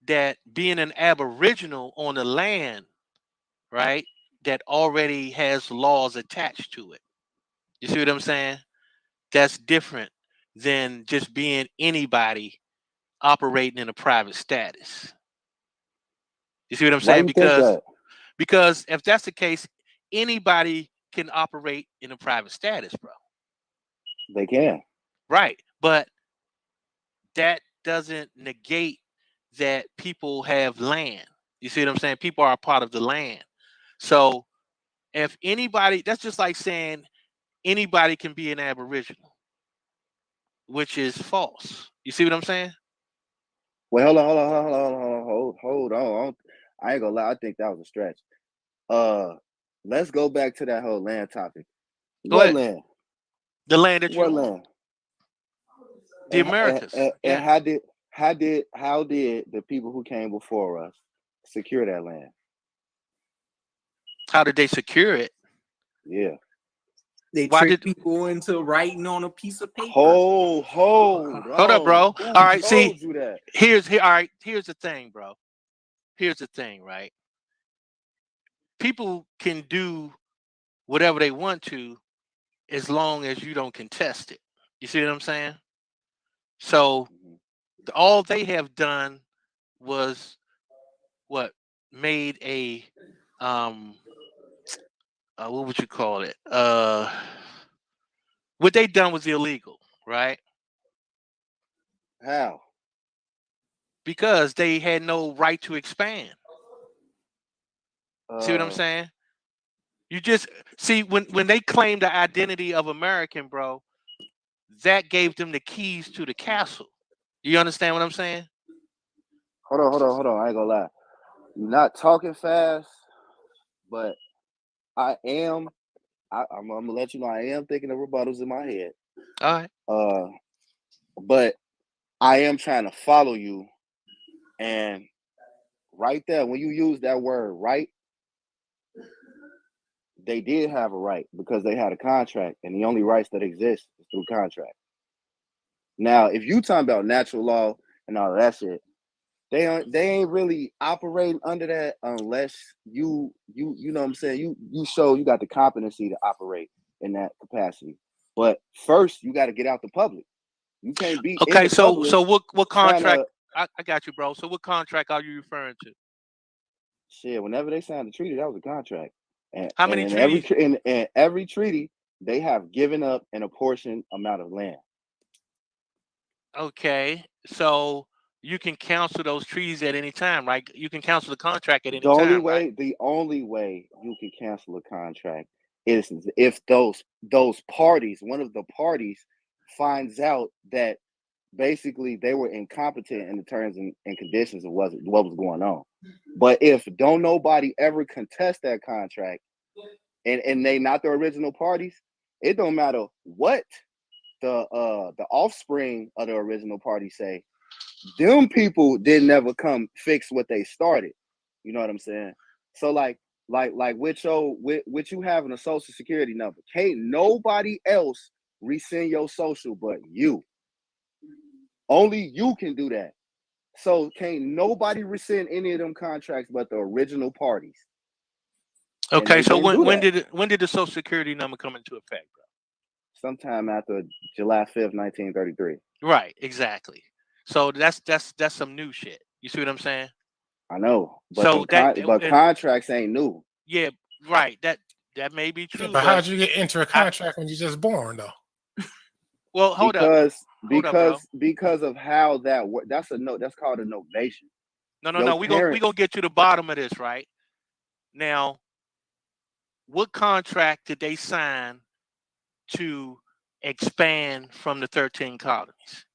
that being an aboriginal on the land, right, that already has laws attached to it. You see what I'm saying? That's different than just being anybody operating in a private status. You see what I'm saying? Because if that's the case, anybody can operate in a private status, bro. They can. Right. But that doesn't negate that people have land. You see what I'm saying? People are a part of the land. So if anybody, that's just like saying anybody can be an aboriginal, which is false. You see what I'm saying? Wait, hold on. I ain't gonna lie, I think that was a stretch. Let's go back to that whole land topic. What land? The land that you're on. Land? The Americas. And how did the people who came before us secure that land? How did they secure it? Yeah. They tricked people into writing on a piece of paper. Hold up, bro. All right, see, here's the thing, bro. Here's the thing, right? People can do whatever they want to as long as you don't contest it. You see what I'm saying? So All they have done was what made a what would you call it? What they done was illegal, right? How? Because they had no right to expand. See what I'm Uh, saying? You just see when they claim the identity of American, bro, that gave them the keys to the castle. You understand what I'm saying? hold on. I ain't gonna lie. You're not talking fast, but I'm gonna let you know I am thinking of rebuttals in my head. All right. But I am trying to follow you, and right there, when you use that word right, they did have a right because they had a contract, and the only rights that exist is through contract. Now, if you talking about natural law and all that shit, they ain't really operating under that unless you know what I'm saying, you show you got the competency to operate in that capacity. But first, you got to get out the public. You can't be in Okay, the so public what trying contract? to I got you, bro. So what contract are you referring to? shit. Whenever they signed the treaty, that was a contract, and How and many in treaties? every treaty, they have given up an apportioned amount of land. Okay, so you can cancel those treaties at any time, right? You can cancel the contract at any The only time, right? way, the only way you can cancel a contract is if those parties, one of the parties, finds out that basically they were incompetent in the terms and conditions of what was going on. But if don't nobody ever contest that contract and they not the original parties, it don't matter what the offspring of the original party say. Them people didn't ever come fix what they started. You know what I'm saying? So like with you having a social security number, can't nobody else rescind your social but you. Only you can do that. So can't nobody rescind any of them contracts but the original parties. And Okay, they so didn't do when that. did the Social Security number come into effect, bro? Sometime after July 5th, 1933. Right, exactly. So that's some new shit. You see what I'm saying? I know, but So that and contracts ain't new. yeah, right. That may be Yeah, true, but but how'd you get into a contract when you're just born, though? well, hold up, bro. Because of how that works. That's called a novation. No. Your We parents gonna get to the bottom of this, right? Now, what contract did they sign to expand from the 13 colonies?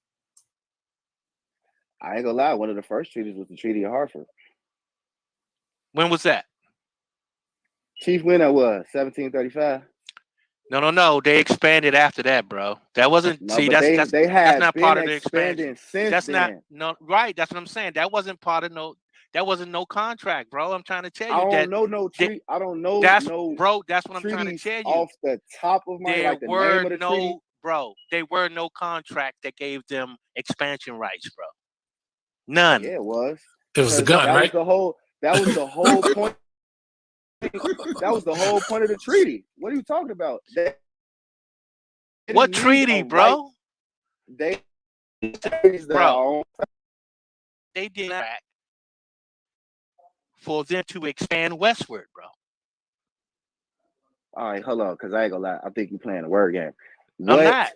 I ain't gonna lie, one of the first treaties was the Treaty of Hartford. When was that? Chief, when that was 1735. No. They expanded after that, bro. That wasn't. No, See, but that's they that's have not been part of the expansion. expanding since That's not then. no right. That's what I'm saying. That wasn't part of no. That wasn't no contract, bro. I'm trying to tell I you don't that. know no treat. I don't know That's no bro. That's what I'm trying to treaties tell you. off the top of my There like the were name of the treaty. no, bro. There were no contract that gave them expansion rights, bro. None. Yeah, it was. It was the gun, That was right? the whole. That was the whole point. That was the whole point of the treaty. What are you talking about? They What didn't need treaty, a right. bro? They Bro, they did that for them to expand westward, bro. All right, hold on, because I ain't gonna lie. I think you're playing a word game. I'm not.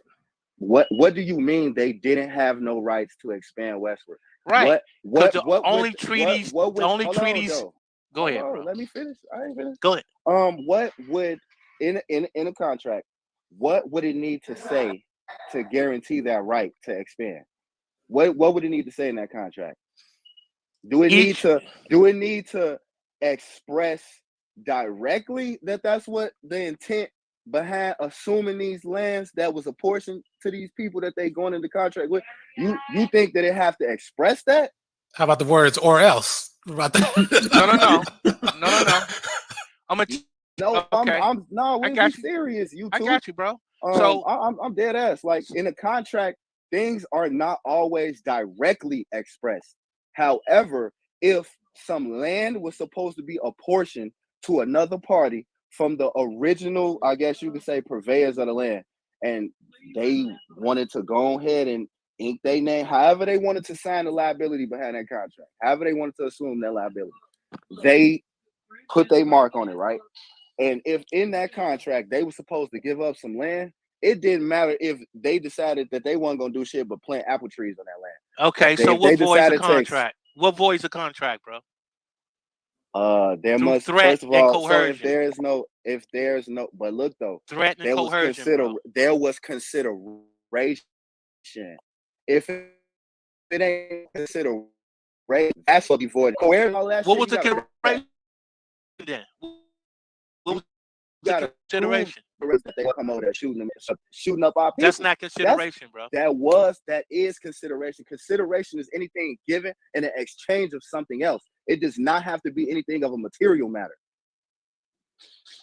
What do you mean they didn't have no rights to expand westward? Right. Because the What only would treaties, what the would only hold treaties. on, though. Go Hold ahead, on, bro. let me finish. I ain't finished. Go ahead. What would in a contract, what would it need to say to guarantee that right to expand? What would it need to say in that contract? Do it need to express directly that that's what the intent behind assuming these lands that was apportioned to these people that they going into contract with? You think that it have to express that? How about the words "or else"? No. I'm gonna. No, Okay. we serious. You I too. got you, bro. So I'm dead ass. Like in a contract, things are not always directly expressed. However, if some land was supposed to be apportioned to another party from the original, I guess you could say, purveyors of the land, and they wanted to go ahead and ink they name, however they wanted to sign the liability behind that contract, however they wanted to assume that liability, they put their mark on it, right? And if in that contract they were supposed to give up some land, it didn't matter if they decided that they weren't gonna do shit but plant apple trees on that land. Okay, so what voids a contract? What voids a contract, bro? There Through must threat first of and all. coercion. So if there's no, but look though, threat and coercion, bro. There was consideration. If it ain't consideration, that's what be void. Coercion, all that What shit, was the consideration then? What was the consideration? That they come over there shooting up our people. That's not consideration, bro. That is consideration. Consideration is anything given in an exchange of something else. It does not have to be anything of a material matter.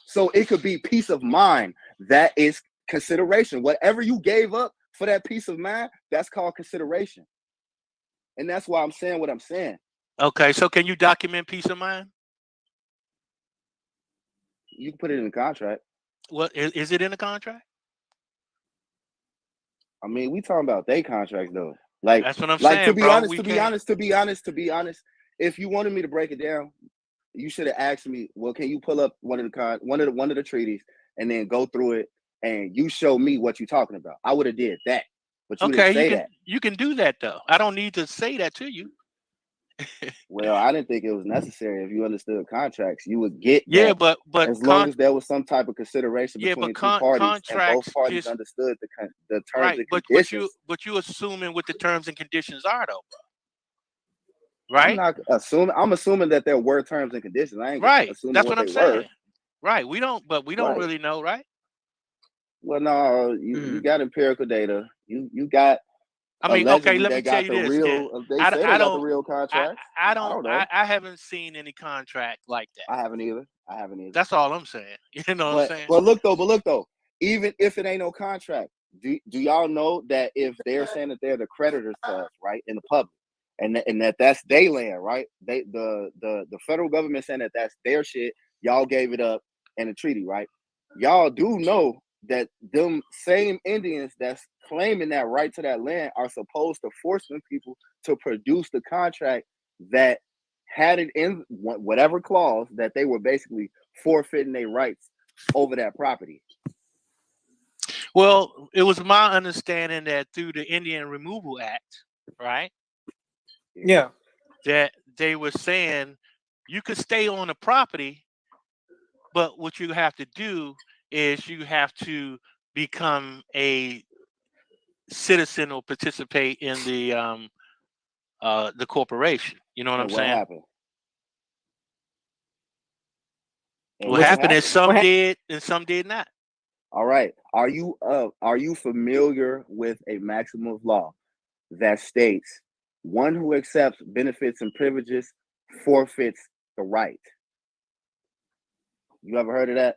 So it could be peace of mind. That is consideration. Whatever you gave up for that peace of mind, that's called consideration. And that's why I'm saying what I'm saying. Okay, so can you document peace of mind? You can put it in the contract. What is it in the contract? I mean, we talking about they contracts though. Like that's what I'm saying. To be bro, honest, to be honest, if you wanted me to break it down, you should have asked me, well, can you pull up one of the treaties and then go through it and you show me what you're talking about? I would have did that. But you didn't say that. You can do that though. I don't need to say that to you. Well, I didn't think it was necessary. If you understood contracts, you would get that. Yeah, but as long as there was some type of consideration between two parties and both parties understood the terms and conditions. But you assuming what the terms and conditions are though, bro. Right? I'm not assuming. I'm assuming that there were terms and conditions. I ain't assuming That's what I'm they saying. were. Right. We don't really know, right? Well, no, you got empirical data. You got. I mean, okay, let me tell you this. They say they got the real contract. I don't know. I haven't seen any contract like that. I haven't either. That's all I'm saying. You know what I'm saying? But look though, even if it ain't no contract, do y'all know that if they're saying that they're the creditors to us, right, in the public, and that's their land, right? The federal government saying that that's their shit. Y'all gave it up in a treaty, right? Y'all do know that them same Indians that's claiming that right to that land are supposed to force them people to produce the contract that had it in whatever clause that they were basically forfeiting their rights over that property. Well, it was my understanding that through the Indian Removal Act, right? Yeah. That they were saying you could stay on the property, but what you have to do is you have to become a citizen or participate in the corporation. You know what I'm saying? Happened? What happened is some did and some did not. All right. Are you familiar with a maximum of law that states one who accepts benefits and privileges forfeits the right? You ever heard of that?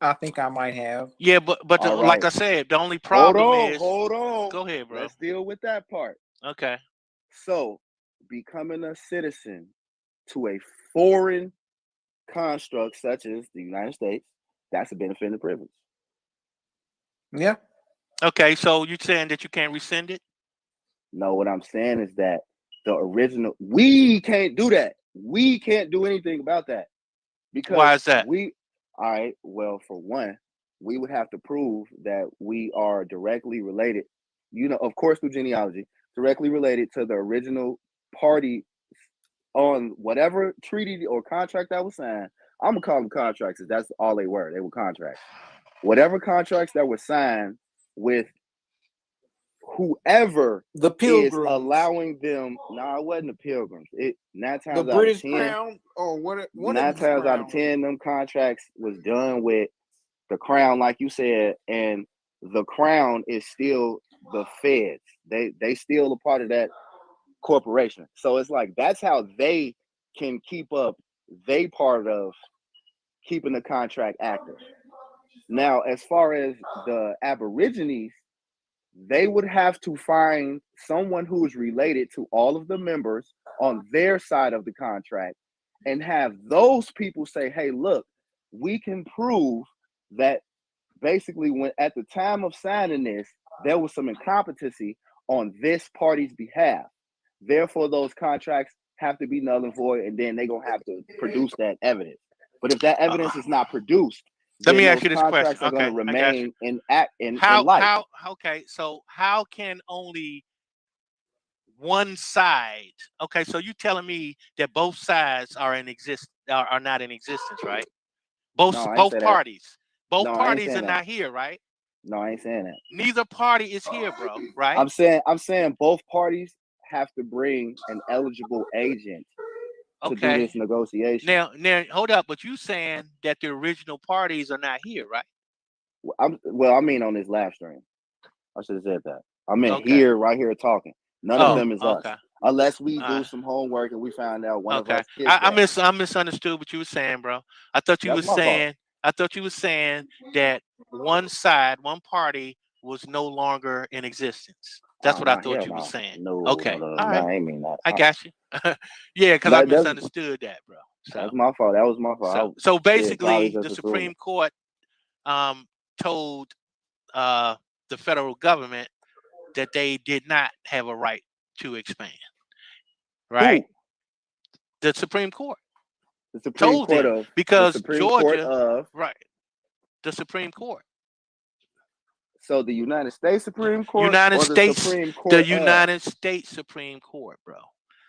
I think I might have. Yeah, but like I said, the only problem is. Hold on. Go ahead, bro. Let's deal with that part. Okay. So, becoming a citizen to a foreign construct such as the United States, that's a benefit and privilege. Yeah. Okay, so you're saying that you can't rescind it? No, what I'm saying is that the original, we can't do that. We can't do anything about that. Because why is that? All right, well, for one, we would have to prove that we are directly related, of course, through genealogy, directly related to the original party on whatever treaty or contract that was signed. I'm going to call them contracts, because that's all they were. They were contracts. Whatever contracts that were signed with whoever the Pilgrims is allowing them. No, it wasn't the Pilgrims. It 9 times the out British of 10, Crown or what? 9 times out of 10, them contracts was done with the Crown, like you said, and the Crown is still the feds. They still a part of that corporation. So it's like that's how they can keep up. They part of keeping the contract active. Now, as far as the Aborigines, they would have to find someone who is related to all of the members on their side of the contract and have those people say, hey, look, we can prove that basically when at the time of signing this, there was some incompetency on this party's behalf. Therefore, those contracts have to be null and void, and then they're gonna have to produce that evidence. But if that evidence is not produced, Let then me ask those you this question. contracts are going Okay, to I got you. remain in life. Okay, so how can only one side? Okay, so you telling me that both sides are not in existence, right? No, I ain't Both say that. parties. Both No, I ain't parties saying are that. not here, right? No, I ain't saying that. Neither party is here, bro, right? I'm saying both parties have to bring an eligible agent to do Okay. this negotiation. Now, hold up, but you saying that the original parties are not here, right? I mean on this live stream. I should have said that. I mean Okay. here, right here, talking. None of them is okay. us, unless we do some homework and we find out one of Okay. us is I that. misunderstood what you were saying, bro. I thought you That's were my fault. saying that one side, one party was no longer in existence. That's Oh what I no, thought hell you were no. saying. No, Okay. no, All right. I ain't mean that. I got you. Yeah, because I That's misunderstood that, bro. So my fault. That was my fault. so Probably basically just the assumed Supreme it. Court told the federal government that they did not have a right to expand. Right? Who? The Supreme Court The Supreme told Court them of because the Supreme Court Georgia, of right? The Supreme Court. So the United States Supreme Court United or the States, Supreme the Court of? United States Supreme Court, bro.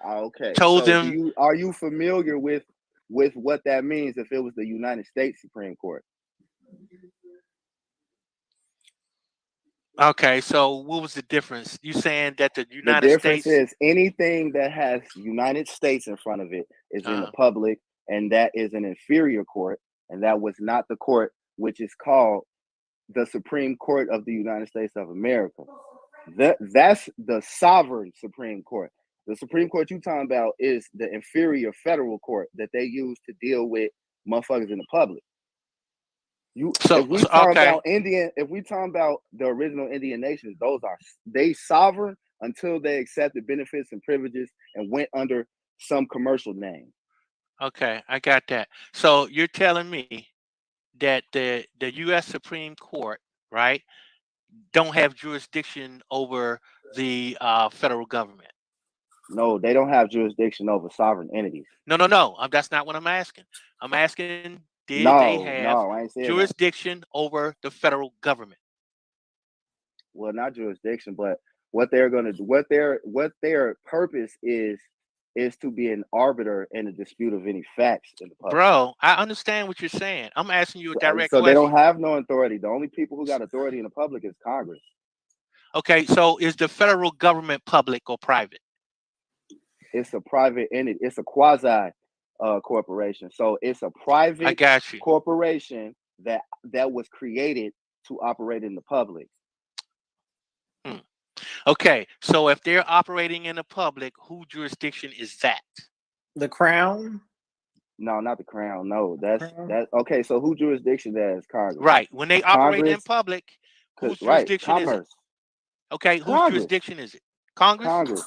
Okay. Told So them. are you familiar with what that means if it was the United States Supreme Court? Okay, so what was the difference? You saying that the The United difference States? is anything that has United States in front of it is in the public, and that is an inferior court, and that was not the court which is called the Supreme Court of the United States of America. That's the sovereign Supreme Court. The Supreme Court you talking about is the inferior federal court that they use to deal with motherfuckers in the public. If we talking about the original Indian nations, they sovereign until they accepted benefits and privileges and went under some commercial name. Okay, I got that. So you're telling me that the U.S. Supreme Court, right, don't have jurisdiction over the federal government? No, they don't have jurisdiction over sovereign entities. No. That's not what I'm asking. I'm asking, did they have I ain't saying jurisdiction over the federal government? Well, not jurisdiction, but what they're going to do, what their purpose is to be an arbiter in a dispute of any facts in the public. Bro, I understand what you're saying. I'm asking you a direct So question. they don't have no authority. The only people who got authority in the public is Congress. Okay, so is the federal government public or private? It's a private entity. It's a quasi corporation. So it's a private corporation that was created to operate in the public. Okay, so if they're operating in the public, whose jurisdiction is that? The Crown? No, not the Crown. No, that's okay. So who jurisdiction that is? Congress. Right. When they operate in public, whose jurisdiction is it? Okay, whose jurisdiction is it? Congress?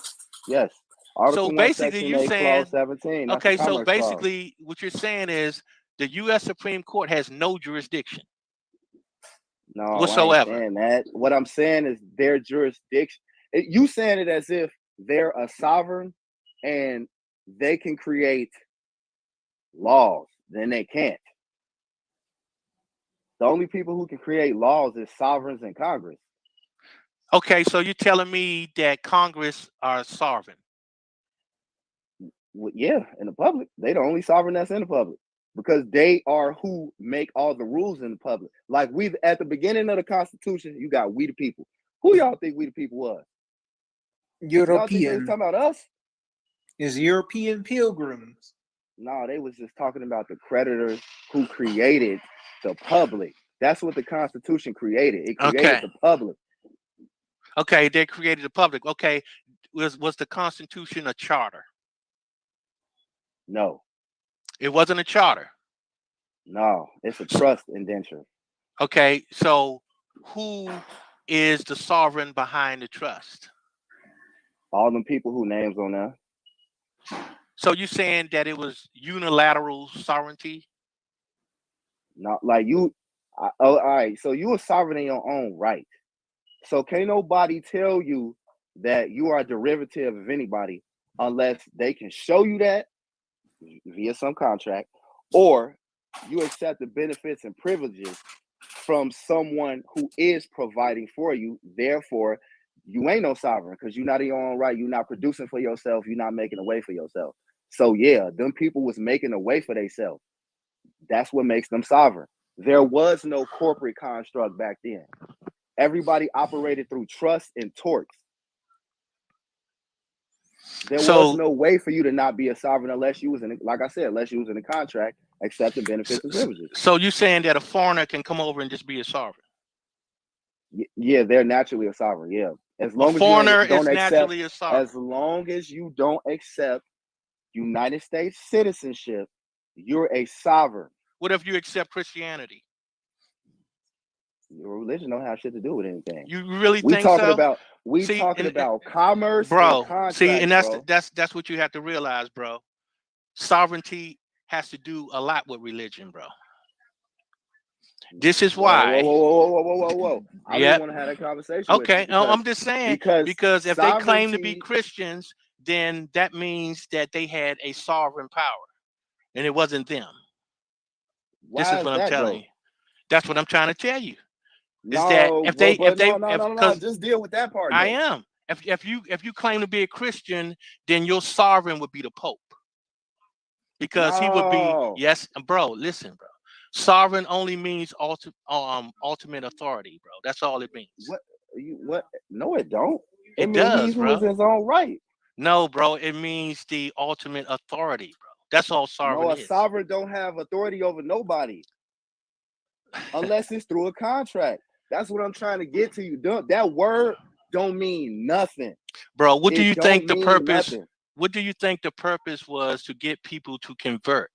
Yes. Article so basically, you saying, Clause 17. That's okay, so basically, what you're saying is the U.S. Supreme Court has no jurisdiction. No, whatsoever. I ain't saying that. What I'm saying is their jurisdiction. You saying it as if they're a sovereign and they can create laws. Then they can't. The only people who can create laws is sovereigns and Congress. Okay, so you're telling me that Congress are sovereign? Well, yeah, in the public. They the only sovereign that's in the public. Because they are who make all the rules in the public. Like we've at the beginning of the Constitution, you got we the people. Who y'all think we the people was? European. Y'all think they was talking about us? Is European pilgrims. No, they was just talking about the creditors who created the public. That's what the Constitution created. It created the public. Okay, they created the public. Okay, was the Constitution a charter? No. It wasn't a charter? No, it's a trust indenture. Okay, so who is the sovereign behind the trust? All them people who names on there. So you saying that it was unilateral sovereignty? Not like you. All right. So you a sovereign in your own right. So can't nobody tell you that you are a derivative of anybody unless they can show you that via some contract, or you accept the benefits and privileges from someone who is providing for you. Therefore, you ain't no sovereign because you're not in your own right. You're not producing for yourself. You're not making a way for yourself. So yeah, them people was making a way for themselves. That's what makes them sovereign. There was no corporate construct back then. Everybody operated through trust and torques. There was no way for you to not be a sovereign unless you was in, like I said, unless you was in a contract accepting benefits and privileges. So you're saying that a foreigner can come over and just be a sovereign? Yeah, they're naturally a sovereign. Yeah, as long a as foreigner you don't is accept, naturally a sovereign. as long as you don't accept United States citizenship, you're a sovereign. What if you accept Christianity? Your religion don't have shit to do with anything. You really we think talking so? about talking about commerce, bro. and contracts, See, and bro. that's what you have to realize, bro. Sovereignty has to do a lot with religion, bro. This is why. Whoa. I didn't want to have that conversation. Okay, with you no, I'm just saying because if they claim to be Christians, then that means that they had a sovereign power, and it wasn't them. This is what I'm telling you. That's what I'm trying to tell you. Is that if they just deal with that part. I am. If you claim to be a Christian, then your sovereign would be the Pope. Because he would be, yes, bro, listen, bro. Sovereign only means ultimate authority, bro. That's all it means. What? No, it don't. It does, bro. He was his own right. No, bro. It means the ultimate authority, bro. That's all sovereign is. No, a sovereign don't have authority over nobody unless it's through a contract. That's what I'm trying to get to you. That word don't mean nothing, bro. What do you think the purpose? Nothing. What do you think the purpose was to get people to convert?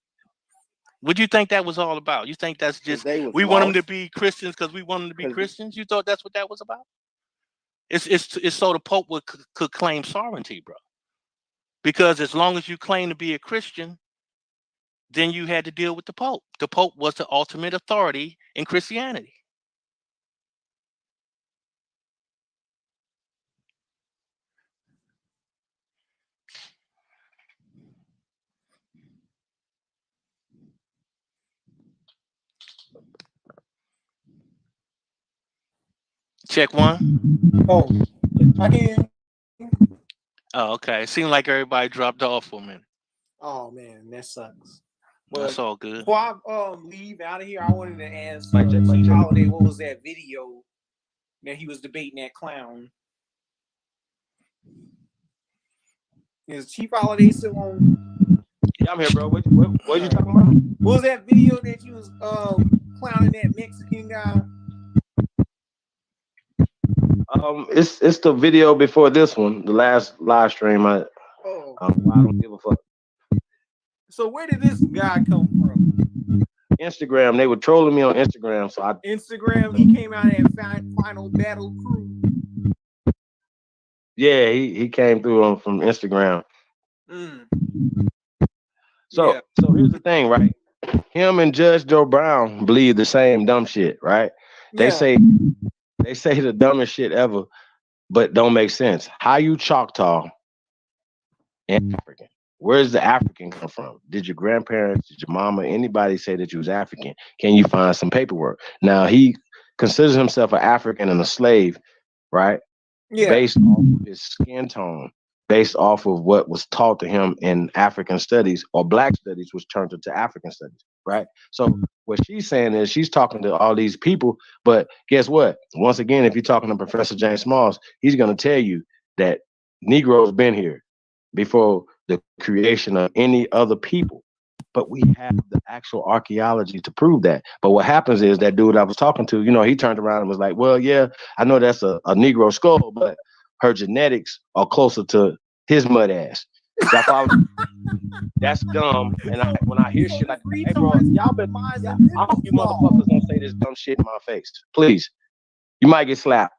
What do you think that was all about? You think that's just we want them to be Christians because we want them to be Christians? You thought that's what that was about? It's so the Pope could claim sovereignty, bro. Because as long as you claim to be a Christian, then you had to deal with the Pope. The Pope was the ultimate authority in Christianity. Check one. Oh, I can. Oh, okay. It seemed like everybody dropped off for a minute. Oh man, that sucks. But that's all good. Before I leave out of here, I wanted to ask Chief Holiday, what was that video that he was debating that clown? Is Chief Holiday still on? Yeah, I'm here, bro. What you talking about? What was that video that you was clowning that Mexican guy? It's the video before this one, the last live stream. I don't give a fuck. So where did this guy come from? Instagram. They were trolling me on Instagram. So Instagram. He came out at Final Battle Crew. Yeah, he came through from Instagram. So here's the thing, right? Him and Judge Joe Brown believe the same dumb shit, right? They say the dumbest shit ever, but don't make sense. How you Choctaw and African? Where's the African come from? Did your grandparents, did your mama, anybody say that you was African? Can you find some paperwork? Now he considers himself an African and a slave, right? Yeah. Based off of his skin tone, based off of what was taught to him in African studies or Black studies, was turned into African studies, right? So what she's saying is she's talking to all these people, but guess what? Once again, if you're talking to Professor James Smalls, he's going to tell you that Negroes been here before the creation of any other people. But we have the actual archaeology to prove that. But what happens is that dude I was talking to, he turned around and was like, well, yeah, I know that's a Negro skull, but her genetics are closer to his mud ass. That's dumb. And when I hear shit like, hey, bro, y'all been I hope you motherfuckers don't say this dumb shit in my face. Please. You might get slapped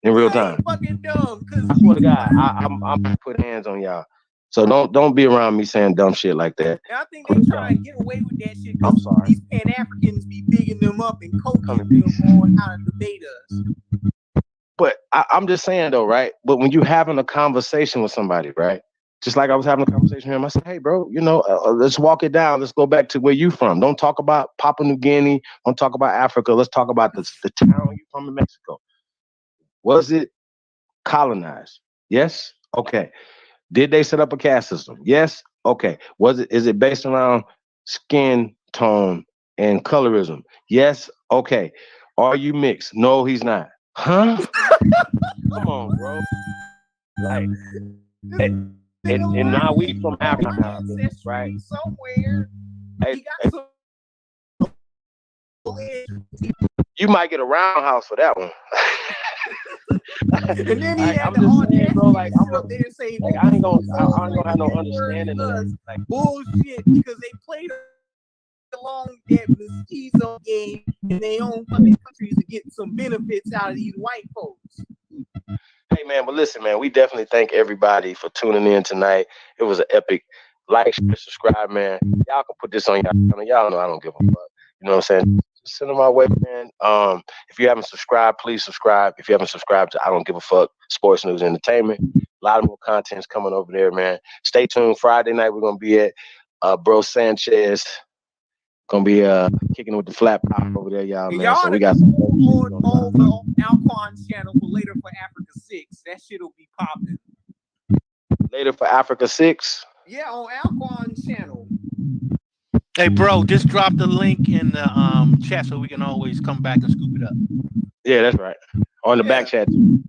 in real time. Fucking dumb. I swear to God, I'm put hands on y'all. So don't be around me saying dumb shit like that. And I think they try to get away with that shit because these Pan-Africans be bigging them up and coaching them on how to debate us. But I'm just saying though, right? But when you having a conversation with somebody, right? Just like I was having a conversation with him, I said, "Hey, bro, let's walk it down. Let's go back to where you from. Don't talk about Papua New Guinea. Don't talk about Africa. Let's talk about the town you from in Mexico. Was it colonized? Yes. Okay. Did they set up a caste system? Yes. Okay. Is it based around skin tone and colorism? Yes. Okay. Are you mixed? No, he's not. Huh? Come on, bro. Like, and now we from Africa, right? Somewhere. Hey, you might get a roundhouse for that one. And then he had I'm the just saying, audacity bro. Like, to sit up there and say, I ain't gonna have no understanding of that. Like, bullshit, because they played along that mestizo game in their own fucking countries to get some benefits out of these white folks. hey man, but listen, man, we definitely thank everybody for tuning in tonight. It was an epic. Like, share, subscribe, man. Y'all can put this on y'all channel. Y'all know I don't give a fuck. You know what I'm saying? Just send them my way, man. If you haven't subscribed, please subscribe. If you haven't subscribed to I Don't Give a Fuck Sports News Entertainment, a lot of more content's coming over there, man. Stay tuned. Friday night we're gonna be at Bro Sanchez. Gonna be kicking with the flat pop over there, y'all, man. So we got some on Alquan's channel for Later for Africa 6. That shit'll be popping. Later for Africa 6. Yeah, on Alquan's channel. Hey, bro, just drop the link in the chat so we can always come back and scoop it up. Yeah, that's right. On the back chat too.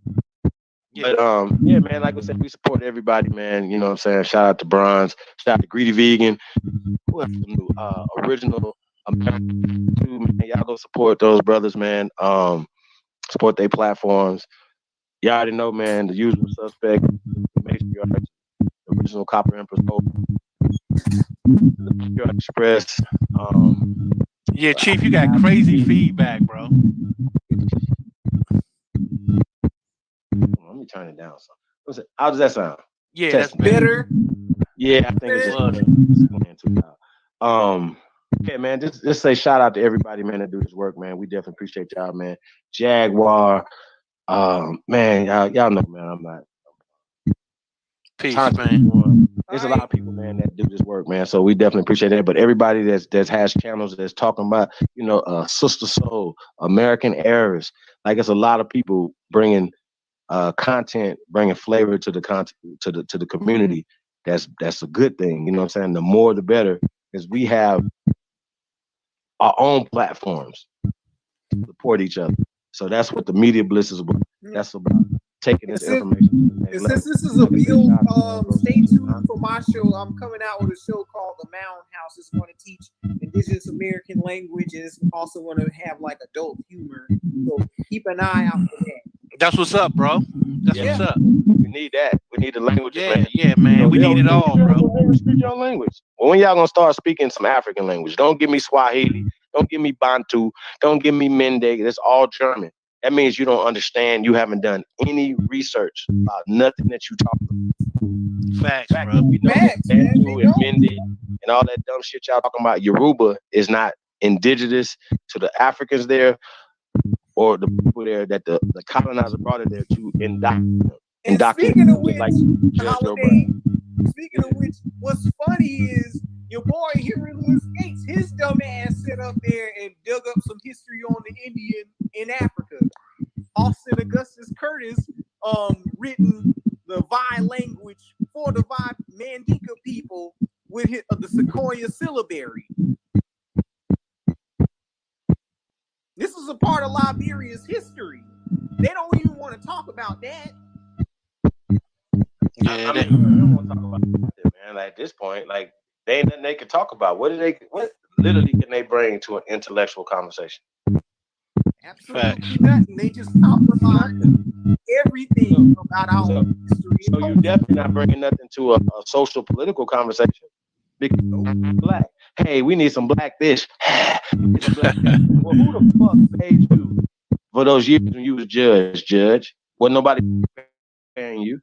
Yeah. But yeah, man, like I said, we support everybody, man. You know what I'm saying? Shout out to Bronze, shout out to Greedy Vegan. Who else new? Original American too, man. Y'all go support those brothers, man. Support their platforms. Y'all already know, man, the usual suspect, the original Copper Empress Hope, the Pure Express. Yeah, Chief, you got crazy feedback, bro. Let me turn it down. How does that sound? Yeah, that's better. Yeah, I think it's just yeah, man, just say shout out to everybody, man, that do this work, man. We definitely appreciate y'all, man. Jaguar, man, y'all know, man, I'm not. Peace, man. There's a lot of people, man, that do this work, man. So we definitely appreciate that. But everybody that has channels that's talking about, Sister Soul, American Errors, like it's a lot of people bringing content, bringing flavor to the content to the community. That's a good thing. You know what I'm saying? The more the better, because we have our own platforms to support each other. So that's what the media bliss is about. That's about taking this information. Since this is a build, stay tuned for my show. I'm coming out with a show called The Mound House. It's going to teach indigenous American languages. Also going to have like adult humor. So keep an eye out for that. That's what's up, bro. That's what's up. We need that. We need the languages, man. Yeah, man. We need it all, bro. Speak your language. Well, when y'all gonna start speaking some African language? Don't give me Swahili. Don't give me Bantu. Don't give me Mende. That's all German. That means you don't understand. You haven't done any research about nothing that you talk about. Facts, bro. We know Bantu and Mende and all that dumb shit y'all talking about. Yoruba is not indigenous to the Africans there or the people there that the colonizer brought it there to indoctrinate. Speaking of which, speaking of which, what's funny is your boy Henry Louis Gates, his dumb ass sit up there and dug up some history on the Indian in Africa. Austin Augustus Curtis written the Vai language for the Vai Mandinka people with the Sequoia syllabary. This is a part of Liberia's history. They don't even want to talk about that. Yeah, they don't want to talk about it, man. Like at this point, like they ain't nothing they can talk about. What literally can they bring to an intellectual conversation? Absolutely nothing. They just talk about everything about our history. So you're definitely not bringing nothing to a social political conversation. Because black. Hey, we need some black this. Well, who the fuck paid you for those years when you was judge? Wasn't nobody paying you.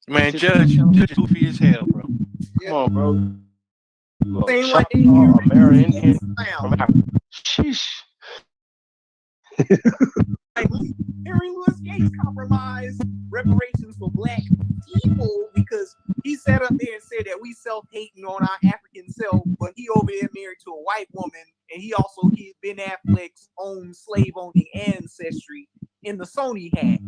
Man, Judge goofy as hell, bro. Come on, bro. Same like American Indian from Africa. Sheesh. Henry Louis Gates compromised reparations for black people because he sat up there and said that we self-hating on our African self, but he over there married to a white woman, and he also hid Ben Affleck's own slave-owning ancestry in the Sony hat.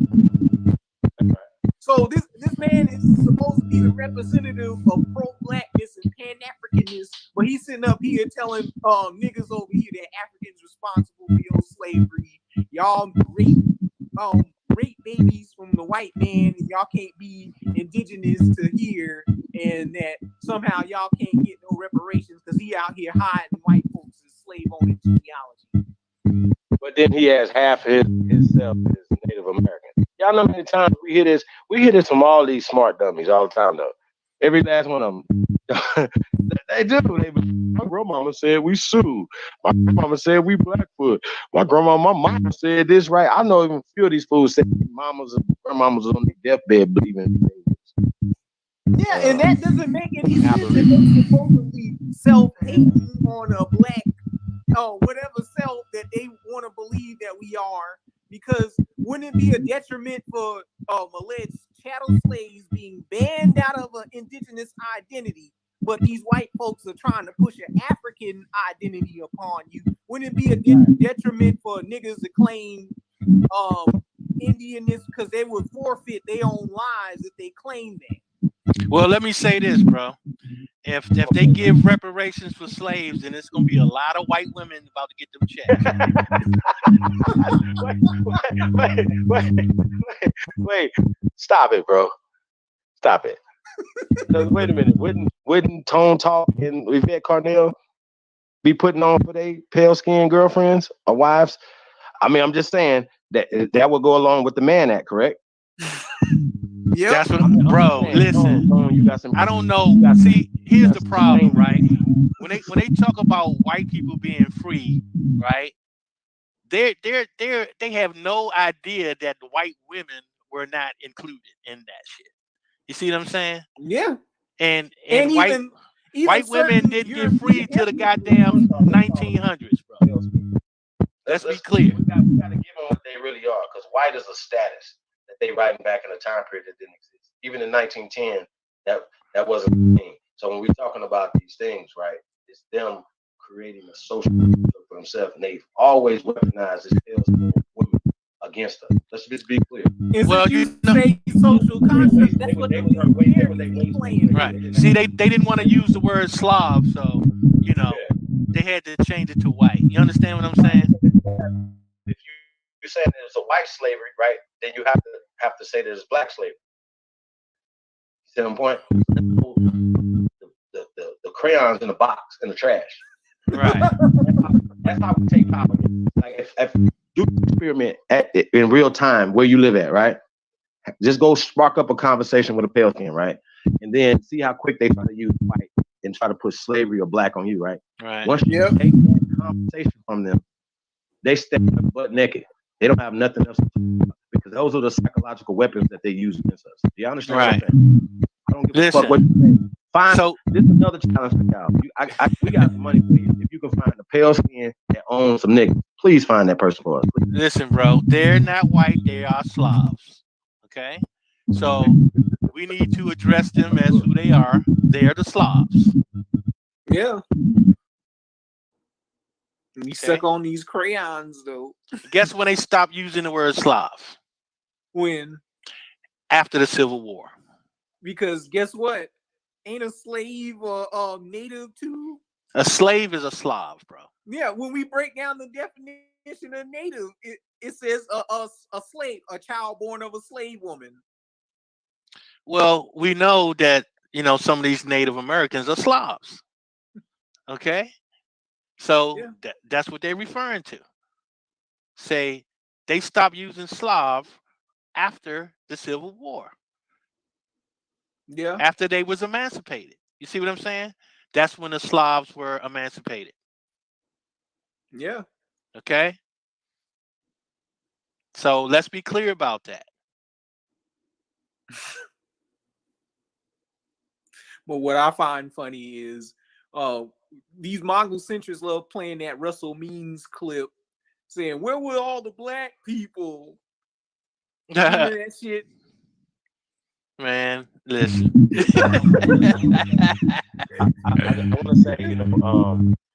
So this man is supposed to be the representative of pro-blackness and pan-Africanness, but he's sitting up here telling niggas over here that Africans responsible for your slavery. Y'all rape babies from the white man, and y'all can't be indigenous to here, and that somehow y'all can't get no reparations because he out here hiding white folks' slave-owning genealogy. But then he has half himself is Native American. Y'all know how many times we hear this? We hear this from all these smart dummies all the time, though. Every last one of them. They do. My grandmama said we Sioux. My grandmama said we Blackfoot. My mama said this, right? I know even a few of these fools said mamas and grandmamas on their deathbed believing. Yeah, and that doesn't make any sense if they supposedly self-hating on a black whatever self that they want to believe that we are, because wouldn't it be a detriment for alleged chattel slaves being banned out of an indigenous identity, but these white folks are trying to push an African identity upon you? Wouldn't it be a detriment for niggas to claim Indianness because they would forfeit their own lives if they claim that? Well, let me say this, bro. If they give reparations for slaves, then it's gonna be a lot of white women about to get them checks. Wait, stop it, bro. Stop it. Wait a minute. Wouldn't Tone Talk and Yvette Carnell be putting on for their pale skinned girlfriends or wives? I mean, I'm just saying that would go along with the Mann Act, correct? Yeah, that's what, bro. Listen, I don't know. See, here's the problem, right? When they talk about white people being free, right? They have no idea that the white women were not included in that shit. You see what I'm saying? Yeah. And even white women didn't get free till the goddamn 1900s, bro. Let's be clear. We gotta give them what they really are, because white is a status that they writing back in a time period that didn't exist. Even in 1910, that wasn't a thing. So when we're talking about these things, right, it's them creating a social for themselves, and they've always weaponized this women against us. Let's just be clear. Well, you say social construct. That's what they playing. Right. See, they didn't want to use the word Slav, so they had to change it to white. You understand what I'm saying? If you're saying there's a white slavery, right, then you have to say there's black slavery. See my point? The crayons in the box in the trash. Right. That's how we take power. Like if you experiment in real time where you live at, right? Just go spark up a conversation with a pale skin, right? And then see how quick they try to use white and try to push slavery or black on you, right? Right. Once you take that conversation from them, they step butt naked. They don't have nothing else to do because those are the psychological weapons that they use against us. Do you understand? Right. What I'm saying? I don't give a fuck what you say. Fine. So this is another challenge for y'all. We got money for you. If you can find a pale skin that owns some niggas, please find that person for us. Please. Listen, bro, they're not white, they are Slavs. Okay? So we need to address them as who they are. They're the Slavs. Yeah. We suck on these crayons, though. Guess when they stopped using the word Slav? When? After the Civil War. Because guess what? Ain't a slave or native too? A slave is a Slav, bro. Yeah, when we break down the definition of native, it says a slave, a child born of a slave woman. Well, we know that, some of these Native Americans are Slavs. Okay? So that's what they're referring to. Say they stopped using Slav after the Civil War. Yeah. After they was emancipated. You see what I'm saying? That's when the Slavs were emancipated. Yeah. Okay? So let's be clear about that. But what I find funny is these Mongol centrists love playing that Russell Means clip saying, where were all the black people doing that shit? Man, listen. I want to say,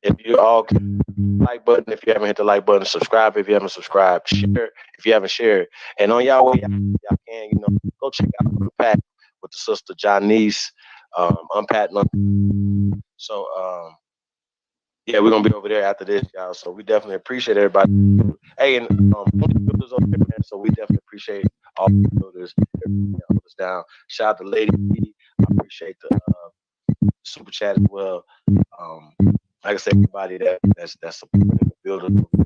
if you all can like button, if you haven't hit the like button, subscribe if you haven't subscribed, share if you haven't shared, and on y'all way, y'all can, go check out Unpack with the sister Janice, Unpack. So, yeah, we're gonna be over there after this, y'all. So we definitely appreciate everybody. Hey, and only builders over there, man. So we definitely appreciate all the builders. Everybody hold us down. Shout out to Lady P. I appreciate the super chat as well. Like I said, everybody that's supporting the builders over there.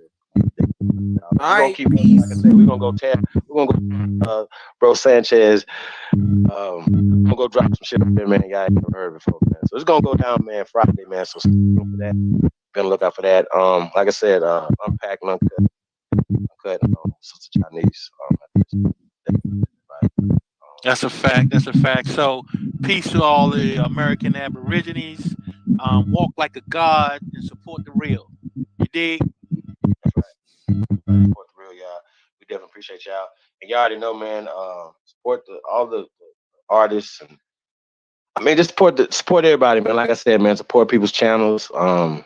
We're gonna keep, like I said, we're gonna go Bro Sanchez. I'm gonna go drop some shit up there, man. Y'all ain't never heard before, man. So it's gonna go down, man, Friday, man. So stay tuned for that. Be on the lookout for that. Like I said, Unpack and Uncut, Sister Chinese. That's a fact. That's a fact. So, peace to all the American Aborigines. Walk like a god and support the real. You dig? That's right. Support the real, y'all. We definitely appreciate y'all. And y'all already know, man. Support all the artists, and I mean, just support everybody, man. Like I said, man, support people's channels. I'm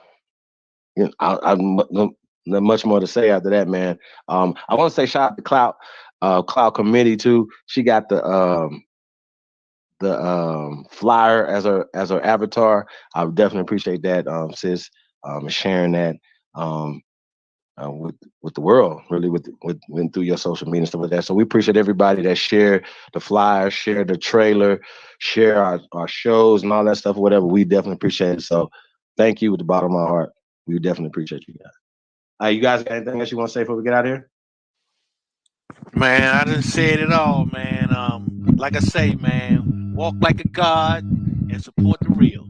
not much more to say after that, man. I want to say shout out to Cloud Committee too. She got the flyer as her avatar. I would definitely appreciate that, sis, sharing that with the world, really, with through your social media and stuff like that. So we appreciate everybody that share the flyer, share the trailer, share our shows and all that stuff, or whatever. We definitely appreciate it. So thank you with the bottom of my heart. We definitely appreciate you guys. You guys got anything else you want to say before we get out of here? Man, I done said it all, man. Like I say, man, walk like a god and support the real.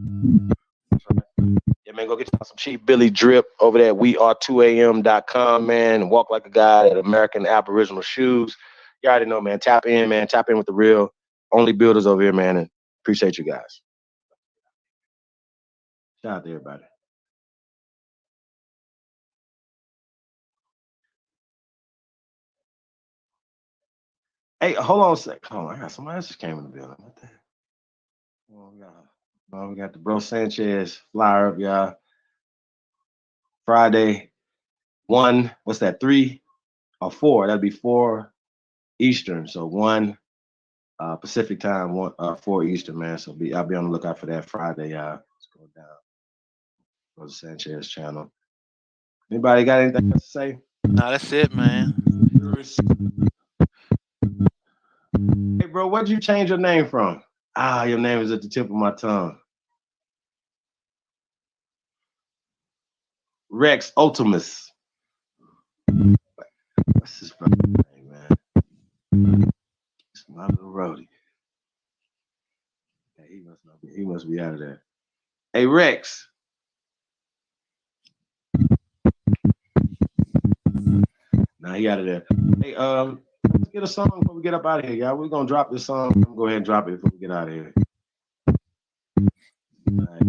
Yeah, man, go get some cheap Billy drip over there at weare2am.com, man, and walk like a guy at American Aboriginal Shoes. You already know, man. Tap in, man. Tap in with the real. Only builders over here, man, and appreciate you guys. Shout out to everybody. Hey, hold on a sec. Hold on, I got somebody else just came in the building. What the heck? We got the Bro Sanchez flyer up, y'all. Friday, 1, what's that, 3 or 4? That'd be 4 Eastern. So 1 Pacific time, 4 Eastern, man. So I'll be on the lookout for that Friday, y'all. Let's go down. Bro Sanchez channel. Anybody got anything else to say? Nah, that's it, man. Hey, bro, where'd you change your name from? Your name is at the tip of my tongue. Rex Ultimus. What's his brother's name, man? It's my little roadie. Hey, he must be out of there. Hey, Rex. Nah, he out of there. Hey, let's get a song before we get up out of here, y'all. We're gonna drop this song. I'm gonna go ahead and drop it before we get out of here. Right.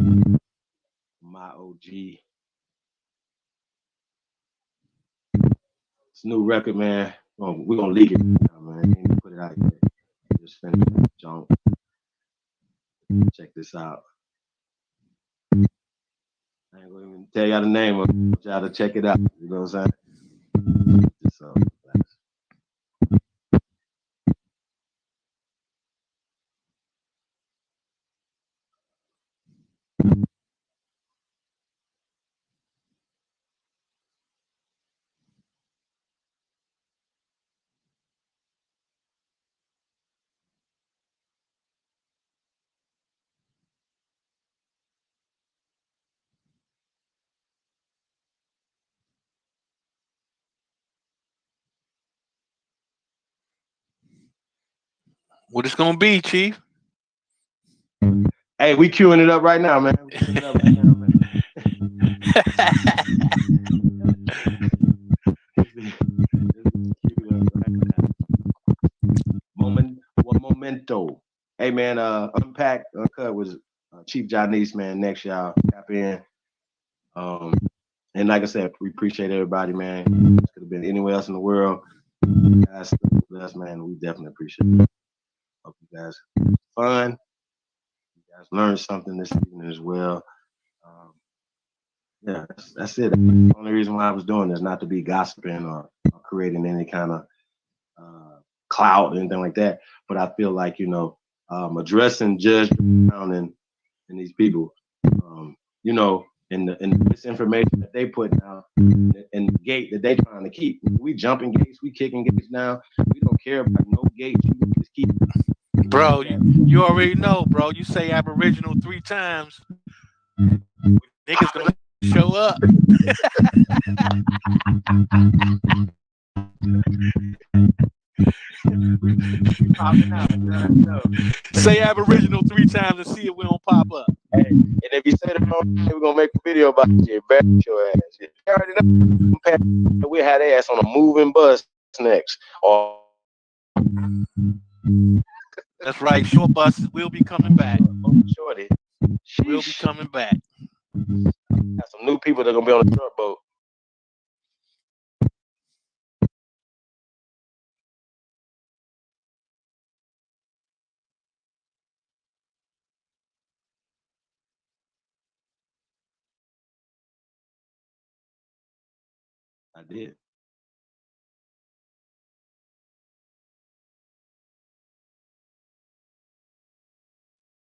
My OG. It's a new record, man. We're gonna leak it, man. Ain't put it out yet. Just finished that junk. Check this out. I ain't gonna even tell y'all the name of it. Y'all to check it out. You know what I'm saying? So, What it's gonna be, Chief? hey, we queuing it up right now, man. We queuing it up right now, man. Momento. Hey, man, Unpack, Uncut was Chief Janice, man. Next, y'all tap in. And like I said, we appreciate everybody, man. Could have been anywhere else in the world. You guys, us, man. We definitely appreciate it. Hope you guys had fun. You guys learned something this evening as well. Yeah, that's it. The only reason why I was doing this, not to be gossiping or creating any kind of clout or anything like that. But I feel like, addressing Judge Brown and these people, and the misinformation that they put down and the gate that they trying to keep. We jumping gates, we kicking gates now. We don't care about no gates. You just keep. Bro, you already know, bro. You say Aboriginal 3 times, niggas gonna show up. Say Aboriginal 3 times and see if we don't pop up. Hey, and if you say the wrong thing, we're gonna make a video about you. Back your ass. You already know. We had their ass on a moving bus next. Or that's right. Short buses will be coming back. Shorty. We'll be coming back. Got some new people that are gonna be on the short boat. I did.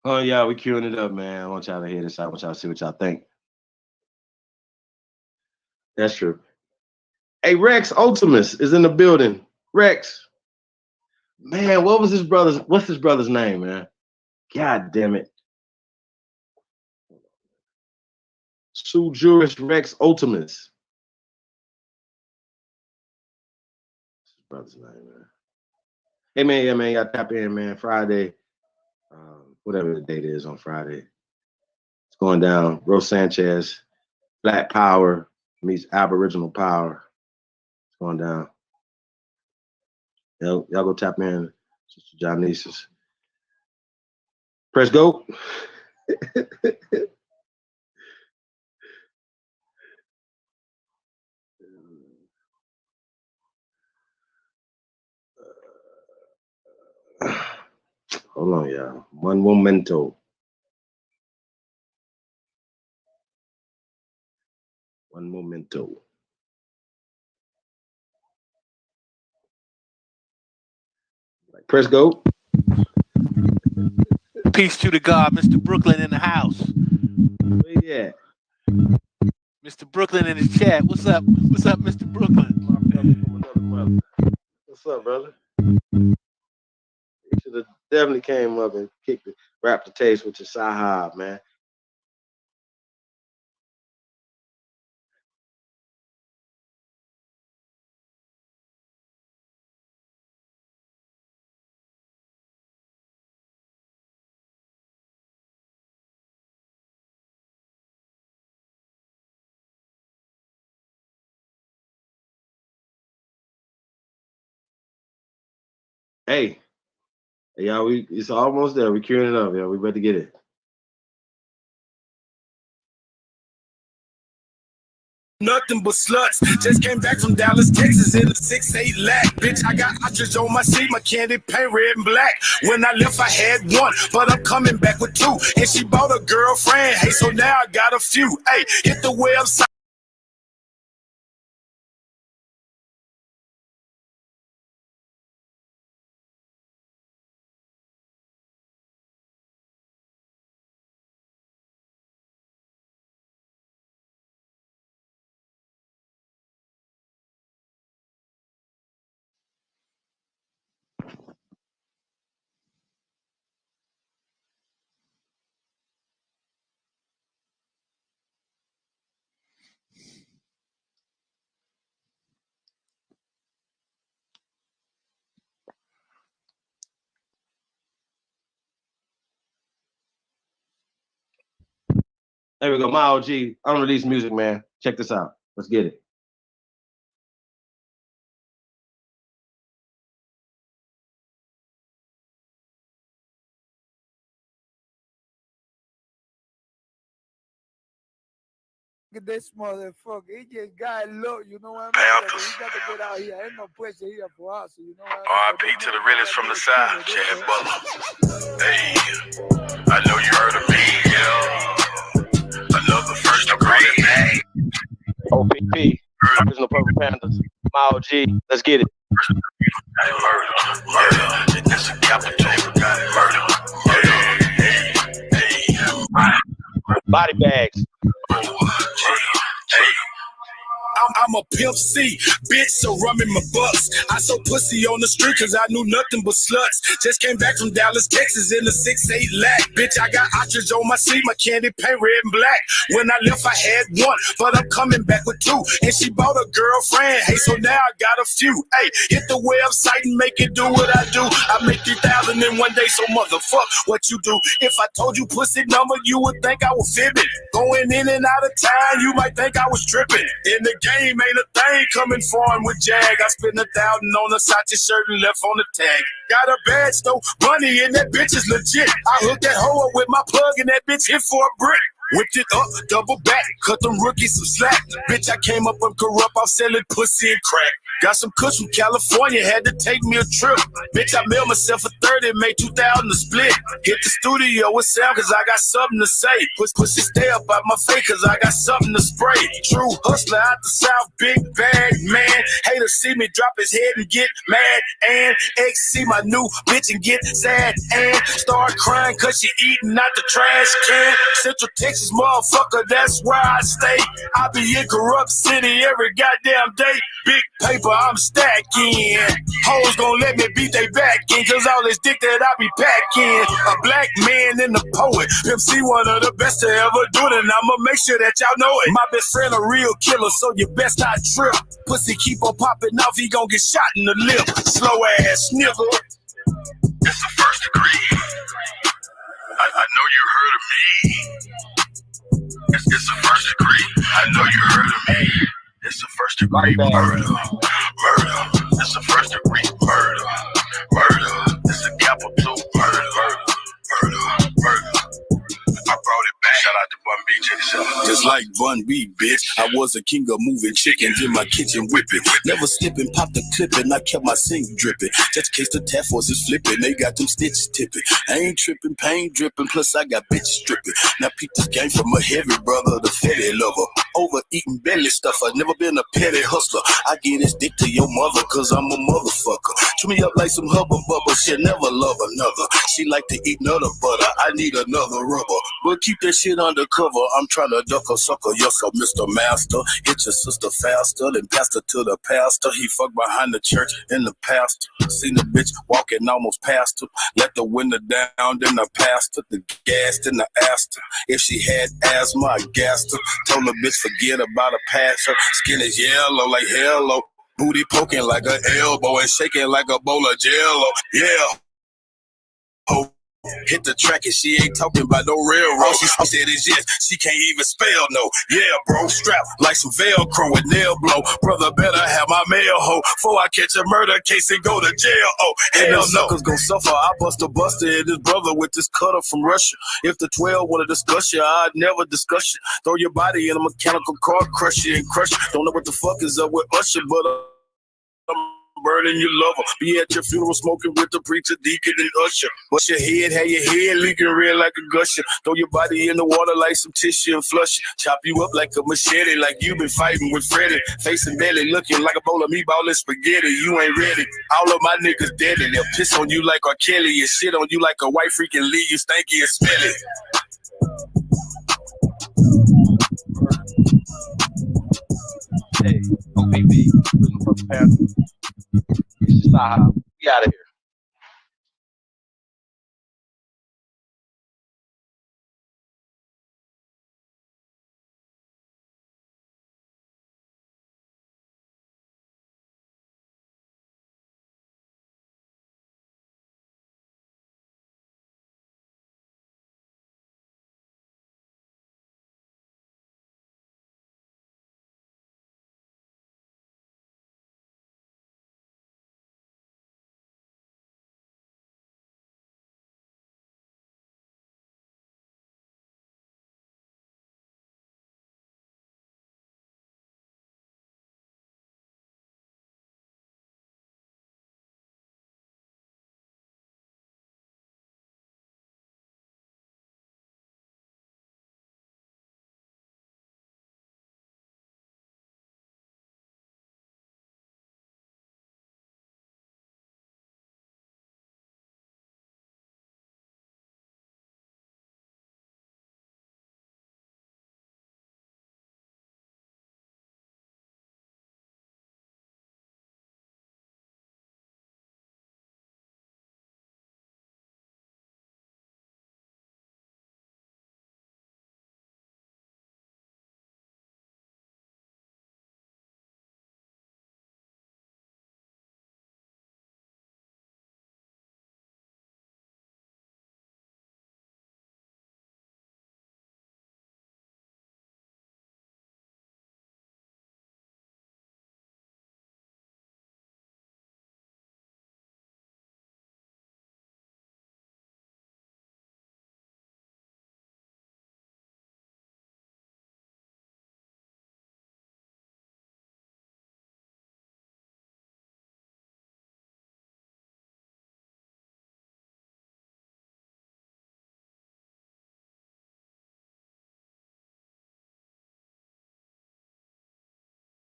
Oh yeah, we queuing it up, man. I want y'all to hear this. I want y'all to see what y'all think. That's true. Hey, Rex Ultimus is in the building. Rex, man, what's his brother's name, man? God damn it. Sue Juris Rex Ultimus. His brother's name, man. Hey man, yeah, man, y'all tap in, man. Friday, whatever the date is on Friday. It's going down. Rose Sanchez, Black Power meets Aboriginal Power. It's going down. Y'all go tap in, Sister John. Press go. Hold on, y'all. One momento. One momento. Press go. Peace to the God, Mr. Brooklyn in the house. Where you at? Mr. Brooklyn in the chat. What's up? What's up, Mr. Brooklyn? What's up, brother? You should have definitely came up and rapped the taste with your Sahab, man. Hey, y'all, it's almost there. We're queuing it up, y'all. We better get it. Nothing but sluts. Just came back from Dallas, Texas in a 6'8" lack. Bitch, I got ostrich on my seat, my candy paint red and black. When I left, I had one, but I'm coming back with 2. And she bought a girlfriend. Hey, so now I got a few. Hey, hit the website. There we go. My OG, unreleased music, man. Check this out. Let's get it. at this motherfucker. He just got low, you know what I mean? He got to get out here. Ain't no pressure here for us, you know what I mean? RIP to the realest from the side, Chad Butler. Hey, I know you heard of me, yeah. Another first degree. OPP, Original Purple Panthers, my OG. Let's get it. Hey, murder. It's a capital. Murder. Body bags. I'm a pimp C, bitch, so run me my bucks. I sold pussy on the street cause I knew nothing but sluts. Just came back from Dallas, Texas in the 6'8" lack. Bitch, I got ostrich on my seat, my candy paint red and black. When I left, I had one, but I'm coming back with two. And she bought a girlfriend, hey, so now I got a few. Hey, hit the website and make it do what I do. I make 3,000 in one day, so motherfuck what you do. If I told you pussy number, you would think I was fibbing. Going in and out of town, you might think I was tripping. In the game, ain't a thing coming foreign with Jag. I spent 1,000 on a Sachi shirt and left on the tag. Got a badge, though, money, and that bitch is legit. I hooked that hoe up with my plug and that bitch hit for a brick. Whipped it up, double back, cut them rookies some slack. Bitch, I came up uncorrupt, I'm selling pussy and crack. Got some kush from California, had to take me a trip. Bitch, I mailed myself a 30, made 2,000 to split. Hit the studio with sound cause I got something to say. Pussy stay up out my face cause I got something to spray. True hustler out the south, big bag man. Haters see me drop his head and get mad. And X see my new bitch and get sad. And start crying cause she eating out the trash can. Central Texas motherfucker, that's where I stay. I be in corrupt city every goddamn day. Big paper, I'm stacking. Hoes gon' let me beat they back in, cause all this dick that I be packing. A black man and a poet. Pimp C, one of the best to ever do it, and I'ma make sure that y'all know it. My best friend a real killer, so you best not trip. Pussy keep on popping off, he gon' get shot in the lip. Slow ass nigga. It's the first degree. I know you heard of me. It's the first degree. I know you heard of me. It's the first degree murder. Murder. It's the first degree murder. Murder. It's a capital murder. Murder. Murder. I brought it back. Shout out to Bun B. Check this out. Just like Bun B, bitch. I was a king of moving chickens in my kitchen whipping. Never slipping, pop the clip and I kept my sink dripping. Just in case the task force is flipping, they got them stitches tipping. I ain't tripping, pain dripping, plus I got bitches stripping. Now peep this game from a heavy brother, the fatty lover. Overeating belly stuffer, never been a petty hustler. I get this dick to your mother cause I'm a motherfucker. Chew me up like some hubba bubba, she'll never love another. She like to eat nutter butter, I need another rubber. But keep that shit undercover, I'm trying to duck a sucker. Yes, sir, Mr. Master. Hit your sister faster than pastor to the pastor. He fucked behind the church in the pastor. Seen the bitch walking almost past her. Let the window down, then I passed her. The gas, then I asked her if she had asthma. I gassed her. Told the bitch forget about her past her. Skin is yellow like hello. Booty poking like an elbow and shaking like a bowl of jello. Yeah. Oh. Hit the track and she ain't talking about no railroad. She said it's yes, she can't even spell no. Yeah, bro, strap like some Velcro with nail blow. Brother better have my mail hoe before I catch a murder case and go to jail. Oh, hell no. Suckers gon' suffer. I bust a buster and his brother with this cutter from Russia. If the 12 wanna discuss you, I'd never discuss you. Throw your body in a mechanical car, crush you and crush you. Don't know what the fuck is up with Usher, but I'm burning your lover. Be at your funeral smoking with the preacher, deacon, and usher. Bust your head, have your head leaking red like a gusher. Throw your body in the water like some tissue and flush it. Chop you up like a machete, like you been fighting with Freddy. Face and belly looking like a bowl of meatball and spaghetti. You ain't ready. All of my niggas dead and they'll piss on you like R. Kelly and shit on you like a white freaking leave you stanky and smelly. Hey, OPP. We out of here.